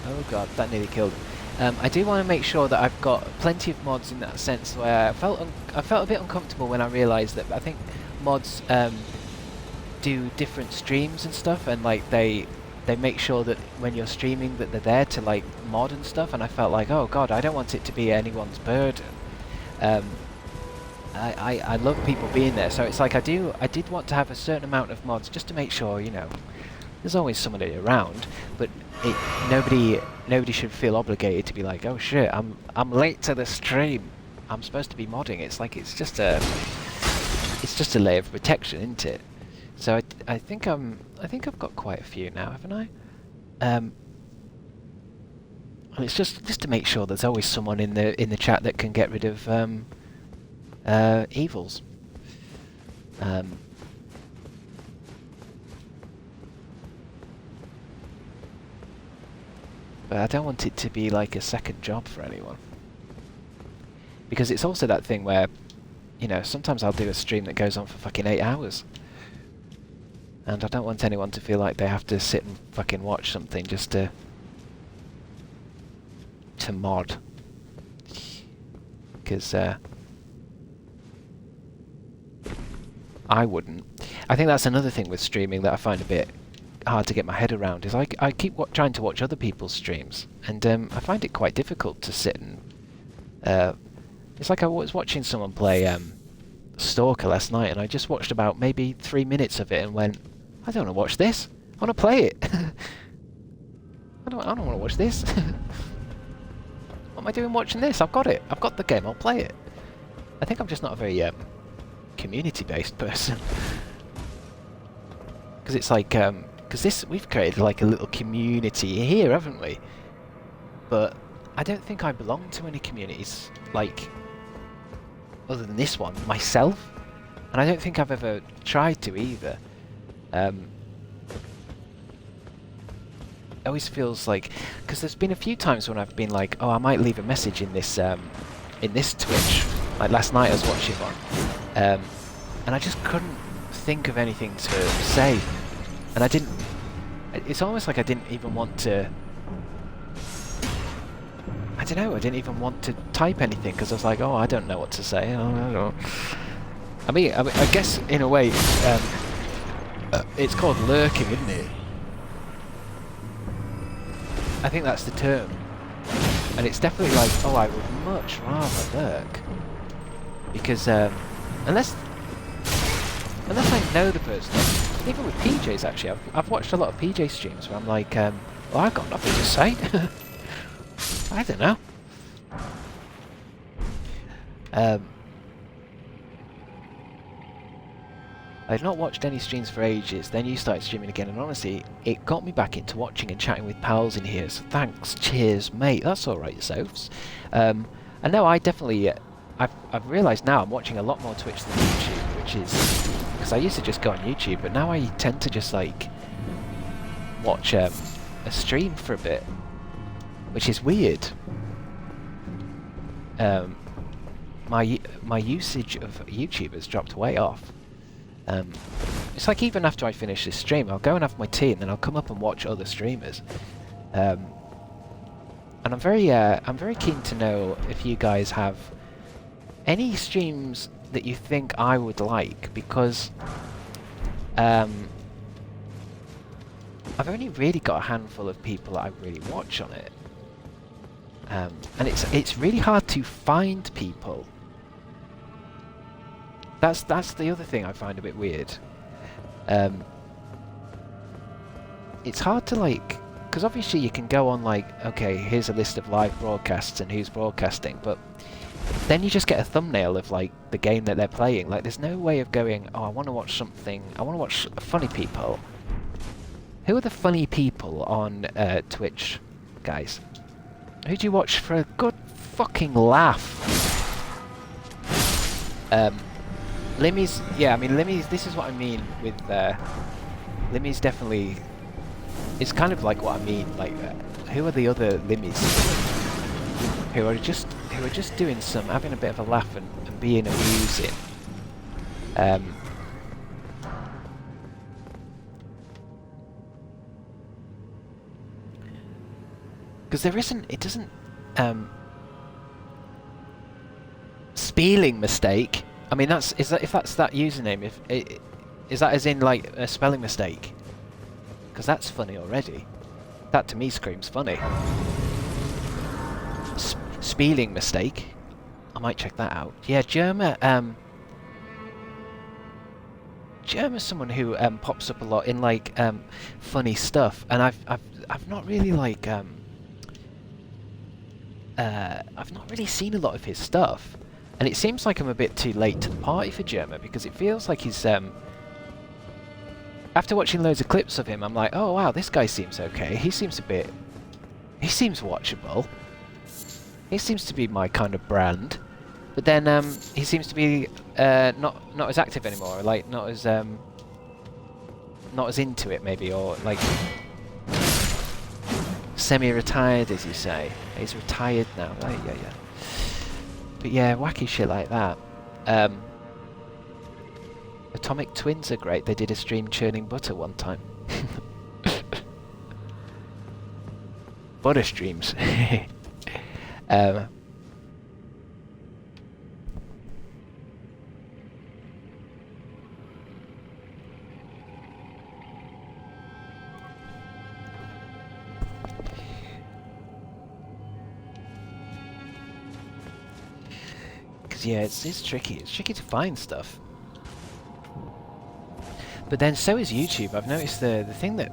Oh god, that nearly killed him. I do want to make sure that I've got plenty of mods in that sense where I felt a bit uncomfortable when I realised that I think mods do different streams and stuff, and like they make sure that when you're streaming that they're there to like mod and stuff, and I felt like, oh god, I don't want it to be anyone's burden. I love people being there, so it's like I did want to have a certain amount of mods just to make sure, you know, there's always somebody around, but nobody should feel obligated to be like, oh shit, I'm late to the stream, I'm supposed to be modding. It's like it's just a layer of protection, isn't it? So I think I've got quite a few now, haven't I? And it's just to make sure there's always someone in the chat that can get rid of evils. But I don't want it to be like a second job for anyone. Because it's also that thing where you know, sometimes I'll do a stream that goes on for fucking 8 hours. And I don't want anyone to feel like they have to sit and fucking watch something just to mod. Because I wouldn't. I think that's another thing with streaming that I find a bit hard to get my head around, is I keep trying to watch other people's streams, and I find it quite difficult to sit and... it's like I was watching someone play Stalker last night, and I just watched about maybe 3 minutes of it and went, I don't want to watch this. I want to play it. I don't want to watch this. What am I doing watching this? I've got it. I've got the game. I'll play it. I think I'm just not a very community-based person. Because it's like, because we've created like a little community here, haven't we? But I don't think I belong to any communities, like, other than this one, myself. And I don't think I've ever tried to either. It always feels like, because there's been a few times when I've been like, oh, I might leave a message in this Twitch. Like last night I was watching one, and I just couldn't think of anything to say, and I didn't. It's almost like I didn't even want to. I don't know. I didn't even want to type anything because I was like, oh, I don't know what to say. I mean, I guess in a way, it's called lurking, isn't it? I think that's the term. And it's definitely like, oh, I would much rather lurk. Because, unless I know the person, even with PJs actually, I've watched a lot of PJ streams where I'm like, well, I've got nothing to say. I don't know. I'd not watched any streams for ages, then you started streaming again, and honestly, it got me back into watching and chatting with pals in here, so thanks, cheers, mate, that's alright, yourselves. And no, I definitely, I've realised now I'm watching a lot more Twitch than YouTube, which is, because I used to just go on YouTube, but now I tend to just, like, watch a stream for a bit, which is weird. My usage of YouTube has dropped way off. It's like even after I finish this stream, I'll go and have my tea, and then I'll come up and watch other streamers. And I'm very keen to know if you guys have any streams that you think I would like, because I've only really got a handful of people that I really watch on it, and it's really hard to find people. That's the other thing I find a bit weird. It's hard to, like, because obviously you can go on like, okay, here's a list of live broadcasts and who's broadcasting, but then you just get a thumbnail of like the game that they're playing. Like, there's no way of going, oh, I want to watch something. I want to watch funny people. Who are the funny people on Twitch, guys? Who do you watch for a good fucking laugh? Limmy's, yeah, I mean, Limmy's, this is what I mean with, Limmy's definitely, it's kind of like what I mean, like, who are the other Limmys who are just doing some, having a bit of a laugh and being amusing. Because there isn't, it doesn't, spelling mistake. I mean, if that's that username, is that as in like a spelling mistake? Because that's funny already. That to me screams funny. Spelling mistake. I might check that out. Yeah, Germa. Germa's someone who pops up a lot in like funny stuff, and I've not really like I've not really seen a lot of his stuff. And it seems like I'm a bit too late to the party for Germa, because it feels like he's, after watching loads of clips of him, I'm like, oh wow, this guy seems okay. He seems watchable. He seems to be my kind of brand. But then, he seems to be, not as active anymore, like, not as into it, maybe, or, like, semi-retired, as you say. He's retired now, right? Yeah. But yeah, wacky shit like that. Atomic Twins are great. They did a stream churning butter one time. Butter streams. Yeah, it's tricky. It's tricky to find stuff. But then so is YouTube. I've noticed the thing that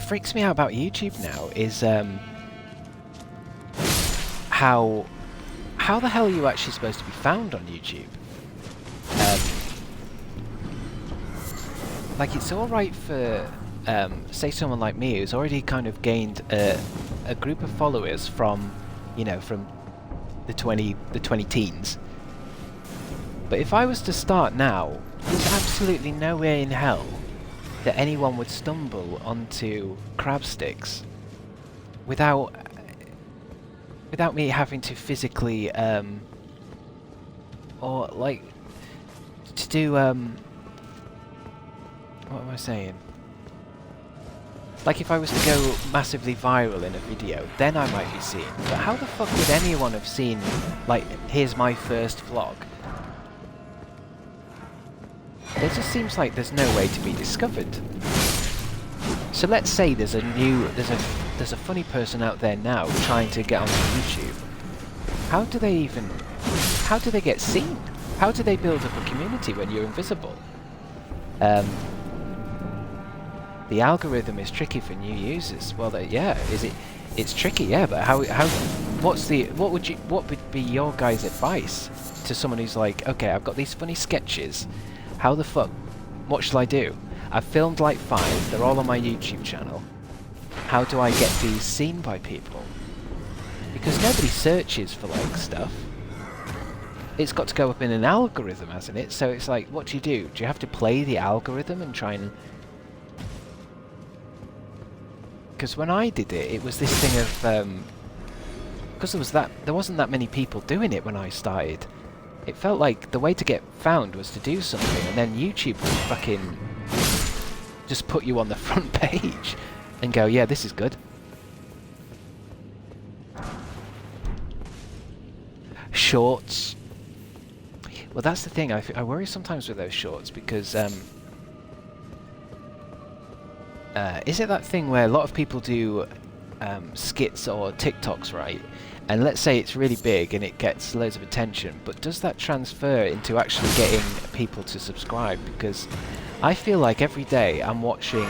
freaks me out about YouTube now is how the hell are you actually supposed to be found on YouTube? Like, it's all right for say someone like me who's already kind of gained a group of followers from, you know, from the 20 teens. But if I was to start now, there's absolutely no way in hell that anyone would stumble onto Crabstickz without me having to physically or like to do what am I saying? Like, if I was to go massively viral in a video, then I might be seen. But how the fuck would anyone have seen, like, here's my first vlog? It just seems like there's no way to be discovered. So let's say there's a funny person out there now trying to get onto YouTube. How do they get seen? How do they build up a community when you're invisible? The algorithm is tricky for new users. Well, yeah, it's tricky, yeah. But what would be your guys' advice to someone who's like, okay, I've got these funny sketches. How the fuck? What shall I do? I've filmed like 5. They're all on my YouTube channel. How do I get these seen by people? Because nobody searches for like stuff. It's got to go up in an algorithm, hasn't it? So it's like, what do? Do you have to play the algorithm and try and... Because when I did it, it was this thing of... because there wasn't that many people doing it when I started. It felt like the way to get found was to do something, and then YouTube would fucking just put you on the front page and go, yeah, this is good. Shorts. Well, that's the thing. I worry sometimes with those shorts because... is it that thing where a lot of people do skits or TikToks, right? And let's say it's really big and it gets loads of attention, but does that transfer into actually getting people to subscribe? Because I feel like every day I'm watching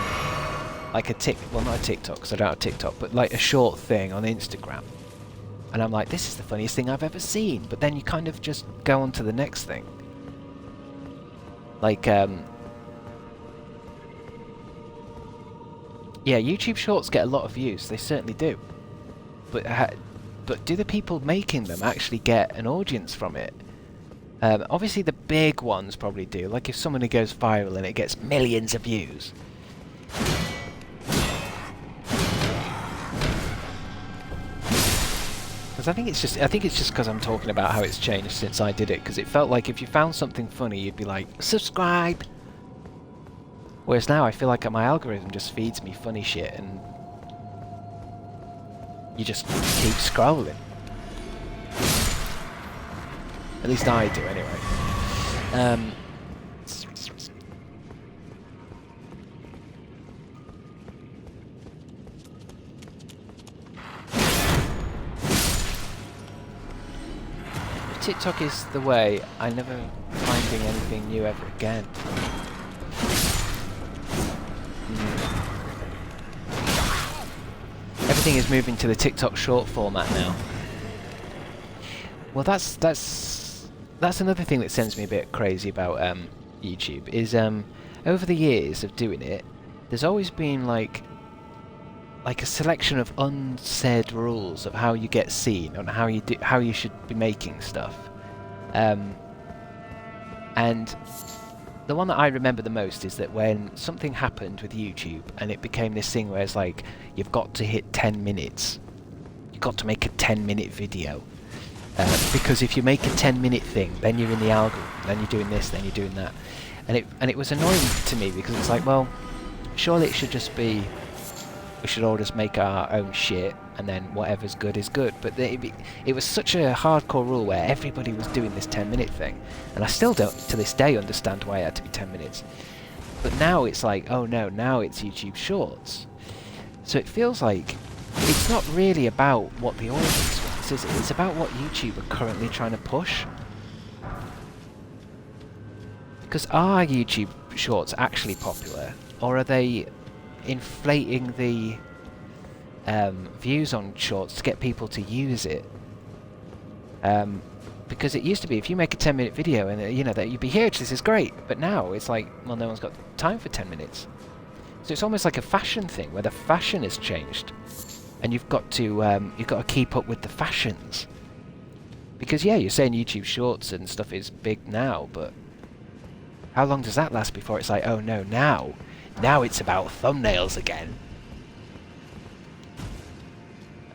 like well, not a TikTok, because I don't have TikTok, but like a short thing on Instagram. And I'm like, this is the funniest thing I've ever seen. But then you kind of just go on to the next thing. Like, yeah, YouTube Shorts get a lot of views. They certainly do. But do the people making them actually get an audience from it? Obviously the big ones probably do. Like if someone who goes viral and it gets millions of views. Because I think it's just because I'm talking about how it's changed since I did it. Because it felt like if you found something funny, you'd be like, subscribe. Whereas now I feel like my algorithm just feeds me funny shit and you just keep scrolling. At least I do, anyway. TikTok is the way. I never finding anything new ever again. Everything is moving to the TikTok short format now. Well, that's another thing that sends me a bit crazy about YouTube. Is over the years of doing it, there's always been like a selection of unsaid rules of how you get seen and how you should be making stuff. And the one that I remember the most is that when something happened with YouTube and it became this thing where it's like, you've got to hit 10 minutes. You've got to make a 10-minute video. Because if you make a 10-minute thing, then you're in the algorithm, then you're doing this, then you're doing that. And it was annoying to me because it's like, well, surely it should just be, we should all just make our own shit, and then whatever's good is good. But it was such a hardcore rule where everybody was doing this 10-minute thing, and I still don't, to this day, understand why it had to be 10 minutes. But now it's like, oh no, now it's YouTube Shorts. So it feels like it's not really about what the audience wants, is it? It's about what YouTube are currently trying to push. Because are YouTube Shorts actually popular, or are they inflating the views on Shorts to get people to use it? Because it used to be, if you make a 10-minute video and you know that you'd be huge, this is great. But now it's like, well, no one's got time for 10 minutes. So it's almost like a fashion thing where the fashion has changed, and you've got to keep up with the fashions. Because yeah, you're saying YouTube Shorts and stuff is big now, but how long does that last before it's like, oh no, now it's about thumbnails again?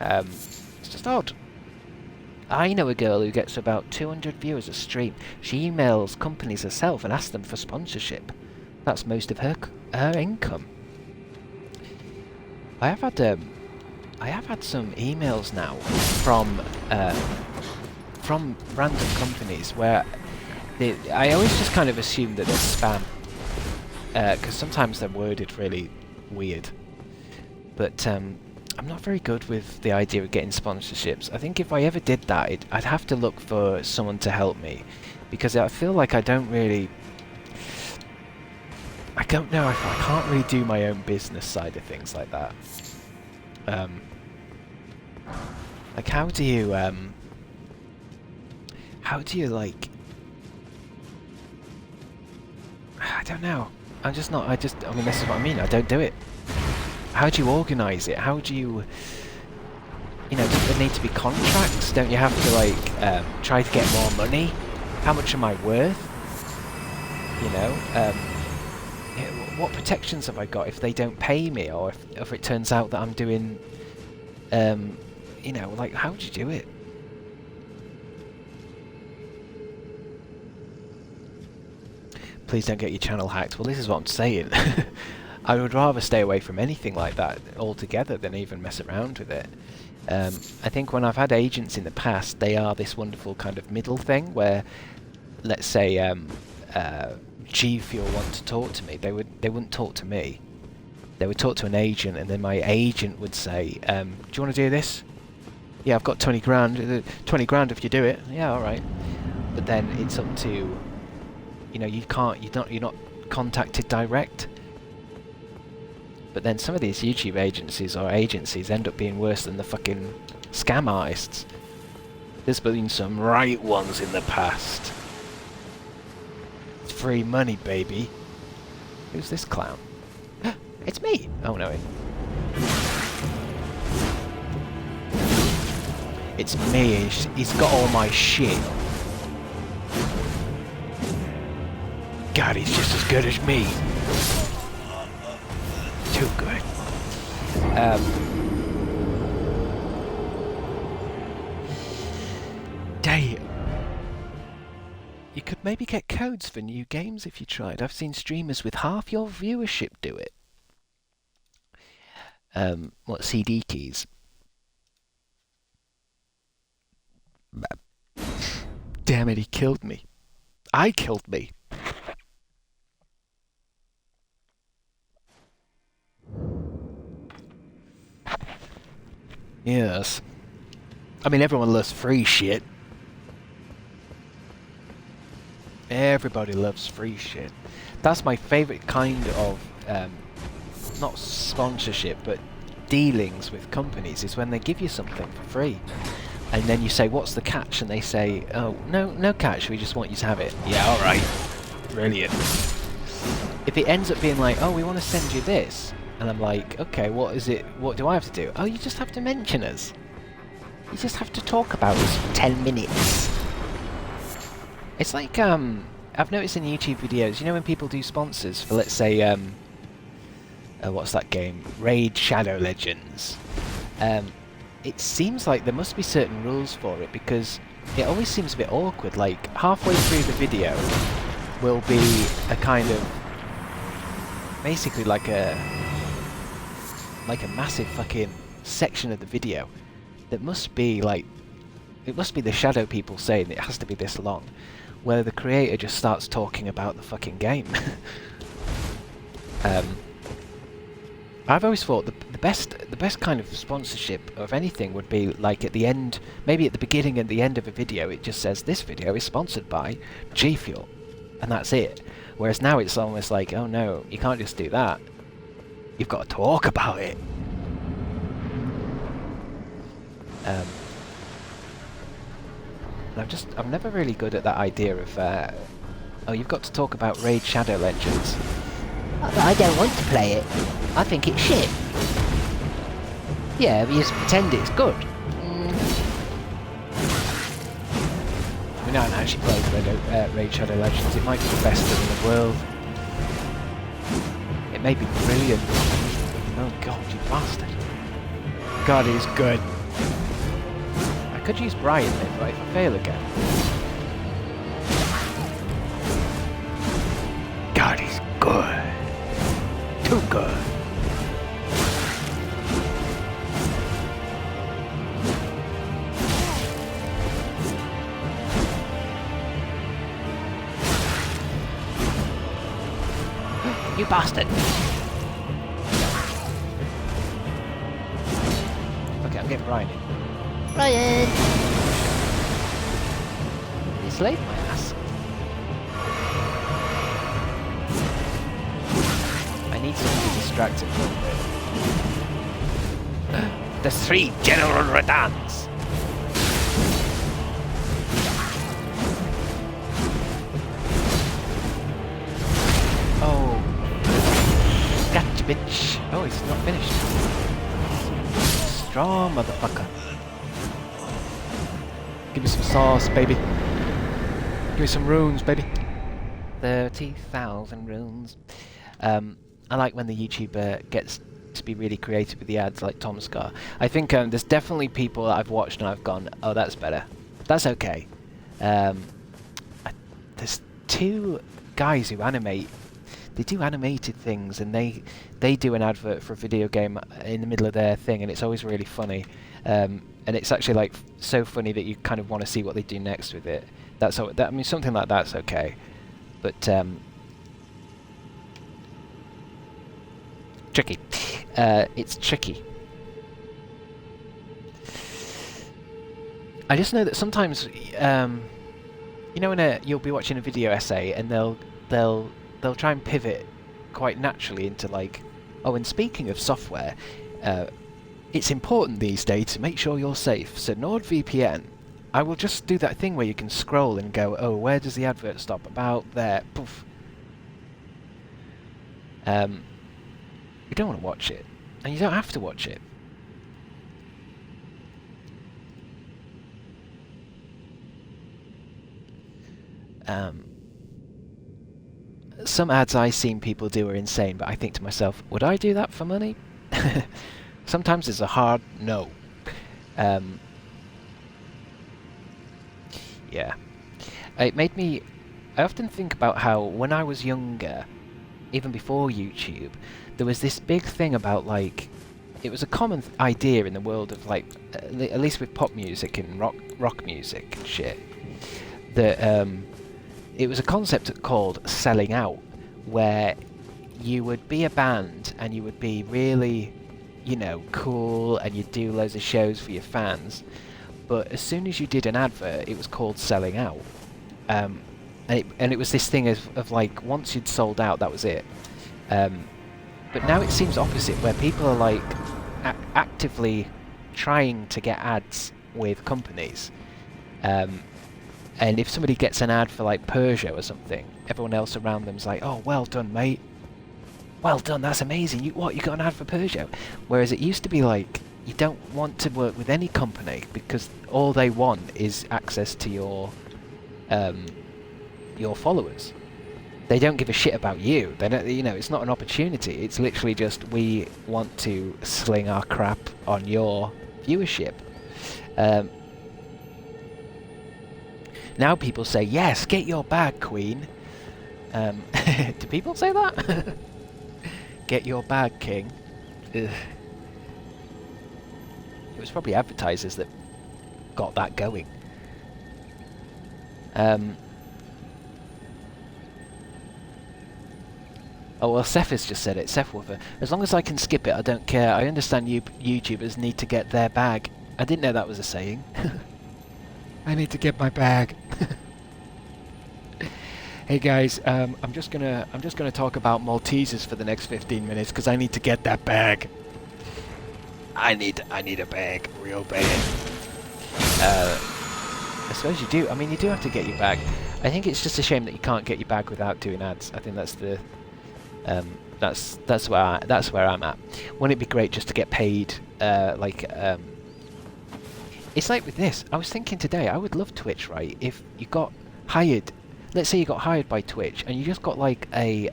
It's just odd. I know a girl who gets about 200 viewers a stream. She emails companies herself and asks them for sponsorship. That's most of her income. I have had some emails now from random companies where I always just kind of assume that they're spam, because sometimes they're worded really weird. But I'm not very good with the idea of getting sponsorships. I think if I ever did that, I'd have to look for someone to help me, because I feel like I don't know if I can't really do my own business side of things like that. Like how do you like, I don't know. I mean, this is what I mean. I don't do it. How do you organise it? How do you, does there need to be contracts? Don't you have to like try to get more money? How much am I worth? What protections have I got if they don't pay me, or if it turns out that I'm doing, like how do you do it? Please don't get your channel hacked. Well, this is what I'm saying. I would rather stay away from anything like that altogether than even mess around with it. I think when I've had agents in the past, they are this wonderful kind of middle thing where, let's say, G Fuel want to talk to me. They wouldn't talk to me. They would talk to an agent, and then my agent would say, "Do you want to do this? Yeah, I've got 20 grand. 20 grand if you do it. Yeah, all right." But then it's up to, you're not contacted direct. But then some of these YouTube agencies or agencies end up being worse than the fucking scam artists. There's been some right ones in the past. It's free money, baby. Who's this clown? It's me! Oh no, it's me. He's got all my shit. God, he's just as good as me. Too good. Damn. You could maybe get codes for new games if you tried. I've seen streamers with half your viewership do it. What, CD keys? Damn it, he killed me. I killed me. Yes. I mean, everyone loves free shit. Everybody loves free shit. That's my favourite kind of, not sponsorship, but dealings with companies, is when they give you something for free. And then you say, what's the catch? And they say, oh, no catch, we just want you to have it. Yeah, alright. Brilliant. If it ends up being like, oh, we want to send you this. And I'm like, okay, what is it? What do I have to do? Oh, you just have to mention us. You just have to talk about us for 10 minutes. It's like, I've noticed in YouTube videos, when people do sponsors for, let's say, what's that game? Raid Shadow Legends. It seems like there must be certain rules for it, because it always seems a bit awkward. Like, halfway through the video will be a kind of... basically like a massive fucking section of the video that must be like... it must be the shadow people saying it has to be this long, where the creator just starts talking about the fucking game. I've always thought the best kind of sponsorship of anything would be like at the end, maybe at the beginning and the end of a video, it just says this video is sponsored by G Fuel, and that's it. Whereas now it's almost like, oh no, you can't just do that. You've got to talk about it. I'm never really good at that idea of, oh, you've got to talk about Raid Shadow Legends. I don't want to play it. I think it's shit. Yeah, but you just pretend it's good. I mean, I haven't actually played Raid Shadow Legends. It might be the best thing in the world. It may be brilliant. Oh god, you bastard. God, he's good. I could use Brian then, but if I fail again... God, he's good. Too good. You bastard! Okay, I'm getting Brian in. Brian! You slayed my ass. I need something to distract him from it. The 3 General Redans! Oh. Gotcha, bitch. Oh, it's not finished. Strong motherfucker. Give me some sauce, baby. Give me some runes, baby. 30,000 runes. I like when the YouTuber gets to be really creative with the ads, like Tom Scar. I think there's definitely people that I've watched and I've gone, oh, that's better. That's okay. There's 2 guys who animate. They do animated things, and they do an advert for a video game in the middle of their thing, and it's always really funny. And it's actually like so funny that you kind of want to see what they do next with it. That's all, I mean, something like that's okay, but tricky. It's tricky. I just know that sometimes, you know, when you'll be watching a video essay and they'll try and pivot quite naturally into like, oh, and speaking of software, it's important these days to make sure you're safe. So NordVPN, I will just do that thing where you can scroll and go, oh, where does the advert stop? About there. Poof. You don't want to watch it, and you don't have to watch it. Some ads I've seen people do are insane, but I think to myself, would I do that for money? Sometimes it's a hard no. Yeah. It made me... I often think about how when I was younger, even before YouTube, there was this big thing about, like... It was a common idea in the world of, like... at least with pop music and rock music and shit, that... it was a concept called selling out, where you would be a band and you would be really, you know, cool, and you'd do loads of shows for your fans, but as soon as you did an advert, it was called selling out. And it was this thing of like, once you'd sold out, that was it. But now it seems opposite, where people are like actively trying to get ads with companies. And if somebody gets an ad for like Peugeot or something, everyone else around them's like, oh, well done, mate. Well done, that's amazing. You got an ad for Peugeot? Whereas it used to be like, you don't want to work with any company because all they want is access to your followers. They don't give a shit about you. They don't, you know, it's not an opportunity. It's literally just, we want to sling our crap on your viewership. Now people say, yes, get your bag, Queen. Do people say that? Get your bag, King. Ugh. It was probably advertisers that got that going. Oh, well, Seth has just said it. Seth Woofer. As long as I can skip it, I don't care. I understand YouTubers need to get their bag. I didn't know that was a saying. I need to get my bag. Hey guys, I'm just gonna talk about Maltesers for the next 15 minutes because I need to get that bag. I need a bag, real bag. I suppose you do. I mean, you do have to get your bag. I think it's just a shame that you can't get your bag without doing ads. I think that's the that's where I'm at. Wouldn't it be great just to get paid it's like with this. I was thinking today, I would love Twitch, right? If you got hired, let's say you got hired by Twitch and you just got like a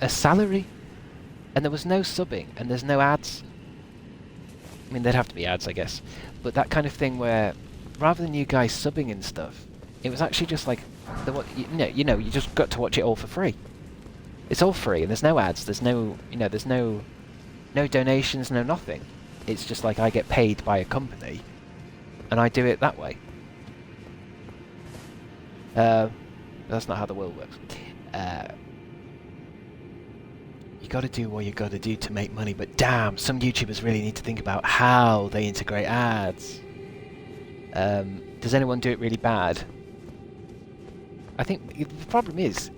salary and there was no subbing and there's no ads. I mean, there'd have to be ads, I guess. But that kind of thing where rather than you guys subbing and stuff, it was actually just like you just got to watch it all for free. It's all free and there's no ads, there's no there's no donations, no nothing. It's just like I get paid by a company and I do it that way. That's not how the world works. You got to do what you got to do to make money, but damn, some YouTubers really need to think about how they integrate ads. Does anyone do it really bad? I think the problem is,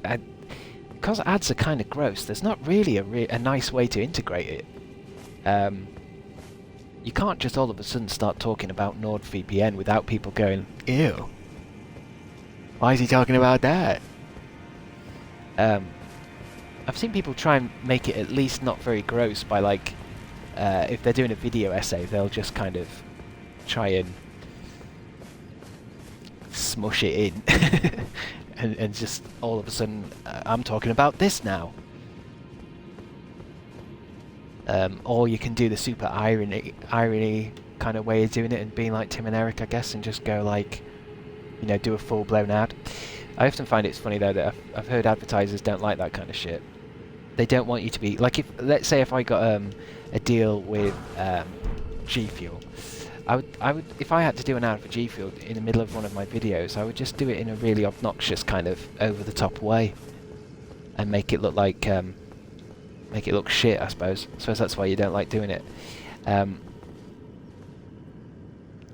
because ads are kind of gross, there's not really a nice way to integrate it. You can't just all of a sudden start talking about NordVPN without people going, ew. Why is he talking about that? I've seen people try and make it at least not very gross by like, if they're doing a video essay, they'll just kind of try and smush it in. and just all of a sudden, I'm talking about this now. Or you can do the super irony kind of way of doing it and being like Tim and Eric, I guess, and just go like, do a full-blown ad. I often find it's funny though that I've heard advertisers don't like that kind of shit. They don't want you to be like, let's say if I got a deal with G Fuel, I would if I had to do an ad for G Fuel in the middle of one of my videos, I would just do it in a really obnoxious kind of over-the-top way and make it look like make it look shit, I suppose. I suppose that's why you don't like doing it. I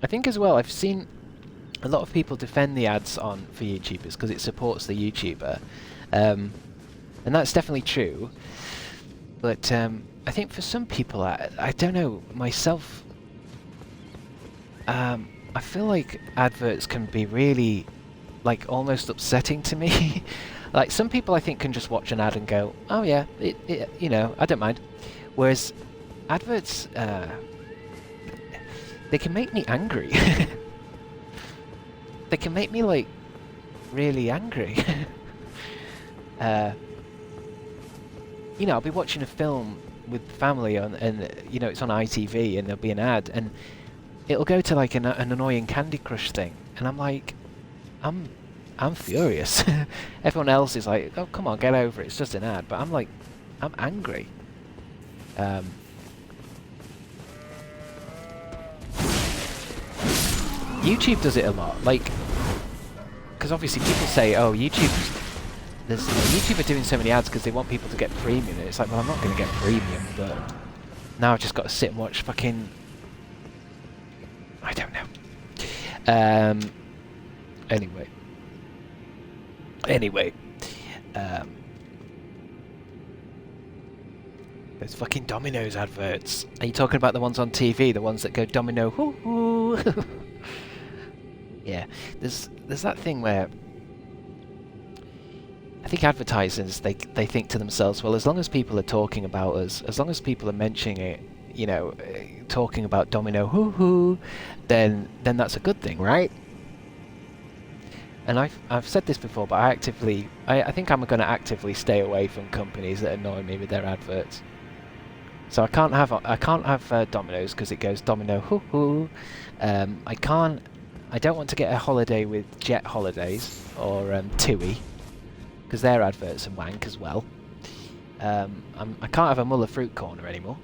think as well, I've seen a lot of people defend the ads on for YouTubers because it supports the YouTuber, and that's definitely true. But I think for some people, I don't know myself. I feel like adverts can be really, like, almost upsetting to me. Like, some people I think can just watch an ad and go, oh yeah, I don't mind. Whereas adverts, they can make me angry. They can make me, like, really angry. I'll be watching a film with family and it's on ITV and there'll be an ad and it'll go to like an annoying Candy Crush thing and I'm like, I'm furious. Everyone else is like, oh come on, get over it, it's just an ad. But I'm like, I'm angry. YouTube does it a lot, like, because obviously people say, oh, YouTube are doing so many ads because they want people to get premium. And it's like, well, I'm not going to get premium, but now I've just got to sit and watch fucking, I don't know. Anyway, there's fucking Domino's adverts. Are you talking about the ones on TV, the ones that go Domino, hoo hoo? Yeah, there's that thing where I think advertisers, they think to themselves, well, as long as people are talking about us, as long as people are mentioning it, talking about Domino, hoo hoo, then that's a good thing, right? And I've said this before, but I think I'm going to actively stay away from companies that annoy me with their adverts. So I can't have Domino's because it goes Domino, hoo hoo. I can't I don't want to get a holiday with Jet Holidays or TUI, because their adverts are wank as well. I can't have a Muller Fruit Corner anymore.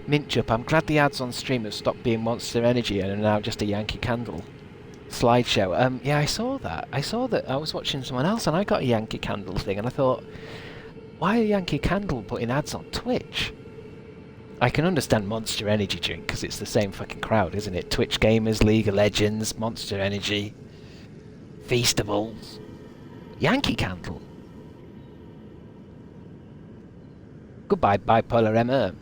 Mintjup, I'm glad the ads on stream have stopped being Monster Energy and are now just a Yankee Candle slideshow. Yeah, I saw that. I was watching someone else and I got a Yankee Candle thing and I thought, why are Yankee Candle putting ads on Twitch? I can understand Monster Energy Drink because it's the same fucking crowd, isn't it? Twitch Gamers, League of Legends, Monster Energy, Feastables, Yankee Candle. Goodbye, Bipolar Emma.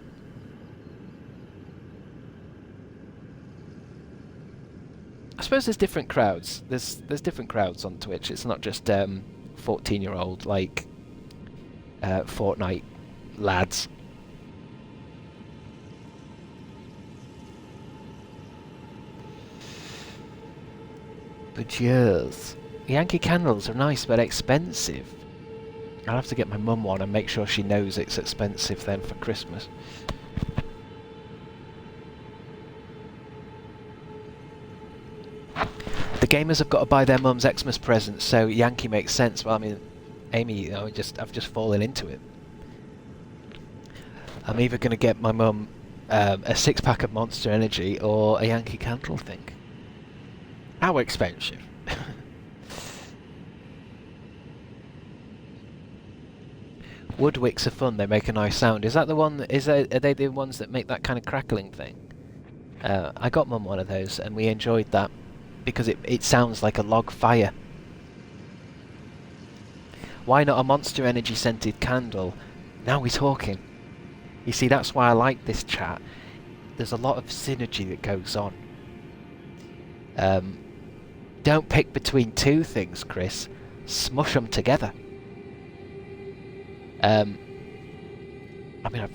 I suppose there's different crowds. There's different crowds on Twitch. It's not just 14-year-old like Fortnite lads. But yes, Yankee Candles are nice but expensive. I'll have to get my mum one and make sure she knows it's expensive then for Christmas. The gamers have got to buy their mums Xmas presents, so Yankee makes sense. Well, I mean, Amy, you know, I've just fallen into it. I'm either going to get my mum a 6-pack of Monster Energy or a Yankee Candle thing. How expensive? Woodwicks are fun. They make a nice sound. Is that the one? Are they the ones that make that kind of crackling thing? I got mum one of those, and we enjoyed that. Because it sounds like a log fire. Why not a Monster Energy scented candle? Now we're talking. You see, that's why I like this chat. There's a lot of synergy that goes on. Don't pick between two things, Chris. Smush them together. I mean,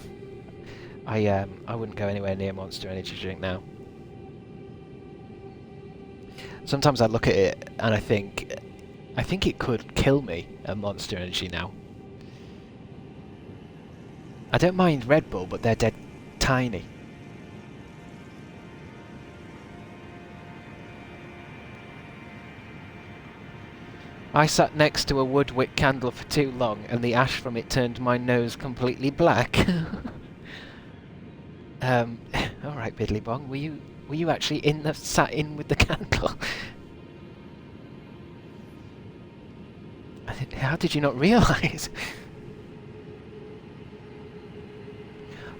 I wouldn't go anywhere near Monster Energy drink now. Sometimes I look at it and I think it could kill me, a Monster Energy now. I don't mind Red Bull, but they're dead tiny. I sat next to a woodwick candle for too long and the ash from it turned my nose completely black. Alright, Biddly Bong, were you actually sat in with the candle? How did you not realise?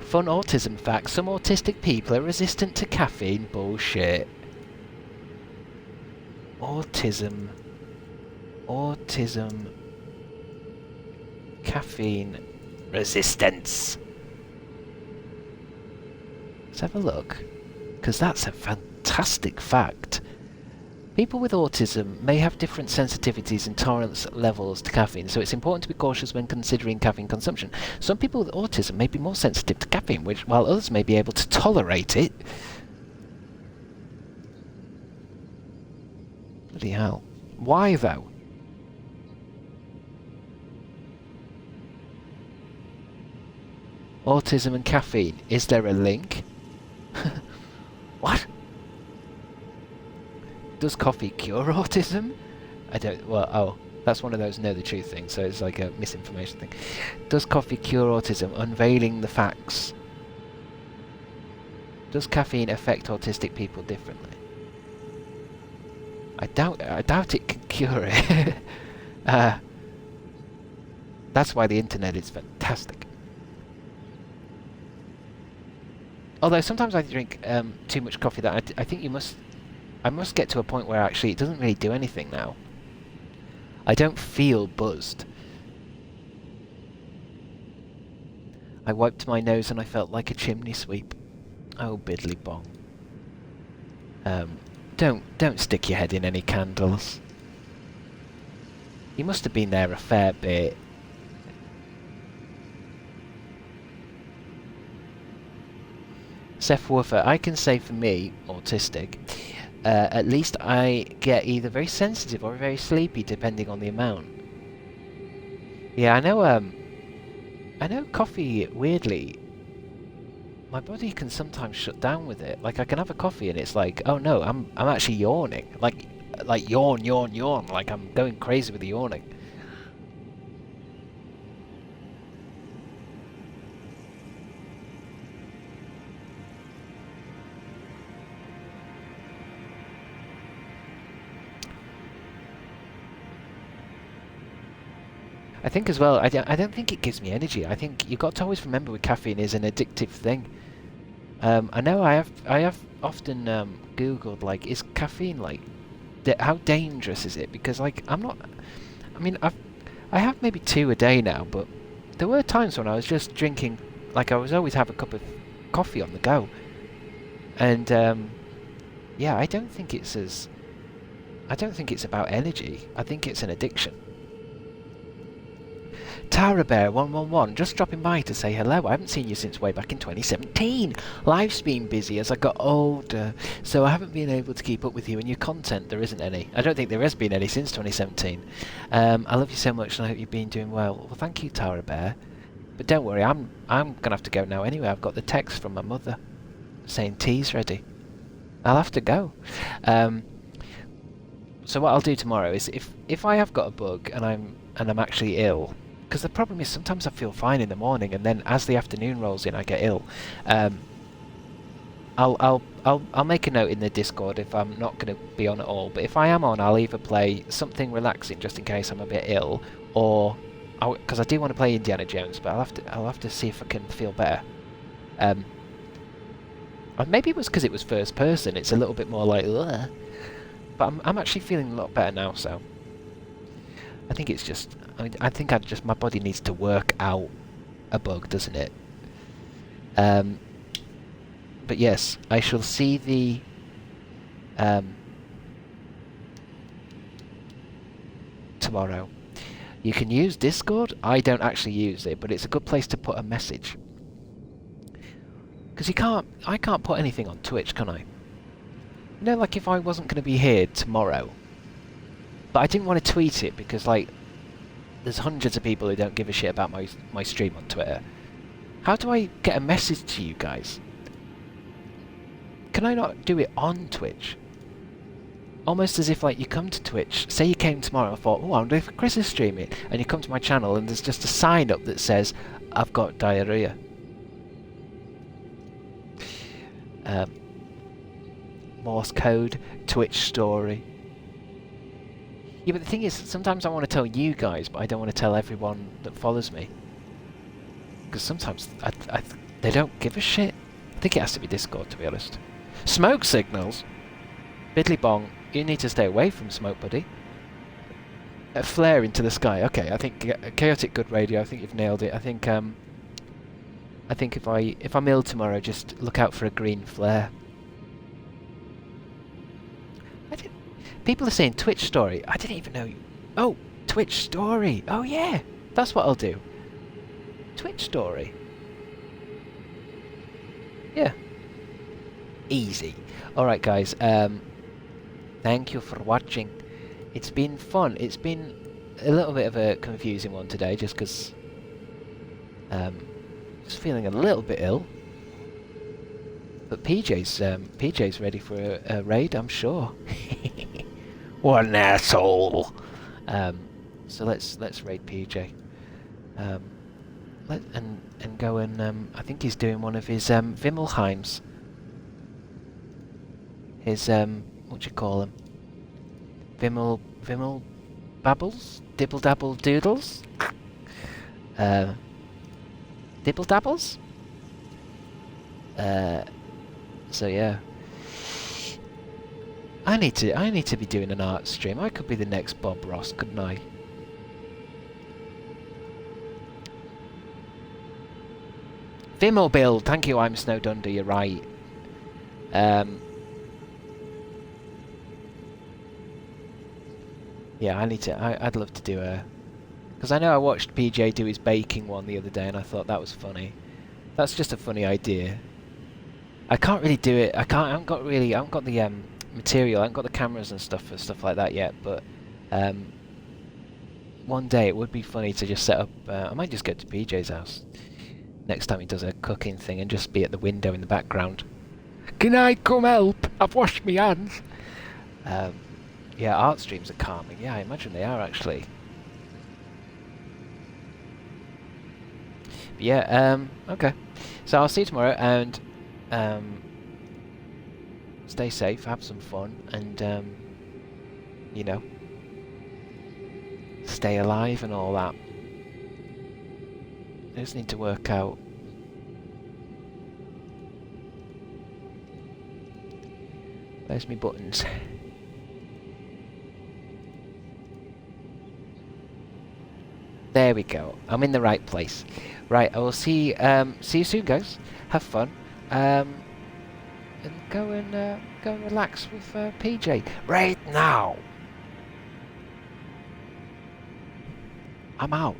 Fun autism fact. Some autistic people are resistant to caffeine. Bullshit. Autism. Caffeine resistance. Let's have a look. Because that's a fantastic fact. People with autism may have different sensitivities and tolerance levels to caffeine, so it's important to be cautious when considering caffeine consumption. Some people with autism may be more sensitive to caffeine, while others may be able to tolerate it. Bloody hell. Why, though? Autism and caffeine. Is there a link? What? Does coffee cure autism? I don't... Well, oh, that's one of those know the truth things, so it's like a misinformation thing. Does coffee cure autism? Unveiling the facts. Does caffeine affect autistic people differently? I doubt it can cure it. That's why the internet is fantastic. Although sometimes I drink too much coffee that I think I must get to a point where actually it doesn't really do anything now. I don't feel buzzed. I wiped my nose and I felt like a chimney sweep. Oh, Biddly Bong. Don't stick your head in any candles. You must have been there a fair bit. Seth Woofer, I can say for me, autistic, at least I get either very sensitive or very sleepy depending on the amount. Yeah, I know coffee, weirdly, my body can sometimes shut down with it. Like I can have a coffee and it's like, oh no, I'm actually yawning. Like yawn, yawn, yawn. Like I'm going crazy with the yawning. I think as well, I don't think it gives me energy. I think you've got to always remember with caffeine is an addictive thing. I know I have often Googled, like, is caffeine, like, how dangerous is it? Because, like, I'm not... I mean, I have maybe 2 a day now, but there were times when I was just drinking... Like, I was always have a cup of coffee on the go. And, yeah, I don't think it's as... I don't think it's about energy. I think it's an addiction. Tara Bear 111, just dropping by to say hello. I haven't seen you since way back in 2017. Life's been busy as I got older, so I haven't been able to keep up with you and your content. There isn't any. I don't think there has been any since 2017. I love you so much and I hope you've been doing well. Well, thank you, Tara Bear. But don't worry, I'm gonna have to go now anyway. I've got the text from my mother saying tea's ready. I'll have to go. So what I'll do tomorrow is if I have got a bug and I'm actually ill. Because the problem is sometimes I feel fine in the morning, and then as the afternoon rolls in, I get ill. I'll make a note in the Discord if I'm not going to be on at all. But if I am on, I'll either play something relaxing just in case I'm a bit ill, or because I do want to play Indiana Jones, but I'll have to see if I can feel better. Maybe it was because it was first person. It's a little bit more like, ugh. But I'm actually feeling a lot better now. So I think it's just. I think my body needs to work out a bug, doesn't it? But yes, I shall see the tomorrow. You can use Discord. I don't actually use it, but it's a good place to put a message. Because I can't put anything on Twitch, can I? You know, like if I wasn't going to be here tomorrow, but I didn't want to tweet it because, like, there's hundreds of people who don't give a shit about my stream on Twitter. How do I get a message to you guys? Can I not do it on Twitch? Almost as if, like, you come to Twitch, say you came tomorrow and thought, oh, I wonder if Chris is streaming, and you come to my channel and there's just a sign up that says, I've got diarrhea. Morse code, Twitch story. Yeah, but the thing is, sometimes I want to tell you guys, but I don't want to tell everyone that follows me. Because sometimes they don't give a shit. I think it has to be Discord, to be honest. Smoke signals? Biddly bong, you need to stay away from smoke, buddy. A flare into the sky. Okay, I think chaotic good radio. I think you've nailed it. I think if I'm ill tomorrow, just look out for a green flare. People are saying Twitch story. I didn't even know. Oh, Twitch story. Oh yeah, that's what I'll do. Twitch story. Yeah. Easy. Alright guys, thank you for watching. It's been fun. It's been a little bit of a confusing one today, just because just feeling a little bit ill. But PJ's ready for a raid, I'm sure. What an asshole! So let's raid PJ. And go and I think he's doing one of his Vimmelheims. His what do you call them? Vimmel babbles? Dibble dabble doodles? Dibble dabbles? So yeah. I need to be doing an art stream. I could be the next Bob Ross, couldn't I? Vimo build, thank you, I'm Snowed Under, you're right. Yeah, I'd love to do a... Because I know I watched PJ do his baking one the other day and I thought that was funny. That's just a funny idea. I can't really do it, I haven't got the material, I haven't got the cameras and stuff for stuff like that yet, but one day it would be funny to just set up, I might just go to PJ's house. next time he does a cooking thing and just be at the window in the background. Can I come help? I've washed my hands. Yeah, art streams are calming. Yeah, I imagine they are actually. But yeah, okay. So I'll see you tomorrow, and stay safe, have some fun, and you know, stay alive and all that. I just need to work out. Where's my buttons? There we go. I'm in the right place. Right, I will see you soon, guys. Have fun. And go and relax with PJ right now. I'm out.